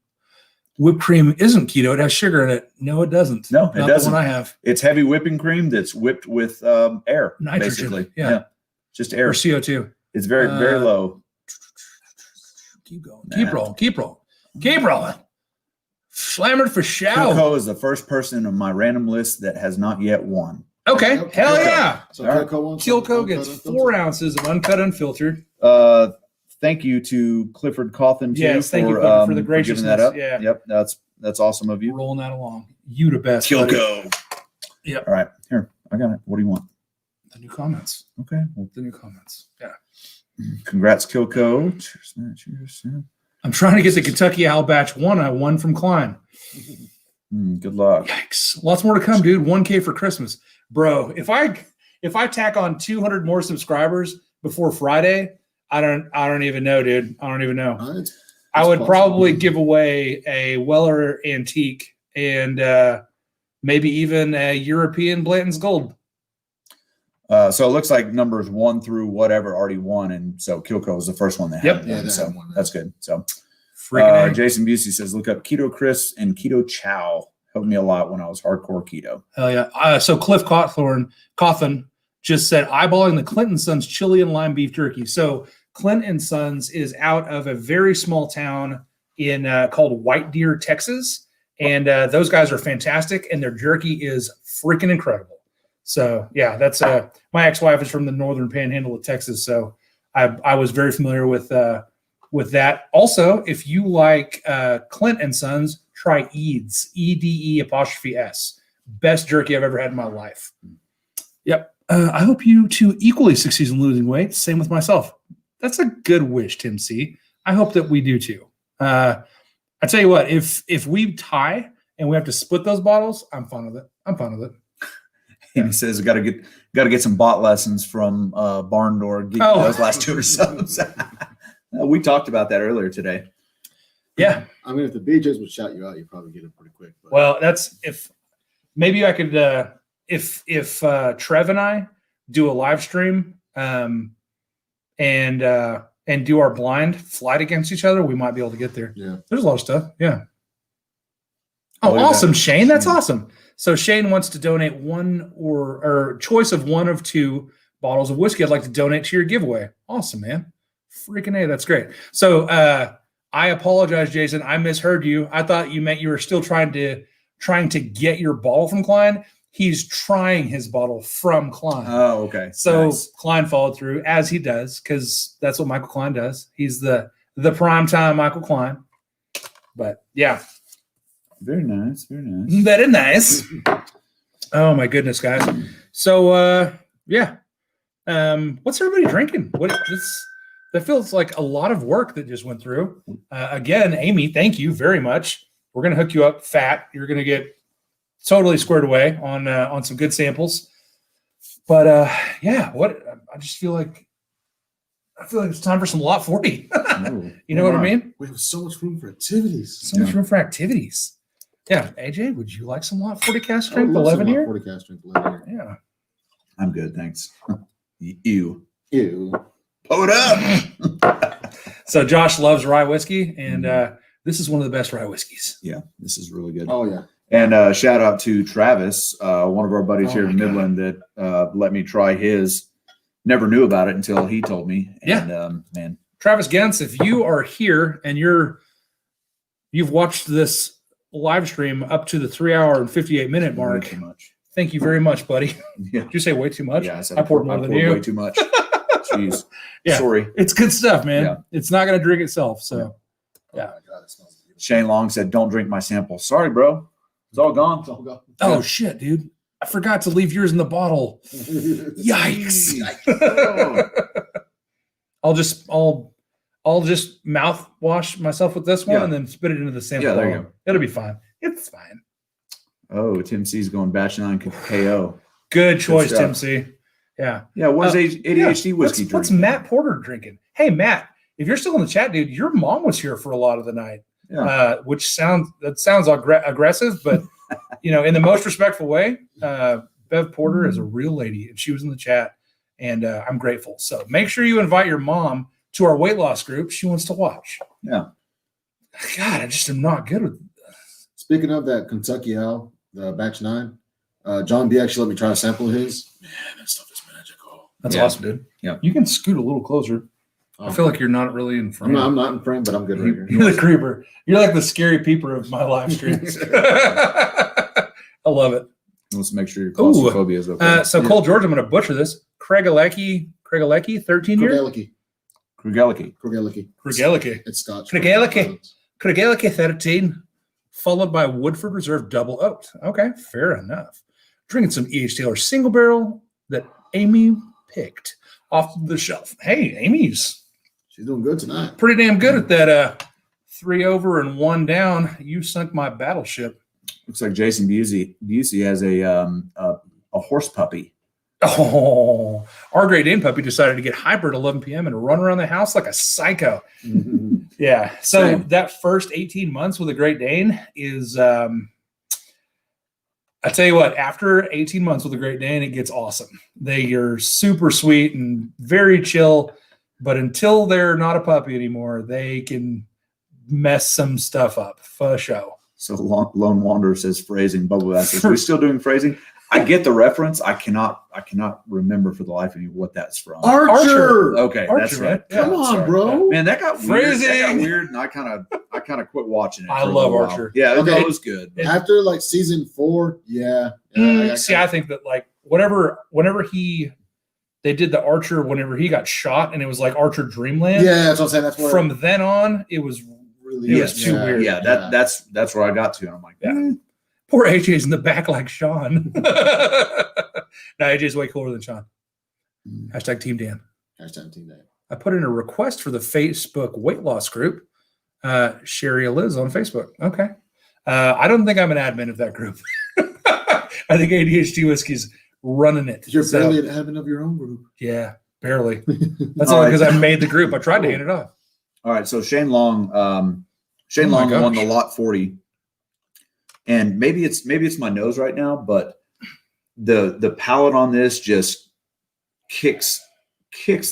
Whipped cream isn't keto. It has sugar in it. No, it doesn't. No, it Not doesn't. the one I have. It's heavy whipping cream that's whipped with air, Nitrogen, basically. yeah. Just Or air. CO2. It's very low. Keep going. Nah. Keep rolling. Keep rolling. Keep rolling. Slammered for show. Kilco is the first person on my random list that has not yet won. Okay. Okay. Hell yeah. So All right. Kilco wants Kilco uncut gets unfiltered. 4 ounces of uncut unfiltered. Thank you to Clifford Cawthon too Yes, thank you, Clifford, for the giving graciousness. that up. Yeah. Yep, that's awesome of you. Rolling that along. You the best. buddy. Yep. All right, here I got it. What do you want? The new comments. Okay, well, The new comments. Yeah. congrats, Kilco. Cheers, man. Cheers. Yeah. I'm trying to get the Kentucky Owl Batch 1. I won from Klein. Good luck. Yikes. Lots more to come, dude. 1K for Christmas. Bro, if I tack on 200 more subscribers before Friday, I don't even know, dude. I don't even know. It's I would possible. probably give away a Weller Antique and maybe even a European Blanton's Gold. So it looks like numbers 1 through whatever already won, and so Kilco is the first one that Yep. had Yeah, one. they So had one. that's good. So Freaking A. Jason Busey says, look up Keto Chris and Keto Chow. Helped me a lot when I was hardcore keto. Hell yeah. So Cliff Cawthon just said, eyeballing the Clinton Sons chili and lime beef jerky. So Clint and Sons is out of a very small town in called White Deer, Texas. And those guys are fantastic. And their jerky is freaking incredible. So yeah, that's my ex-wife is from the northern panhandle of Texas. So I was very familiar with that. Also, if you like Clint and Sons, try Eads, EDE''S. Best jerky I've ever had in my life. Yep. I hope you two equally succeed in losing weight. Same with myself. That's a good wish, Tim C. I hope that we do too. I tell you what, if we tie and we have to split those bottles, I'm fine with it. I'm fine with it. And he says, got to get some bot lessons from Barn Door. Oh. Those last 2 or so. We talked about that earlier today. Yeah. I mean, if the BJs would shout you out, you'd probably get it pretty quick. But Well, that's if maybe I could if Trev and I do a live stream and do our blind flight against each other, we might be able to get there. yeah, There's a lot of stuff. Yeah. Oh, Look at awesome, that. Shane. That's Shane. awesome. So Shane wants to donate one or choice of one of 2 bottles of whiskey. I'd like to donate to your giveaway. Awesome, man. Freaking A. That's great. So I apologize, Jason. I misheard you. I thought you meant you were still trying to get your bottle from Klein. He's trying his bottle from Klein. Oh, okay. So Nice. Klein followed through, as he does, because that's what Michael Klein does. He's the prime time Michael Klein. But yeah, Very nice. Very nice. very nice. Oh my goodness, guys. So yeah. What's everybody drinking? That feels like a lot of work that just went through. Again, Amy, thank you very much. We're gonna hook you up fat. You're gonna get totally squared away on some good samples. But yeah, I just feel like it's time for some lot 40. Oh, You know what I mean? we have so much room for activities. So much room for activities. Yeah, AJ, would you like some lot 40 cast I would strength love 11 some here? 40 cast strength 11 here. Yeah. I'm good. Thanks. Ew. Ew. Pull it up. So Josh loves rye whiskey, and this is one of the best rye whiskeys. Yeah, this is really good. Oh yeah. And shout out to Travis, one of our buddies Oh here in my God. Midland that let me try his. Never knew about it until he told me. And man, Travis Gens, if you are here and you've watched this live stream up to the 3-hour and 58-minute way mark, too much. thank you very much, buddy. Yeah, Did you say way too much? yeah. I said I poured more than you. way too much. Jeez. Yeah. Sorry. It's good stuff, man. Yeah. It's not going to drink itself. So Yeah. Oh my God, it smells good. Shane Long said, "Don't drink my sample." Sorry, bro. It's all gone. It's all gone. Oh shit, dude. I forgot to leave yours in the bottle. Yikes. Oh. I'll just mouthwash myself with this one Yeah. and then spit it into the sample. Yeah, there you bottle. go. It'll be fine. It's fine. Oh, Tim C's going batch 9 KO. Good choice, stuff. Tim C. Yeah. Yeah, what is ADHD whiskey What's drinking? Matt Porter drinking? Hey, Matt, if you're still in the chat, dude, your mom was here for a lot of the night. Yeah. Which sounds aggressive, but in the most respectful way. Bev Porter is a real lady, and she was in the chat, and I'm grateful. So make sure you invite your mom to our weight loss group. She wants to watch. Yeah. God, I just am not good with. Speaking of that Kentucky Owl, the batch 9, John B actually let me try a sample of his. Man, that stuff is magical. That's Yeah. awesome, dude. Yeah. You can scoot a little closer. I feel like you're not really in front. I'm not in frame, but I'm good right here. You're the creeper. You're like the scary peeper of my live streams. I love it. Let's make sure your claustrophobia is okay. So Cole George, I'm going to butcher this. Craig Alecki, 13 year. Krugelicky. It's Scotch. Krugelicky 13, followed by Woodford Reserve Double Oaked. Okay, fair enough. Drinking some E.H. Taylor single barrel that Amy picked off the shelf. Hey, Amy's She's doing good tonight. pretty damn good at that 3 over and 1 down. You sunk my battleship. Looks like Jason Busey has a horse puppy. Oh, our Great Dane puppy decided to get hyper at 11 p.m. and run around the house like a psycho. Yeah. So Same. that first 18 months with a Great Dane is, I tell you what, after 18 months with a Great Dane, it gets awesome. They are super sweet and very chill, but until they're not a puppy anymore, they can mess some stuff up for show. So Lone Wanderer says phrasing. Bubble Bass says, we still doing phrasing? I get the reference. I cannot remember for the life of me what that's from. Archer. Okay, Archer, that's right. man. Come on, sorry. bro. Man, that got weird. That got Phrasing. weird, and I kind of quit watching it. I for a love little while. Archer. Yeah, Okay. it was good. After like season 4, yeah. I think that like whenever they did the Archer, whenever he got shot, and it was like Archer Dreamland. Yeah, that's what I'm saying. That's where From then on, it was really it was too weird. Yeah, that's where I got to. And I'm like, poor AJ's in the back like Sean. No, AJ's way cooler than Sean. Hashtag Team Dan. Hashtag Team Dan. I put in a request for the Facebook weight loss group. Sherry Liz on Facebook. Okay. I don't think I'm an admin of that group. I think ADHD Whiskey's running it. You're So, barely an admin of your own group. yeah, barely. That's All only right. because I made the group. I tried to hand it off. all right. So Shane Long, Oh my won gosh. the lot 40, and maybe it's my nose right now, but the palate on this just kicks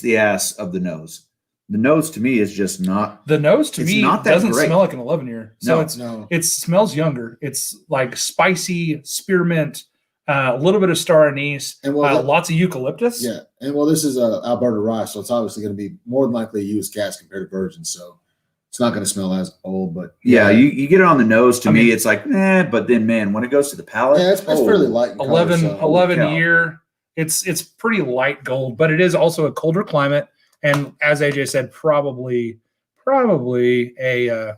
the ass of the nose. The nose to me is just not. The nose to It's me not that doesn't great. smell like an 11-year. So No. it smells younger. It's like spicy spearmint, a little bit of star anise, And well, lots of eucalyptus. yeah. And well, this is Alberta rye, so it's obviously going to be more than likely a used cast compared to virgin. So it's not going to smell as old, but Yeah, you get it on the nose. To I me, mean- it's like, but then, man, when it goes to the palate, yeah, it's fairly light. In color, 11 so- 11 cow. year. It's pretty light gold, but it is also a colder climate. And as AJ said, probably a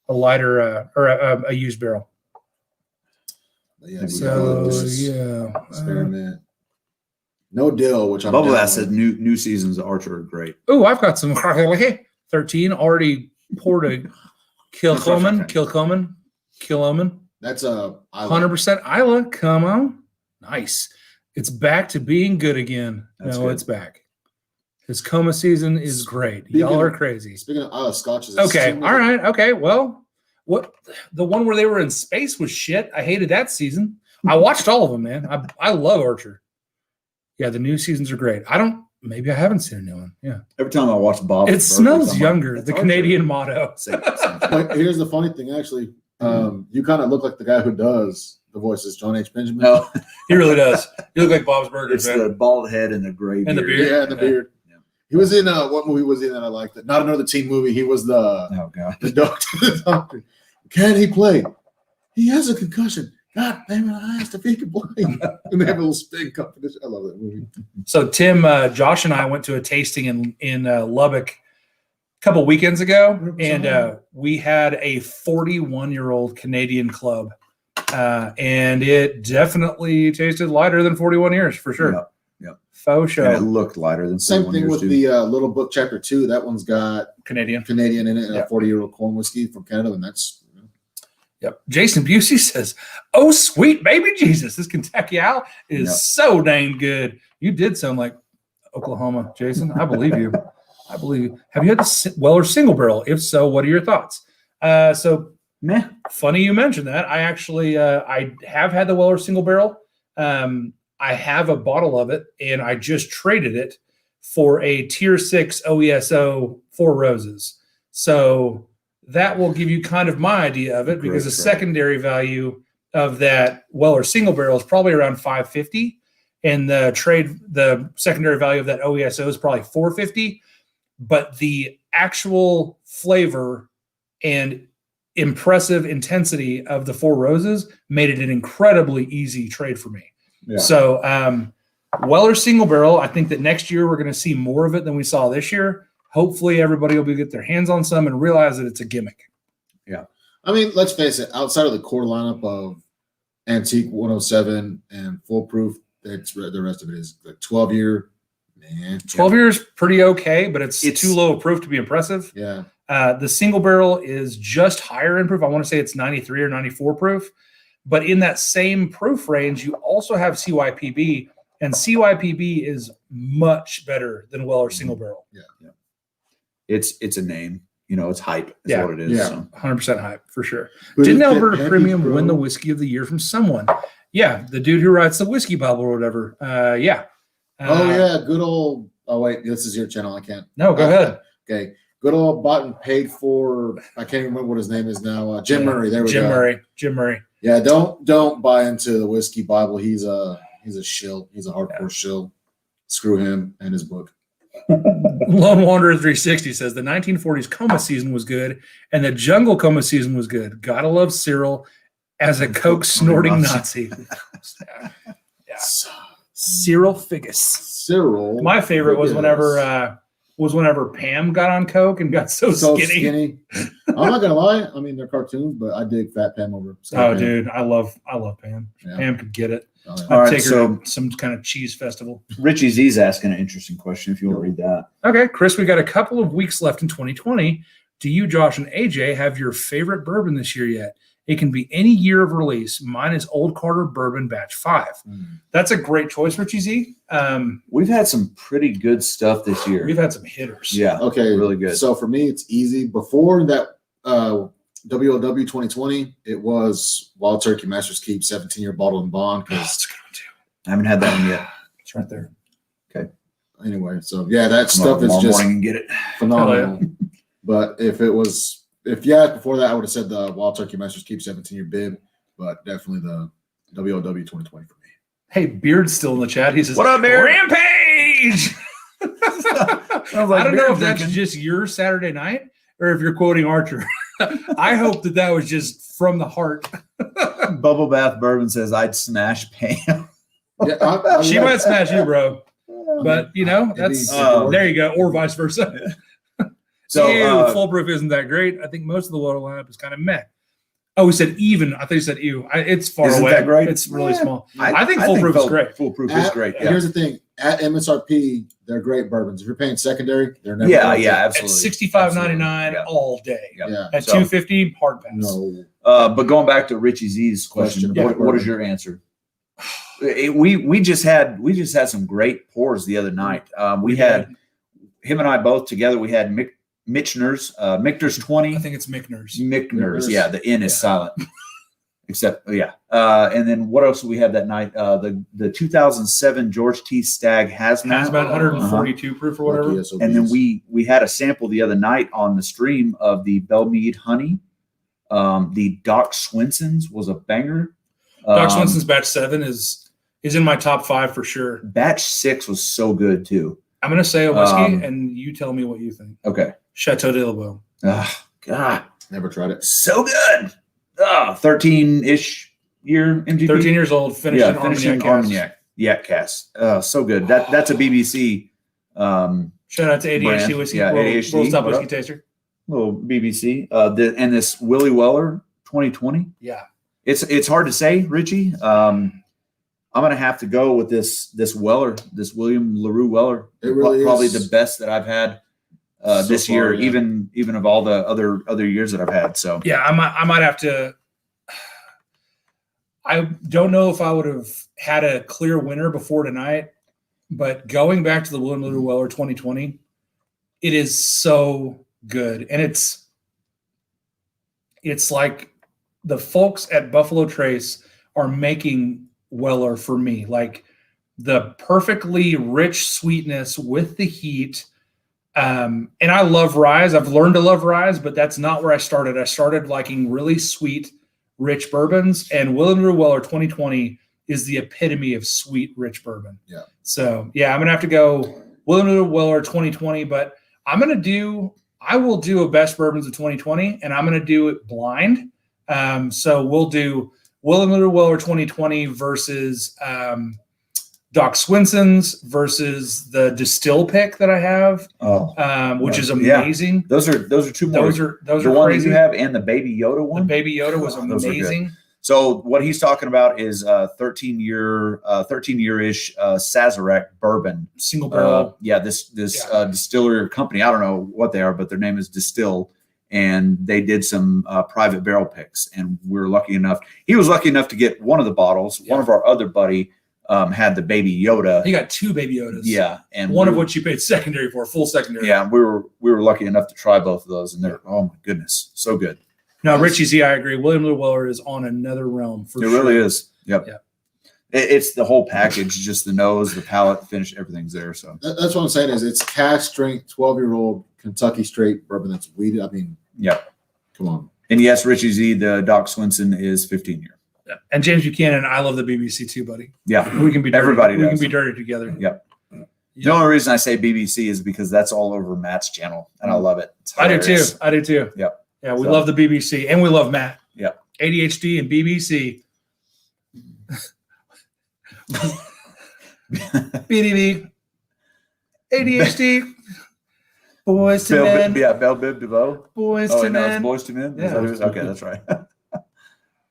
lighter or a used barrel. But yeah, So this is yeah, experiment. No dill, which I'm Bubble down Ass with. said new seasons of Archer are great. oh, I've got some 13 already poured a Kilcoman. That's 100% Isla. Come on. Nice. It's back to being good again. That's No, good. it's back. His coma season is great. Speaking Y'all of- are crazy. Speaking of Isla Scotches, Okay. All right. Okay. Well, what the one where they were in space was shit. I hated that season. I watched all of them, man. I love Archer. Yeah, the new seasons are great. Maybe I haven't seen a new one. Yeah. Every time I watch Bob, It smells younger. The Canadian motto. Same But here's the funny thing, actually. You kind of look like the guy who does the voices, John H. Benjamin. No, He really does. You look like Bob's Burgers, it's man. the bald head and the gray And the beard. beard. Yeah, and the beard. Yeah. He was in what movie was he in that I liked? Not another teen movie. He was the Oh god. doctor. The doctor. Can he play? He has a concussion. God damn it! I asked if he could play. And they have a little spin competition. I love that movie. So Tim, Josh, and I went to a tasting in Lubbock a couple weekends ago, and we had a 41-year-old Canadian club, and it definitely tasted lighter than 41 years for sure. Yep. Faux And it show. looked lighter than Same 41 thing years with too. the Little Book Chapter 2. That one's got Canadian. Canadian in it, and Yeah. a 40-year-old corn whiskey from Canada, and that's Yep. Jason Busey says, "Oh, sweet baby Jesus, this Kentucky Owl is so dang good." You did sound like Oklahoma, Jason. I believe you. I believe you. Have you had the Weller single barrel? If so, what are your thoughts? Meh. Funny you mentioned that. I actually I have had the Weller single barrel. I have a bottle of it, and I just traded it for a Tier 6 OESO 4 Roses. So that will give you kind of my idea of it, because the secondary value of that Weller single barrel is probably around $550, and the secondary value of that OESO is probably $450. But the actual flavor and impressive intensity of the 4 Roses made it an incredibly easy trade for me. Yeah. So Weller single barrel, I think that next year we're going to see more of it than we saw this year. Hopefully everybody will get their hands on some and realize that it's a gimmick. Yeah. I mean, let's face it, outside of the core lineup of Antique 107 and Foolproof, the rest of it is like 12-year. Man, 12 years pretty okay, but it's too low a proof to be impressive. Yeah. The single barrel is just higher in proof. I want to say it's 93 or 94 proof. But in that same proof range, you also have CYPB, and CYPB is much better than Weller single barrel. Yeah. It's a name. It's hype. Is what it is. Yeah. So. 100% hype for sure. But Didn't if it Alberta heavy, Premium bro- win the whiskey of the year from someone? Yeah, the dude who writes the whiskey Bible or whatever. Yeah. Oh yeah, good old. Oh wait, this is your channel. I can't. No, go ahead. Okay, good old bought and paid for. I can't remember what his name is now. Jim Murray. There we go. Jim Murray. Yeah, don't buy into the whiskey Bible. He's a shill. He's a hardcore shill. Screw him and his book. Lone Wanderer 360 says the 1940s coma season was good, and the jungle coma season was good. Gotta love Cyril as a coke snorting Nazi. Yeah. Cyril Figgis. Cyril. My favorite was whenever Pam got on coke and got so skinny. I'm not gonna lie. I mean, they're cartoons, but I dig Fat Pam over. Pam. Dude, I love Pam. Yeah. Pam could get it. Oh, yeah. All I'd right, take her so- to some kind of cheese festival. Richie Z's asking an interesting question. If you want to read that. Okay, Chris, we got a couple of weeks left in 2020. Do you, Josh, and AJ have your favorite bourbon this year yet? It can be any year of release. Mine is Old Carter Bourbon Batch 5. That's a great choice, Richie Z. We've had some pretty good stuff this year. We've had some hitters. Yeah. Okay. Really good. So for me, it's easy. Before that WOW 2020, it was Wild Turkey Masters Keep 17-year bottle and bond. Oh, that's a good one, too. I haven't had that one yet. It's right there. Anyway, so yeah, that stuff is Tomorrow just morning and get it. phenomenal. But before that, I would have said the Wild Turkey Masters Keep 17-year bib, but definitely the WOW 2020 for me. Hey, Beard's still in the chat. He says, What up, Beard? Rampage! I don't know if that's just your Saturday night or if you're quoting Archer. I hope that was just from the heart. Bubble Bath Bourbon says I'd smash Pam. Yeah, She might smash you, bro. But, that's there you go. Or vice versa. So Foolproof isn't that great. I think most of the water lineup is kind of meh. Oh, he said even. I thought he said ew. It's far Isn't away. that great? It's really small. I I think Foolproof is great. Foolproof is great. Yeah. Here's the thing: at MSRP, they're great bourbons. If you're paying secondary, they're never. Yeah, worth it. At absolutely. $65.99 Yeah. all day. Yeah. At So- $250, hard pass. No. But going back to Richie Z's question, what is your answer? We just had some great pours the other night. We had him and I both together. We had Michner's 20. I think it's Michner's. Michner's. Yeah, the N is silent. Except, and then what else did we have that night? The 2007 George T. Stagg Hazmat. Hazmat 142 proof or whatever. Lucky SOBs. And then we had a sample the other night on the stream of the Belmead Honey. The Doc Swenson's was a banger. Doc Swenson's batch 7 is in my top 5 for sure. Batch 6 was so good too. I'm going to say a whiskey, and you tell me what you think. Okay. Chateau de Labo. Oh, God. Never tried it. So good. 13-ish year MGP. 13 years old, finished in finishing Armagnac. Yak cast. So good. That's a BBC. Shout out to ADHD brand. Whiskey, Yeah, World ADHD. Top What Whiskey up? Taster. Little BBC. And this Willie Weller 2020. Yeah. It's hard to say, Richie. I'm gonna have to go with this Weller, this William LaRue Weller. It really probably is. the best that I've had So this far, year, yeah. even of all the other years that I've had. So Yeah, I might have to I don't know if I would have had a clear winner before tonight, but going back to the William Little Weller 2020, it is so good. And it's like the folks at Buffalo Trace are making Weller for me. Like the perfectly rich sweetness with the heat. And I love ryes. I've learned to love ryes, but that's not where I started. I started liking really sweet, rich bourbons, and William Little Weller 2020 is the epitome of sweet, rich bourbon. Yeah. So yeah, I'm gonna have to go William Little Weller 2020, but I will do a best bourbons of 2020, and I'm gonna do it blind. So we'll do William Little Weller 2020 versus Doc Swinson's versus the distill pick that I have, which is amazing. Yeah. Those are two more. Those are the one crazy. that you have and the Baby Yoda one. The Baby Yoda was Those are good. amazing. So what he's talking about is 13-year-ish Sazerac bourbon, Single barrel. This distillery company. I don't know what they are, but their name is Distill, and they did some private barrel picks. And we're lucky enough. He was lucky enough to get one of the bottles. Yeah. One of our other buddy had the Baby Yoda. He got 2 Baby Yodas. Yeah, and one of which you paid secondary for, full secondary. Yeah, we were lucky enough to try both of those, and they're my goodness, so good. No, Richie's. Yeah, I agree. William Little Weller is on another realm for It sure. really is. Yep. Yeah. It's the whole package, just the nose, the palate, the finish, everything's there. So That's what I'm saying is it's cask strength, 12-year-old Kentucky straight bourbon that's weeded. I mean, come on. And yes, Richie Z, the Doc Swinson is 15-year. Yeah. And James Buchanan, I love the BBC too, buddy. Yeah. We can be dirty. Everybody We does. can be dirty together. Yep. Yeah. The only reason I say BBC is because that's all over Matt's channel, and I love it. I do too. I do too. Yep. Yeah, we love the BBC, and we love Matt. Yep. ADHD and BBC. BDB. ADHD. Boys to men. Bell Bib DeVoe. Boys Oh, to no, it's men. Boys to Men. Yeah. Okay, that's right.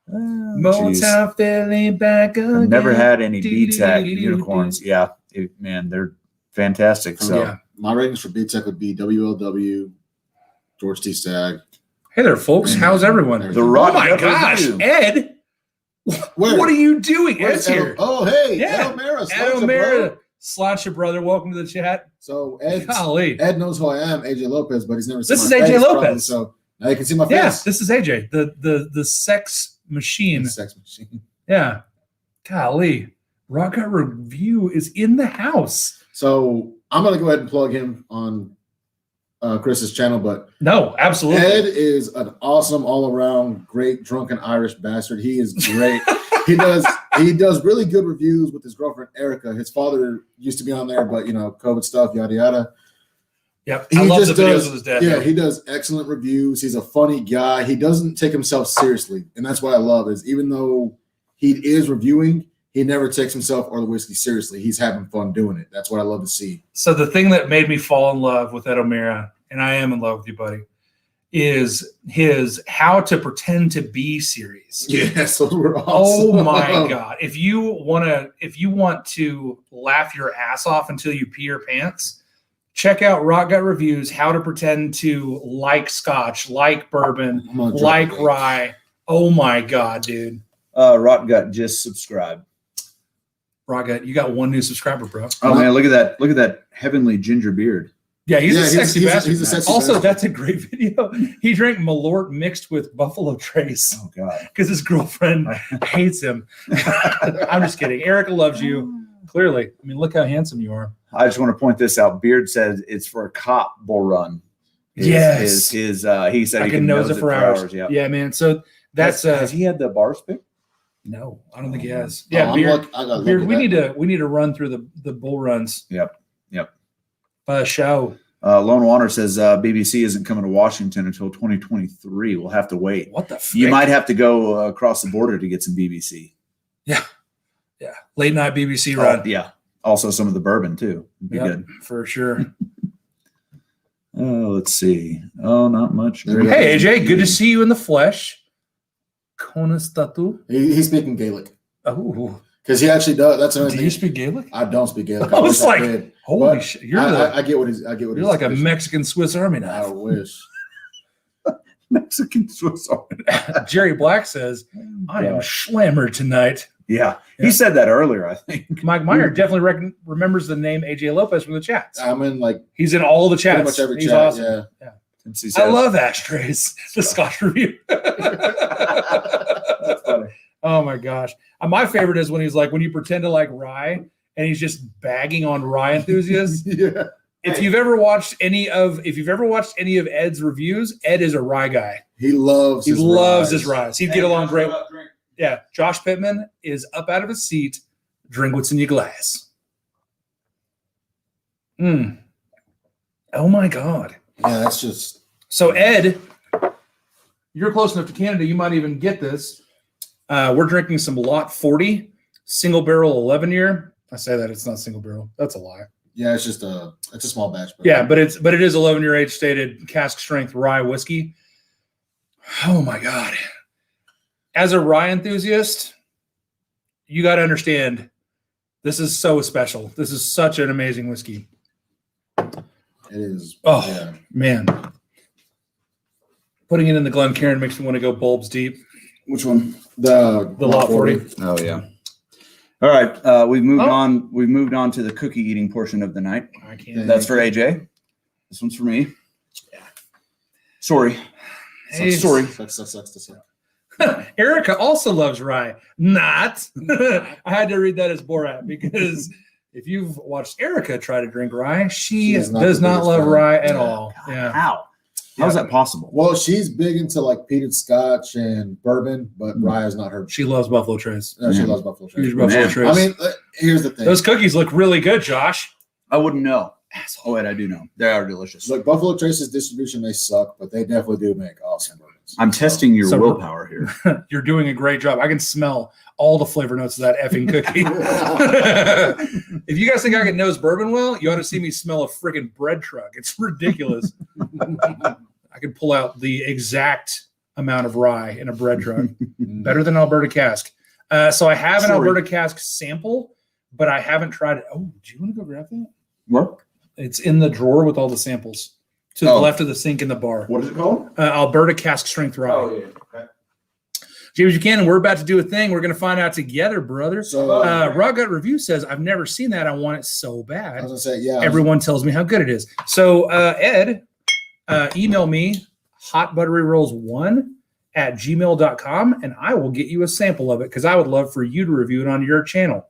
Motown Philly back again. I've never had any BTAC unicorns. Yeah, man, they're fantastic. So Yeah. My ratings for BTEC would be WLW, George T. Stagg. Hey there, folks. How's everyone? The Oh Rock my Gut gosh, Review. Ed. Where? What are you doing? Where's Ed's here. Oh, hey, Yeah. Ed O'Mara. Ed Slouch, O'Mara. bro. Slouch, brother. Welcome to the chat. So Ed Knows who I am, AJ Lopez, but he's never seen This my is AJ face, Lopez. probably, so now you can see my Yeah, face. this is AJ, the sex machine. Sex machine. Yeah. Golly. Rock Gut Review is in the house. So I'm gonna go ahead and plug him on Chris's channel, but No, absolutely. Ed is an awesome all-around great drunken Irish bastard. He is great. he does really good reviews with his girlfriend Erica. His father used to be on there, but COVID stuff, yada yada. Yep. He I love just the videos does, with his dad. yeah, he does excellent reviews. He's a funny guy. He doesn't take himself seriously, and that's what I love. Is even though he is reviewing, he never takes himself or the whiskey seriously. He's having fun doing it. That's what I love to see. So the thing that made me fall in love with Ed O'Mara, and I am in love with you, buddy, is his How to Pretend to Be series. Yes, those were awesome. Oh my God. If you want to laugh your ass off until you pee your pants, check out Rock Gut Reviews, How to Pretend to Like Scotch, like bourbon, I'm gonna drop like it. rye. Oh my God, dude. Rock Gut just subscribe. Rock Gut, you got one new subscriber, bro. Oh man, look at that heavenly ginger beard. Yeah, he's Yeah, a sexy he's a bastard. sexy Also, bastard. that's a great video. He drank Malort mixed with Buffalo Trace Oh god. because his girlfriend hates him. I'm just kidding. Erica loves you. Clearly. I mean, look how handsome you are. I just want to point this out. Beard said it's for a cop bull run. Yes. He said I he can nose it for hours. Yeah. Yeah, man. So that's has he had the bars picked? no, I don't think he has. Yeah, I'm Beard. I got Beard, we need to run through the bull runs. Yep. Show. Lone Water says BBC isn't coming to Washington until 2023. We'll have to wait. What the frick? You might have to go across the border to get some BBC. Yeah. Late night BBC run. Yeah. Also some of the bourbon too. Be Yep, good. for sure. Oh, let's see. Oh, not much. Hey AJ, good to see you in the flesh. Konastatu. He's speaking Gaelic Oh, because he actually does. That's another do thing. you speak Gaelic? I don't speak Gaelic. I was wish like, could, holy but shit! You're I get what he's. you're like a Mexican Swiss Army I knife. wish. Mexican Swiss Army. Jerry Black says I am Schlammer tonight. Yeah. Yeah. He said that earlier, I think. Mike Meyer definitely remembers the name AJ Lopez from the chats. I'm in like He's in all the chats. pretty much every He's chat. awesome. Yeah. I love ashtrays. The Scotch review. That's funny. Oh my gosh. My favorite is when he's like, when you pretend to like rye and he's just bagging on rye enthusiasts. Yeah. If you've ever watched any of Ed's reviews, Ed is a rye guy. He loves His ryes. ryes. He'd get along great. Yeah. Josh Pittman is up out of his seat. Drink what's in your glass. Oh my God. Yeah, that's just So Ed, you're close enough to Canada. You might even get this. We're drinking some Lot 40 single barrel 11 year. I say that it's not single barrel. That's a lie. yeah, it's a small batch. Yeah, but it is 11 year age stated cask strength rye whiskey. Oh my God. As a rye enthusiast, you got to understand this is so special. This is such an amazing whiskey. it is. Oh yeah. man. Putting it in the Glencairn makes me want to go bulbs deep. Which one? The Lot 40. Oh yeah. All right. We've moved Oh. on. We've moved on to the cookie eating portion of the night. I can't. That's for AJ. This one's for me. Yeah. Sorry. Hey, Sorry. Sucks to say. Erica also loves rye. Not. I had to read that as Borat because if you've watched Erica try to drink rye, she is not does the not biggest love fan. rye at Yeah. all. Yeah. How? How's that possible? Well, she's big into like peated scotch and bourbon, but rye is not her. She loves Buffalo Trace. No, she Man. loves Buffalo Trace. Huge Buffalo Man. Trace. I mean, here's the thing. those cookies look really good, Josh. I wouldn't know. Oh wait, I do know. They are delicious. Look, Buffalo Trace's distribution may suck, but they definitely do make awesome bourbons. I'm testing your So- willpower here. You're doing a great job. I can smell all the flavor notes of that effing cookie. If you guys think I can nose bourbon well, you ought to see me smell a friggin' bread truck. It's ridiculous. I can pull out the exact amount of rye in a bread truck. Better than Alberta cask. So I have an Sorry. Alberta cask sample, but I haven't tried it. Oh, do you want to go grab that? What? It's in the drawer with all the samples to the Oh. left of the sink in the bar. What is it called? Alberta cask strength rye. yeah. Okay. James Buchanan, we're about to do a thing. We're going to find out together, brother. So Raw Gut Review says, I've never seen that. I want it so I bad. was gonna say, yeah. Everyone tells me how good it is. So, Ed, email me hotbutteryrolls1@gmail.com and I will get you a sample of it because I would love for you to review it on your channel.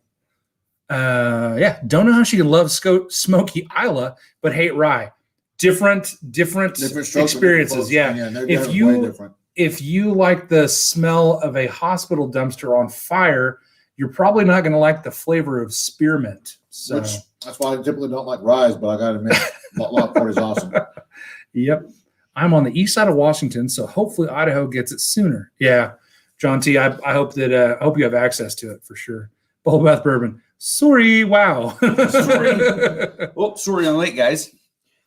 Yeah, don't know how she can love Smoky Isla, but hate rye. Different Different strokes experiences. for Yeah. they're If way you different. if you like the smell of a hospital dumpster on fire, you're probably not going to like the flavor of spearmint. So, Which that's why I typically don't like ryes, but I gotta admit, Lot 40 is awesome. yep. I'm on the east side of Washington, so hopefully Idaho gets it sooner. Yeah, John T. I hope that I hope you have access to it for sure. Bull Bath Bourbon. Sorry, wow. Oh, sorry I'm late, guys.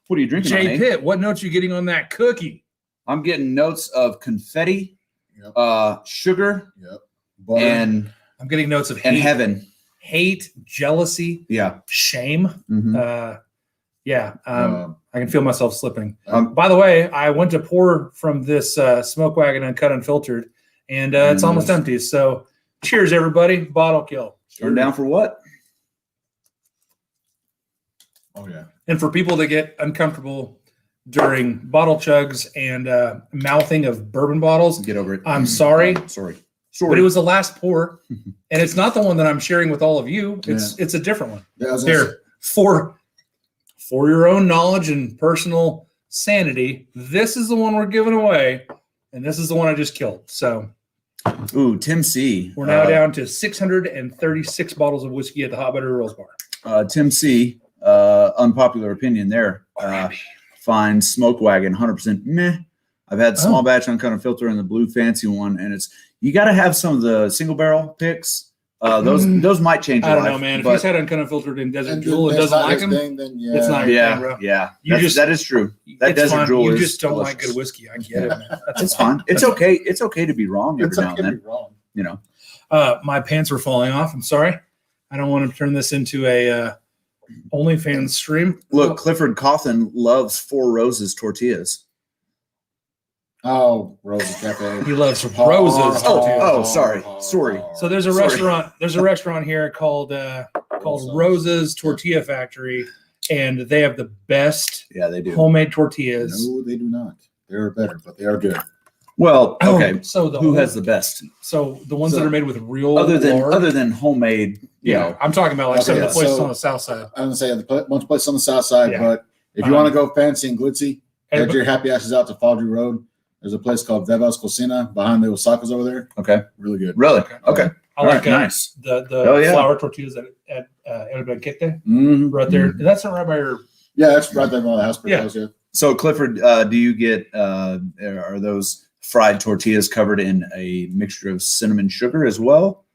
What are you drinking? Jay on, eh? Pitt, what notes you getting on that cookie? I'm getting notes of confetti, Yep. sugar, Yep. Butter. and I'm getting notes of heaven. hate, jealousy, Yeah. shame. Mhm. I can feel myself slipping. Um, By the way, I went to pour from this smoke wagon uncut unfiltered, and it's almost empty. So, cheers, everybody! Bottle kill. Turn down for what? Oh yeah. And for people that get uncomfortable during bottle chugs and mouthing of bourbon bottles, Get over it. I'm sorry, Sorry. but it was the last pour, and it's not the one that I'm sharing with all of you. It's a different one. Yeah, I was gonna say, Here, for your own knowledge and personal sanity, this is the one we're giving away, and this is the one I just killed. So Ooh, Tim C. we're now down to 636 bottles of whiskey at the Hot Butter Rolls Bar. Tim C. Unpopular opinion there. Finds Smoke Wagon 100% meh. I've had small batch uncut and filter and the blue fancy one, and you got to have some of the single barrel picks. Those might change your I don't life. know, man. If but- he's had uncut unfiltered in Desert and Jewel and that's doesn't not like his him, thing, then yeah. it's not your thing, bro. yeah. You That is true. That it's Desert fine. Jewel You is just don't like delicious. good whiskey. I get it, man. It's fine. It's okay. It's okay to be wrong every It's now okay and to then. be wrong. You know. My pants are falling off. I'm sorry. I don't want to turn this into a OnlyFans stream. Look, Clifford Cawthon loves Four Roses tortillas. Oh, Rose's Cafe. He loves roses. Sorry. So there's a restaurant. There's a restaurant here called Rose's Tortilla Factory, and they have the best Yeah, they do. homemade tortillas. No, they do not. They're better, but they are good. Well, okay. So Who has the best? So the ones that are made with real Other lard. than homemade, you know. I'm talking about like some of the Okay, places so- on the south side. I'm gonna say a bunch of places on the south side, Yeah. but if you want to go fancy and glitzy, And- head your happy asses out to Faldry Road. There's a place called Veva's Cocina behind the Osaka's over there. Okay. Really good. Really? Okay. Okay. I like nice. the Hell yeah. flour tortillas at El Banquete Mhm. right there. That's not right by your. Yeah, that's right there by the house. Yeah. Yeah. So Clifford, do you get are those fried tortillas covered in a mixture of cinnamon sugar as well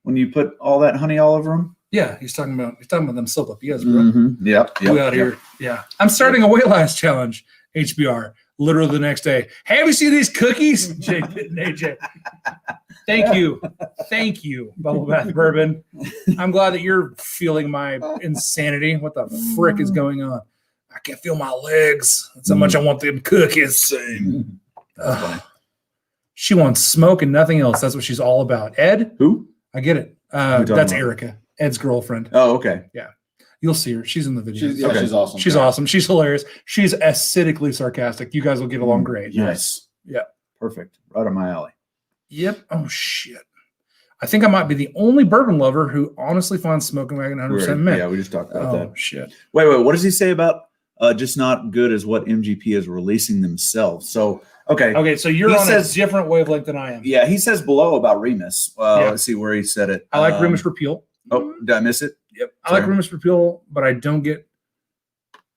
when you put all that honey all over them? Yeah, he's talking about them silpapias, bro. Mm-hmm. Yep. We out here. Yeah. I'm starting a weight loss challenge, HBR. Literally the next day. Hey, have you seen these cookies? Jake and AJ. Thank you. Thank you, Bubble Bath Bourbon. I'm glad that you're feeling my insanity. What the frick is going on? I can't feel my legs. That's how much I want them cookies. Ugh. She wants smoke and nothing else. That's what she's all about. Ed? Who? I get it. talking That's about? Erica, Ed's girlfriend. Oh, okay. You'll see her. She's in the video. She's, Okay. she's awesome. She's awesome. She's hilarious. She's acidically sarcastic. You guys will get along great. Nice. Yeah. Perfect. Right up my alley. Yep. Oh shit. I think I might be the only bourbon lover who honestly finds Smoking Wagon 100% mint. Yeah, we just talked about Oh that. shit. Wait. What does he say about just not good as what MGP is releasing themselves? So, okay. Okay, so you're He on says- a different wavelength than I am. Yeah, he says below about Remus. Yeah. Let's see where he said it. I like Remus Repeal. Oh, did I miss it? Yep. I like Sorry. Remus Repeal, but I don't get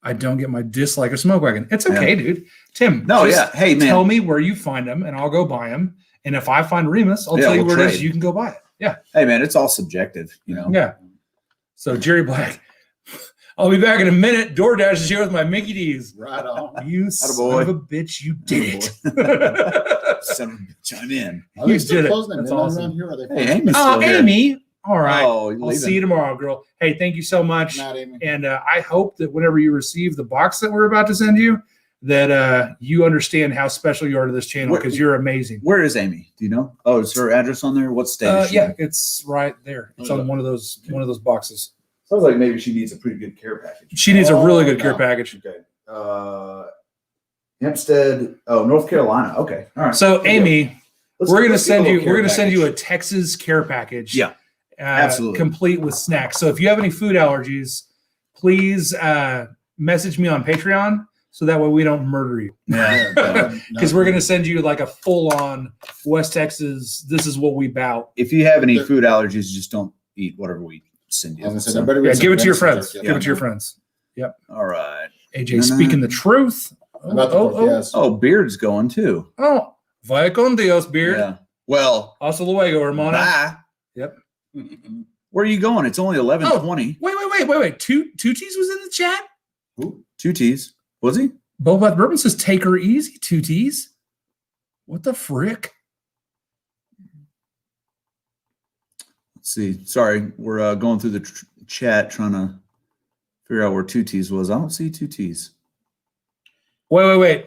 my dislike of Smoke Wagon. It's okay, dude. Tim. No, just yeah. Hey, man. Tell me where you find them, and I'll go buy them. And if I find Remus, I'll Yeah, tell you we'll where it is. trade. You can go buy it. Yeah. Hey, man, it's all subjective, you know. Yeah. So Jerry Black, I'll be back in a minute. DoorDash is here with my Mickey D's. Right on. You son Attaboy. of a bitch, you did it. Son of a bitch, I'm in. Are they You still did it. closing at That's midnight awesome. around here? Or are they Hey, closing? Amy's Oh, still here. Amy. All right. Oh, I'll see you tomorrow, girl. Hey, thank you so much. Not Amy. And I hope that whenever you receive the box that we're about to send you, that you understand how special you are to this channel because you're amazing. Where is Amy? Do you know? Oh, is her address on there? What state is she Yeah, in? it's right there. It's on one of those boxes. Sounds like maybe she needs a pretty good care package. She needs a really good care no. package. Okay. Hempstead. Oh, North Carolina. Okay. All right. So, Amy, we're gonna let's get a send you. little care We're gonna send you a package. Texas care package. Yeah, absolutely. Complete with snacks. So if you have any food allergies, please message me on Patreon so that way we don't murder you. Yeah. Because we're gonna send you like a full-on West Texas. This is what we bout. If you have any food allergies, just don't eat whatever we send you. I was gonna say, So- there better be Yeah, some give it to your venison friends. jerky. Give it to your friends. All right. AJ No. speaking the truth. About the tortillas. Oh, Beard's going too. Oh, vaya con Dios, beard. Yeah. Well, Hasta luego, hermano. bye. Yep. Where are you going? It's only 11:20. Wait. Two T's was in the chat. Ooh, 2 T's. Was he? Boba Bourbon says take her easy. 2 T's. What the frick? Let's see. Sorry, we're going through the chat trying to figure out where 2 T's was. I don't see 2 T's. Wait.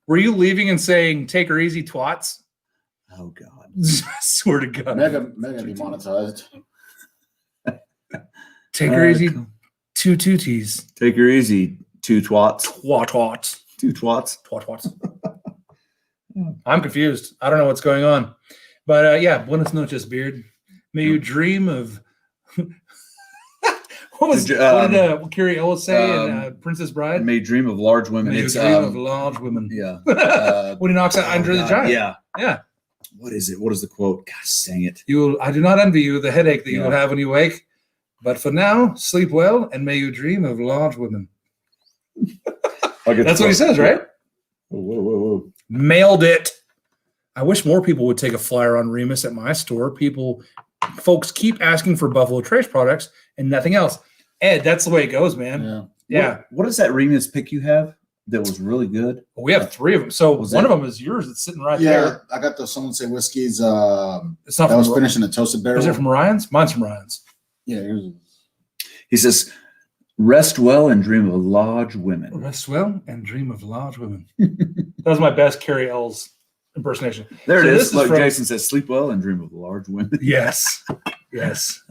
Were you leaving and saying take her easy, twats? Oh God. I swear to God. Mega demonetized. Take her easy. Two T's. Take her easy, 2 twats. Twats. 2 twats. Twats. I'm confused. I don't know what's going on. But yeah, buenas noches, beard. May you dream of what did Carrie Ellis say in Princess Bride? May dream of large women. May you It's dream of large women. yeah. When he knocks out Andre the God, Giant. Yeah. What is it? What is the quote? Gosh, dang it. I do not envy you the headache that you Yeah. will have when you wake. But for now, sleep well and may you dream of large women. That's what he says, right? Whoa. Mailed it. I wish more people would take a flyer on Remus at my store. Folks keep asking for Buffalo Trace products and nothing else. Ed, that's the way it goes, man. Yeah. Yeah. What is that Remus pick you have that was really good? We have 3 of them. So Was one it- of them is yours. It's sitting right Yeah, there. I got the Someone Say Whiskey's. It's not That from was finished in a toasted barrel. Is it from Ryan's? Mine's from Ryan's. Yeah, yours is. He says, rest well and dream of large women. Rest well and dream of large women. That was my best Carrie Ells impersonation. There So it this is. is Like from- Jason says, sleep well and dream of large women. Yes. Yes.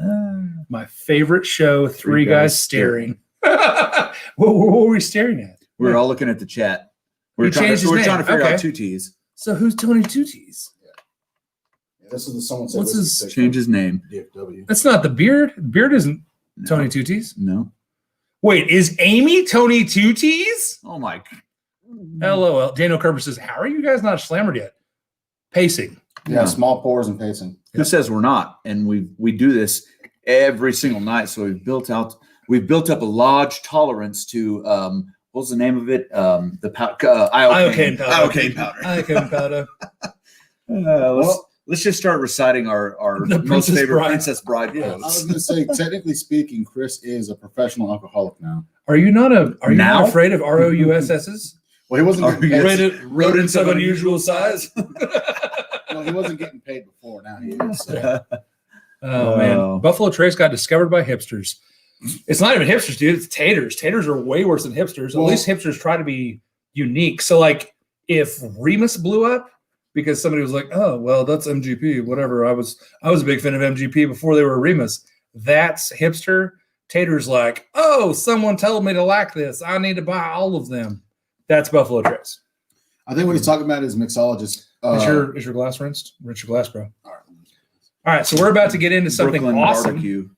My favorite show, Three Guys Staring. what were we staring at? We were all looking at the chat. He changed his We're name. trying to figure Okay. out two T's. So who's Tony Two T's? Yeah, this is the someone said What's whiskey his- stick Change his name. from DFW. That's not the Beard. Beard isn't No. Tony Two T's. No. Wait, is Amy Tony Two T's? Oh my. LOL. Daniel Kerber says, "How are you guys not slammered yet?" Pacing. Yeah, small pores and pacing. Who says we're not? And we do this every single night. So we've built up a large tolerance to what's the name of it? The Iocane powder. Iocane powder. Iocane powder. Let's just start reciting our The most Princess favorite Bride. Princess Bride I quotes. was going to say, technically speaking, Chris is a professional alcoholic now. Are you not Now? afraid of ROUSS's? Well, he wasn't getting paid. Rodents of unusual size. Well, he wasn't getting paid before. Now he is. So. Oh man, Oh. Buffalo Trace got discovered by hipsters. It's not even hipsters, dude. It's taters. Taters are way worse than hipsters. Well- At least hipsters try to be unique. So, like, if Remus blew up because somebody was like, "Oh, well, that's MGP, whatever." I was a big fan of MGP before they were Remus. That's hipster. Tater's like, "Oh, someone told me to like this. I need to buy all of them." That's Buffalo Trace. I think what he's talking about is mixologist. Is your glass rinsed? Rinse your glass, bro. All right. All right, so we're about to get into something Brooklyn awesome. barbecue.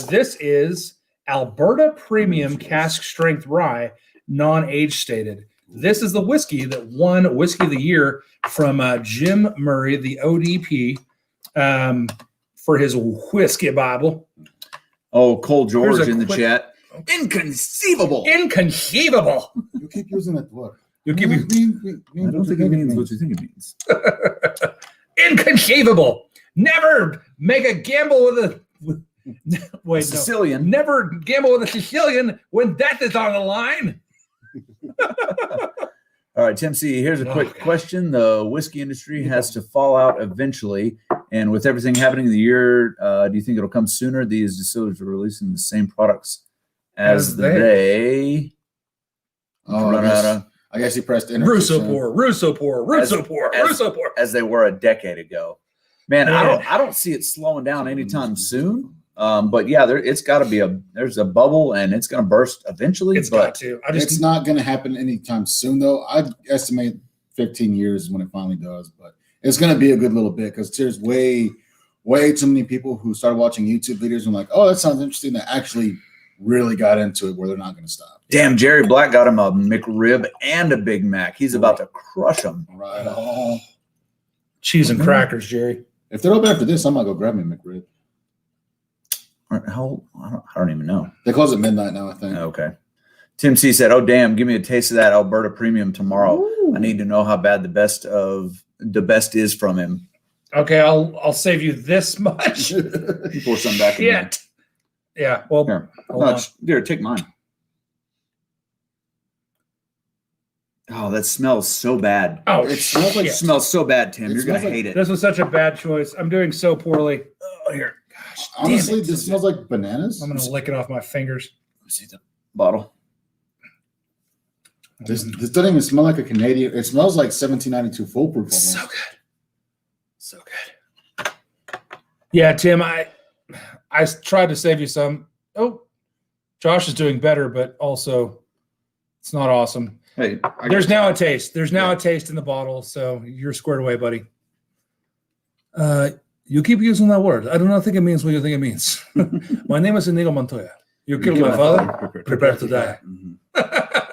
This is Alberta Premium Cask Strength Rye, non-age stated. This is the whiskey that won Whiskey of the Year from Jim Murray, the ODP, for his Whiskey Bible. Oh, Cole George Here's a in the quick- chat. Inconceivable. Inconceivable. You keep using that word. You'll give you I don't think it means what you think it means. inconceivable. Never make a gamble with a. Wait, no. Sicilian. Never gamble with a Sicilian when death is on the line. All right, Tim C. Here's a quick question. The whiskey industry has to fall out eventually. And with everything happening in the year, do you think it'll come sooner? These distillers are releasing the same products as they Oh, run out of, I guess he pressed enter. Russo pour. as they were a decade ago. Man, Man. I don't see it slowing down anytime soon. But yeah, it's got to be there's a bubble and it's going to burst eventually. It's but got to. It's not going to happen anytime soon, though. I estimate 15 years when it finally does, but it's going to be a good little bit because there's way too many people who started watching YouTube videos and like, oh, that sounds interesting. That actually really got into it where they're not going to stop. damn, Jerry Black got him a McRib and a Big Mac. He's about to crush them. Right. Oh. cheese and crackers, Jerry. If they're open after this, I might go grab me a McRib. How? I don't even know. They close at midnight now, I think. Okay. Tim C said, "Oh damn, give me a taste of that Alberta Premium tomorrow. Ooh. I need to know how bad the best is from him." Okay, I'll save you this much. Pour some back in there. Shit. Yeah. Well, Here, hold no, on. here, take mine. Oh, that smells so bad. Oh, It smells like It shit. smells so bad, Tim. It You're gonna smells like- hate it. This was such a bad choice. I'm doing so poorly. Oh, here. Gosh, damn Honestly, it. this smells like bananas. I'm gonna lick it off my fingers. See the bottle. This doesn't even smell like a Canadian. It smells like 1792 foolproof almost. So good. So good. Yeah, Tim, I tried to save you some. Oh, Josh is doing better, but also it's not awesome. Hey, There's now a taste. There's now a taste in the bottle, so you're squared away, buddy. You keep using that word. I do not think it means what you think it means. My name is Inigo Montoya. You killed my father. Prepare to die.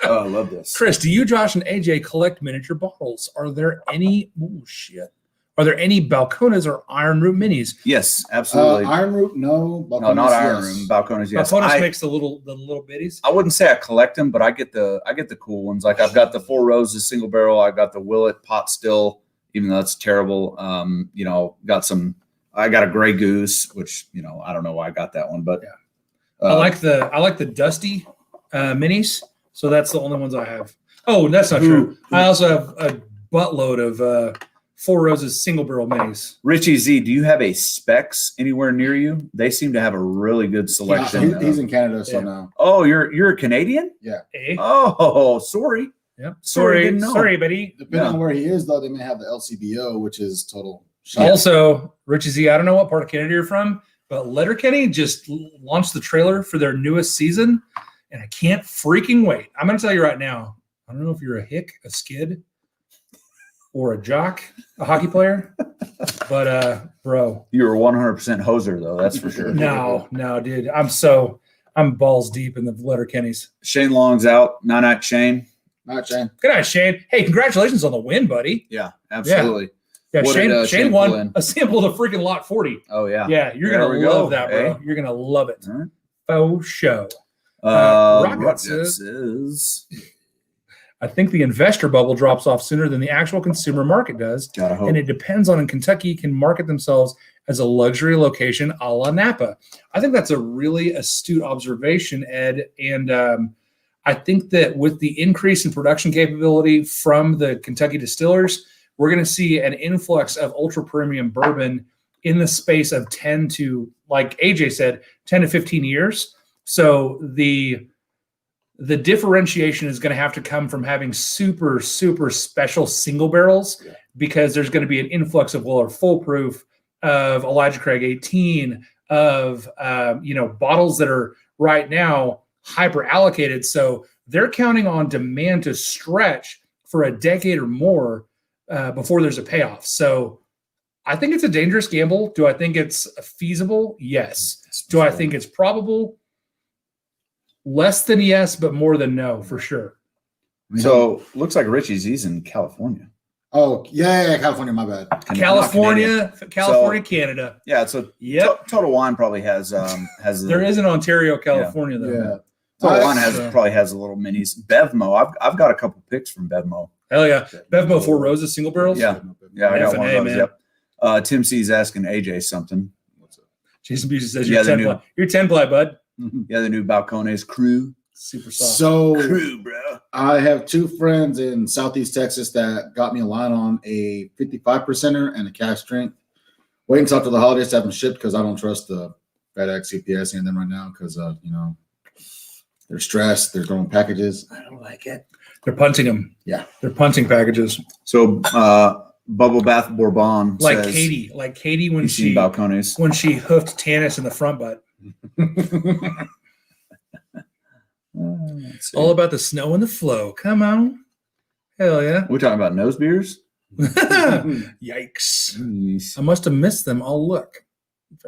Oh, I love this. Chris, do you, Josh, and AJ collect miniature bottles? Are there any? Oh shit! Are there any Balcones or Iron Root minis? Yes, absolutely. Iron Root, no. No, not Balcones, Iron yes. Room. Balcones, yes. Balcones makes the little bitties. I wouldn't say I collect them, but I get the cool ones. Like I've got the Four Roses single barrel. I got the Willet pot still, even though that's terrible. I got a Grey Goose, which I don't know why I got that one, but Yeah. I like the Dusty minis. So that's the only ones I have. Oh, that's not true. I also have a buttload of Four Roses single barrel minis. Richie Z, do you have a Specs anywhere near you? They seem to have a really good Yeah, selection. he's in Canada, so Yeah. now. Oh, you're a Canadian? Eh? Oh, sorry. Yep. Sorry, didn't know. Sorry, buddy. Depending Yeah. on where he is, though, they may have the LCBO, which is total shit. Also, Richie Z, I don't know what part of Canada you're from, but Letterkenny just launched the trailer for their newest season, and I can't freaking wait. I'm going to tell you right now, I don't know if you're a hick, a skid, or a jock, a hockey player, but bro, You were 100% hoser though, that's for sure. no, dude, I'm balls deep in the Letterkennys. Shane Long's out. Night, Shane. Not Shane. Good night, Shane. Hey, congratulations on the win, buddy. Yeah, absolutely. Yeah, What Shane, did, Shane Shane pull won in? a sample of the freaking lot 40. Oh yeah. Yeah, you're There gonna we go, love that, bro. eh? You're gonna love it. All right. Faux show. Rocket Rocket says, I think the investor bubble drops off sooner than the actual consumer market does, gotta hope. and it depends on if Kentucky can market themselves as a luxury location a la Napa. I think that's a really astute observation, Ed. And I think that with the increase in production capability from the Kentucky distillers, we're going to see an influx of ultra premium bourbon in the space of 10 to, like AJ said, 10 to 15 years. So the differentiation is going to have to come from having super, super special single barrels, because there's going to be an influx of Weller Full Proof, of Elijah Craig 18, of bottles that are right now hyper allocated. So they're counting on demand to stretch for a decade or more before there's a payoff. So I think it's a dangerous gamble. Do I think it's feasible? Yes. Do I think it's probable? Less than yes, but more than no, for sure. So looks like Richie Z's in California. Oh, yeah, California, my bad. Not California, Canadian. Canada. Yeah, so Yep. Total Wine probably has There is in Ontario, California, though. Yeah. Total Wine So- probably has a little minis. Bevmo, I've got a couple picks from Bevmo. Hell yeah. Bevmo Four Roses, single barrels. Yeah. Yeah, I got one F&A, of those. man. Yep. Tim C's asking AJ something. Jason Busey says Yeah, you're the 10 new- ply. You're 10 ply, bud. Yeah, the new Balcones crew. Super soft. So Crew, bro. I have two friends in Southeast Texas that got me a line on a 55%er and a cash drink. Waiting until after the holidays to have them shipped because I don't trust the FedEx, CPS, and them right now because they're stressed. They're throwing packages. I don't like it. They're punting them. Yeah. They're punting packages. So Bubble Bath Bourbon Like says, Katie when you seen she Balcones. hoofed Tannis in the front butt. Let's see. All about the snow and the flow. Come on. Hell yeah. We're talking about nose beers. Yikes. Jeez. I must have missed them. I'll look.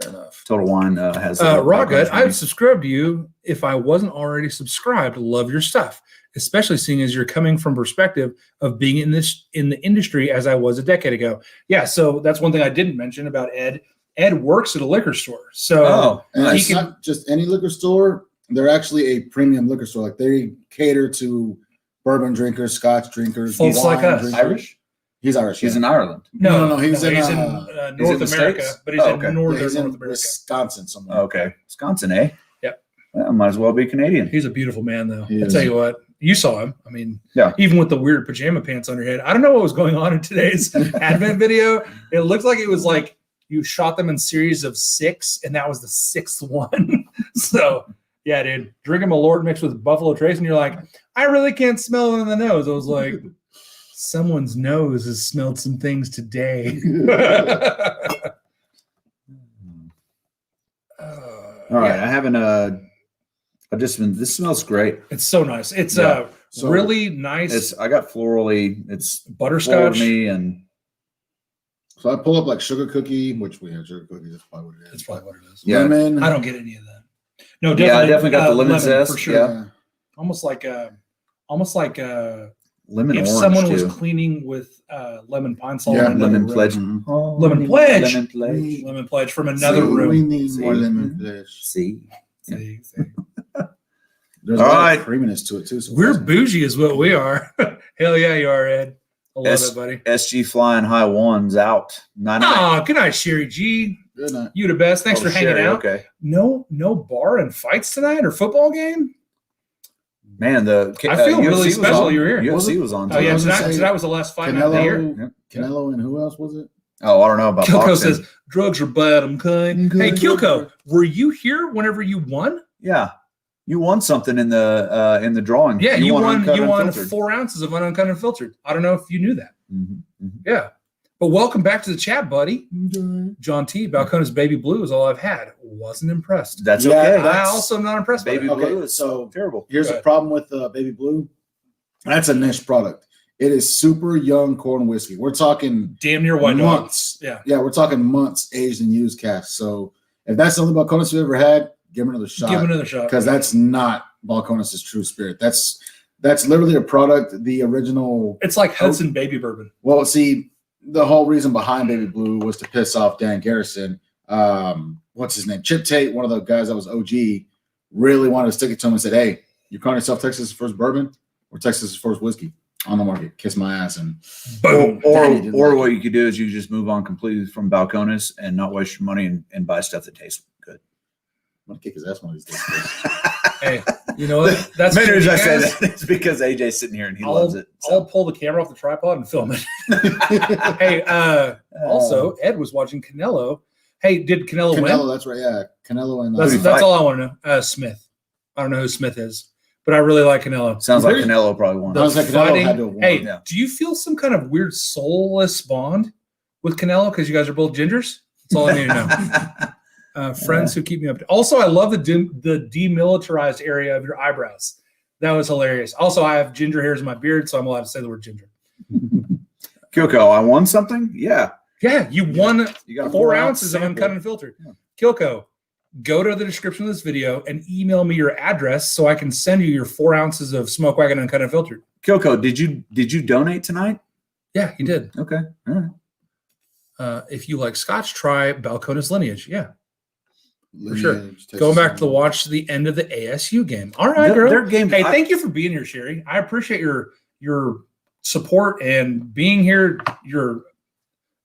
Fair enough. Total Wine has Rocket, Balcones I'd minis. subscribe to you if I wasn't already subscribed. Love your stuff, especially seeing as you're coming from perspective of being in the industry as I was a decade ago. Yeah, so that's one thing I didn't mention about Ed. Ed works at a liquor store. So And he it's can, not just any liquor store. They're actually a premium liquor store. Like they cater to bourbon drinkers, Scotch drinkers, Folks like wine us. drinkers. Irish? He's Irish. She's yeah. in Ireland. No, he's in, North in the America, States? but he's Oh, in okay. northern he's in North America. Wisconsin somewhere. Okay. Wisconsin, eh? Yep. Well, might as well be Canadian. He's a beautiful man, though. He I'll is. tell you what. You saw him. I mean, Yeah. even with the weird pajama pants on your head. I don't know what was going on in today's Advent video. It looked like it was like you shot them in series of 6, and that was the 6th one. So, yeah, dude. Drinking Malort mixed with Buffalo Trace, and you're like, I really can't smell it in the nose. I was like, someone's nose has smelled some things today. All right. I haven't this smells great. It's so nice. It's Yeah. So- really nice I got florally, it's butterscotch. floored me, and So I pull up like sugar cookie, which we have suge cookies. That's probably what it That's is. probably what it is. Yeah. Lemon. I don't get any of that. No, Yeah, definitely. I definitely got the lemon zest, for sure. yeah. Almost like lemon if orange someone too. was cleaning with lemon pine salt. Yeah, in another Lemon room. pledge. Mhm. Oh, Lemon pledge. Lemon pledge. Lemon pledge from another See, room. We need more See? lemon flesh. See. See. There's All a lot right. of creaminess to it too. So We're bougie, is what we are. Hell yeah, you are, Ed. I love S- it, buddy. SG flying high ones out. 99. Oh, good night, Sherry G. Good night. You the best. Thanks Oh, for hanging Sherry, out. Okay. No bar and fights tonight or football game. Man, I feel really UFC was special on. you're here. UFC was on. Oh yeah, tonight. tonight was the last fight night of the year. Canelo, Canelo, and who else was it? Oh, I don't know about Kilko boxing. says drugs are bad. I'm kind. Good. Hey, Kilko, were you here whenever you won? Yeah. You won something in the drawing. Yeah, you won uncut unfiltered. 4 ounces of uncut and filtered. I don't know if you knew that. Mm-hmm. Yeah. But welcome back to the chat, buddy. John T. Balcones Baby Blue is all I've had. Wasn't impressed. That's Yeah, okay. I also am not impressed. Baby by that. Blue is so terrible. Here's the problem with Baby Blue. That's a niche product. It is super young corn whiskey. We're talking Damn near white dog. months. Yeah. Yeah, we're talking months aged and used cask. So if that's the only Balcones you've ever had, give it another shot. Give it another shot. Because that's not Balcones' true spirit. That's literally a product, the original. It's like Hudson Baby Bourbon. Well, see, the whole reason behind Baby Blue was to piss off Dan Garrison. What's his name? Chip Tate, one of the guys that was OG, really wanted to stick it to him and said, hey, you calling yourself Texas' first bourbon or Texas' first whiskey on the market? Kiss my ass. And Boom. Or what you could do is you just move on completely from Balcones and not waste your money and buy stuff that tastes good. I'm going to kick his ass one of these days. Hey, you know what? That's Main reason I say guys. that is because AJ's sitting here and he I'll, loves it. I'll pull the camera off the tripod and film it. Hey, also, Ed was watching Canelo. Hey, did Canelo win? Canelo, that's right. Yeah. Canelo and That's all I want to know. Smith. I don't know who Smith is, but I really like Canelo. Sounds like Canelo probably won. Sounds like Canelo had to have won. Hey, Yeah. do you feel some kind of weird soulless bond with Canelo because you guys are both gingers? That's all I need to know. Friends who keep me up. Also, I love the demilitarized area of your eyebrows. That was hilarious. Also, I have ginger hairs in my beard, so I'm allowed to say the word ginger. Kyoko, I won something? Yeah. Yeah, you won You got a 4 4-ounce ounces of sample. uncut and filtered. Yeah. Kyoko, go to the description of this video and email me your address so I can send you your 4 ounces of Smoke Wagon uncut and filtered. Kyoko, did you donate tonight? Yeah, you did. Okay. All right. If you like Scotch, try Balcones Lineage. Yeah, for sure. Lineage, Texas Going back to Lineage. watch the end of the ASU game. All right, girl. Their game. Hey, thank you for being here, Sherry. I appreciate your support and being here. You're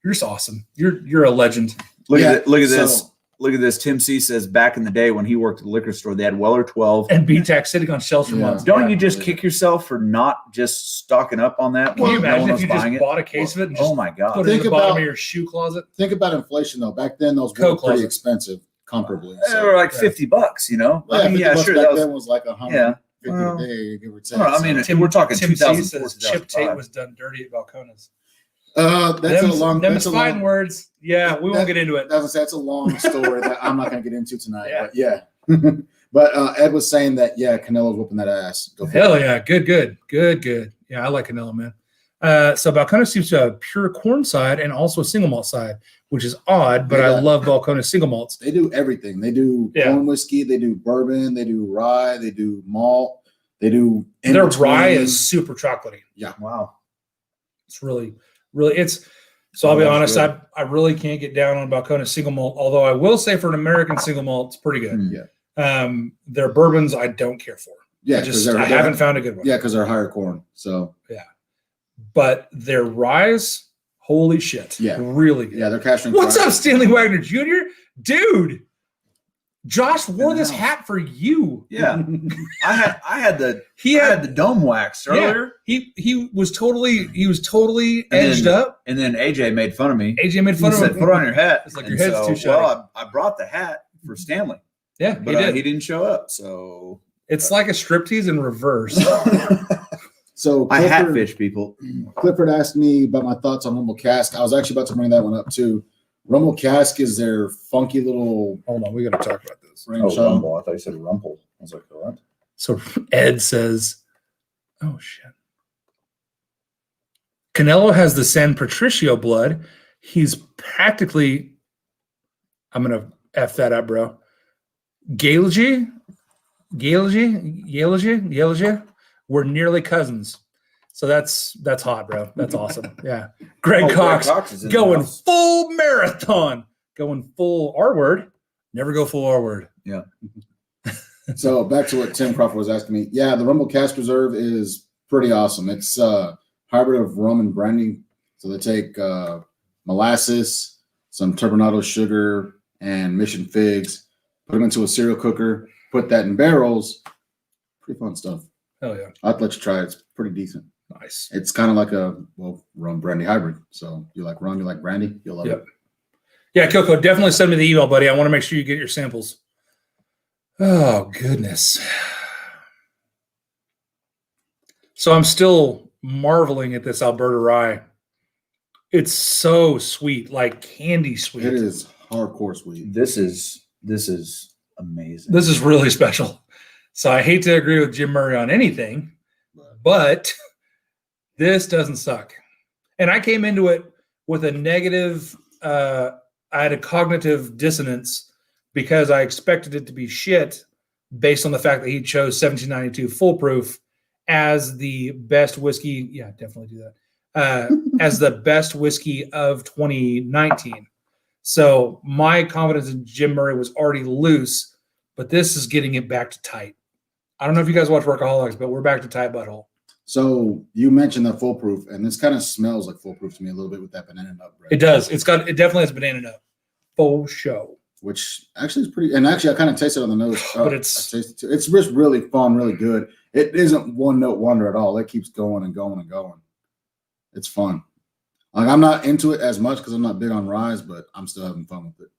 just awesome. You're a legend. Look Yeah, at this. so- Look at this. Tim C says back in the day when he worked at the liquor store, they had Weller 12. And BTAC sitting on shelves for Yeah. months. Don't you just kick yourself for not just stocking up on that? Can you when no imagine one if was you just buying it? bought a case of it and just Oh my put god! it in Think the bottom about- of your shoe closet? Think about inflation, though. Back then, those Coke were pretty closet. expensive, comparably. They were like Yeah. $50, you know. Well, I mean, 50 yeah, bucks sure. back That was. then was like $150 Yeah. Well, a day, give or take. I mean, so. we're talking Tim C 2004, says Chip Tate 2005. was done dirty at Balcones. That's a long. Them's That's a fighting long. words. Yeah, we won't That- get into it. That's a long story that I'm not going to get into tonight. Yeah. But yeah. But Ed was saying that Canelo's whooping that ass. Go for Hell it. yeah, good. Yeah, I like Canelo, man. So Balcones seems to have a pure corn side and also a single malt side, which is odd, but I Yeah. love Balcones single malts. They do everything. They do Yeah. corn whiskey. They do bourbon. They do rye. They do malt. They do. in Their between. rye is super chocolatey. Wow. It's really. It's. So I'll be That's honest, good. I really can't get down on Balcones single malt, although I will say for an American single malt, it's pretty good. Hmm. Their bourbons I don't care for. Yeah, I because I haven't found a good one. Yeah, because they're higher corn. So But their ryes, holy shit. Yeah. Really good. yeah, they're capturing. What's rye. up, Stanley Wagner Jr.? Dude, Josh wore this Wow. hat for you. Yeah. I had the He I had had the dome waxed earlier, he was totally And edged then- up. and then AJ made fun of me. AJ made He fun of said, him. "Put on your hat." It's like And your head's too shiny. Well, I brought the hat for Stanley, Yeah, but he did. he didn't show up. So It's like a striptease in reverse. So I hat Clifford, fish people. Clifford asked me about my thoughts on Rumble Cask. I was actually about to bring that one up too. Rumble Cask is their funky little Hold on, we got to talk about this. rain Oh, show. Rumble. I thought you said Rumple. I was like, what? So Ed says, "Oh shit." Canelo has the San Patricio blood. He's practically, I'm gonna F that up, bro. Galegy. We're nearly cousins. So that's hot, bro. That's awesome. Yeah. Greg Cox is in the going house. full marathon. Going full R word. Never go full R word. Yeah. So back to what Tim Crawford was asking me. Yeah, the Rumble Cask Reserve is pretty awesome. It's a hybrid of rum and brandy. So they take molasses, some turbinado sugar, and mission figs, put them into a cereal cooker, put that in barrels. Pretty fun stuff. Hell yeah. I'd let you try it. It's pretty decent. Nice. It's kind of like a rum brandy hybrid. So you like rum, you like brandy, you'll love Yep. it. Yeah, Coco, definitely send me the email, buddy. I want to make sure you get your samples. Oh, goodness. So I'm still marveling at this Alberta rye. It's so sweet, like candy sweet. It is hardcore sweet. This is amazing. This is really special. So I hate to agree with Jim Murray on anything, but this doesn't suck. And I came into it with a negative, I had a cognitive dissonance because I expected it to be shit based on the fact that he chose 1792 Foolproof as the best whiskey. Yeah, definitely do that. As the best whiskey of 2019. So my confidence in Jim Murray was already loose, but this is getting it back to tight. I don't know if you guys watch Workaholics, but we're back to tight butthole. So you mentioned the Foolproof, and this kind of smells like Foolproof to me a little bit with that banana nut bread. It does. It definitely has banana nut. Full show. Which actually is pretty, and actually I kind of tasted it on the nose. But it's just really fun, really good. It isn't one note wonder at all. It keeps going and going and going. It's fun. Like, I'm not into it as much because I'm not big on ryes, but I'm still having fun with it.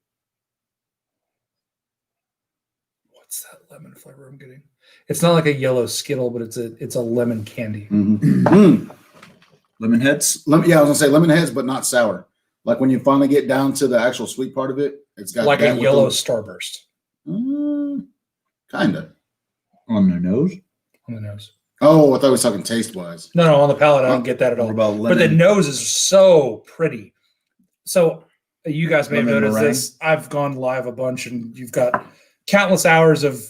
What's that lemon flavor I'm getting? It's not like a yellow Skittle, but it's a lemon candy. Lemon heads? Yeah, I was gonna say lemon heads, but not sour. Like when you finally get down to the actual sweet part of it, it's got like that a yellow Starburst. Kind of. On the nose? On the nose. Oh, I thought we was talking taste wise. No, on the palate, I don't get that at all. But the nose is so pretty. So you guys may have noticed this. I've gone live a bunch, and you've got countless hours of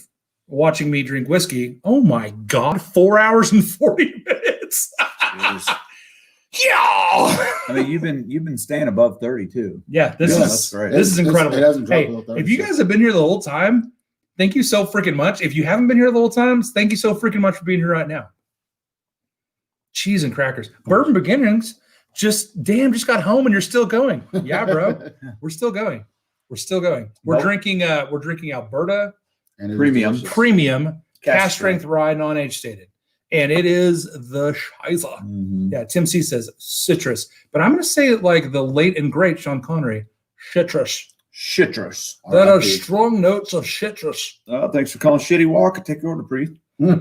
watching me drink whiskey. Oh my God, 4 hours and 40 minutes. Yeah. I mean, you've been staying above 30 too. Yeah, that's great. This is incredible. It hasn't dropped Hey, below 30, if you guys have been here the whole time, thank you so freaking much. If you haven't been here the whole time, thank you so freaking much for being here right now. Cheese and crackers. Bourbon Beginnings just got home and you're still going. Yeah, bro. We're still going. We're drinking Alberta and premium cask strength rye, non-age stated. And it is the shiza. Mm-hmm. Yeah, Tim C says citrus. But I'm going to say it like the late and great Sean Connery, citrus. Citrus. That are strong notes of citrus. Thanks for calling Shitty Walk. I take your order, Priest. Bubble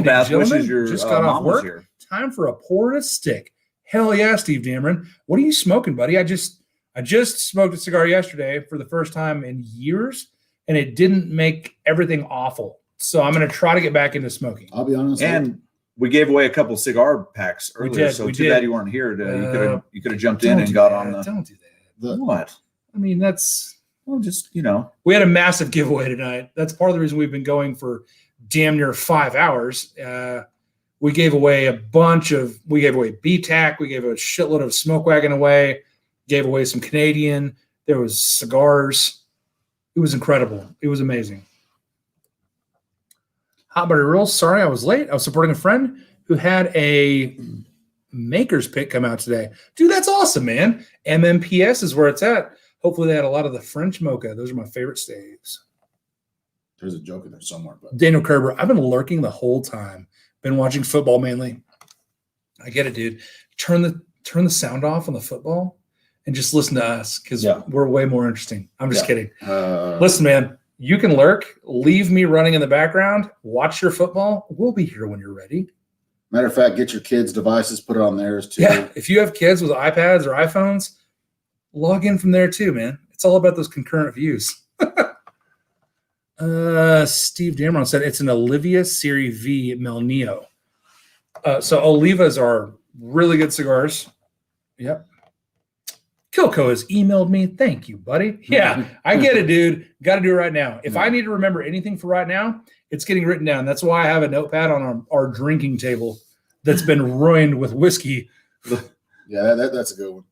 Bath wishes your just got off work. Here. Time for a pour and a stick. Hell yeah, Steve Dameron. What are you smoking, buddy? I just smoked a cigar yesterday for the first time in years, and it didn't make everything awful. So I'm going to try to get back into smoking. I'll be honest. And we gave away a couple cigar packs earlier, so too bad you weren't here. You could have jumped in and got on the. Don't do that. What? I mean, that's just we had a massive giveaway tonight. That's part of the reason we've been going for damn near 5 hours. We gave away we gave away BTAC. We gave a shitload of Smoke Wagon away. Gave away some Canadian. There was cigars. It was incredible. It was amazing. Hot Butter Rules. Sorry, I was late. I was supporting a friend who had a Maker's Pick come out today. Dude, that's awesome, man. MMPS is where it's at. Hopefully they had a lot of the French mocha. Those are my favorite staves. There's a joke in there somewhere. But Daniel Kerber, I've been lurking the whole time. Been watching football mainly. I get it, dude. Turn the sound off on the football and just listen to us because we're way more interesting. I'm just kidding. Listen, man. You can lurk, leave me running in the background, watch your football. We'll be here when you're ready. Matter of fact, get your kids' devices, put it on theirs too. Yeah, if you have kids with iPads or iPhones, log in from there too, man. It's all about those concurrent views. Steve Dameron said it's an Olivia Series V Melneo. So Olivas are really good cigars. Yep. Kilco has emailed me. Thank you, buddy. Yeah, I get it, dude. Got to do it right now. If I need to remember anything for right now, it's getting written down. That's why I have a notepad on our drinking table that's been ruined with whiskey. Yeah, that's a good one.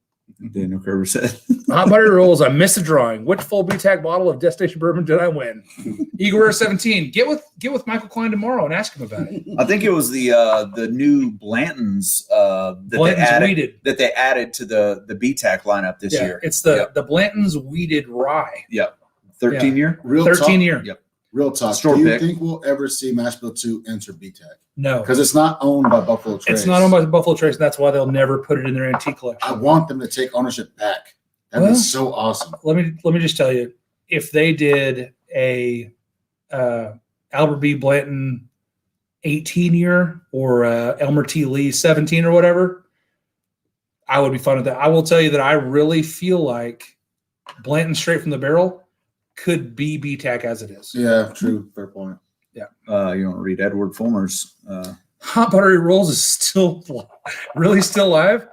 Daniel Kerber said. Hot Butter Rules. I missed a drawing. Which full BTAC bottle of Destination Bourbon did I win? Igor 17. Get with Michael Klein tomorrow and ask him about it. I think it was the new Blanton's that they added to the BTAC lineup this year. It's the Blanton's Weeded Rye. Yep. 13 year? Real 13 year. Yep. Real talk. Store Do you pick. think we'll ever see Mash Bill 2 enter BTAC? No. Because it's not owned by Buffalo Trace. It's not owned by Buffalo Trace, and that's why they'll never put it in their antique collection. I want them to take ownership back. That'd be so awesome. Let me just tell you, if they did a Albert B. Blanton 18 year or Elmer T. Lee 17 or whatever, I would be fun with that. I will tell you that I really feel like Blanton straight from the barrel could be BTAC as it is. Yeah, true. Fair point. You don't read Edward Fulmer's. Hot Buttery Rolls is still alive.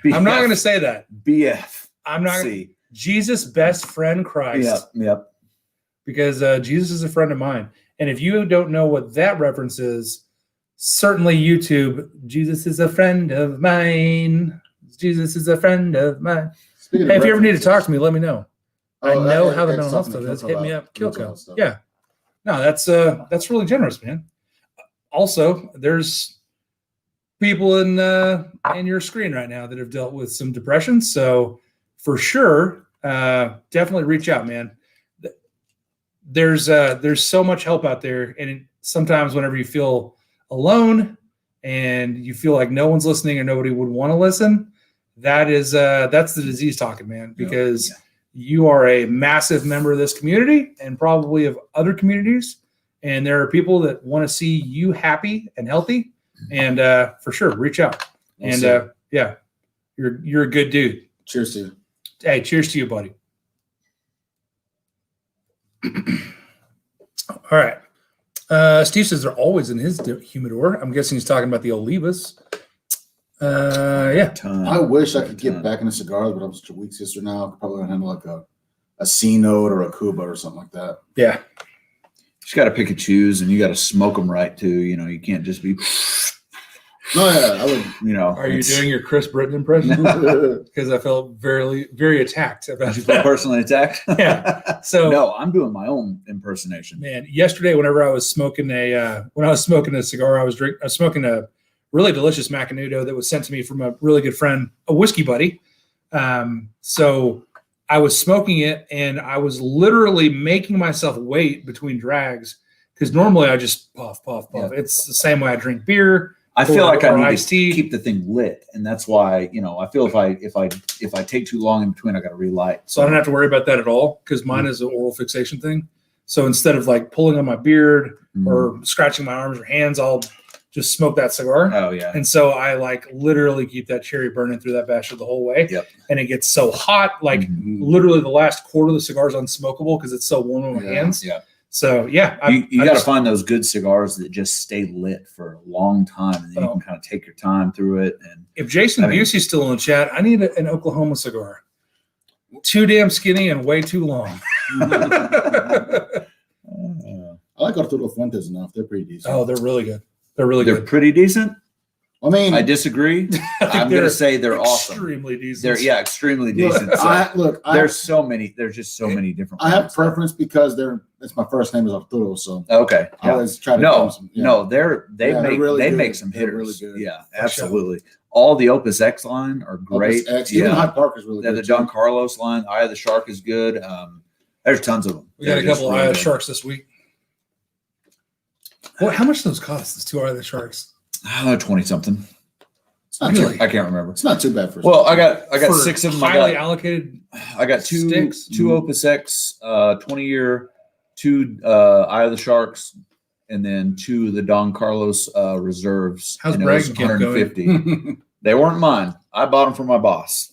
I'm not going to say that. BF. I'm not. See. Jesus, best friend Christ. Yep. Because Jesus is a friend of mine. And if you don't know what that reference is, certainly YouTube, Jesus is a friend of mine. Jesus is a friend of mine. Speaking Hey, of if you ever need to references- talk to me, let me know. I Oh, know that- how the that's mental health something stuff is. to Hit talk me about. up, Mental Kilco. health stuff. Yeah. No, that's really generous, man. Also, there's people in your screen right now that have dealt with some depression. So for sure, definitely reach out, man. There's so much help out there, and sometimes whenever you feel alone and you feel like no one's listening or nobody would want to listen, that's the disease talking, man. Because you are a massive member of this community and probably of other communities, and there are people that want to see you happy and healthy. And for sure, reach out. Well And said. you're a good dude. Cheers to you. Hey, cheers to you, buddy. All right. Steve says they're always in his humidor. I'm guessing he's talking about the Olivas. Yeah. I wish I could get back into cigars, but I'm such a weak sister now. I could probably handle like a C note or a Cuba or something like that. Yeah. You just got to pick and choose, and you got to smoke them right too. You know, you can't just be. No, yeah, I would. You know, Are you doing your Chris Britton impression? Because I felt very, very attacked about Did you feel that. personally attacked? Yeah. So no, I'm doing my own impersonation. man, yesterday whenever I was smoking a cigar, I was smoking a really delicious Macanudo that was sent to me from a really good friend, a whiskey buddy. So I was smoking it, and I was literally making myself wait between drags because normally I just puff. Yeah. It's the same way I drink beer. I feel like I or need iced to tea. keep the thing lit, and that's why I feel if I take too long in between, I got to relight. So I don't have to worry about that at all because mine is an oral fixation thing. So instead of like pulling on my beard or scratching my arms or hands, I'll just smoke that cigar. Oh yeah. And so I like literally keep that cherry burning through that basher the whole way. Yep. And it gets so hot, like Mhm. literally the last quarter of the cigar is unsmokable because it's so warm on my hands. Yeah. So yeah, You I got to just- find those good cigars that just stay lit for a long time, and then you Oh. can kind of take your time through it. And if Jason I mean- Busey's still in the chat, I need an Oklahoma cigar. Too damn skinny and way too long. I like Arturo Fuentes enough. They're pretty decent. Oh, they're really good. They're really they're good. pretty decent. I mean, I disagree. I think I'm going to say they're awesome. extremely decent. They're extremely look, decent. So there's just so many different. I have ones. preference because it's my first name is Arturo, so Okay. I Yeah. always try to No, give some, yeah. no, they Yeah, they're make really they good. make some They're hitters. really good. Yeah, For sure. absolutely. All the Opus X line are great. Opus X, even Yeah, Hyde Park is really the good. Don too. Carlos line, Eye of the Shark is good. There's tons of them. We got a They're just couple of really Eye of good. Sharks this week. Well, how much do those cost? Those 2 Eye of the Sharks. 20 something. It's not Really? too, I can't remember. it's not too bad for. Well, I got For 6 of them. highly allocated. I got two sticks? Opus X, 20-year, 2 Eye of the Sharks, and then 2 of the Don Carlos reserves. How's and it was bragging camp going? They weren't mine. I bought them for my boss.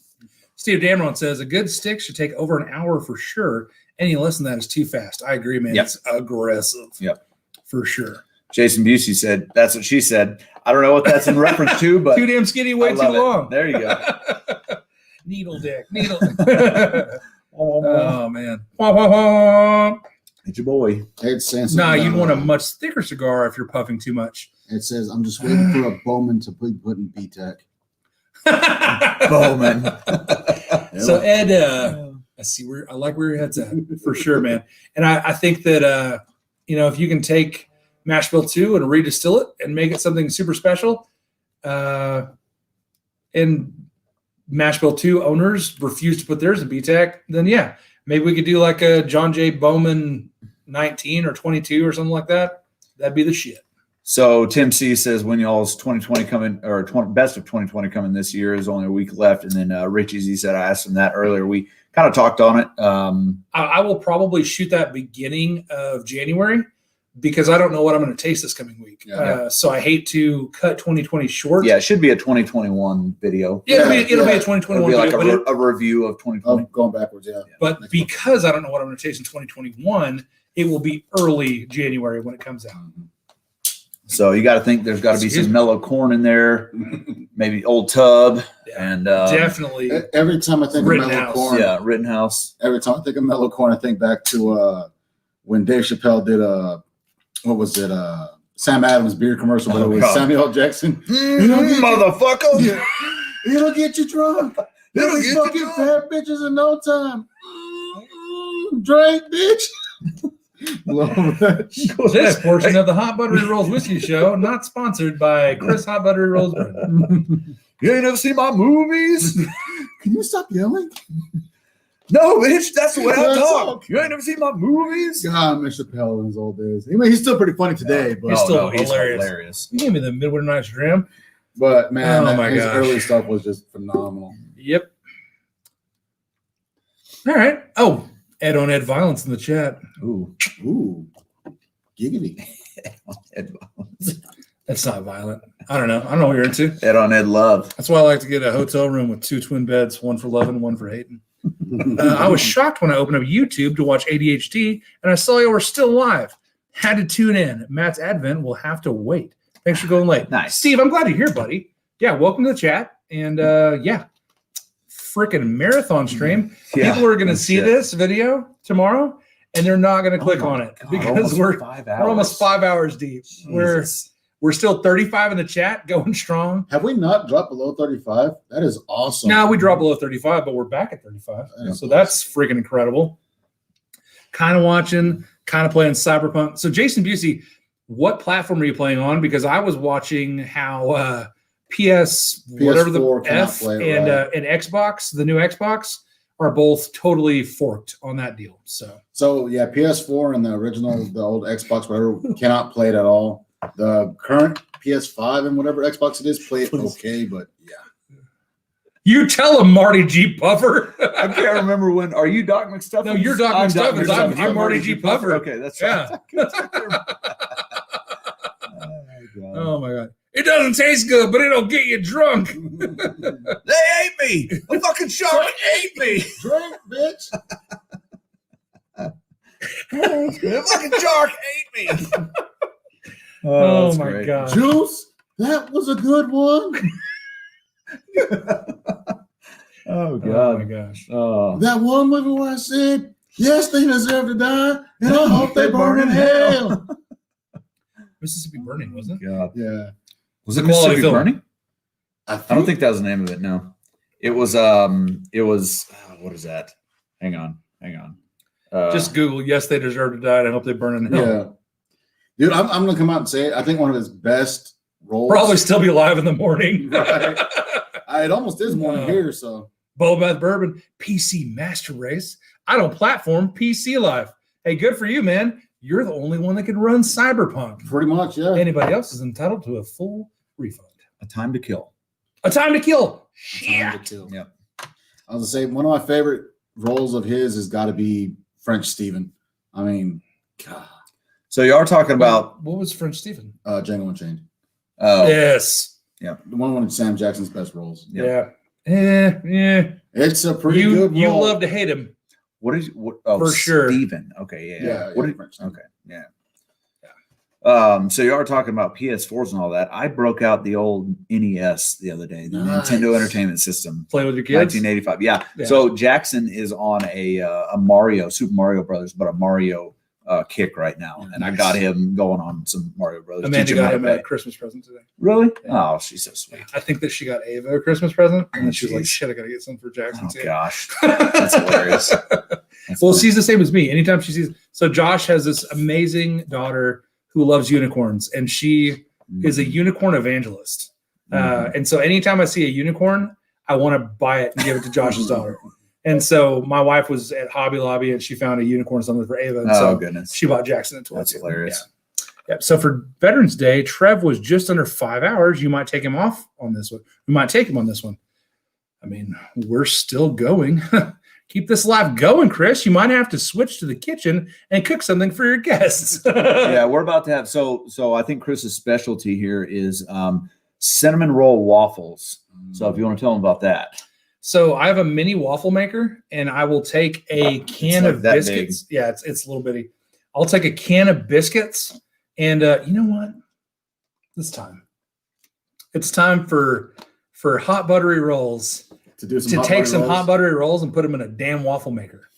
Steve Damron says a good stick should take over an hour for sure. Any less than that is too fast. I agree, man. Yep. It's aggressive. Yep. For sure. Jason Busey said, that's what she said. I don't know what that's in reference to, but Too damn skinny, way I too love it. long. There you go. Needle dick. Needle. Oh, man. Wah, wah, wah. It's your boy. It's saying something Nah, down you'd want a low. much thicker cigar if you're puffing too much. It says, I'm just waiting for a Bowman to be put in B-Tech. Bowman. So Ed, I like where your head's at for sure, man. And I think that if you can take Mash Bill 2 and redistill it and make it something super special, and Mash Bill 2 owners refuse to put theirs in BTAC, then yeah, maybe we could do like a John J. Bowman 19 or 22 or something like that. That'd be the shit. So Tim C says when y'all's 2020 coming or best of 2020 coming this year is only a week left, and then Richie Z said I asked him that earlier. We kind of talked on it. I will probably shoot that beginning of January because I don't know what I'm going to taste this coming week. So I hate to cut 2020 short. Yeah, it should be a 2021 video. Yeah, it'll be a 2021 it'll be video, like a review of 2020. Going backwards, yeah. But because I don't know what I'm going to taste in 2021, it will be early January when it comes out. So you got to think there's got to be some mellow corn in there, maybe Old Tub, and definitely. Every time I think of mellow corn, Rittenhouse. Every time I think of mellow corn, I think back to when Dave Chappelle did what was it? Sam Adams beer commercial, but it was Samuel L. Jackson. Motherfucker! It'll get you drunk. It'll get fucking you fat bitches in no time. Drink, bitch. Love that. This portion of the Hot Buttery Rolls Whiskey Show, not sponsored by Chris Hot Buttery Rolls. You ain't never seen my movies? Can you stop yelling? No, bitch, that's the way I talk. You ain't never seen my movies? God, I miss Chappelle in his old days. I mean, he's still pretty funny today, but He's still he's hilarious. You gave me the Midwinter Night's Dram. But man, Oh my his gosh. early stuff was just phenomenal. Yep. All right. Oh, Ed on Ed Violence in the chat. Ooh. Giggity. Ed That's not violent. I don't know. I don't know what you're into. Ed on Ed Love. That's why I like to get a hotel room with 2 twin beds, one for loving and one for hating. I was shocked when I opened up YouTube to watch ADHD and I saw you were still alive. Had to tune in. Matt's advent will have to wait. Thanks for going late. Nice. Steve, I'm glad you're here, buddy. Yeah, welcome to the chat. And yeah, freaking marathon stream. Yeah, People are going to see this video tomorrow and they're not going to click on it because we're almost 5 hours deep. We're still 35 in the chat, going strong. Have we not dropped below 35? That is awesome. Now we dropped below 35, but we're back at 35. So that's freaking incredible. Kind of watching, kind of playing Cyberpunk. So Jason Busey, what platform are you playing on? Because I was watching how PS whatever the F and Xbox, the new Xbox, are both totally forked on that deal. So yeah, PS4 and the original, the old Xbox, whatever, cannot play it at all. The current PS5 and whatever Xbox it is, play it okay, but yeah. You tell him, Marty G. Puffer. I can't remember when. Are you Doc McStuffins? No, you're Doc McStuffins. I'm Marty G. Puffer. Okay, that's right. Yeah. Oh my god. It doesn't taste good, but it'll get you drunk. They ate me. A fucking shark ate me. Drink, bitch. A fucking shark ate me. Oh my god. Juice, that was a good one. Oh god. Oh my gosh. Oh. That one movie where I said, yes, they deserve to die, and I hope they burn in hell. Mississippi Burning, wasn't it? God. Yeah. Was it Quality Mississippi film. Burning? I don't think that was the name of it. No, it was. What is that? Hang on. Just Google. Yes, they deserve to die. And I hope they burn in hell. Yeah. Dude, I'm going to come out and say it. I think one of his best roles. Probably still be alive in the morning. Right. It almost is morning here, so. Bath Bourbon, PC Master Race. I don't platform PC Live. Hey, good for you, man. You're the only one that can run Cyberpunk. Pretty much, yeah. Anybody else is entitled to a full refund. A Time to Kill. A Time to Kill. Time to Kill. Yep. I was going to say, one of my favorite roles of his has got to be French Steven. I mean, God. So you are talking about What was French Stephen? Django Unchained. Yes. Yeah. One of Sam Jackson's best roles. Yep. Yeah. Yeah. It's a pretty good role. You love to hate him. What is what? Oh, For sure. Steven. Okay. Yeah. Yeah. Okay. Yeah. So you are talking about PS4s and all that. I broke out the old NES the other day, the Nintendo Entertainment System. Play with your kids? 1985. Yeah. So Jackson is on a Mario, Super Mario Brothers, but a Mario kick right now. And I got him going on some Mario Brothers. Amanda got him a Christmas present today. Really? Yeah. Oh, she's so sweet. I think that she got Ava a Christmas present. And then she's like, shit, I got to get something for Jackson Oh, too. gosh. That's hilarious. Well, she's the same as me. Anytime she sees, so Josh has this amazing daughter who loves unicorns, and she is a unicorn evangelist. And so anytime I see a unicorn, I want to buy it and give it to Josh's daughter. And so my wife was at Hobby Lobby and she found a unicorn something for Ava. And so goodness. she bought Jackson a toy. That's hilarious. Yep. So for Veterans Day, Trev was just under 5 hours. You might take him off on this one. We might take him on this one. I mean, we're still going. Keep this live going, Chris. You might have to switch to the kitchen and cook something for your guests. Yeah, we're about to have so I think Chris's specialty here is cinnamon roll waffles. So if you want to tell them about that. So I have a mini waffle maker, and I will take a can like of that biscuits. Yeah, it's a little bitty. I'll take a can of biscuits, and you know what? It's time for hot buttery rolls. To take some hot buttery rolls and put them in a damn waffle maker.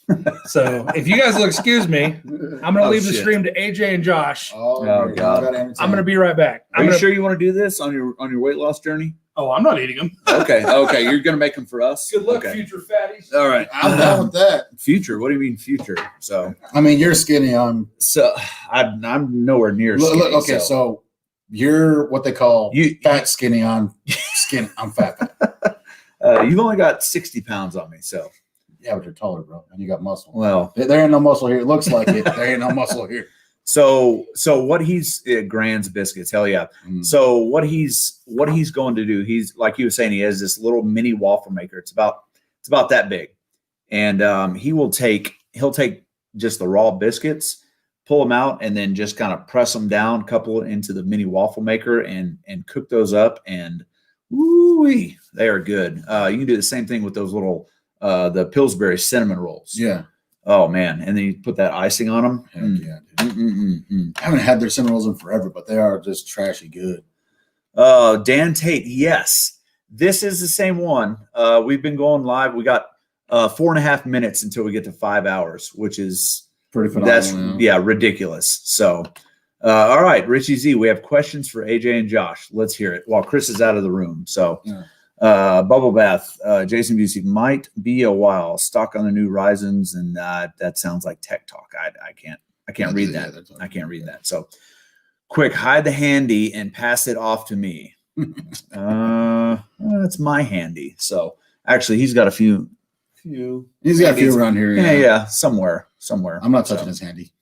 So if you guys will excuse me, I'm going to leave the stream to AJ and Josh. Oh, God. I'm going to be right back. Are you sure you want to do this on your weight loss journey? Oh, I'm not eating them. Okay. You're going to make them for us. Good luck, okay. future fatties. All right. I'm down with that. Future? What do you mean future? So I mean, you're skinny. I'm nowhere near skinny. Okay, so you're what they call fat skinny. I'm fat. You've only got 60 pounds on me, so. Yeah, but you're taller, bro, and you got muscle. Well, there ain't no muscle here. It looks like it. There ain't no muscle here. So what he's Grand's biscuits, hell yeah. So what he's going to do, he's like he was saying, he has this little mini waffle maker. It's about that big, and he'll take just the raw biscuits, pull them out, and then just kind of press them down, couple it into the mini waffle maker, and cook those up, and woo-wee, they are good. You can do the same thing with those little the Pillsbury cinnamon rolls. Yeah. Oh man, and then you put that icing on them. Heck yeah, dude. I haven't had their cinnamon rolls in forever, but they are just trashy good. Dan Tate, yes, this is the same one. We've been going live. We got 4.5 minutes until we get to 5 hours, which is pretty phenomenal. That's ridiculous. So, all right, Richie Z, we have questions for AJ and Josh. Let's hear it while Chris is out of the room. So. Yeah. Bubble Bath, Jason Busey, might be a while. Stock on the new Ryzens, and that sounds like tech talk. I can't read that. I can't read that. So quick, hide the handy and pass it off to me. That's my handy. So actually, he's got a few. He's got a few around here. Yeah, somewhere. I'm not touching his handy.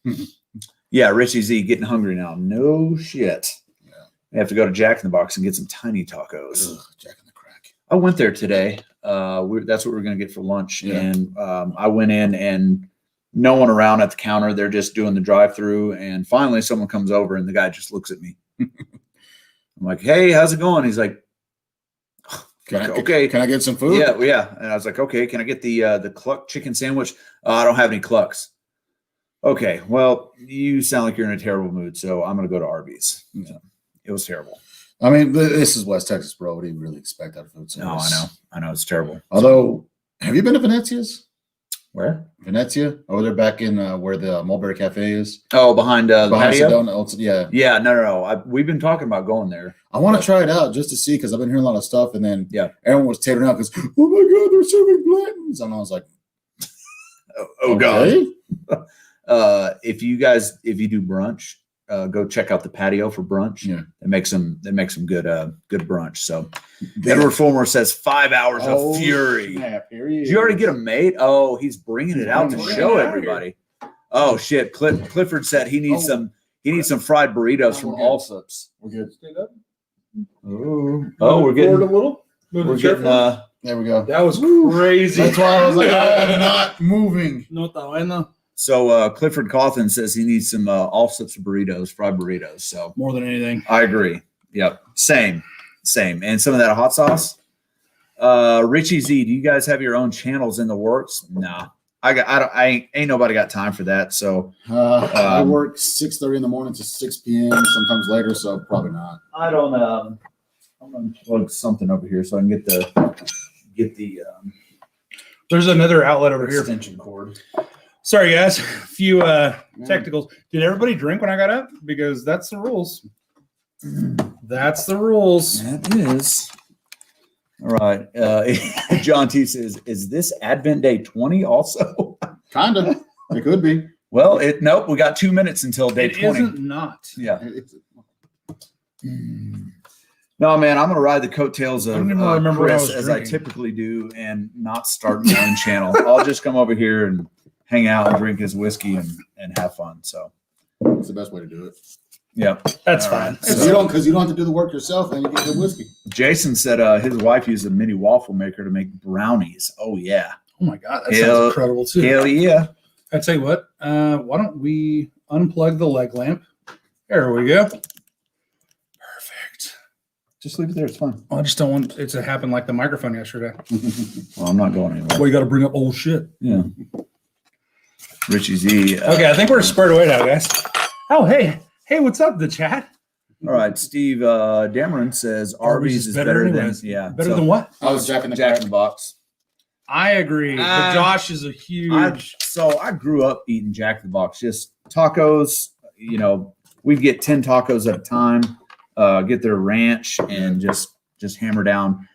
Yeah, Richie Z getting hungry now. No shit. Yeah. I have to go to Jack in the Box and get some tiny tacos. Ugh, Jack in the Crack. I went there today. That's what we're going to get for lunch. Yeah. And I went in and no one around at the counter. They're just doing the drive-through. And finally someone comes over and the guy just looks at me. I'm like, hey, how's it going? He's like, okay. Can I get some food? Yeah. And I was like, okay, can I get the cluck chicken sandwich? I don't have any clucks. Okay, well, you sound like you're in a terrible mood, so I'm going to go to Arby's. Yeah. It was terrible. I mean, this is West Texas, bro. What do you really expect out of food service? No, I know. It's terrible. Although, have you been to Venezia's? Where? Venezia? Over there back in where the Mulberry Cafe is. Oh, behind the patio? Sedona, yeah. Yeah, no. We've been talking about going there. I want to try it out just to see because I've been hearing a lot of stuff, and then everyone was tearing out because, oh my God, they're serving Blanton's. And I was like, oh God. If you do brunch, go check out the patio for brunch. Yeah, they make some good brunch. So Edward Fulmer says 5 hours of fury. Snap, did you already get a mate? Oh, he's bringing it out to show everybody. Oh shit! Clifford said he needs some fried burritos from Allsup's. We're good. Oh, we're getting a little. We're getting there we go. That was crazy. That's why I was like, I'm not moving. No está bueno. So Clifford Cawthon says he needs some Allsup's burritos, fried burritos. So more than anything, I agree. Yep, same, and some of that hot sauce. Richie Z, do you guys have your own channels in the works? Nah, I ain't nobody got time for that. So I work 6:30 in the morning to 6 p.m. sometimes later, so probably not. I don't. I'm gonna plug something over here so I can get the. There's another outlet over here. Extension cord. Sorry, guys. A few technicals. Did everybody drink when I got up? Because that's the rules. That's the rules. That is. All right. John T says, is this Advent Day 20 also? Kind of. It could be. Well, nope. We got 2 minutes until day 20. It isn't not. Yeah. No, man, I'm going to ride the coattails of Chris as I typically do and not start my own channel. I'll just come over here and hang out and drink his whiskey and have fun. So it's the best way to do it. Yeah, That's All fine. right. Because you don't have to do the work yourself, and you get good whiskey. Jason said his wife used a mini waffle maker to make brownies. Oh yeah, Oh my god, that Hell- sounds incredible too. hell yeah. I tell you what, why don't we unplug the leg lamp? There we go. Perfect. Just leave it there. It's fine. I just don't want it to happen like the microphone yesterday. Well, I'm not going anywhere. Well, you got to bring up old shit. Yeah. Richie Z. Okay, I think we're spurred away now, guys. Oh, hey, what's up, the chat? All right, Steve Dameron says Arby's is better than anyways. yeah. Better so than what? I was Jack in the Jack in Box. the Box. I agree. But Josh is a huge. I grew up eating Jack in the Box, just tacos. You know, we'd get 10 tacos at a time, get their ranch, and just hammer down.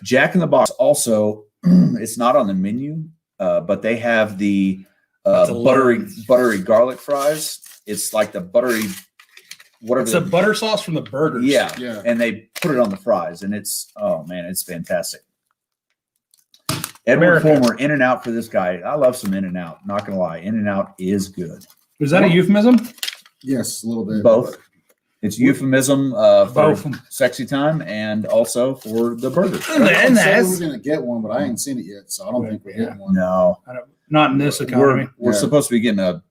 Jack in the Box also, it's not on the menu, but they have the buttery garlic fries. It's like the buttery whatever. It's a butter sauce from the burgers. Yeah, Yeah. and they put it on the fries, and it's it's fantastic. Edward America. Fulmer, In-N-Out for this guy. I love some In-N-Out. Not gonna lie, In-N-Out is good. Is that a euphemism? Yes, a little bit. Both. It's euphemism for Both. sexy time and also for the burger. And I said that's we were gonna get one, but I ain't seen it yet, so I don't think we're getting one. No, not in this economy. we're Yeah. supposed to be getting a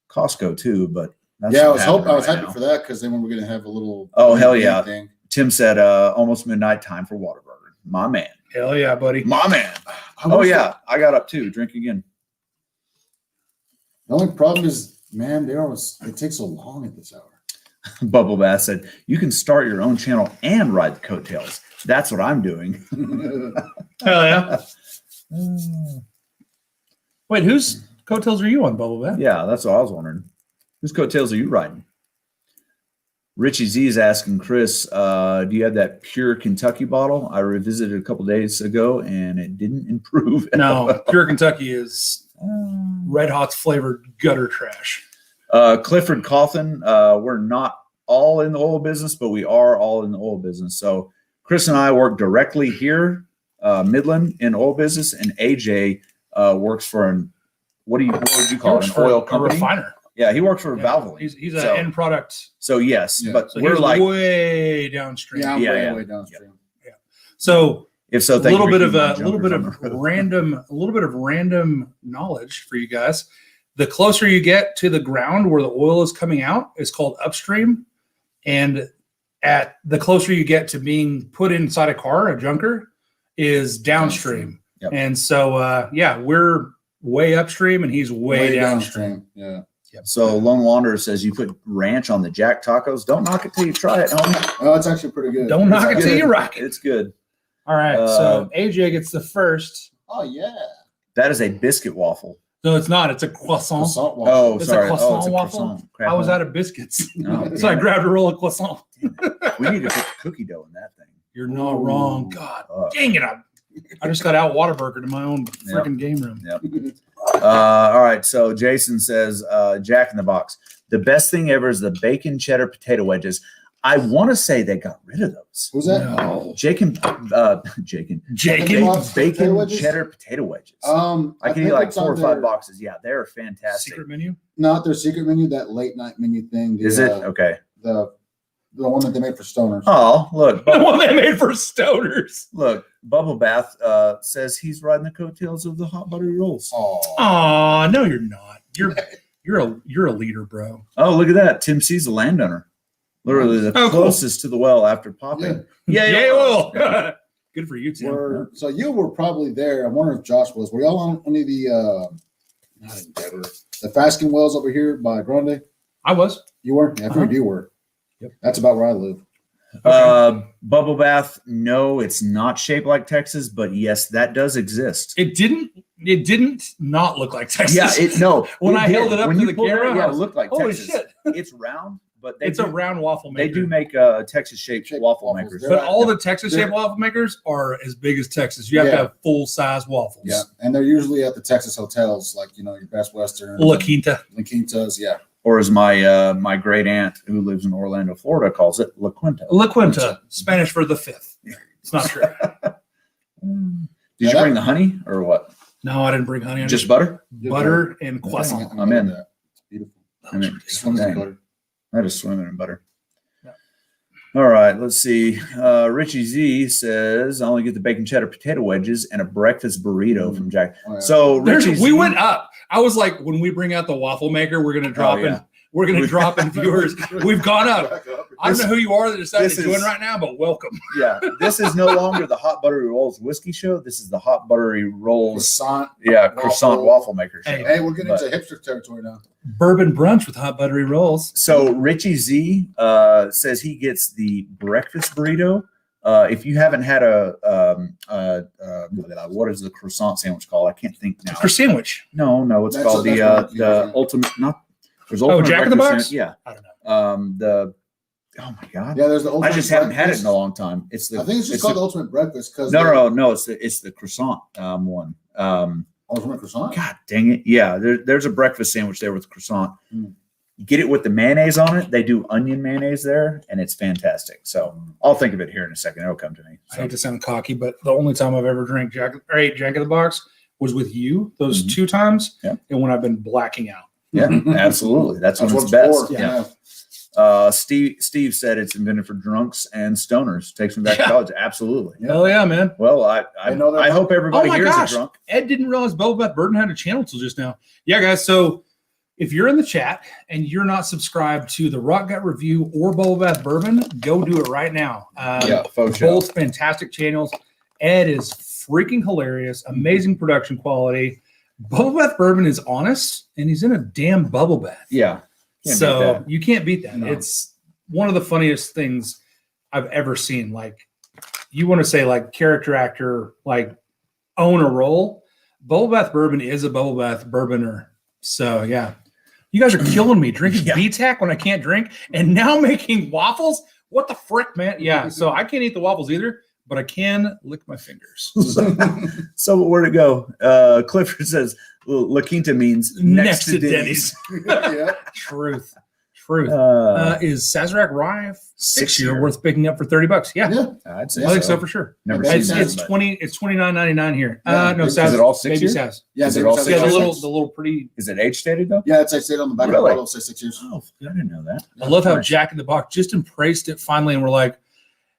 Costco too, but that's Yeah, I not was happening happy now. for that because then we're gonna have a little. Oh, hell yeah. thing. Tim said almost midnight, time for Whataburger. My man. Hell yeah, buddy. My man. Oh yeah, I got up too. Drink again. The only problem is, man, it takes so long at this hour. Bubble Bass said, you can start your own channel and ride the coattails. That's what I'm doing. Hell yeah. Wait, whose coattails are you on, Bubble Bath? Yeah, that's what I was wondering. Whose coattails are you riding? Richie Z is asking Chris, do you have that pure Kentucky bottle? I revisited a couple days ago and it didn't improve. No, Pure Kentucky is Red Hot's flavored gutter trash. Clifford Coffin, we're not all in the oil business, but we are all in the oil business. So Chris and I work directly here, Midland in oil business, and AJ works for what would you call it? An oil A company? refiner. Yeah, he works for Yeah. Valvoline. He's an So- end product. So yes, Yeah. but So we're he's like, way downstream. Yeah, I'm Yeah. way downstream. So if so, a thank little you bit for of keeping a my little bit jumpers of on the road. random knowledge for you guys. The closer you get to the ground where the oil is coming out is called upstream, and at the closer you get to being put inside a car, a junker, is downstream. Yep. And so we're way upstream and he's way downstream. Yeah. So Lone Wanderer says you put ranch on the Jack tacos. Don't knock it till you try it, homie. Oh, it's actually pretty good. Don't knock it It's till good. you rock it. It's good. All right, so AJ gets the first. Oh yeah. That is a biscuit waffle. No, it's not. It's a croissant. Croissant waffle. Oh, It's a sorry. croissant It's a waffle? croissant. Crap I was on. out of biscuits. Oh, So I damn it. grabbed a roll of croissant. We need to put cookie dough in that thing. You're not wrong. God Fuck. dang it. I just got out Whataburger to my own Yep. freaking game room. All right. So Jason says, Jack in the Box. The best thing ever is the bacon cheddar potato wedges. I want to say they got rid of those. Who's that? No. Bacon Jacob. Box potato bacon wedges? cheddar potato wedges. I I can think eat like it's 4 or on 5 their- boxes. Yeah, they're fantastic. Secret menu? Not their secret menu, that late night menu thing. The, Is it? Okay. The one that they made for stoners. Oh, look. The one they made for stoners. Look, Bubble Bath says he's riding the coattails of the hot buttery rolls. Oh. Aw, no, you're not. You're a leader, bro. Oh, look at that. Tim C's a landowner. Literally the Oh, cool. closest to the well after popping. Yay, well. Good for you, Tim. So you were probably there. I wonder if Josh was. Were y'all on any of the not Endeavor, the Fasking Wells over here by Grande? I was. You were? Yeah, I figured you were. Yep. That's about where I live. Bubble Bath, no, it's not shaped like Texas, but yes, that does exist. It didn't not look like Texas. Yeah, When I held it up When to you the pulled camera, I yeah, it was looked like holy Texas. shit. It's round, but It's a round waffle They maker. do make Texas shaped Shaped waffle waffles. makers. They're But all the Texas shaped They're- waffle makers are as big as Texas. You have to Yeah. have full size waffles. Yeah, and they're usually at the Texas hotels, like your Best Western, La Quinta. La Quintas. Yeah, Or as my great aunt who lives in Orlando, Florida, calls it La Quinta. La Quinta, Spanish for the fifth. It's not true. Did Yeah, you bring the honey or what? No, I didn't bring honey. I Just butter? butter and croissant. I'm in. That. It's beautiful. I'm in. Swims in Dang. butter. That is swimming in butter. Yeah. All right, let's see. Richie Z says, I only get the bacon cheddar potato wedges and a breakfast burrito from Jack. Oh, yeah. So Richie Z, we went up. I was like, when we bring out the waffle maker, we're gonna drop in. We're gonna drop in viewers. We've gone up. I don't know who you are that decided to join right now, but welcome. Yeah, this is no longer the Hot Buttery Rolls whiskey show. This is the Hot Buttery Rolls croissant waffle maker show. Hey, we're getting into hipster territory now. Bourbon brunch with hot buttery rolls. So Richie Z says he gets the breakfast burrito. If you haven't had what is the croissant sandwich called? I can't think now. For sandwich. No, it's That's called the ultimate. Not there's ultimate Jack in the breakfast Box. sandwich. Yeah. I don't know. Oh my god. Yeah, there's the ultimate I just haven't had it breakfast. in a long time. I think it's just called the ultimate breakfast because No. It's the croissant one. ultimate croissant. God dang it. Yeah, there's a breakfast sandwich there with croissant. Get it with the mayonnaise on it. They do onion mayonnaise there, and it's fantastic. So I'll think of it here in a second. It'll come to me. I hate to sound cocky, but the only time I've ever ate Jack in the Box was with you those 2 times, and when I've been blacking out. Yeah, absolutely. That's when what it's best. for. Yeah. Steve said it's invented for drunks and stoners. Takes me back to college. Absolutely. Hell yeah, man. Well, I hope everybody here is a drunk. Ed didn't realize Bubble Bath Bourbon had a channel till just now. Yeah, guys. So if you're in the chat and you're not subscribed to the Rock Gut Review or Bubble Bath Bourbon, go do it right now. Both fantastic channels. Ed is freaking hilarious. Amazing production quality. Bubble Bath Bourbon is honest, and he's in a damn bubble bath. Yeah. So you can't beat that. No. It's one of the funniest things I've ever seen. Like, you want to say like character actor, like own a role. Bubble Bath Bourbon is a bubble bath bourboner. So yeah, you guys are killing me drinking BTAC when I can't drink, and now making waffles. What the frick, man? Yeah. So I can't eat the waffles either, but I can lick my fingers. So where'd it go? Clifford says La Quinta means next to Denny's. Yeah. Truth. Is Sazerac Rye 6-year worth picking up for $30? Yeah. I'd say I think so for sure. Never It's seen It's that, it's $29.99 here. Yeah. No, Is Saz, it all 6 baby years? Saz. Yeah, Is it they all said six Yeah, years? the little pretty. Is it age stated though? Yeah, it's like on the back of the Really? bottle. Say 6 years. Oh, I didn't know that. I love how Nice. Jack in the Box just embraced it finally, and we're like,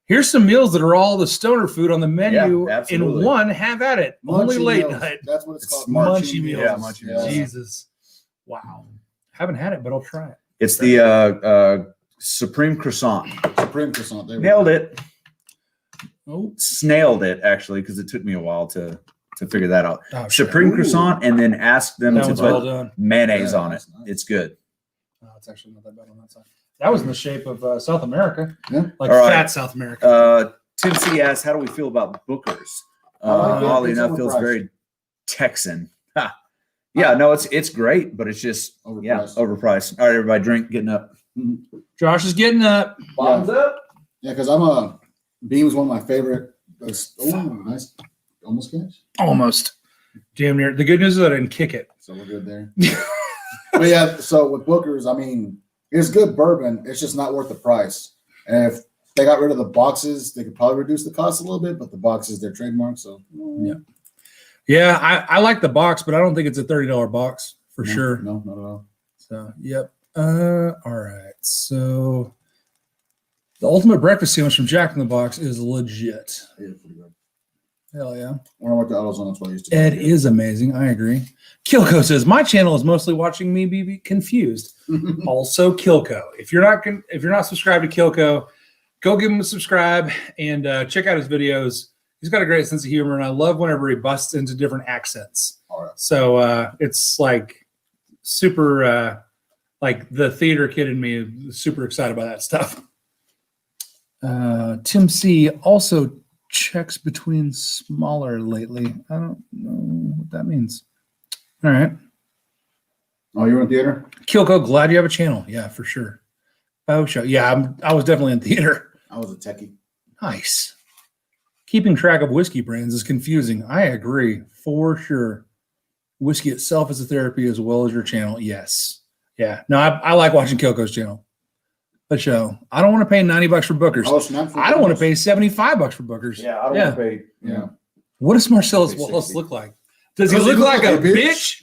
here's some meals that are all the stoner food on the menu Yeah, in absolutely. one. Have at it. Only Munchie late meals. night. That's what it's It's called. smart. Munchie meals. Yeah, munchie meals. Jesus. Wow. Haven't had it, but I'll try it. It's the Supreme Croissant. Supreme croissant. There we Nailed go. it. Oh, Snailed it actually because it took me a while to figure that out. oh shit. Supreme Croissant, and then ask them That to one's well put done. mayonnaise Yeah, on it. that's nice. It's good. Oh, it's actually not that bad on that side. That was in the shape of South America. Yeah. Like All right. fat South America. Tim C asks, "How do we feel about Bookers?" I like it. Oddly It's enough, feels overpriced. very Texan. Ha. Yeah, no, it's great, but it's just overpriced. All right, everybody, drink. Getting up. Josh is getting up. Bottoms up. Yeah, because I'm a Beam is one of my favorite. Oh, nice. Almost catch. Almost. Damn near. The good news is that I didn't kick it. So we're good there. But yeah, so with Booker's, I mean, it's good bourbon. It's just not worth the price. And if they got rid of the boxes, they could probably reduce the cost a little bit, but the box is their trademark. So Yeah, I like the box, but I don't think it's a $30 box for no, sure. No, not at all. So, yep. All right. So, the ultimate breakfast sandwich from Jack in the Box is legit. Yeah, pretty good. Hell yeah. When I worked at AutoZone, that's what I used to do. Ed is amazing. I agree. Kilco says my channel is mostly watching me be confused. Also, Kilco. If you're not subscribed to Kilco, go give him a subscribe and check out his videos. He's got a great sense of humor, and I love whenever he busts into different accents. All right. So it's like super, like the theater kid in me is super excited about that stuff. Tim C also checks between smaller lately. I don't know what that means. All right. Oh, you were in theater? Kilco, glad you have a channel. Yeah, for sure. Oh, show. Yeah, I was definitely in theater. I was a techie. Nice. Keeping track of whiskey brands is confusing. I agree, for sure. Whiskey itself is a therapy as well as your channel. Yes. Yeah. No, I like watching Kilco's channel. The show. I don't want to pay $90 for bookers. Oh, snap for I don't want to Bookers. pay $75 for bookers. Yeah, I don't want to pay. Yeah. What does Marcellus Pay Wallace 60. look like? Does he Does he look look like like a a bitch? bitch?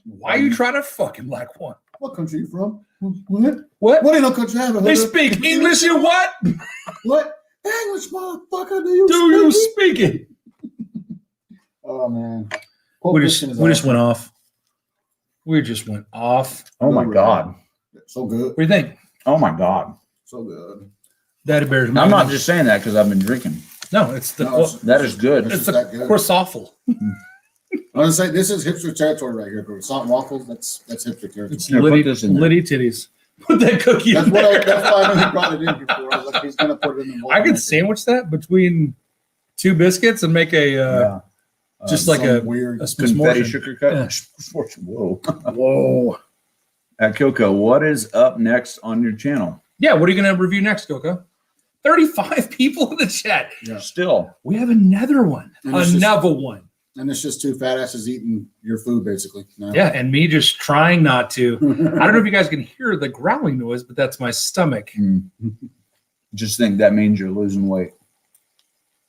Why you try to fucking like one? What country you from? What? What? What in no country have a They hooker? speak English and what? What? English, motherfucker, do you Do you speak it? speak it? Oh, man. We just went off. We just went off. Oh my God. So good. What do you think? Oh my God. So good. Daddy Bear's. I'm not just saying that because I've been drinking. No, it's the. No, it's- That is good. it's just the that good. Waffle. I was gonna say this is hipster territory right here. Croissant waffles. That's hipster territory. It's Here, put Liddy, this in there. Liddy titties. Put that cookie That's in what. there. That's why I knew he brought it in here for. I was like, he's gonna put it in the bowl. I could sandwich that between 2 biscuits and make a just like some a weird. Confetti s'more. sugar cut. Yeah. Whoa. Whoa. Coco, what is up next on your channel? Yeah, what are you going to review next, Coco? 35 people in the chat. Yeah. Still. We have another one. And it's just- Another one. And it's just two fat asses eating your food, basically. No. Yeah, and me just trying not to. I don't know if you guys can hear the growling noise, but that's my stomach. Just think that means you're losing weight.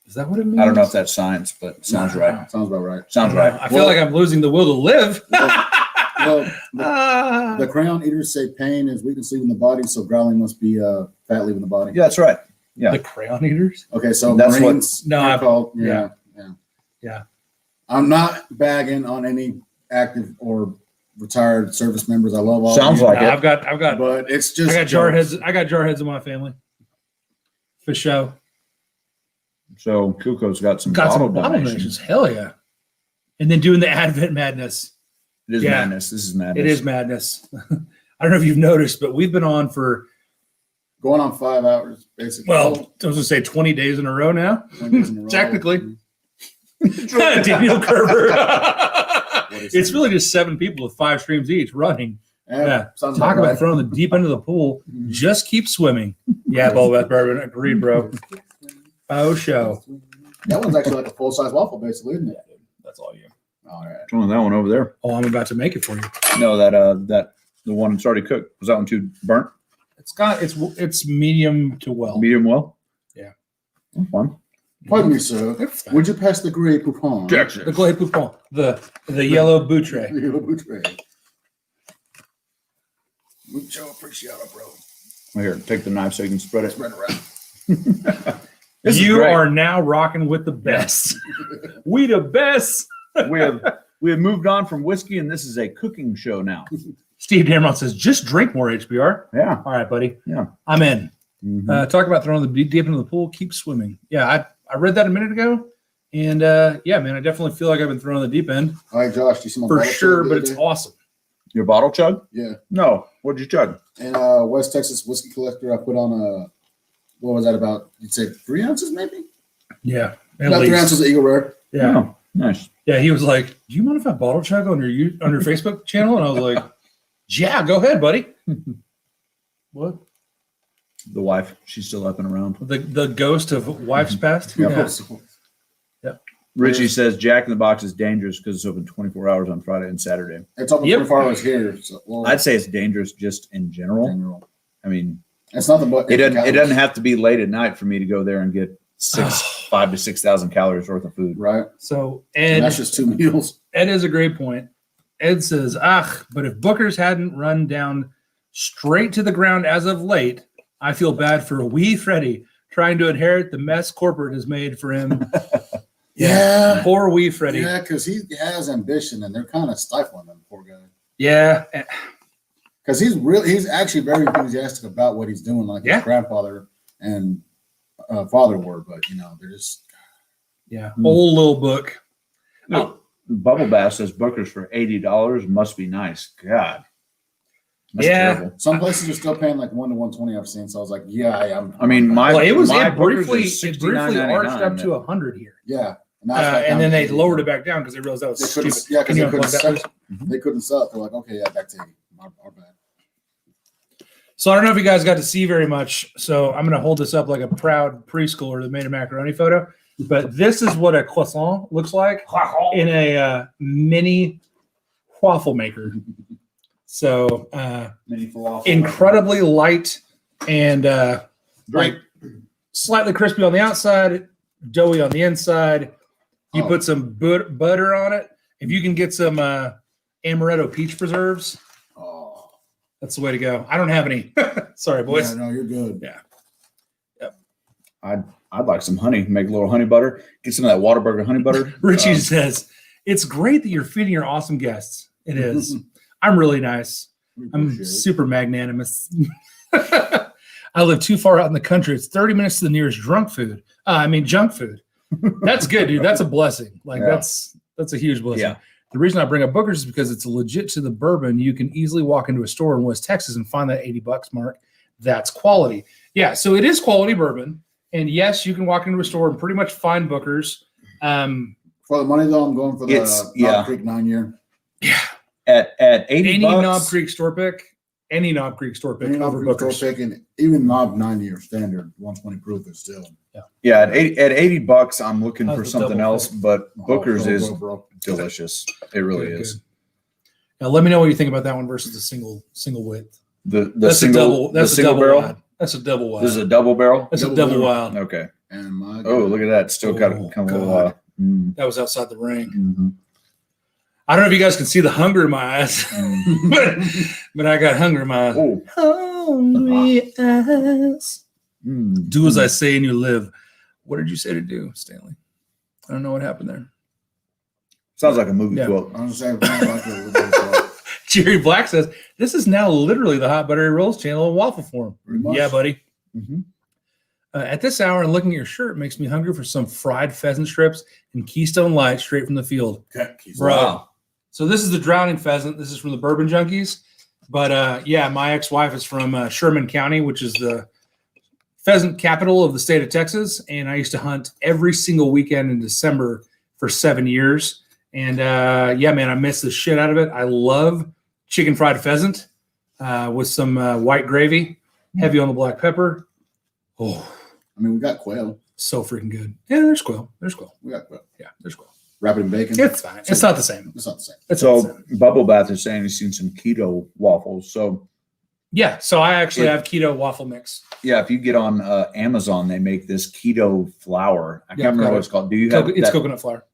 Is that what it means? I don't know if that's science, but it sounds right. Sounds about right. Sounds right. I feel like I'm losing the will to live. Well, the crown eaters say pain is weakness leaving the body, so growling must be fat leaving the body. Yeah, that's right. Yeah. The crayon eaters? Okay, so That's what- Marines. No, they're I've- called. yeah. Yeah. I'm not bagging on any active or retired service members. I love all. Sounds of you, like it. I've got but it's just. I got jar heads. I got jar heads in my family. For show. So Coco's got some Got bottle some bottle donations. donations. Hell yeah. And then doing the Advent madness. It is Yeah. madness. This is madness. It is madness. I don't know if you've noticed, but we've been on for, going on 5 hours, basically. well, I was going to say 20 days in a row now. 20 days in a row. Technically. Daniel Kerber. It's really just 7 people with 5 streams each running. Yeah. Sounds Talk about right. throwing the deep end of the pool. Just keep swimming. Yeah, Bowl Bath Bourbon. Agreed, bro. Oh, show. That one's actually like a full size waffle, basically, isn't it? That's all you. All right. Oh, that one over there. Oh, I'm about to make it for you. No, that the one that's already cooked. Was that one too burnt? It's medium to well. Medium well? Yeah. That's fun. Pardon me, sir. It's fine. Would you pass the gray poupon? The Glade Poupon, the yellow boutre. Mucho appreciado, bro. Here, take the knife so you can spread it. Spread around. This is You great. are now rocking with the best. We the best. we have moved on from whiskey, and this is a cooking show now. Steve Damron says, just drink more HBR. Yeah. All right, buddy. Yeah. I'm in. Mhm. Talk about throwing the deep into the pool. Keep swimming. Yeah, I read that a minute ago. And yeah, man, I definitely feel like I've been throwing the deep end All right, Josh, do you see my for bottle sure, chug but the it's other day? awesome. Your bottle chug? Yeah. No. What'd you chug? And West Texas Whiskey Collector, I put on what was that about? You'd say 3 ounces, maybe? Yeah. At About 3 least. ounces of Eagle Rare. Yeah. Oh, nice. Yeah. He was like, do you mind if I bottle chug on your Facebook channel? And I was like, yeah, go ahead, buddy. What? The wife, she's still up and around. The ghost of wife's past? Yep. Yeah. Richie says Jack in the Box is dangerous because it's open 24 hours on Friday and Saturday. It's open Yep. 24 hours here. So, well, I'd say it's dangerous just in general. general. I mean, It's nothing but it doesn't have to be late at night for me to go there and get 5,000 to 6,000 calories worth of food. right. So And Ed, that's just 2 meals. Ed is a great point. Ed says, but if Booker's hadn't run down straight to the ground as of late, I feel bad for wee Freddie trying to inherit the mess corporate has made for him. Yeah. Poor wee Freddie. Yeah, because he has ambition, and they're kind of stifling him, poor guy. Yeah. Because he's actually very enthusiastic about what he's doing, like Yeah. his grandfather and father were, but they're just Yeah. Old little book. No. Bubble Bass says Booker's for $80 must be nice. God. That's Yeah. terrible. some places are still paying like 1 to 120. I've seen, so I was like, yeah, I am. I mean, Well, it Booker's briefly is arched up to 100 here. yeah, and, that's back And down then to they 80. lowered it back down because they realized that was They couldn't, stupid. yeah, because Can they you couldn't unplug that, sell. please? They couldn't sell it. They're like, okay, yeah, back to 80. Our bad. So I don't know if you guys got to see very much. So I'm going to hold this up like a proud preschooler that made a macaroni photo. But this is what a croissant looks like in a mini waffle maker. So Mini falafel. incredibly light and Great. slightly crispy on the outside, doughy on the inside. You Oh. put some butter on it. If you can get some amaretto peach preserves, Oh, That's the way to go. I don't have any. Sorry, boys. Yeah, no, you're good. Yeah. I'd like some honey. Make a little honey butter. Get some of that Whataburger honey butter. Richie says, it's great that you're feeding your awesome guests. It is. I'm really nice. I'm super magnanimous. I live too far out in the country. It's 30 minutes to the nearest junk food. That's good, dude. That's a blessing. Like that's a huge blessing. Yeah. The reason I bring up Booker's is because it's legit to the bourbon. You can easily walk into a store in West Texas and find that $80 mark. That's quality. Yeah. So it is quality bourbon. And yes, you can walk into a store and pretty much find Booker's. For the money though, I'm going for the Knob Creek 9-year. Yeah. At $80. Any Knob Creek store pick over Booker's. Store pick, and even Knob 9-year standard 120 proof is still. Yeah, at $80, I'm looking How's for the something double else, but Booker's is bro. delicious. It really Good, is. good. Now let me know what you think about that one versus the single width. That's a double barrel. Wide. That's a double wide. This is a double barrel. That's a double wild. Okay. And my Look at that. Still got to come a little. That was outside the ring. Mm-hmm. I don't know if you guys can see the hunger in my eyes, but I got hunger in my eyes. Oh. Hungry eyes. Do as I say and you live. What did you say to do, Stanley? I don't know what happened there. Sounds like a movie Yeah. quote. I'm saying, like Jerry Black says, this is now literally the Hot Buttery Rolls channel in waffle form. Yeah, buddy. Mm-hmm. At this hour and looking at your shirt makes me hungry for some fried pheasant strips and Keystone Light straight from the field. Bro. Wow. So this is the drowning pheasant. This is from the Bourbon Junkies. But yeah, my ex-wife is from Sherman County, which is the pheasant capital of the state of Texas. And I used to hunt every single weekend in December for 7 years. And yeah, man, I miss the shit out of it. I love chicken fried pheasant with some white gravy, heavy on the black pepper. Oh, I mean, we got quail. so freaking good. Yeah, there's quail. There's quail. We got quail. Yeah, there's quail. Wrap it in bacon. It's fine. It's not the same. It's not the same. It's not the So same. Bubble Bath is saying he's seen some keto waffles. So Yeah, so I actually have keto waffle mix. yeah, if you get on Amazon, they make this keto flour. I Yeah, can't remember got what it. it's called. Do you have It's that? coconut flour.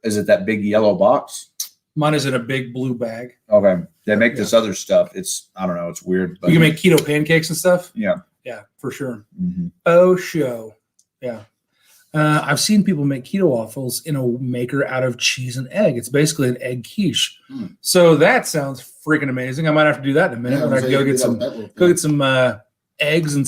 Is it that big yellow box? Mine is in a big blue bag. Okay. They make this other stuff. It's, I don't know. It's weird. But You can make keto pancakes and stuff. yeah. Yeah, for sure. Mhm. Oh, show. Yeah. I've seen people make keto waffles in a maker out of cheese and egg. It's basically an egg quiche. Mm. So that sounds freaking amazing. I might have to do that in a minute. Yeah, when I so go you get do some, that with that little go thing. get some eggs and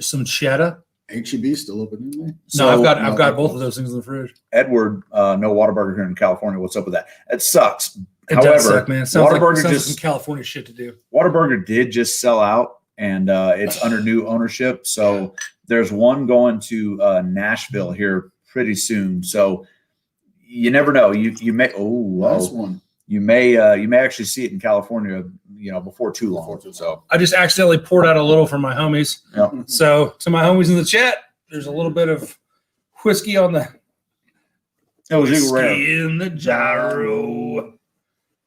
some cheddar. HEB still open, isn't they? No, I've got no, both no. of those things in the fridge. Edward, no Whataburger here in California. What's up with that? It sucks. It However, does suck, man. It sounds like Whataburger some California shit to do. Whataburger did just sell out, and it's under new ownership. So there's one going to Nashville here pretty soon. So you never know. You may Last one. you may actually see it in California, before too long. So I just accidentally poured out a little for my homies. yeah. So to my homies in the chat, there's a little bit of whiskey on the It was Eagle Rare. whiskey in the gyro.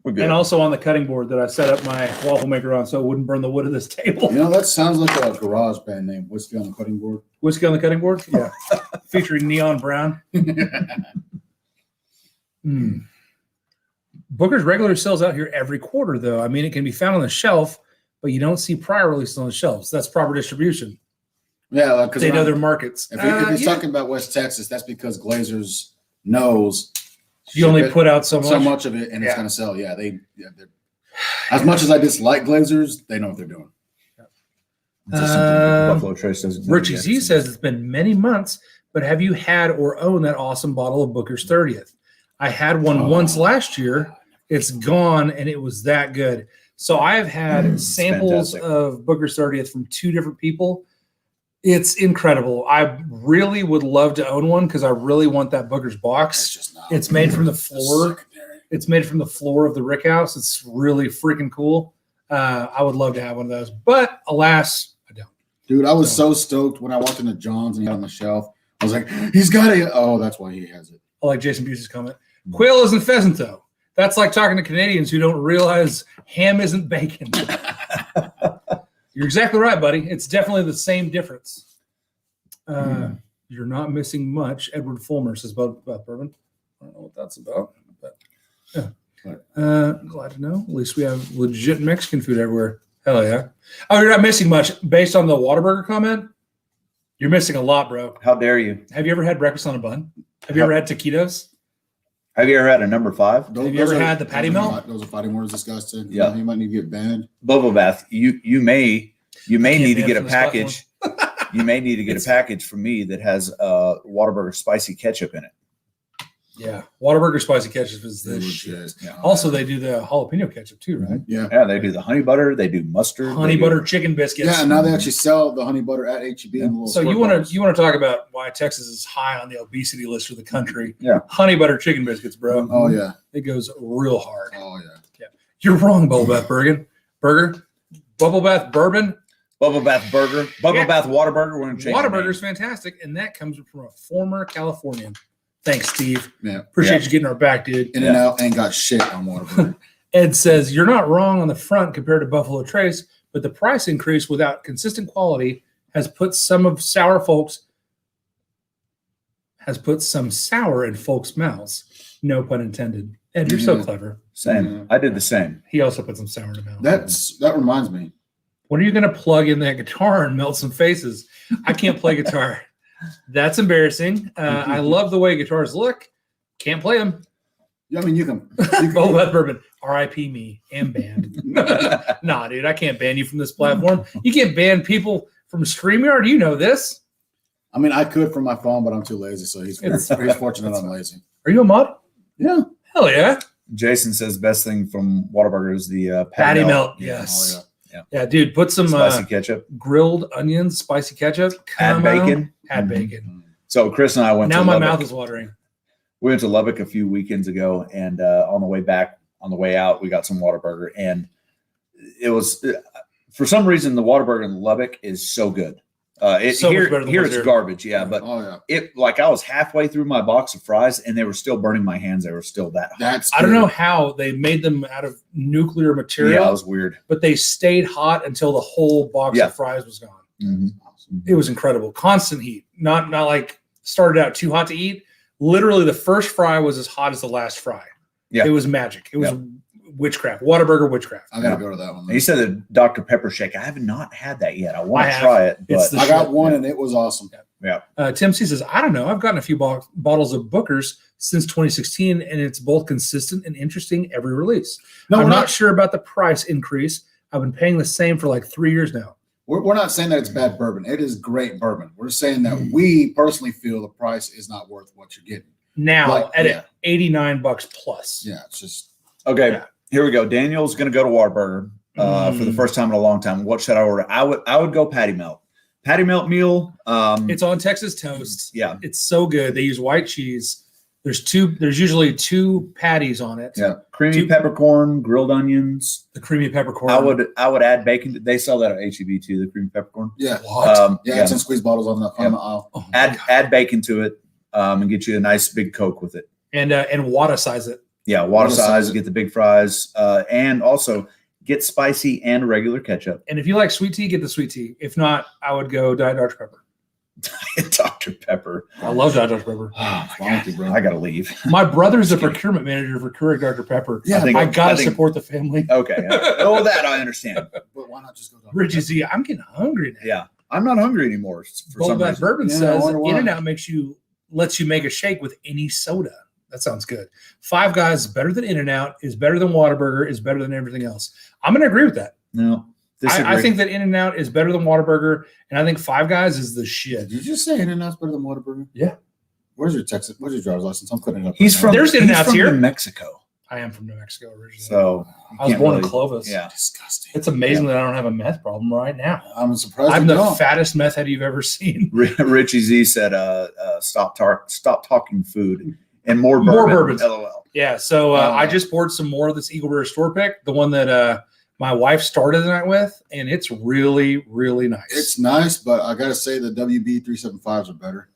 We're good. And also on the cutting board that I set up my waffle maker on so it wouldn't burn the wood of this table. That sounds like a garage band name. Whiskey on the cutting board. Whiskey on the cutting board? Yeah. Featuring Neon Brown. Mm. Booker's regular sells out here every quarter, though. I mean, it can be found on the shelf, but you don't see prior releases on the shelves. That's proper distribution. Yeah, because They know their markets. if he's Yeah. talking about West Texas, that's because Glazers knows You only ship it, put out so much. of it, and it's Yeah. going to sell. Yeah, they're as much as I dislike Glazers, they know what they're doing. It's just something Buffalo Trace doesn't know Richie yet. Z says it's been many months, but have you had or owned that awesome bottle of Booker's 30th? I had one once last year. It's gone, and it was that good. So I have had samples fantastic. of Booker's 30th from two different people. It's incredible. I really would love to own one because I really want that Booker's It's box. just not. It's made from the It's floor. secondary. It's made from the floor of the Rick House. It's really freaking cool. I would love to have one of those, but alas, I don't. Dude, I was so stoked when I walked into John's and he had it on the shelf. I was like, he's got it. Oh, that's why he has it. I like Jason Busey's comment. Quail isn't pheasant, though. That's like talking to Canadians who don't realize ham isn't bacon. You're exactly right, buddy. It's definitely the same difference. You're not missing much. Edward Fulmer says about bourbon. I don't know what that's about, but yeah. Glad to know. At least we have legit Mexican food everywhere. Hell yeah. Oh, you're not missing much. Based on the Whataburger comment, you're missing a lot, bro. How dare you? Have you ever had breakfast on a bun? Have you ever had taquitos? Have you ever had a number 5? Have you ever had the patty melt? Those are fighting words, this guy said. Yeah. He might need to get banned. Bubble bath. You may need to ban get a from this package. You may need to get a package from me that has Whataburger spicy ketchup in it. Yeah. Whataburger spicy ketchup is the shit. Yeah. Also, they do the jalapeno ketchup too, right? Yeah. Yeah, they do the honey butter. They do mustard. Honey butter chicken biscuits. Yeah, and now they actually sell the honey butter at HEB. In the little So squirt you want bottles. to talk about why Texas is high on the obesity list for the country? Yeah. Honey butter chicken biscuits, bro. Oh yeah. It goes real hard. Oh yeah. You're wrong, Bubble Bath Burger. Bubble Bath Bourbon. Bubble bath burger. Bubble Yeah. bath Whataburger. We're gonna change the name. Whataburger's fantastic, and that comes from a former Californian. Thanks, Steve. Yeah. Appreciate you getting our back, dude. In and out ain't got shit on Whataburger. Ed says, you're not wrong on the front compared to Buffalo Trace, but the price increase without consistent quality has put some sour in folks' mouths. No pun intended. Ed, you're so Yeah. clever. Same. Yeah. I did the same. He also put some sour in the mouth. That reminds me. When are you going to plug in that guitar and melt some faces? I can't play guitar. That's embarrassing. I love the way guitars look. Can't play them. Yeah, I mean you can. Bubble Bath Bourbon. R.I.P. me and banned. Nah, dude, I can't ban you from this platform. You can't ban people from StreamYard. You know this. I mean I could from my phone, but I'm too lazy. So he's fortunate I'm lazy. Are you a mod? Yeah. Hell yeah. Jason says best thing from Whataburger is the Patty melt. Yeah. Yes. Oh, Yeah, dude, put some spicy ketchup. grilled onions, spicy ketchup. Add bacon. Add Mhm. bacon. So Chris and I went Now to my Lubbock. mouth is watering. We went to Lubbock a few weekends ago, and on the way out, we got some Whataburger, and it was for some reason the Whataburger in Lubbock is so good. So much better than Here what's it's here. garbage, yeah. But Oh yeah. it like I was halfway through my box of fries, and they were still burning my hands. They were still that hot. That's I don't good. know how they made them out of nuclear Yeah, material, it was weird. but they stayed hot until the whole box Yeah. of fries was gone. Mhm. It was incredible. Constant heat. Not like started out too hot to eat. Literally, the first fry was as hot as the last fry. Yeah. It was magic. It was witchcraft. Whataburger witchcraft. I gotta go to that one. And he said the Dr. Pepper shake. I have not had that yet. I want I to have. try it, It's but the I got shit. one and it was awesome. Tim C says, I don't know. I've gotten a few bottles of Booker's since 2016, and it's both consistent and interesting every release. No, I'm we're not sure about the price increase. I've been paying the same for like 3 years now. We're not saying that it's bad bourbon. It is great bourbon. We're saying that we personally feel the price is not worth what you're getting. Now Like, at yeah. $89 plus. Yeah, it's just okay. Yeah. Here we go. Daniel's going to go to Whataburger for the first time in a long time. What should I order? I would go patty melt. Patty melt meal. It's on Texas toast. Yeah. It's so good. They use white cheese. There's usually 2 patties on it. Yeah. Creamy Two- peppercorn, grilled onions. The creamy peppercorn. I would add bacon. They sell that at HEB too, the creamy peppercorn. yeah. What? Yeah, it's in squeeze bottles on the aisle. Oh my Add God. add bacon to it and get you a nice big Coke with it. And Wada size it. Yeah, water Water size, size. get the big fries, and also get spicy and regular ketchup. And if you like sweet tea, get the sweet tea. If not, I would go Diet Dr. Pepper. Dr. Pepper. I love Diet Dr. Pepper. Oh my Funky, God, bro. I gotta leave. My brother's a procurement manager for Keurig Dr. Pepper. Yeah, I I gotta think- support the family. Okay. Oh, that I understand. But why not just go to Richie Z, I'm getting hungry now. Yeah, I'm not hungry anymore for Bubble some Bath reason. Bourbon Yeah, I says wonder why. In-N-Out lets you make a shake with any soda. That sounds good. Five Guys is better than In-N-Out, is better than Whataburger, is better than everything else. I'm going to agree with that. No, disagree. I think that In-N-Out is better than Whataburger, and I think Five Guys is the shit. Did you just say In-N-Out's better than Whataburger? Yeah. Where's your driver's license? I'm putting it up. he's right from. now. There's he's In-N-Outs from here. New Mexico, I am from New Mexico originally. so you I was can't born in really- Clovis. Yeah, disgusting. It's amazing that I don't have a meth problem right now. I'm surprised I'm you the don't. fattest meth head you've ever seen. Richie Z said, "Stop talking food and more More bourbon." bourbons. LOL. Yeah, so I just poured some more of this Eagle Bear store pick, the one that my wife started the night with, and it's really, really nice. It's nice, but I gotta say the WB 375s are better.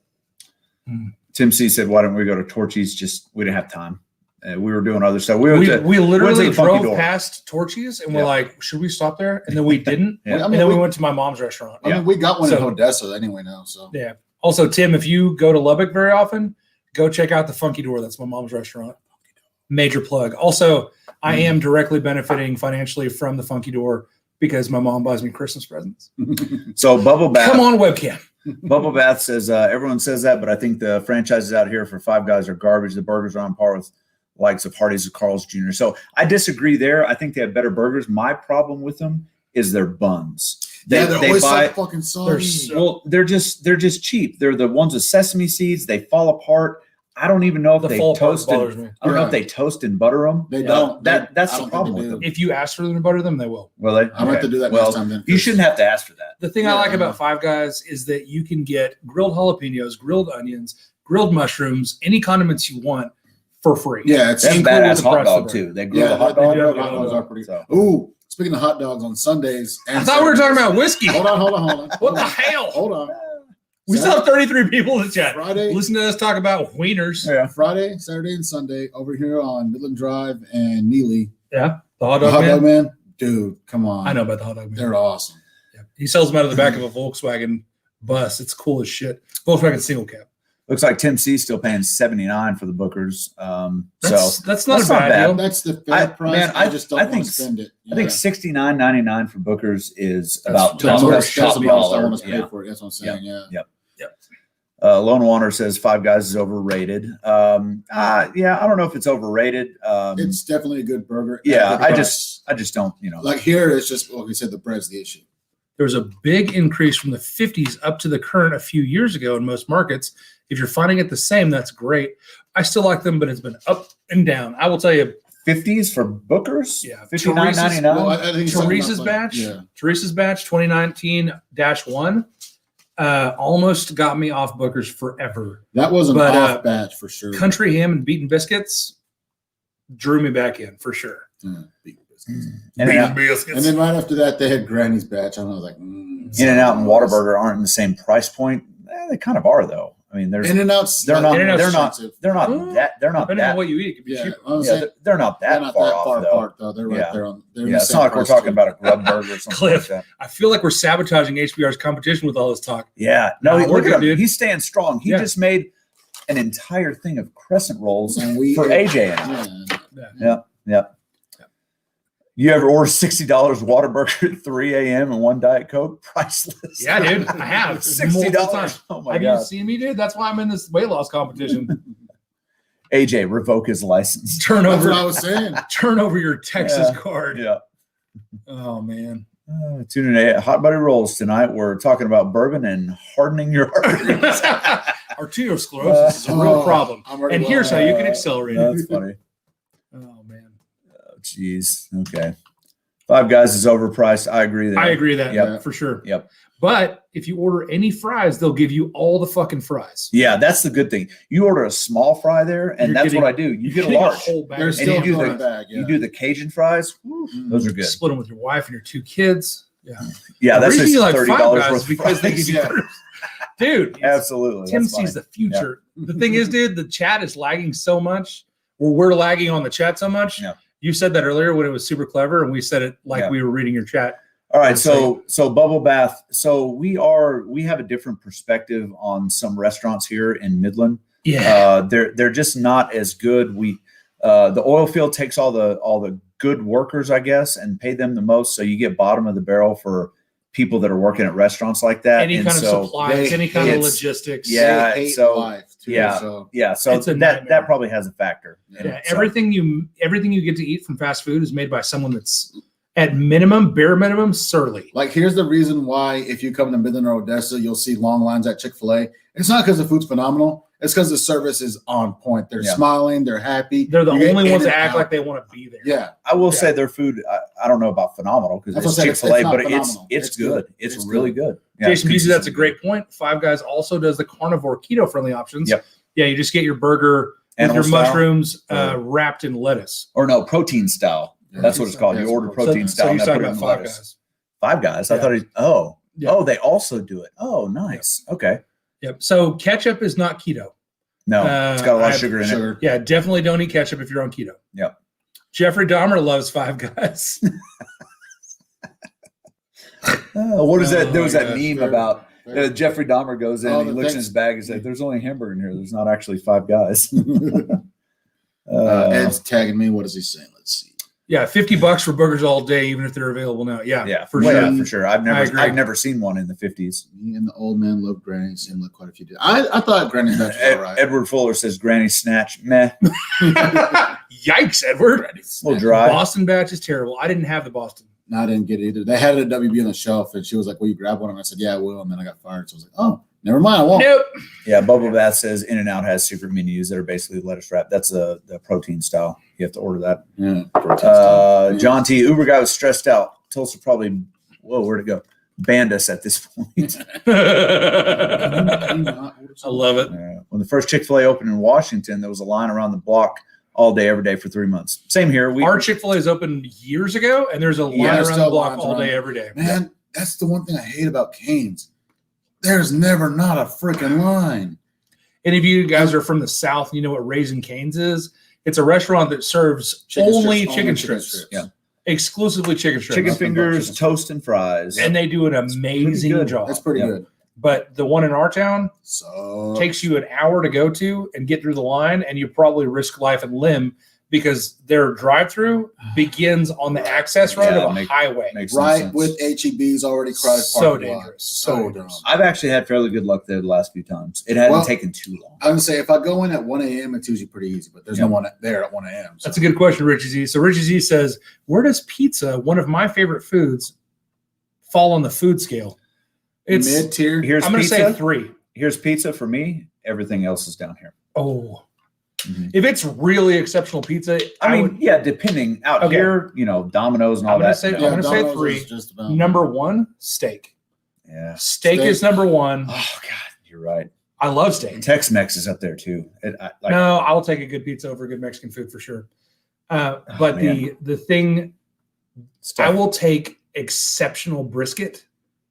Tim C said, "Why don't we go to Torchy's?" Just we didn't have time. We were doing other stuff. We we went literally to the Funky drove Door. past Torchy's and we're Yeah. like, should we stop there? And then we didn't. Yeah. I And mean, then we we, went to my mom's restaurant. I mean, we got one So- in Odessa anyway now. So Yeah. Also, Tim, if you go to Lubbock very often, go check out the Funky Door. That's my mom's restaurant. Major plug. Also, I am directly benefiting financially from the Funky Door because my mom buys me Christmas presents. So Bubble Bath. Come on, webcam. Bubble Bath says everyone says that, but I think the franchises out here for Five Guys are garbage. The burgers are on par with likes of Hardee's or Carl's Jr. So I disagree there. I think they have better burgers. My problem with them is their buns. They're always so fucking soggy. They're just cheap. They're the ones with sesame seeds. They fall apart. I don't even know if they toast. I don't know if they toast and butter them. They don't. That's the problem with them. If you ask for them to butter them, they will. Will they? I'm going to have to do that next time. Then you shouldn't have to ask for that. The thing I like about Five Guys is that you can get grilled jalapenos, grilled onions, grilled mushrooms, any condiments you want for free. Yeah, it's a badass hot dog too. They grill the hot dog. Hot dogs are pretty. Ooh, speaking of hot dogs on Sundays. I thought we were talking about whiskey. Hold on. What the hell? Hold on. We still have 33 people in the chat. Friday. Listen to us talk about wieners. Yeah. Friday, Saturday, and Sunday over here on Midland Drive and Neely. Yeah. The hot dog man. Dude, come on. I know about the hot dog man. They're awesome. Yeah. He sells them out of the back of a Volkswagen bus. It's cool as shit. Volkswagen single cab. Looks like Tim C's still paying $79 for the Bookers. That's not a bad deal. That's the fair price. Man, I just don't want to spend it. I think $69.99 for Bookers is about that's the most I want to pay for it. That's what I'm saying. Yep. Lone Wanderer says Five Guys is overrated. I don't know if it's overrated. It's definitely a good burger. Yeah, I just don't, like here it's just like we said, the bread's the issue. There was a big increase from the 50s up to the current a few years ago in most markets. If you're finding it the same, that's great. I still like them, but it's been up and down. I will tell you, 50s for Bookers. Yeah, $59.99. Well, I think Teresa's batch. Yeah. Teresa's batch 2019-1 almost got me off Bookers forever. That was an off batch for sure. Country ham and beaten biscuits drew me back in for sure. Beaten biscuits. Beaten biscuits. And then right after that, they had Granny's batch. I was like, In-N-Out and Whataburger aren't in the same price point. They kind of are though. I mean, there's In-N-Out's they're not expensive. they're not that depending on what you eat, it could be cheaper. They're not that far off apart though. They're right there on. It's not like we're talking about a grub burger or something Cliff, like that. I feel like we're sabotaging HBR's competition with all this talk. Yeah, no, look at him, dude. He's staying strong. He just made an entire thing of crescent rolls for AJ. Yep. You ever order $60 Whataburger at 3 a.m. and one Diet Coke? Priceless. Yeah, dude. I have. $60. Oh my God. Have you seen me, dude? That's why I'm in this weight loss competition. AJ, revoke his license. Turn over. That's what I was saying. Turn over your Texas card. Yeah. Oh, man. Tune in to Hot Buddy Rolls tonight. We're talking about bourbon and hardening your arteries. Arteriosclerosis is a real problem. And here's how you can accelerate it. That's funny. Oh, man. Jeez. Okay. Five Guys is overpriced. I agree there. I agree that for sure. Yep. But if you order any fries, they'll give you all the fucking fries. Yeah, that's the good thing. You order a small fry there, and that's what I do. You get a large. There's and you do the Cajun fries. Those are good. Split them with your wife and your two kids. Yeah. Yeah, that's just like $30 worth because they give you dude. Absolutely. Tim sees the future. Yeah. The thing is, dude, the chat is lagging so much, or we're lagging on the chat so much. Yeah. You said that earlier when it was super clever, and we said it like we were reading your chat. All right, so Bubble Bath. So we have a different perspective on some restaurants here in Midland. Yeah, they're just not as good. The oil field takes all the good workers, I guess, and pay them the most. So you get bottom of the barrel for people that are working at restaurants like that. Any kind of supplies, any kind of logistics. Yeah, so life too, So it's that probably has a factor. Yeah, everything you get to eat from fast food is made by someone that's at bare minimum, surly. Like here's the reason why if you come to Midland or Odessa, you'll see long lines at Chick-fil-A. It's not because the food's phenomenal. It's because the service is on point. They're smiling. They're happy. They're the only ones that act like they want to be there. Yeah. I will say their food, I don't know about phenomenal because it's Chick-fil-A, but it's good. It's really good. Yeah, Jason Busey, that's a great point. Five Guys also does the carnivore keto-friendly options. Yep. Yeah, you just get your burger with your mushrooms wrapped in lettuce. Or no, protein style. That's what it's called. You order protein style. So you're talking about Five Guys. Five Guys. I thought they also do it. Oh, nice. Okay. Yep. So ketchup is not keto. No, it's got a lot of sugar in it. Yeah, definitely don't eat ketchup if you're on keto. Yep. Jeffrey Dahmer loves Five Guys. What is that? There was that meme about Jeffrey Dahmer goes in, he looks in his bag and says, "There's only a hamburger in here. There's not actually Five Guys." Ed's tagging me. What is he saying? Let's see. Yeah, $50 for burgers all day, even if they're available now. Yeah, Yeah, for well, sure. yeah, for sure. I agree. I've never seen one in the 50s. Me and the old man love Granny's and look quite a few do. I thought Granny's batch was all right. Edward Fuller says Granny Snatch, meh. Yikes, Edward. A little dry. Boston batch is terrible. I didn't have the Boston. No, I didn't get it either. They had it at WB on the shelf, and she was like, "Will you grab one?" And I said, "Yeah, I will." And then I got fired, so I was like, "Oh, never mind, I won't." Nope. Yeah, Bubble Bath says In-N-Out has secret menus that are basically lettuce wrap. That's the protein style. You have to order that. Yeah. John T. Uber guy was stressed out. Tulsa probably, where'd it go? Banned us at this point. I love it. When the first Chick-fil-A opened in Washington, there was a line around the block all day, every day for 3 months. Same here. Our Chick-fil-A is opened years ago, and there's a line there's around the still block lines all around day, it. every day. Man, that's the one thing I hate about Cane's. There's never not a freaking line. Any of you guys are from the South, you know what Raising Cane's is? It's a restaurant that serves only chicken strips. Yeah. Exclusively chicken strips. Chicken fingers, toast, and fries. And they do an amazing job. That's pretty good. But the one in our town So takes you an hour to go to and get through the line, and you probably risk life and limb because their drive-through begins on the access road of a highway. Makes no right sense. with HEB's already crowded. So parking lot. dangerous. So dumb. I've actually had fairly good luck there the last few times. It hasn't taken too long. I would say if I go in at 1 a.m., it's usually pretty easy, but there's no one there at 1 a.m. So. That's a good question, Richie Z. So Richie Z says, where does pizza, one of my favorite foods, fall on the food scale? It's mid-tier. Here's I'm going to pizza. say 3. Here's pizza for me. Everything else is down here. Oh. If it's really exceptional pizza, I mean, depending out here, Domino's and all that. I'm going to say 3. Number 1, steak. Yeah. Steak is number 1. Oh, God, you're right. I love steak. Tex-Mex is up there, too. No, I'll take a good pizza over good Mexican food for sure. But the thing, I will take exceptional brisket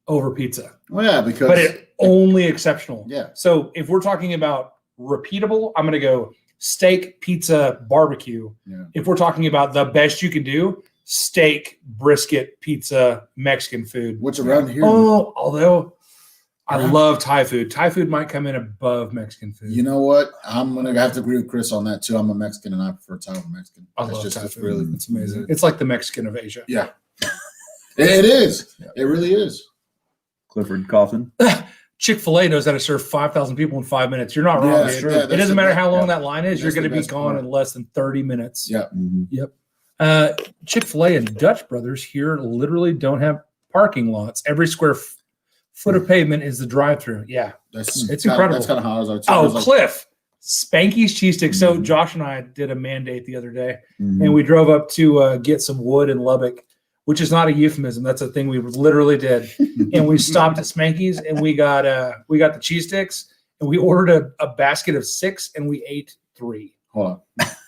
over pizza. Well, yeah, because but it only exceptional. Yeah. So if we're talking about repeatable, I'm going to go steak, pizza, barbecue. Yeah. If we're talking about the best you can do, steak, brisket, pizza, Mexican food. What's around here? Oh, although I love Thai food. Thai food might come in above Mexican food. You know what? I'm going to have to agree with Chris on that, too. I'm a Mexican, and I prefer Thai over Mexican. I love Thai food. It's amazing. It's like the Mexican of Asia. Yeah. It is. Yeah. It really is. Clifford Coffin. Chick-fil-A knows how to serve 5,000 people in 5 minutes. You're not wrong. Yeah, Dude. yeah, it doesn't matter how long that line is. That's You're going to the be best gone part. in less than 30 minutes. Yeah. Mm-hmm. Yep. Chick-fil-A and Dutch Brothers here literally don't have parking lots. Every square foot of pavement is the drive-through. Yeah. It's incredible. That's kind of how ours are, too. Oh, Cliff. Spanky's cheese sticks. So Josh and I did a mandate the other day, and we drove up to get some wood in Lubbock, which is not a euphemism. That's a thing we literally did. And we stopped at Spanky's and we got the cheese sticks and we ordered a basket of 6 and we ate 3. Hold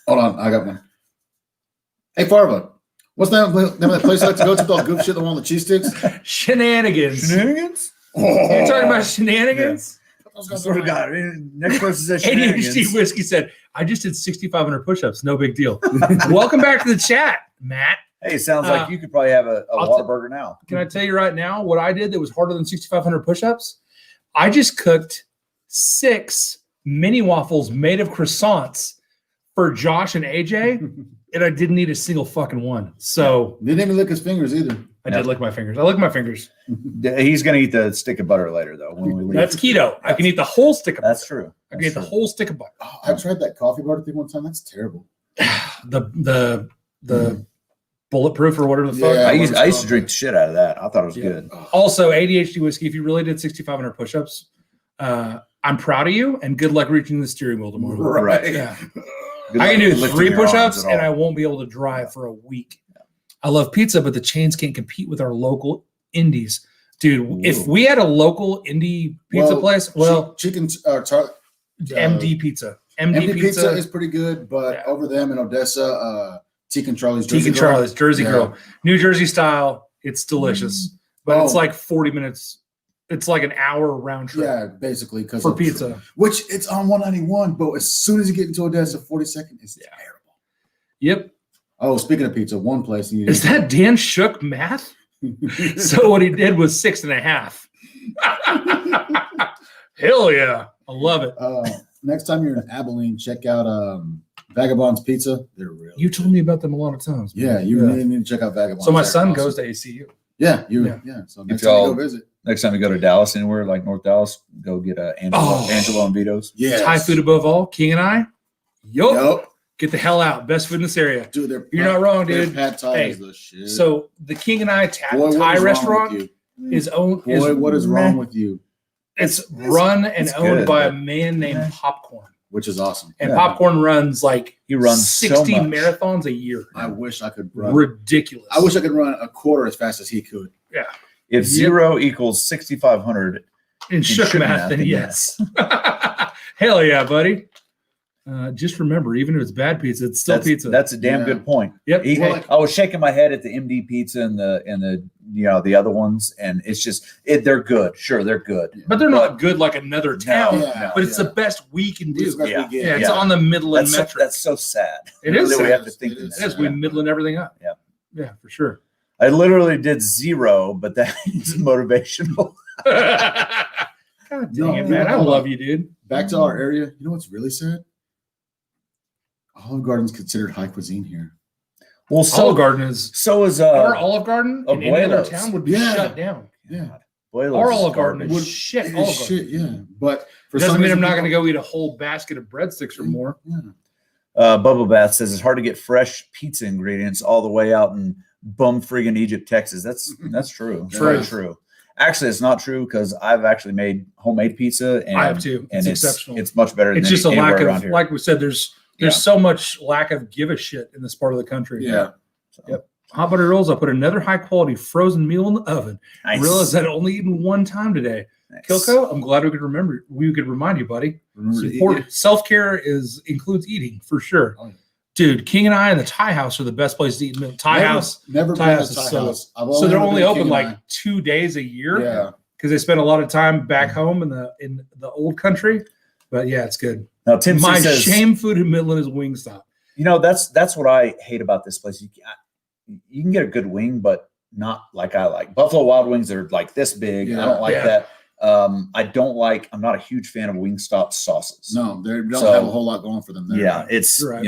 on. I got one. Hey, Farva, what's the name of that place I like to go to with all the goof shit that want the cheese sticks? Shenanigans. Shenanigans? You're talking about shenanigans? I sort of got it. Next person says shenanigans. ADHD Whiskey said, I just did 6,500 push-ups. No big deal. Welcome back to the chat, Matt. Hey, it sounds like you could probably have a Whataburger now. Can I tell you right now what I did that was harder than 6,500 push-ups? I just cooked 6 mini waffles made of croissants for Josh and AJ, and I didn't eat a single fucking one. So didn't even lick his fingers either. I did lick my fingers. I lick my fingers. He's going to eat the stick of butter later, though. When we leave. That's keto. I can eat the whole stick of butter. That's true. I can eat the whole stick of butter. Oh, I tried that coffee butter thing one time. That's terrible. The bulletproof or whatever the fuck. Yeah, I used to drink the shit out of that. I thought it was good. Also, ADHD Whiskey, if you really did 6,500 push-ups, I'm proud of you, and good luck reaching the steering wheel tomorrow. Right. Yeah. Good I can do luck 3 lifting your push-ups, arms at and all. I won't be able to drive for a week. I love pizza, but the chains can't compete with our local indies. Dude, if we had a local indie pizza place, chicken MD Pizza. MD Pizza is pretty good, but over them in Odessa, Teak and Charlie's Jersey Girl. New Jersey style. It's delicious. But it's like 40 minutes. It's like an hour round trip. Yeah, basically. For pizza. Which it's on 191, but as soon as you get into Odessa, 42nd is terrible. Yep. Oh, speaking of pizza, one place. Is that Dan Shook math? So what he did was 6.5. Hell yeah. I love it. Next time you're in Abilene, check out Vagabond's Pizza. They're really. You told me about them a lot of times. Yeah, you really need to check out Vagabond. So my son goes to ACU. Yeah, Yeah. So next time you go visit. Next time you go to Dallas, anywhere like North Dallas, go get Angelo and Vito's. Yeah, Thai food above all. King and I. Yup. Yep. Get the hell out. Best food in this area. Dude, You're not wrong, dude. Pad Thai Hey, is the shit. So the King and I Boy, what is Thai wrong restaurant with you? is owned. Boy, what is wrong with you? It's run and it's owned good, by a but- man named Popcorn. Which is awesome. And Yeah. Popcorn runs like He runs so 60 much. marathons a year. I wish I could run. Ridiculous. I wish I could run a quarter as fast as he could. Yeah. If Yep. 0 equals 6,500, In shook shook math, math, then then yes. Hell yeah, buddy. Just remember, even if it's bad pizza, it's still pizza. That's a damn Yeah. good point. Yep. I was shaking my head at the MD Pizza and the the other ones, and it's just they're good. Sure, they're good. But they're not good like another town. Yeah, but it's the best we can do. It's the best Yeah. we get. Yeah, it's Yeah. on the Midland That's metric. that's so sad. It is that we sad. have to think It that. is. It is. We Midland everything up. Yeah. Yeah, for sure. I literally did 0, but that is motivational. God dang it, man. I love you, dude. Back to our area. You know what's really sad? Olive Garden's considered high cuisine here. Well, Olive Garden is so is our Olive Garden in any other Abuelos. town would be Yeah. shut down. Yeah. Boiler's Our is Olive Garden garbage. is shit. It is Olive Garden. shit, yeah. But for Doesn't some mean I'm reason not going to people- go eat a whole basket of breadsticks or more. Yeah. Bubble Bath says it's hard to get fresh pizza ingredients all the way out in bum friggin' Egypt, Texas. That's true. True. Very true. Actually, it's not true because I've actually made homemade pizza, and I have too. and It's exceptional. It's much better. It's than just a anywhere lack around of, here. like we said, there's Yeah. so much lack of give a shit in this part of the country. Yeah. Yep. Hot butter rolls. I put another high quality frozen meal in the oven. Nice. Realized I'd only eaten one time today. Nice. Kilko, I'm glad we could remember. We could remind you, buddy. Remember to eat Important. Self-care includes eating for sure. Oh, yeah. Dude, King and I and the Thai House are the best place to eat meal. Thai House. Never Thai been House to is Thai so- House. So they're ever only been to open King like and 2 days a I. year. Yeah. Because they spend a lot of time back home in the old country. But yeah, it's good. Now, Tim My says, shame food in Midland is Wingstop. that's what I hate about this place. You can get a good wing, but not like I like. Buffalo Wild Wings are like this big. Yeah. I don't like Yeah. that. I'm not a huge fan of Wingstop sauces. No, they don't So- have a whole lot going for them there. Yeah, it's You're right.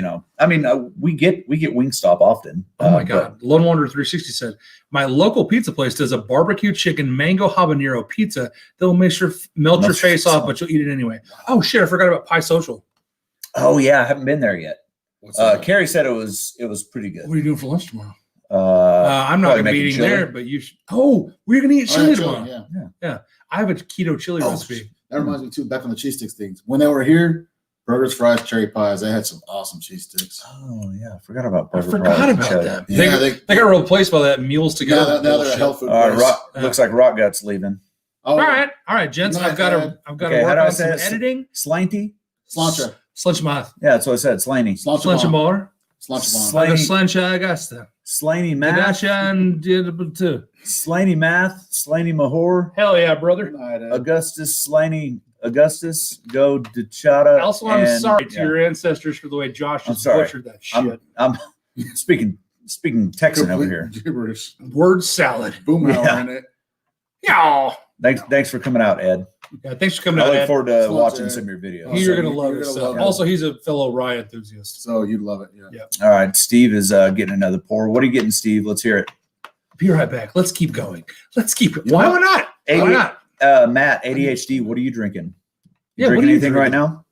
we get Wingstop often. Oh my but- God. Lone Wanderer 360 said, my local pizza place does a barbecue chicken mango habanero pizza. They'll melt your Melt face your off, but you'll eat it anyway. Oh shit, I forgot about Pie Social. Oh yeah, I haven't been there yet. What's that? Carrie said it was pretty good. What are you doing for lunch tomorrow? Probably I'm not going to be making eating chili. there, but you should. Oh, we're going to eat Oh, chili yeah, tomorrow. yeah. I have a keto chili Oh, recipe. That reminds me too. Back on the cheese sticks things. When they were here, burgers, fries, cherry pies. They had some awesome cheese sticks. Oh yeah, I forgot about I burger forgot fries. about that. Yeah, they got replaced by that Meals Now, Together. now they're a bullshit. health food All place. right, looks like Rock Gut's leaving. Oh, All right, gents. Good I've night, got Dad. to Okay, how work do I on say some it? editing. Slanty? Slancha. Slunchmath. Yeah, that's what I said. Slaney. Slunch bar. Slancha. Slaney. Sluncha Augusta. Slaney math. Gadasha and too. Slaney math. Slaney Mahor. Hell yeah, brother. Augustus. Slaney. Augustus. Go Dechata. Also, I'm and- sorry to yeah. your ancestors for the way Josh I'm just sorry. butchered that shit. I'm speaking Texan over here. Gibberish. Word salad. Boom Yeah. hour in it. Yeah. Thanks for coming out, Ed. Yeah, thanks for coming I out, look Ed. forward to Thanks a lot, watching Ed. some of your videos. You're So gonna you're love gonna it. love it. Also, he's a fellow Rye enthusiast. So you'd love it. Yeah. All right, Steve is getting another pour. What are you getting, Steve? Let's hear it. Be right back. Let's keep going. Let's keep it. You know Why what? not? Why Eighty- not? Matt, ADHD. What are you drinking? You Yeah, what drinking are you anything right drinking? now?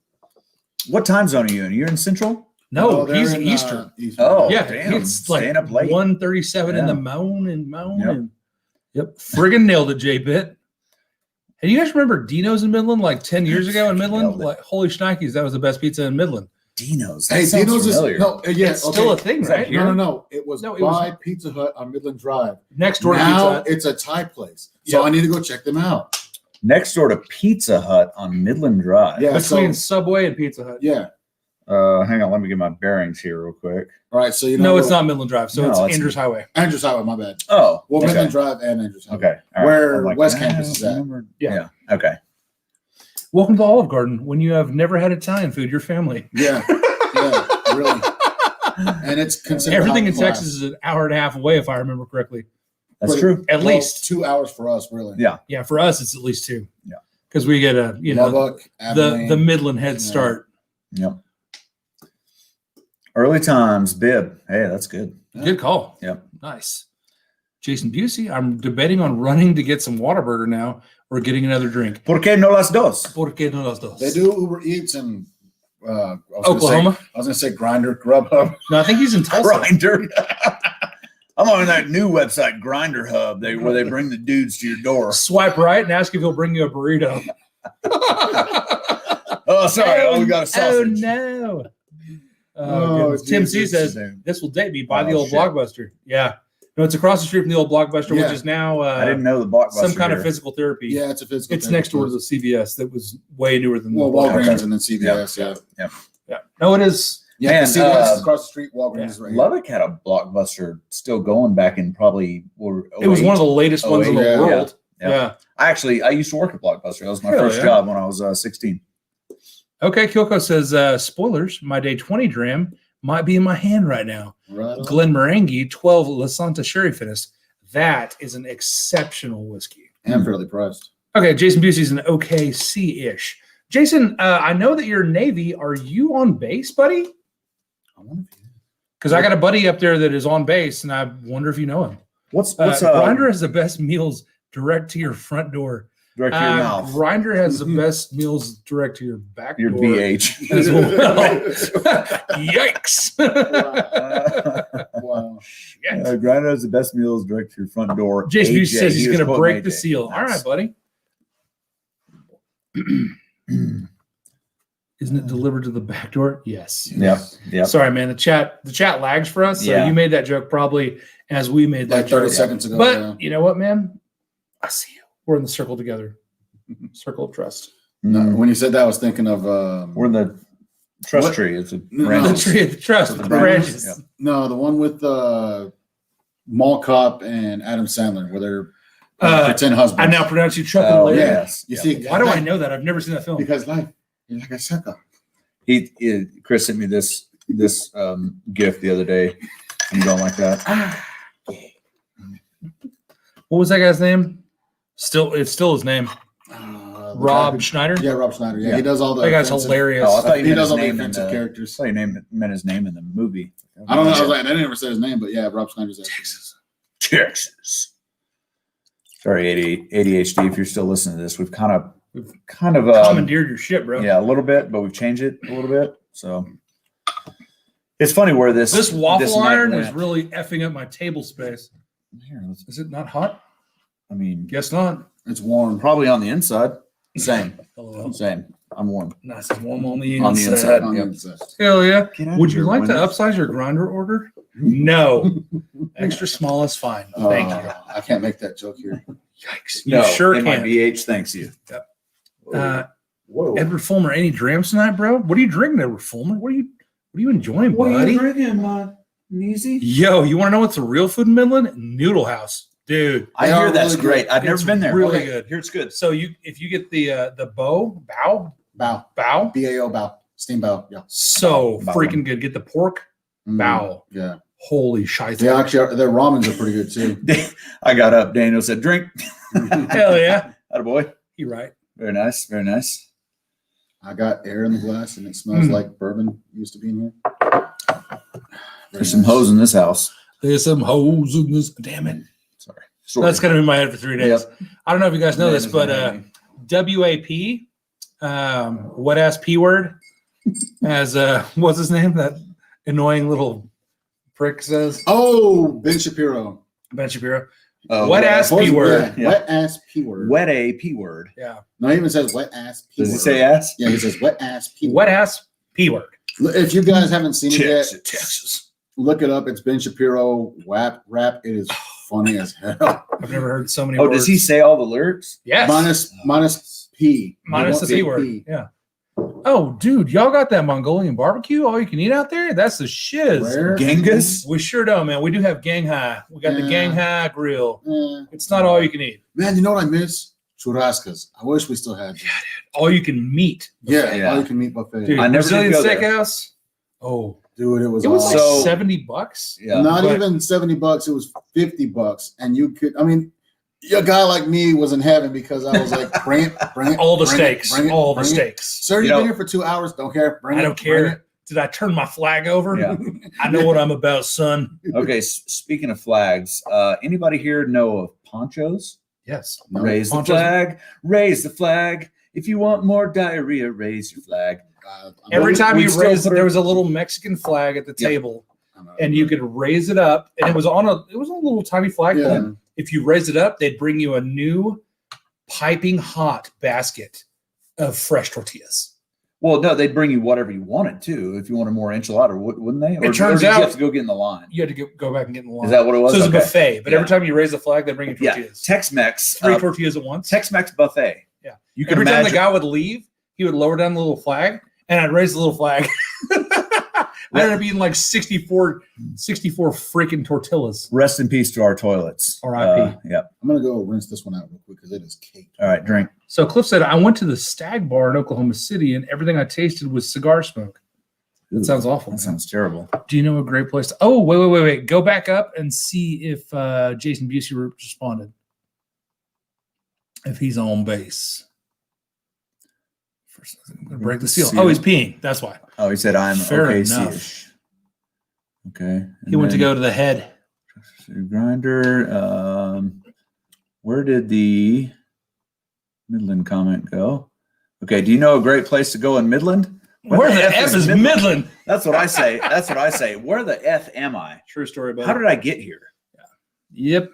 What time zone are you in? You're in Central? No, they're he's in, Eastern. Eastern. Oh, Yeah, damn. it's like Staying up late. 1:37 in Yeah. the moan. Yep. And, yep. Friggin' nailed it, J-Bit. Hey, you guys remember Dino's in Midland like 10 years ago in Midland? Nailed it. Like, holy shnikes, that was the best pizza in Midland. Dino's. That Hey, sounds Dino's is familiar. no, yeah, It's still a thing, Is that right? here? No. It was No, it was- by Pizza Hut on Midland Drive. Next door to Now Pizza. it's a Thai place, so Yeah. I need to go check them out. Next door to Pizza Hut on Midland Drive. Yeah, Between so Subway and Pizza Hut. yeah. Hang on, let me get my bearings here real quick. All right, so you know. No, it's not Midland Drive. So No, it's it's- Andrews Highway. Andrews Highway. My bad. Oh, Well, okay. Midland Drive and Andrews Highway. Okay. All right. Where I'm West I Campus don't is at. remember. Yeah. Okay. Welcome to Olive Garden. When you have never had Italian food, your family. Yeah, really. And it's considered Everything high in class. Texas is an hour and a half away, if I remember correctly. That's But- true. At Well, least. 2 hours for us, really. Yeah. Yeah, for us, it's at least 2. Yeah. Because we get a, Lubbock, the Abilene. Midland head Yeah. start. Yep. Early times, bib. Hey, that's good. Good call. Yep. Nice. Jason Busey, I'm debating on running to get some Whataburger now or getting another drink. ¿Por qué no las dos? ¿Por qué no las dos? They do Uber Eats in Oklahoma? I was going to say Grindr, Grubhub. No, I think he's in Tulsa. Grinder. I'm on that new website, Grinder Hub, where they bring the dudes to your door. Swipe right and ask if he'll bring you a burrito. Oh, sorry. We got a sausage. Oh, no. Tim C says, this will date me. Buy the old shit. Blockbuster. Yeah. No, it's across the street from the old Blockbuster, which is now I didn't know the Blockbuster. some kind of physical therapy. Yeah, it's a physical. It's next door to the CVS that was way newer than Walgreens and then CVS. Yeah. No, it is. Yeah, Man, CVS is across the street. Walgreens is right here. Lubbock had a Blockbuster still going back in probably. It was one of the latest ones in the world. Yeah. I used to work at Blockbuster. That was my first job when I was 16. Okay, Kyoko says, spoilers, my day 20 dram might be in my hand right now. Right on. Glen Morangi, 12 La Santa Sherry Finished. That is an exceptional whiskey. And fairly priced. Okay, Jason Busey's an OKC-ish. Jason, I know that you're Navy. Are you on base, buddy? I wonder if Because I got a buddy up there that is on base, and I wonder if you know him. What's Grinder has the best meals direct to your front door. direct to your mouth? Grinder has the best meals direct to your back Your door. BH. As well. Yikes. Wow. Shit. Grinder has the best meals direct to your front door. Jason AJ, Busey says he's he was going to quoting break the AJ. seal. All right, buddy. Isn't it delivered to the back door? Yes. Yep. Sorry, man. The chat lags for us. So Yeah. you made that joke probably as we made that Like 30 joke. seconds ago. But yeah. you know what, man? I see you. We're in the circle together. Circle of trust. No, when you said that, I was thinking of We're in the trust What? tree. It's a No, The branch. tree of the trust. The The branches. branches. no, the one with Mall Cop and Adam Sandler, where they're pretend husbands. I now pronounce you Chuck Oh, and Larry. yes. You Yep. see, Why do I know that? I've never seen that film. Because life, you're like a sucker. Chris sent me this gift the other day. You don't like that? What was that guy's name? It's still his name. Rob Schneider. Yeah, Rob Schneider. Yeah, Yeah. he does all the. That guy's offensive- hilarious. Oh, I thought you He meant does his all the name in offensive the. characters. I thought you meant his name in the movie. I don't know. I was like, I didn't ever say his name, but yeah, Rob Schneider's Texas. Sorry, ADHD. If you're still listening to this, we've kind of Commandeered your shit, bro. yeah, a little bit, but we've changed it a little bit. So it's funny where This waffle night iron is went. really effing up my table space. Here, Is it not hot? I mean, Guess not. It's warm. probably on the inside. Same. Hello. Same. I'm warm. Nice and warm on the inside. On the inside. On the Yep. inside. Hell yeah. Get out Would of you here, like to Wendy. upsize your grinder order? No. Extra small is fine. Thank you. I can't make that joke here. Yikes. You No, sure and my can. BH thanks you. Whoa. Edward Fulmer, any drams tonight, bro? What are you drinking, Edward Fulmer? What are you enjoying, buddy? drinking, my Neasy? Yo, you want to know what's a real food in Midland? Noodle House. Dude. I They hear are that's really great. good. I've never It's been there. really Okay, good. Here it's good. So if you get the bow, Bow. bow, BAO bow. Steam bow. Yeah. so Bow. freaking good. Get the pork, Mm, bow. Yeah. Holy shite. They actually, their ramens are pretty good too. I got up. Daniel said, "Drink." Hell yeah. Attaboy. You're right. Very nice. Very nice. I got air in the glass and it smells like bourbon used to be in here. Very There's some nice. hoes in this house. There's some hoes in this. Damn it. Sorry. That's going to be in my head for 3 days. I don't know if you guys know this, but WAP, wet ass P word, as what's his name? That annoying little prick says. Oh, Ben Shapiro. Ben Shapiro. Oh, Wet ass P word. Yeah. Wet ass P word. Wet a P word. Yeah. No, he even says wet ass P word. Does he say ass? Yeah, he says wet ass P word. Wet ass P word. If you guys haven't seen it yet, Texas. look it up. It's Ben Shapiro WAP rap. It is funny as hell. I've never heard so many Oh, words. does he say all the lyrics? Yes. Minus P. Minus the P P word. Yeah. Oh, dude, y'all got that Mongolian barbecue all you can eat out there? That's the shiz. Where? Genghis? We sure don't, man. We do have Gang High. We got the Yeah. Gang High grill. Eh. It's not all you can eat. Man, you know what I miss? Churrascas. I wish we still had. That. All you can meat. Yeah, Yeah. all you can meat buffet. Dude, I never Brazilian did go there. steakhouse. Oh, Dude, it was it was awesome. like So- $70. Yeah. Not but- even $70. It was $50, and you could. I mean, a guy like me was in heaven because I was like, bring it, All the bring it, steaks. bring it, All the bring it. steaks. Sir, You you've know- been here for 2 hours. Don't care. Bring I it, don't bring care. it. Did I turn my flag over? Yeah. I know what I'm about, son. Okay, speaking of flags, anybody here know of ponchos? Yes. Raise the Ponchos. flag, raise the flag. If you want more diarrhea, raise your flag. Every time We'd you still raised it, put there our- was a little Mexican flag at the Yep. table, and you could raise it up, and it was on a little tiny flagpole. Yeah. If you raised it up, they'd bring you a new piping hot basket of fresh tortillas. Well, no, they'd bring you whatever you wanted too. If you wanted more enchilada, wouldn't they? It turns did you out- have to go get in the line. You had to go back and get in the line. Is that what it was? So it was Okay. a buffet, but Yeah. every time you raise the flag, they bring you Yeah, tortillas. Tex-Mex. Three tortillas at once. Tex-Mex buffet. Yeah. You can Every time imagine. the guy would leave, he would lower down the little flag, and I'd raise the little flag. I ended up eating like 64 freaking tortillas. Rest in peace to our toilets. R.I.P.. Yep. I'm gonna go rinse this one out real quick because it is caked. All right, drink. So Cliff said, I went to the Stag Bar in Oklahoma City, and everything I tasted was cigar smoke. That sounds awful. That sounds terrible. Do you know a great place to? Oh, wait. Go back up and see if Jason Busey responded. If he's on base. First, I'm going to break the seal. Oh, he's peeing. That's why. Oh, he said I'm Fair okay. enough. Okay. He went to go to the head. Grinder. Where did the Midland comment go? Okay. Do you know a great place to go in Midland? Where the F is Midland? That's what I say. That's what I say. Where the F am I? True story about How did I get here? Yep.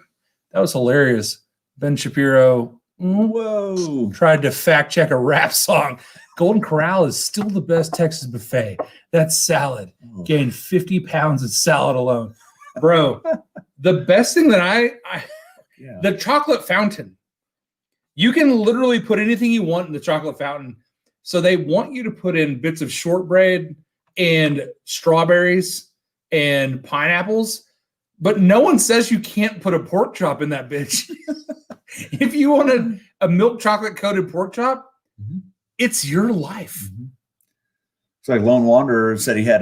That was hilarious. Ben Shapiro Whoa. tried to fact check a rap song. Golden Corral is still the best Texas buffet. That's salad. Oh. Gained 50 pounds of salad alone. Bro, the best thing that Yeah. the chocolate fountain. You can literally put anything you want in the chocolate fountain. So they want you to put in bits of shortbread and strawberries and pineapples, but no one says you can't put a pork chop in that bitch. If you want a milk chocolate coated pork chop, it's your life. It's like Lone Wanderer said he had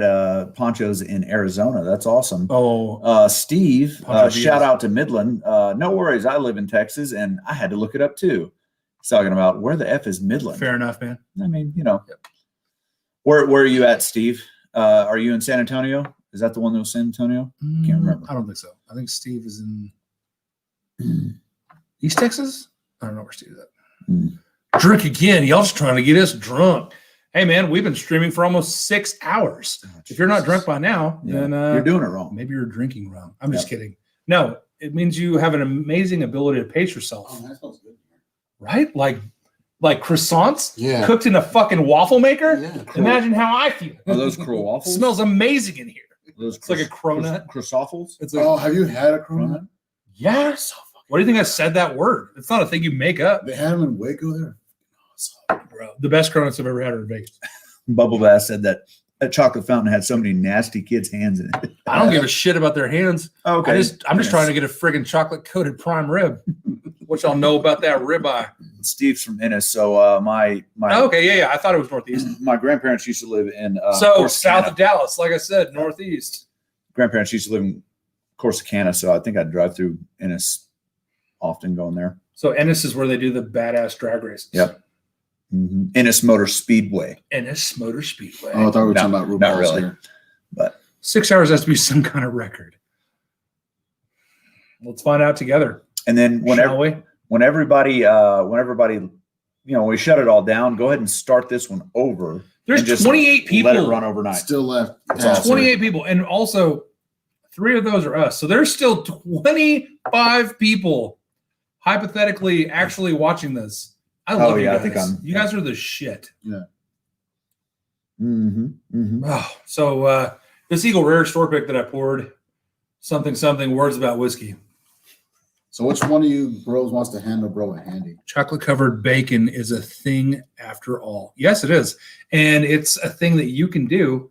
ponchos in Arizona. That's awesome. Oh, Steve, Poncho shout Diaz. out to Midland. No worries. I live in Texas and I had to look it up too. He's talking about where the F is Midland. fair enough, man. I mean, you know, where are you at, Steve? Are you in San Antonio? Is that the one that was San Antonio? Can't remember. I don't think so. I think Steve is in East Texas. I don't know where Steve is at. Drink again. Y'all just trying to get us drunk. Hey, man, we've been streaming for almost 6 hours. If you're not drunk by now, Yeah, then you're doing it wrong. maybe you're drinking wrong. I'm just kidding. No, it means you have an amazing ability to pace yourself, Oh, that smells good. right? Like croissants Yeah. cooked in a fucking waffle maker. Yeah. Imagine how I feel. Are those cruel It waffles? smells amazing in here. Those It's like a cronut. Croissants? It's like, Oh, have you had a cronut? yeah. What do you think I said that word? It's not a thing you make up, They had them in Waco there. bro. The best cronuts I've ever had are in Vegas. Bubble Bass said that chocolate fountain had so many nasty kids' hands in it. I don't give a shit about their hands. Okay. I'm just trying to get a friggin' chocolate coated prime rib. What y'all know about that ribeye? Steve's from Ennis, so my Okay, yeah. I thought it was northeast. my grandparents used to live in So Corsicana. south of Dallas, like I said, northeast. Grandparents used to live in Corsicana, so I think I'd drive through Ennis often going there. So Ennis is where they do the badass drag races. Yep. Ennis Motor Speedway. Ennis Motor Speedway. Oh, I thought we were No, talking about Rubal's not really. here. But 6 hours has to be some kind of record. Let's find out together. and then Shall we? when everybody we shut it all down, go ahead and start this one over. There's and just 28 people. Let it run overnight. Still left. That's Yeah, awesome. 28 people, and also 3 of those are us. So there's still 25 people hypothetically actually watching this. I love you yeah, I guys. think You guys are the shit. Mm-hmm. Oh, so this Eagle Rare store pick that I poured, something words about whiskey. So which one of you bros wants to handle bro a handy? Chocolate covered bacon is a thing after all. Yes, it is. And it's a thing that you can do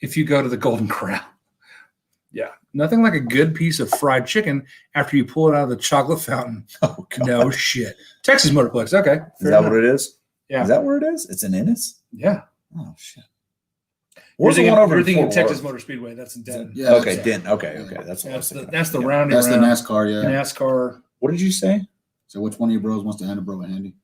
if you go to the Golden Corral. Yeah. Nothing like a good piece of fried chicken after you pull it out of the chocolate fountain. Oh, God. No shit. Texas Motorplex. Okay. Is that what it is? Yeah. Is that where it is? It's in Ennis? Yeah. Oh, shit. You're Where's the thinking, one over you're in thinking Fort Texas Worth? Motor Speedway. That's in Denton. Yeah. Okay, that's- Dent. Okay. That's what I was thinking. That's the Yeah. rounding That's the around. NASCAR, yeah. NASCAR. What did you say? So which one of you bros wants to handle bro a handy?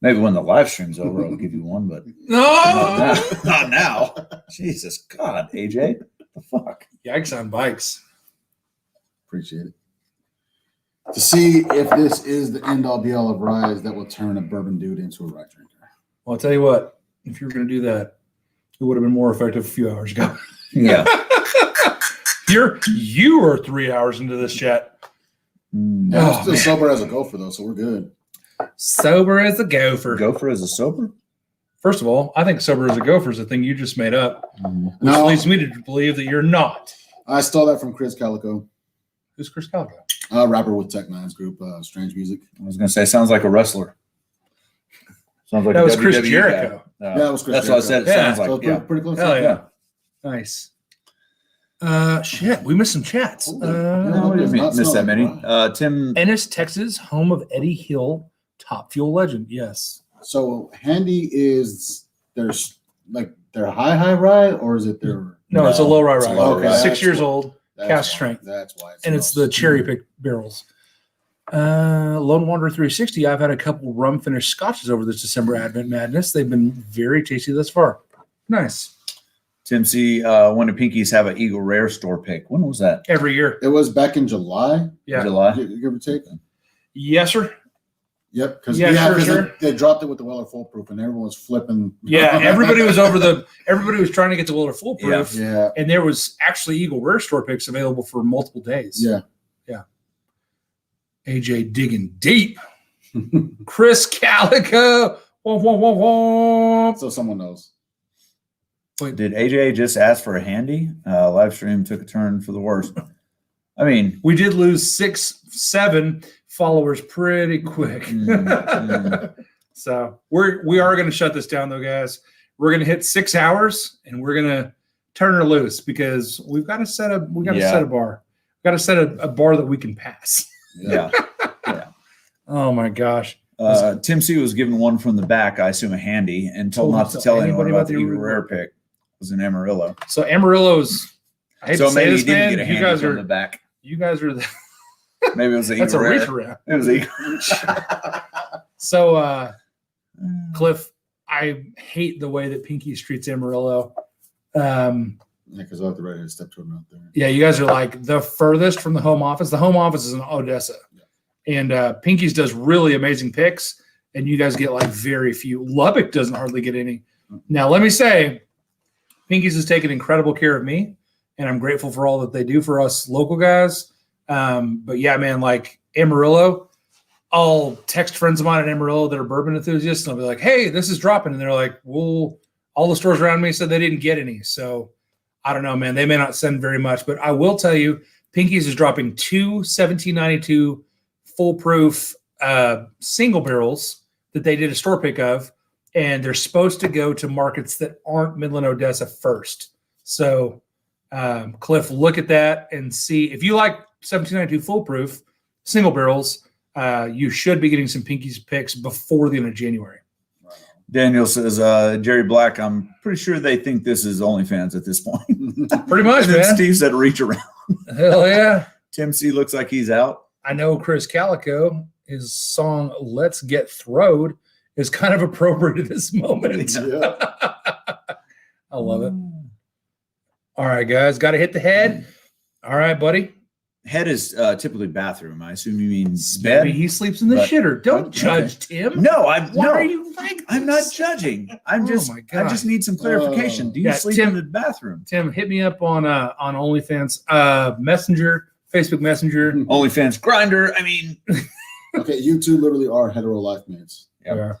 Maybe when the live stream's over, I'll give you one, but No. not now. Jesus God, AJ, what the fuck? Yikes on bikes. Appreciate it. To see if this is the end all be all of ryes that will turn a bourbon dude into a rye drinker. Well, I'll tell you what. If you were going to do that, it would have been more effective a few hours ago. Yeah. You are 3 hours into this chat. Yeah, I'm still sober as a gopher though, so we're good. Sober as a gopher. Gopher as a sober? First of all, I think sober as a gopher is a thing you just made up, which No, leads me to believe that you're not. I stole that from Chris Calico, Who's Chris Calico? rapper with Tech Nine's group, Strange Music. I was going to say, sounds like a wrestler. Sounds like That a was Chris WWE Jericho. guy. Yeah, it was Chris That's what I Jericho. said. It Yeah. sounds So like, yeah. pretty close. Hell yeah. Nice. Shit, we missed some chats. Ooh. No, we does didn't not miss smell that like many. Tim, Ennis, Texas, home of Eddie Hill, top fuel legend. Yes. So Handy is their high rye, or is it their? No, it's a low rye it's a rye. low rye. 6 That's years what- old, That's cask why- strength. That's why. and it's the cherry picked barrels. Lone Wanderer 360. I've had a couple rum finished scotches over this December Advent Madness. They've been very tasty thus far. Nice. Tim C. When do Pinkies have an Eagle Rare store pick? When was that? Every year. It was back in July. Yeah. July. Give or take. Yes, sir. Yep. Because Yeah, sure. they dropped it with the Weller Foolproof, and everyone was flipping. Yeah. Everybody was everybody was trying to get to Willer Foolproof. Yeah. And there was actually Eagle Rare store picks available for multiple days. Yeah. AJ digging deep. Chris Calico. Womp, womp, womp, womp. So someone knows. Did AJ just ask for a handy? Live stream took a turn for the worse. I mean, We did lose 6-7 followers pretty quick. So we are going to shut this down though, guys. We're going to hit 6 hours and we're going to turn her loose because we've got to set a bar. We've got to set a bar that we can pass. yeah. Oh my gosh. Tim C. was given one from the back, I assume a handy, and told not to tell anyone about the Eagle Rare pick. It was an Amarillo. So Amarillo's. I hate So to say maybe this, he didn't man. get a You handy guys from are the back. You guys are the. Maybe it was the Eagle That's a Rare. reach around. It was Eagle. So, Cliff, I hate the way that Pinky treats Amarillo. Yeah, because I'll have to write a step to him out there. Yeah, you guys are like the furthest from the home office. The home office is in Odessa. And Pinky's does really amazing picks, and you guys get like very few. Lubbock doesn't hardly get any. Now, let me say, Pinky's has taken incredible care of me, and I'm grateful for all that they do for us local guys. But yeah, man, like Amarillo, I'll text friends of mine at Amarillo that are bourbon enthusiasts, and I'll be like, hey, this is dropping. And they're like, well, all the stores around me said they didn't get any. So I don't know, man. They may not send very much, but I will tell you, Pinky's is dropping 2 1792 full-proof single barrels that they did a store pick of, and they're supposed to go to markets that aren't Midland, Odessa first. So, Cliff, look at that and see if you like 1792 full-proof single barrels. You should be getting some Pinky's picks before the end of January. Daniel says, Jerry Black, I'm pretty sure they think this is OnlyFans at this point. Pretty much, And then man. Steve said reach around. Hell yeah. Tim C. looks like he's out. I know Chris Calico, his song Let's Get Throwed is kind of appropriate at this moment. Yeah. I love it. All right, guys, got to hit the head. All right, buddy. Head is typically bathroom. I assume you mean bed. Maybe he sleeps in the But- shitter. Don't okay. judge Tim. No, Why are you like I'm this? not judging. I'm Oh just my I God. just need some clarification. Do you Yeah, sleep Tim- in the bathroom? Tim, hit me up on OnlyFans, Messenger, Facebook Messenger. OnlyFans grinder. I mean, Okay, you two literally are hetero life mates. Yeah.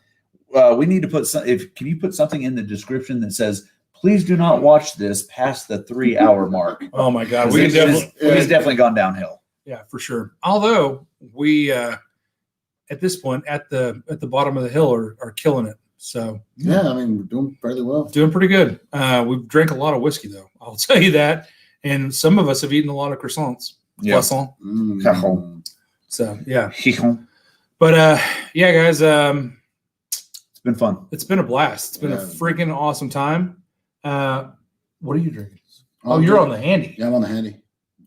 We need to put some. Can you put something in the description that says, "Please do not watch this past the 3 hour mark." Oh my God, Because we can definitely. it's definitely gone downhill. Yeah, for sure. Although we, at this point, at the bottom of the hill, are killing it. So Yeah, I mean, we're doing fairly well. doing pretty good. We've drank a lot of whiskey, though. I'll tell you that. And some of us have eaten a lot of croissants. Yeah. Croissant. Mm. So yeah. It's But yeah, guys, been fun. it's been a blast. It's been a Yeah. freaking awesome time. What are you drinking? Oh, you're on the handy. Yeah, I'm on the handy.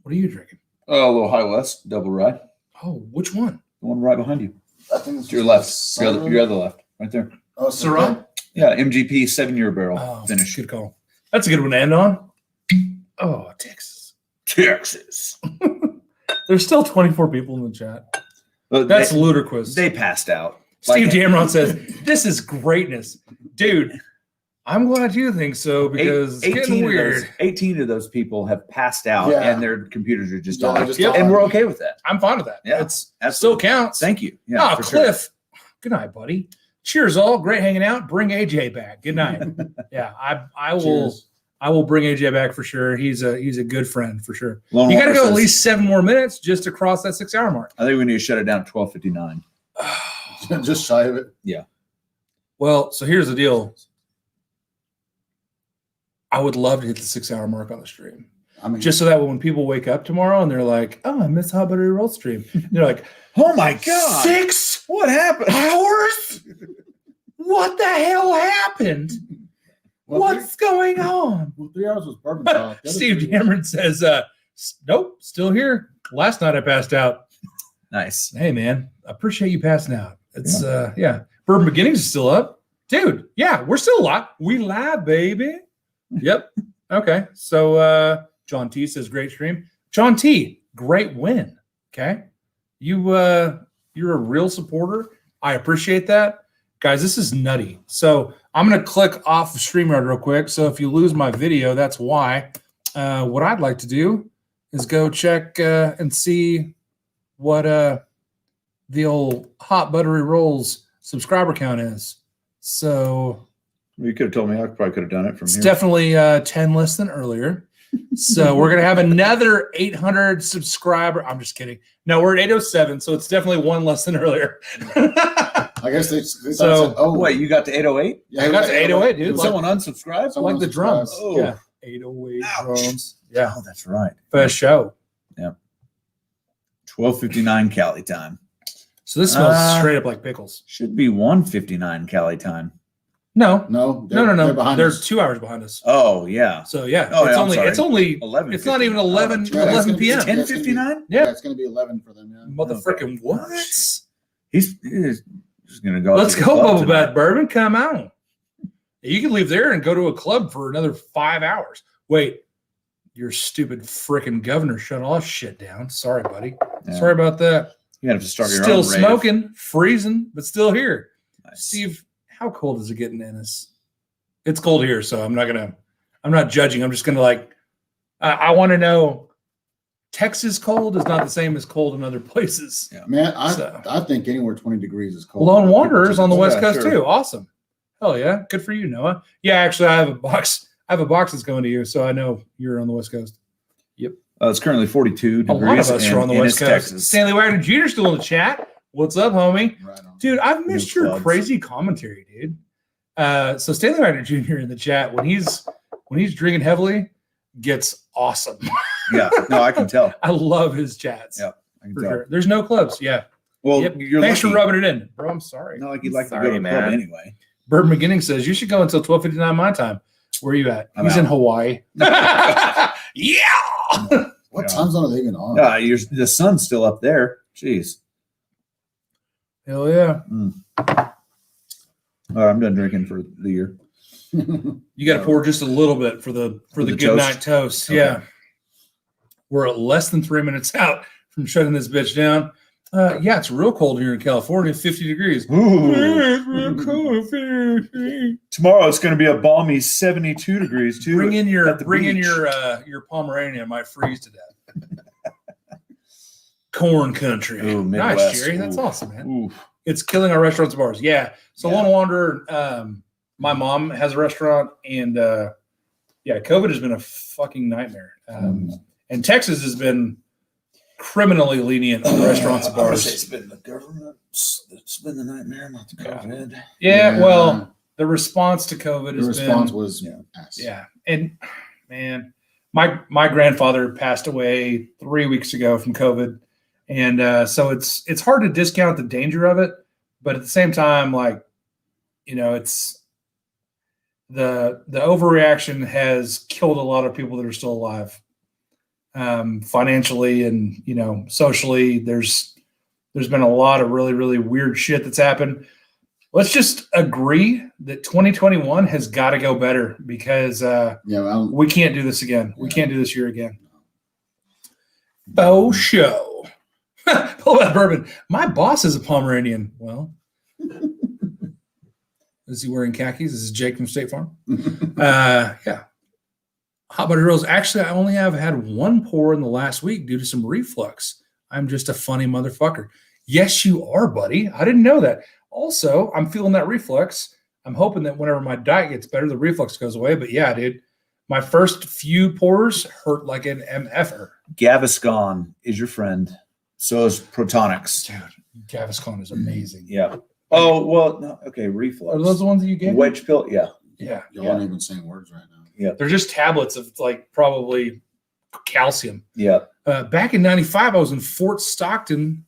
What are you drinking? A little High West double rye. Oh, which one? The one right behind you. I think it's To your left. Cider. Your other left. right there. Oh, Syrah? Yeah, MGP 7-year barrel Oh, finish. good call. That's a good one to end on. Oh, Texas. There's still 24 people in the chat. That's ludicrous. They passed out. Steve Damron says, "This is greatness, dude." I'm glad you think so because it's getting weird. 18 of those people have passed out, Yeah. and their computers are just Yeah, on. they're just And on. we're okay with that. I'm fine with that. Yeah, It's absolutely. still counts. Thank you. Yeah, for sure. Cliff. Good night, buddy. Cheers, all. Great hanging out. Bring AJ back. Good night. Yeah, I will. Cheers. I will bring AJ back for sure. He's a good friend for sure. Lone You got to Walker go at says, least 7 more minutes just to cross that 6-hour mark. I think we need to shut it down at 12:59. Just shy of it. Well, so here's the deal. I would love to hit the 6-hour mark on the stream. I mean, Just so that when people wake up tomorrow and they're like, "Oh, I missed Hot Buttery Roll stream," they're like, Oh my God! 6 What happened? hours? What the hell happened? well, What's going on? 3 hours was bourbon talk. The other Steve 3 Cameron says, "Nope, still here. Last night I passed out." Nice. Hey man, I appreciate you passing out. It's yeah. Bourbon Beginnings is still up, dude. Yeah, we're still live. We live, baby. Yep. Okay. So John T says great stream. John T, great win. Okay. You're a real supporter. I appreciate that. Guys, this is nutty. So I'm gonna click off of StreamYard real quick. So if you lose my video, that's why. What I'd like to do is go check and see what the old Hot Buttery Rolls subscriber count is. So You could have told me. I probably could have done it from it's here. definitely 10 less than earlier. So we're going to have another 800 subscriber. I'm just kidding. No, we're at 807. So it's definitely 1 less than earlier. I guess they So, said, oh, Wait, you got to 808? yeah, I got to 808, dude. Did Like, someone unsubscribe? like the drums. Oh. Yeah. 808 Ouch. drums. Yeah. Oh, that's right. For show. 12:59 Cali time. So this smells Uh, straight up like pickles. Should be 1:59 Cali time. No. no, No. They're behind They're us. 2 hours behind us. Oh yeah. So yeah, Oh, it's yeah, I'm only sorry. it's only 11. it's not even 11 Yeah, it's 11 gonna be p.m. 10. 10:59. Yeah. It's going to be 11 for them. Yeah. Motherfucking what? He's just gonna go. Let's to the go, club Bubble tonight. Bath Bourbon. Come on. You can leave there and go to a club for another 5 hours. Wait, your stupid freaking governor shut all shit down. Sorry, buddy. Yeah. Sorry about that. You have to start your Still own rave. smoking, freezing, but still here. Nice. Steve, how cold is it getting in Ennis? It's cold here, so I'm not judging. I'm just gonna I want to know. Texas cold is not the same as cold in other places. Yeah. Man, So. I think anywhere 20 degrees is cold. Lone Wanderers on the West Yeah, Coast sure. too. Awesome. Hell yeah. Good for you, Noah. Yeah, actually I have a box. I have a box that's going to you, so I know you're on the West Coast. It's currently 42 A degrees. lot of us in are on the West Ennis, Coast. Texas. Stanley Wagner Jr. still in the chat. What's up, homie? Right on. Dude, I've missed New your clubs. crazy commentary, dude. So Stanley Wagner Jr. in the chat, when he's drinking heavily, gets awesome. Yeah, no, I can tell. I love his chats. Yeah, I can For tell. sure. There's no clubs. Yeah. Well, Yep. you're Thanks lucky. for rubbing it in. Bro, I'm sorry. Not like you'd like to Sorry, go to a club man. anyway. Bird McGinning says you should go until 12:59 my time. Where are you at? I'm He's out. in Hawaii. Yeah. What Yeah. time zone are they even on? The sun's still up there. Jeez. Hell yeah. All right, I'm done drinking for the year. You got to pour just a little bit for the the good toast? night toast. Okay. Yeah. We're at less than 3 minutes out from shutting this bitch down. Yeah, it's real cold here in California, 50 degrees. Tomorrow it's going to be a balmy 72 degrees too. Bring in your at the beach. your Pomeranian. It might freeze to death. Corn country. Ooh, Nice, Midwest. Jerry. That's Ooh. awesome, man. Ooh. It's killing our restaurants and bars. Yeah. So Yeah. Lone Wanderer, my mom has a restaurant, and yeah, COVID has been a fucking nightmare. And Texas has been criminally lenient on restaurants and bars. It's been the government. It's been the nightmare, not the COVID. Yeah, well, the response to COVID the has response been, was ass. yeah. And man, my grandfather passed away 3 weeks ago from COVID, and so it's hard to discount the danger of it, but at the same time, like, you know, it's the overreaction has killed a lot of people that are still alive, financially and, you know, socially. There's been a lot of really, really weird shit that's happened. let's just agree that 2021 has got to go better because we can't do this again. We can't do this year again. Faux show. Pull that bourbon. My boss is a Pomeranian. Well, is he wearing khakis? This is Jake from State Farm. Yeah. Hot Butter Rose. Actually, I only have had one pour in the last week due to some reflux. I'm just a funny motherfucker. Yes, you are, buddy. I didn't know that. Also, I'm feeling that reflux. I'm hoping that whenever my diet gets better, the reflux goes away. But yeah, dude, my first few pours hurt like an MFer. Gaviscon is your friend. So is Protonics. Dude, Gaviscon is amazing. Yeah. Oh, well, no, okay, reflux. Are those the ones that you gave? Wedge pill? Yeah. Yeah. Y'all aren't even saying words right now. Yeah. They're just tablets of like probably calcium. Yeah. Back in 95, I was in Fort Stockton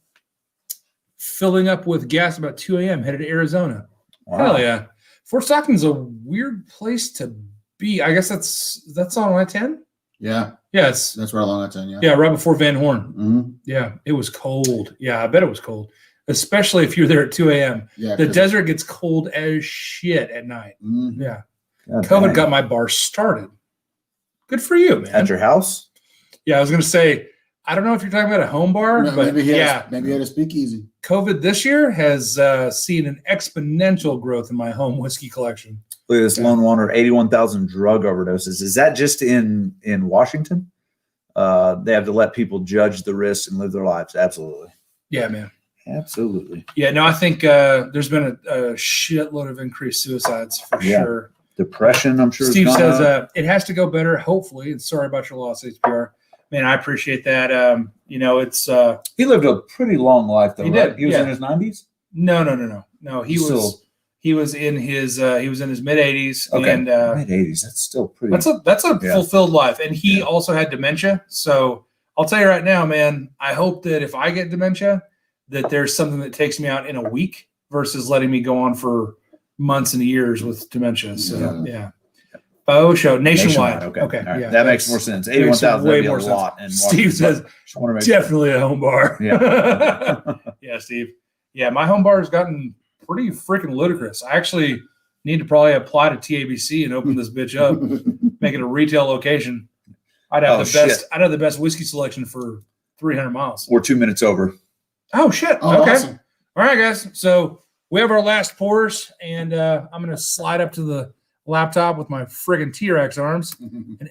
filling up with gas about 2 a.m. headed to Arizona. Wow. Hell yeah. Fort Stockton's a weird place to be. I guess that's on I-10? Yeah. Yes. That's right along that 10, yeah. Yeah, right before Van Horn. Mm-hmm. Yeah, it was cold. Yeah, I bet it was cold, especially if you're there at 2 a.m. Yeah, the desert gets cold as shit at night. Mm-hmm. Yeah. God COVID dang. got my bar started. Good for you, man. At your house? Yeah, I was going to say, I don't know if you're talking about a home bar, but maybe he yeah. maybe he had a speakeasy. COVID this year has seen an exponential growth in my home whiskey collection. Look at this lone wanderer, 81,000 drug overdoses. Is that just in Washington? They have to let people judge the risks and live their lives. Absolutely. Yeah, man. Absolutely. Yeah, no, I think there's been a shitload of increased suicides for sure. Depression, I'm sure. Steve has gone says up. it has to go better, hopefully. And sorry about your loss, HBR. Man, I appreciate that. It's He lived a pretty long life, though. He right? did, He was yeah. in his 90s. no. He was in his mid 80s. Okay, And mid 80s. That's still pretty. that's a fulfilled life. And he also had dementia. So I'll tell you right now, man, I hope that if I get dementia, that there's something that takes me out in a week versus letting me go on for months and years with dementia. So yeah. Oh, show nationwide. Okay. Okay. All right. Yeah. That makes more sense. 81,000 way that'd be more a sense. lot. And Steve says definitely a home bar. Yeah. Yeah, Steve. Yeah, my home bar has gotten pretty freaking ludicrous. I actually need to probably apply to TABC and open this bitch up, make it a retail location. I'd have I'd have the best whiskey selection for 300 miles. We're 2 minutes over. Oh shit. Oh, Okay. awesome. All right, guys. So we have our last pours, and I'm gonna slide up to the laptop with my friggin' T-Rex arms and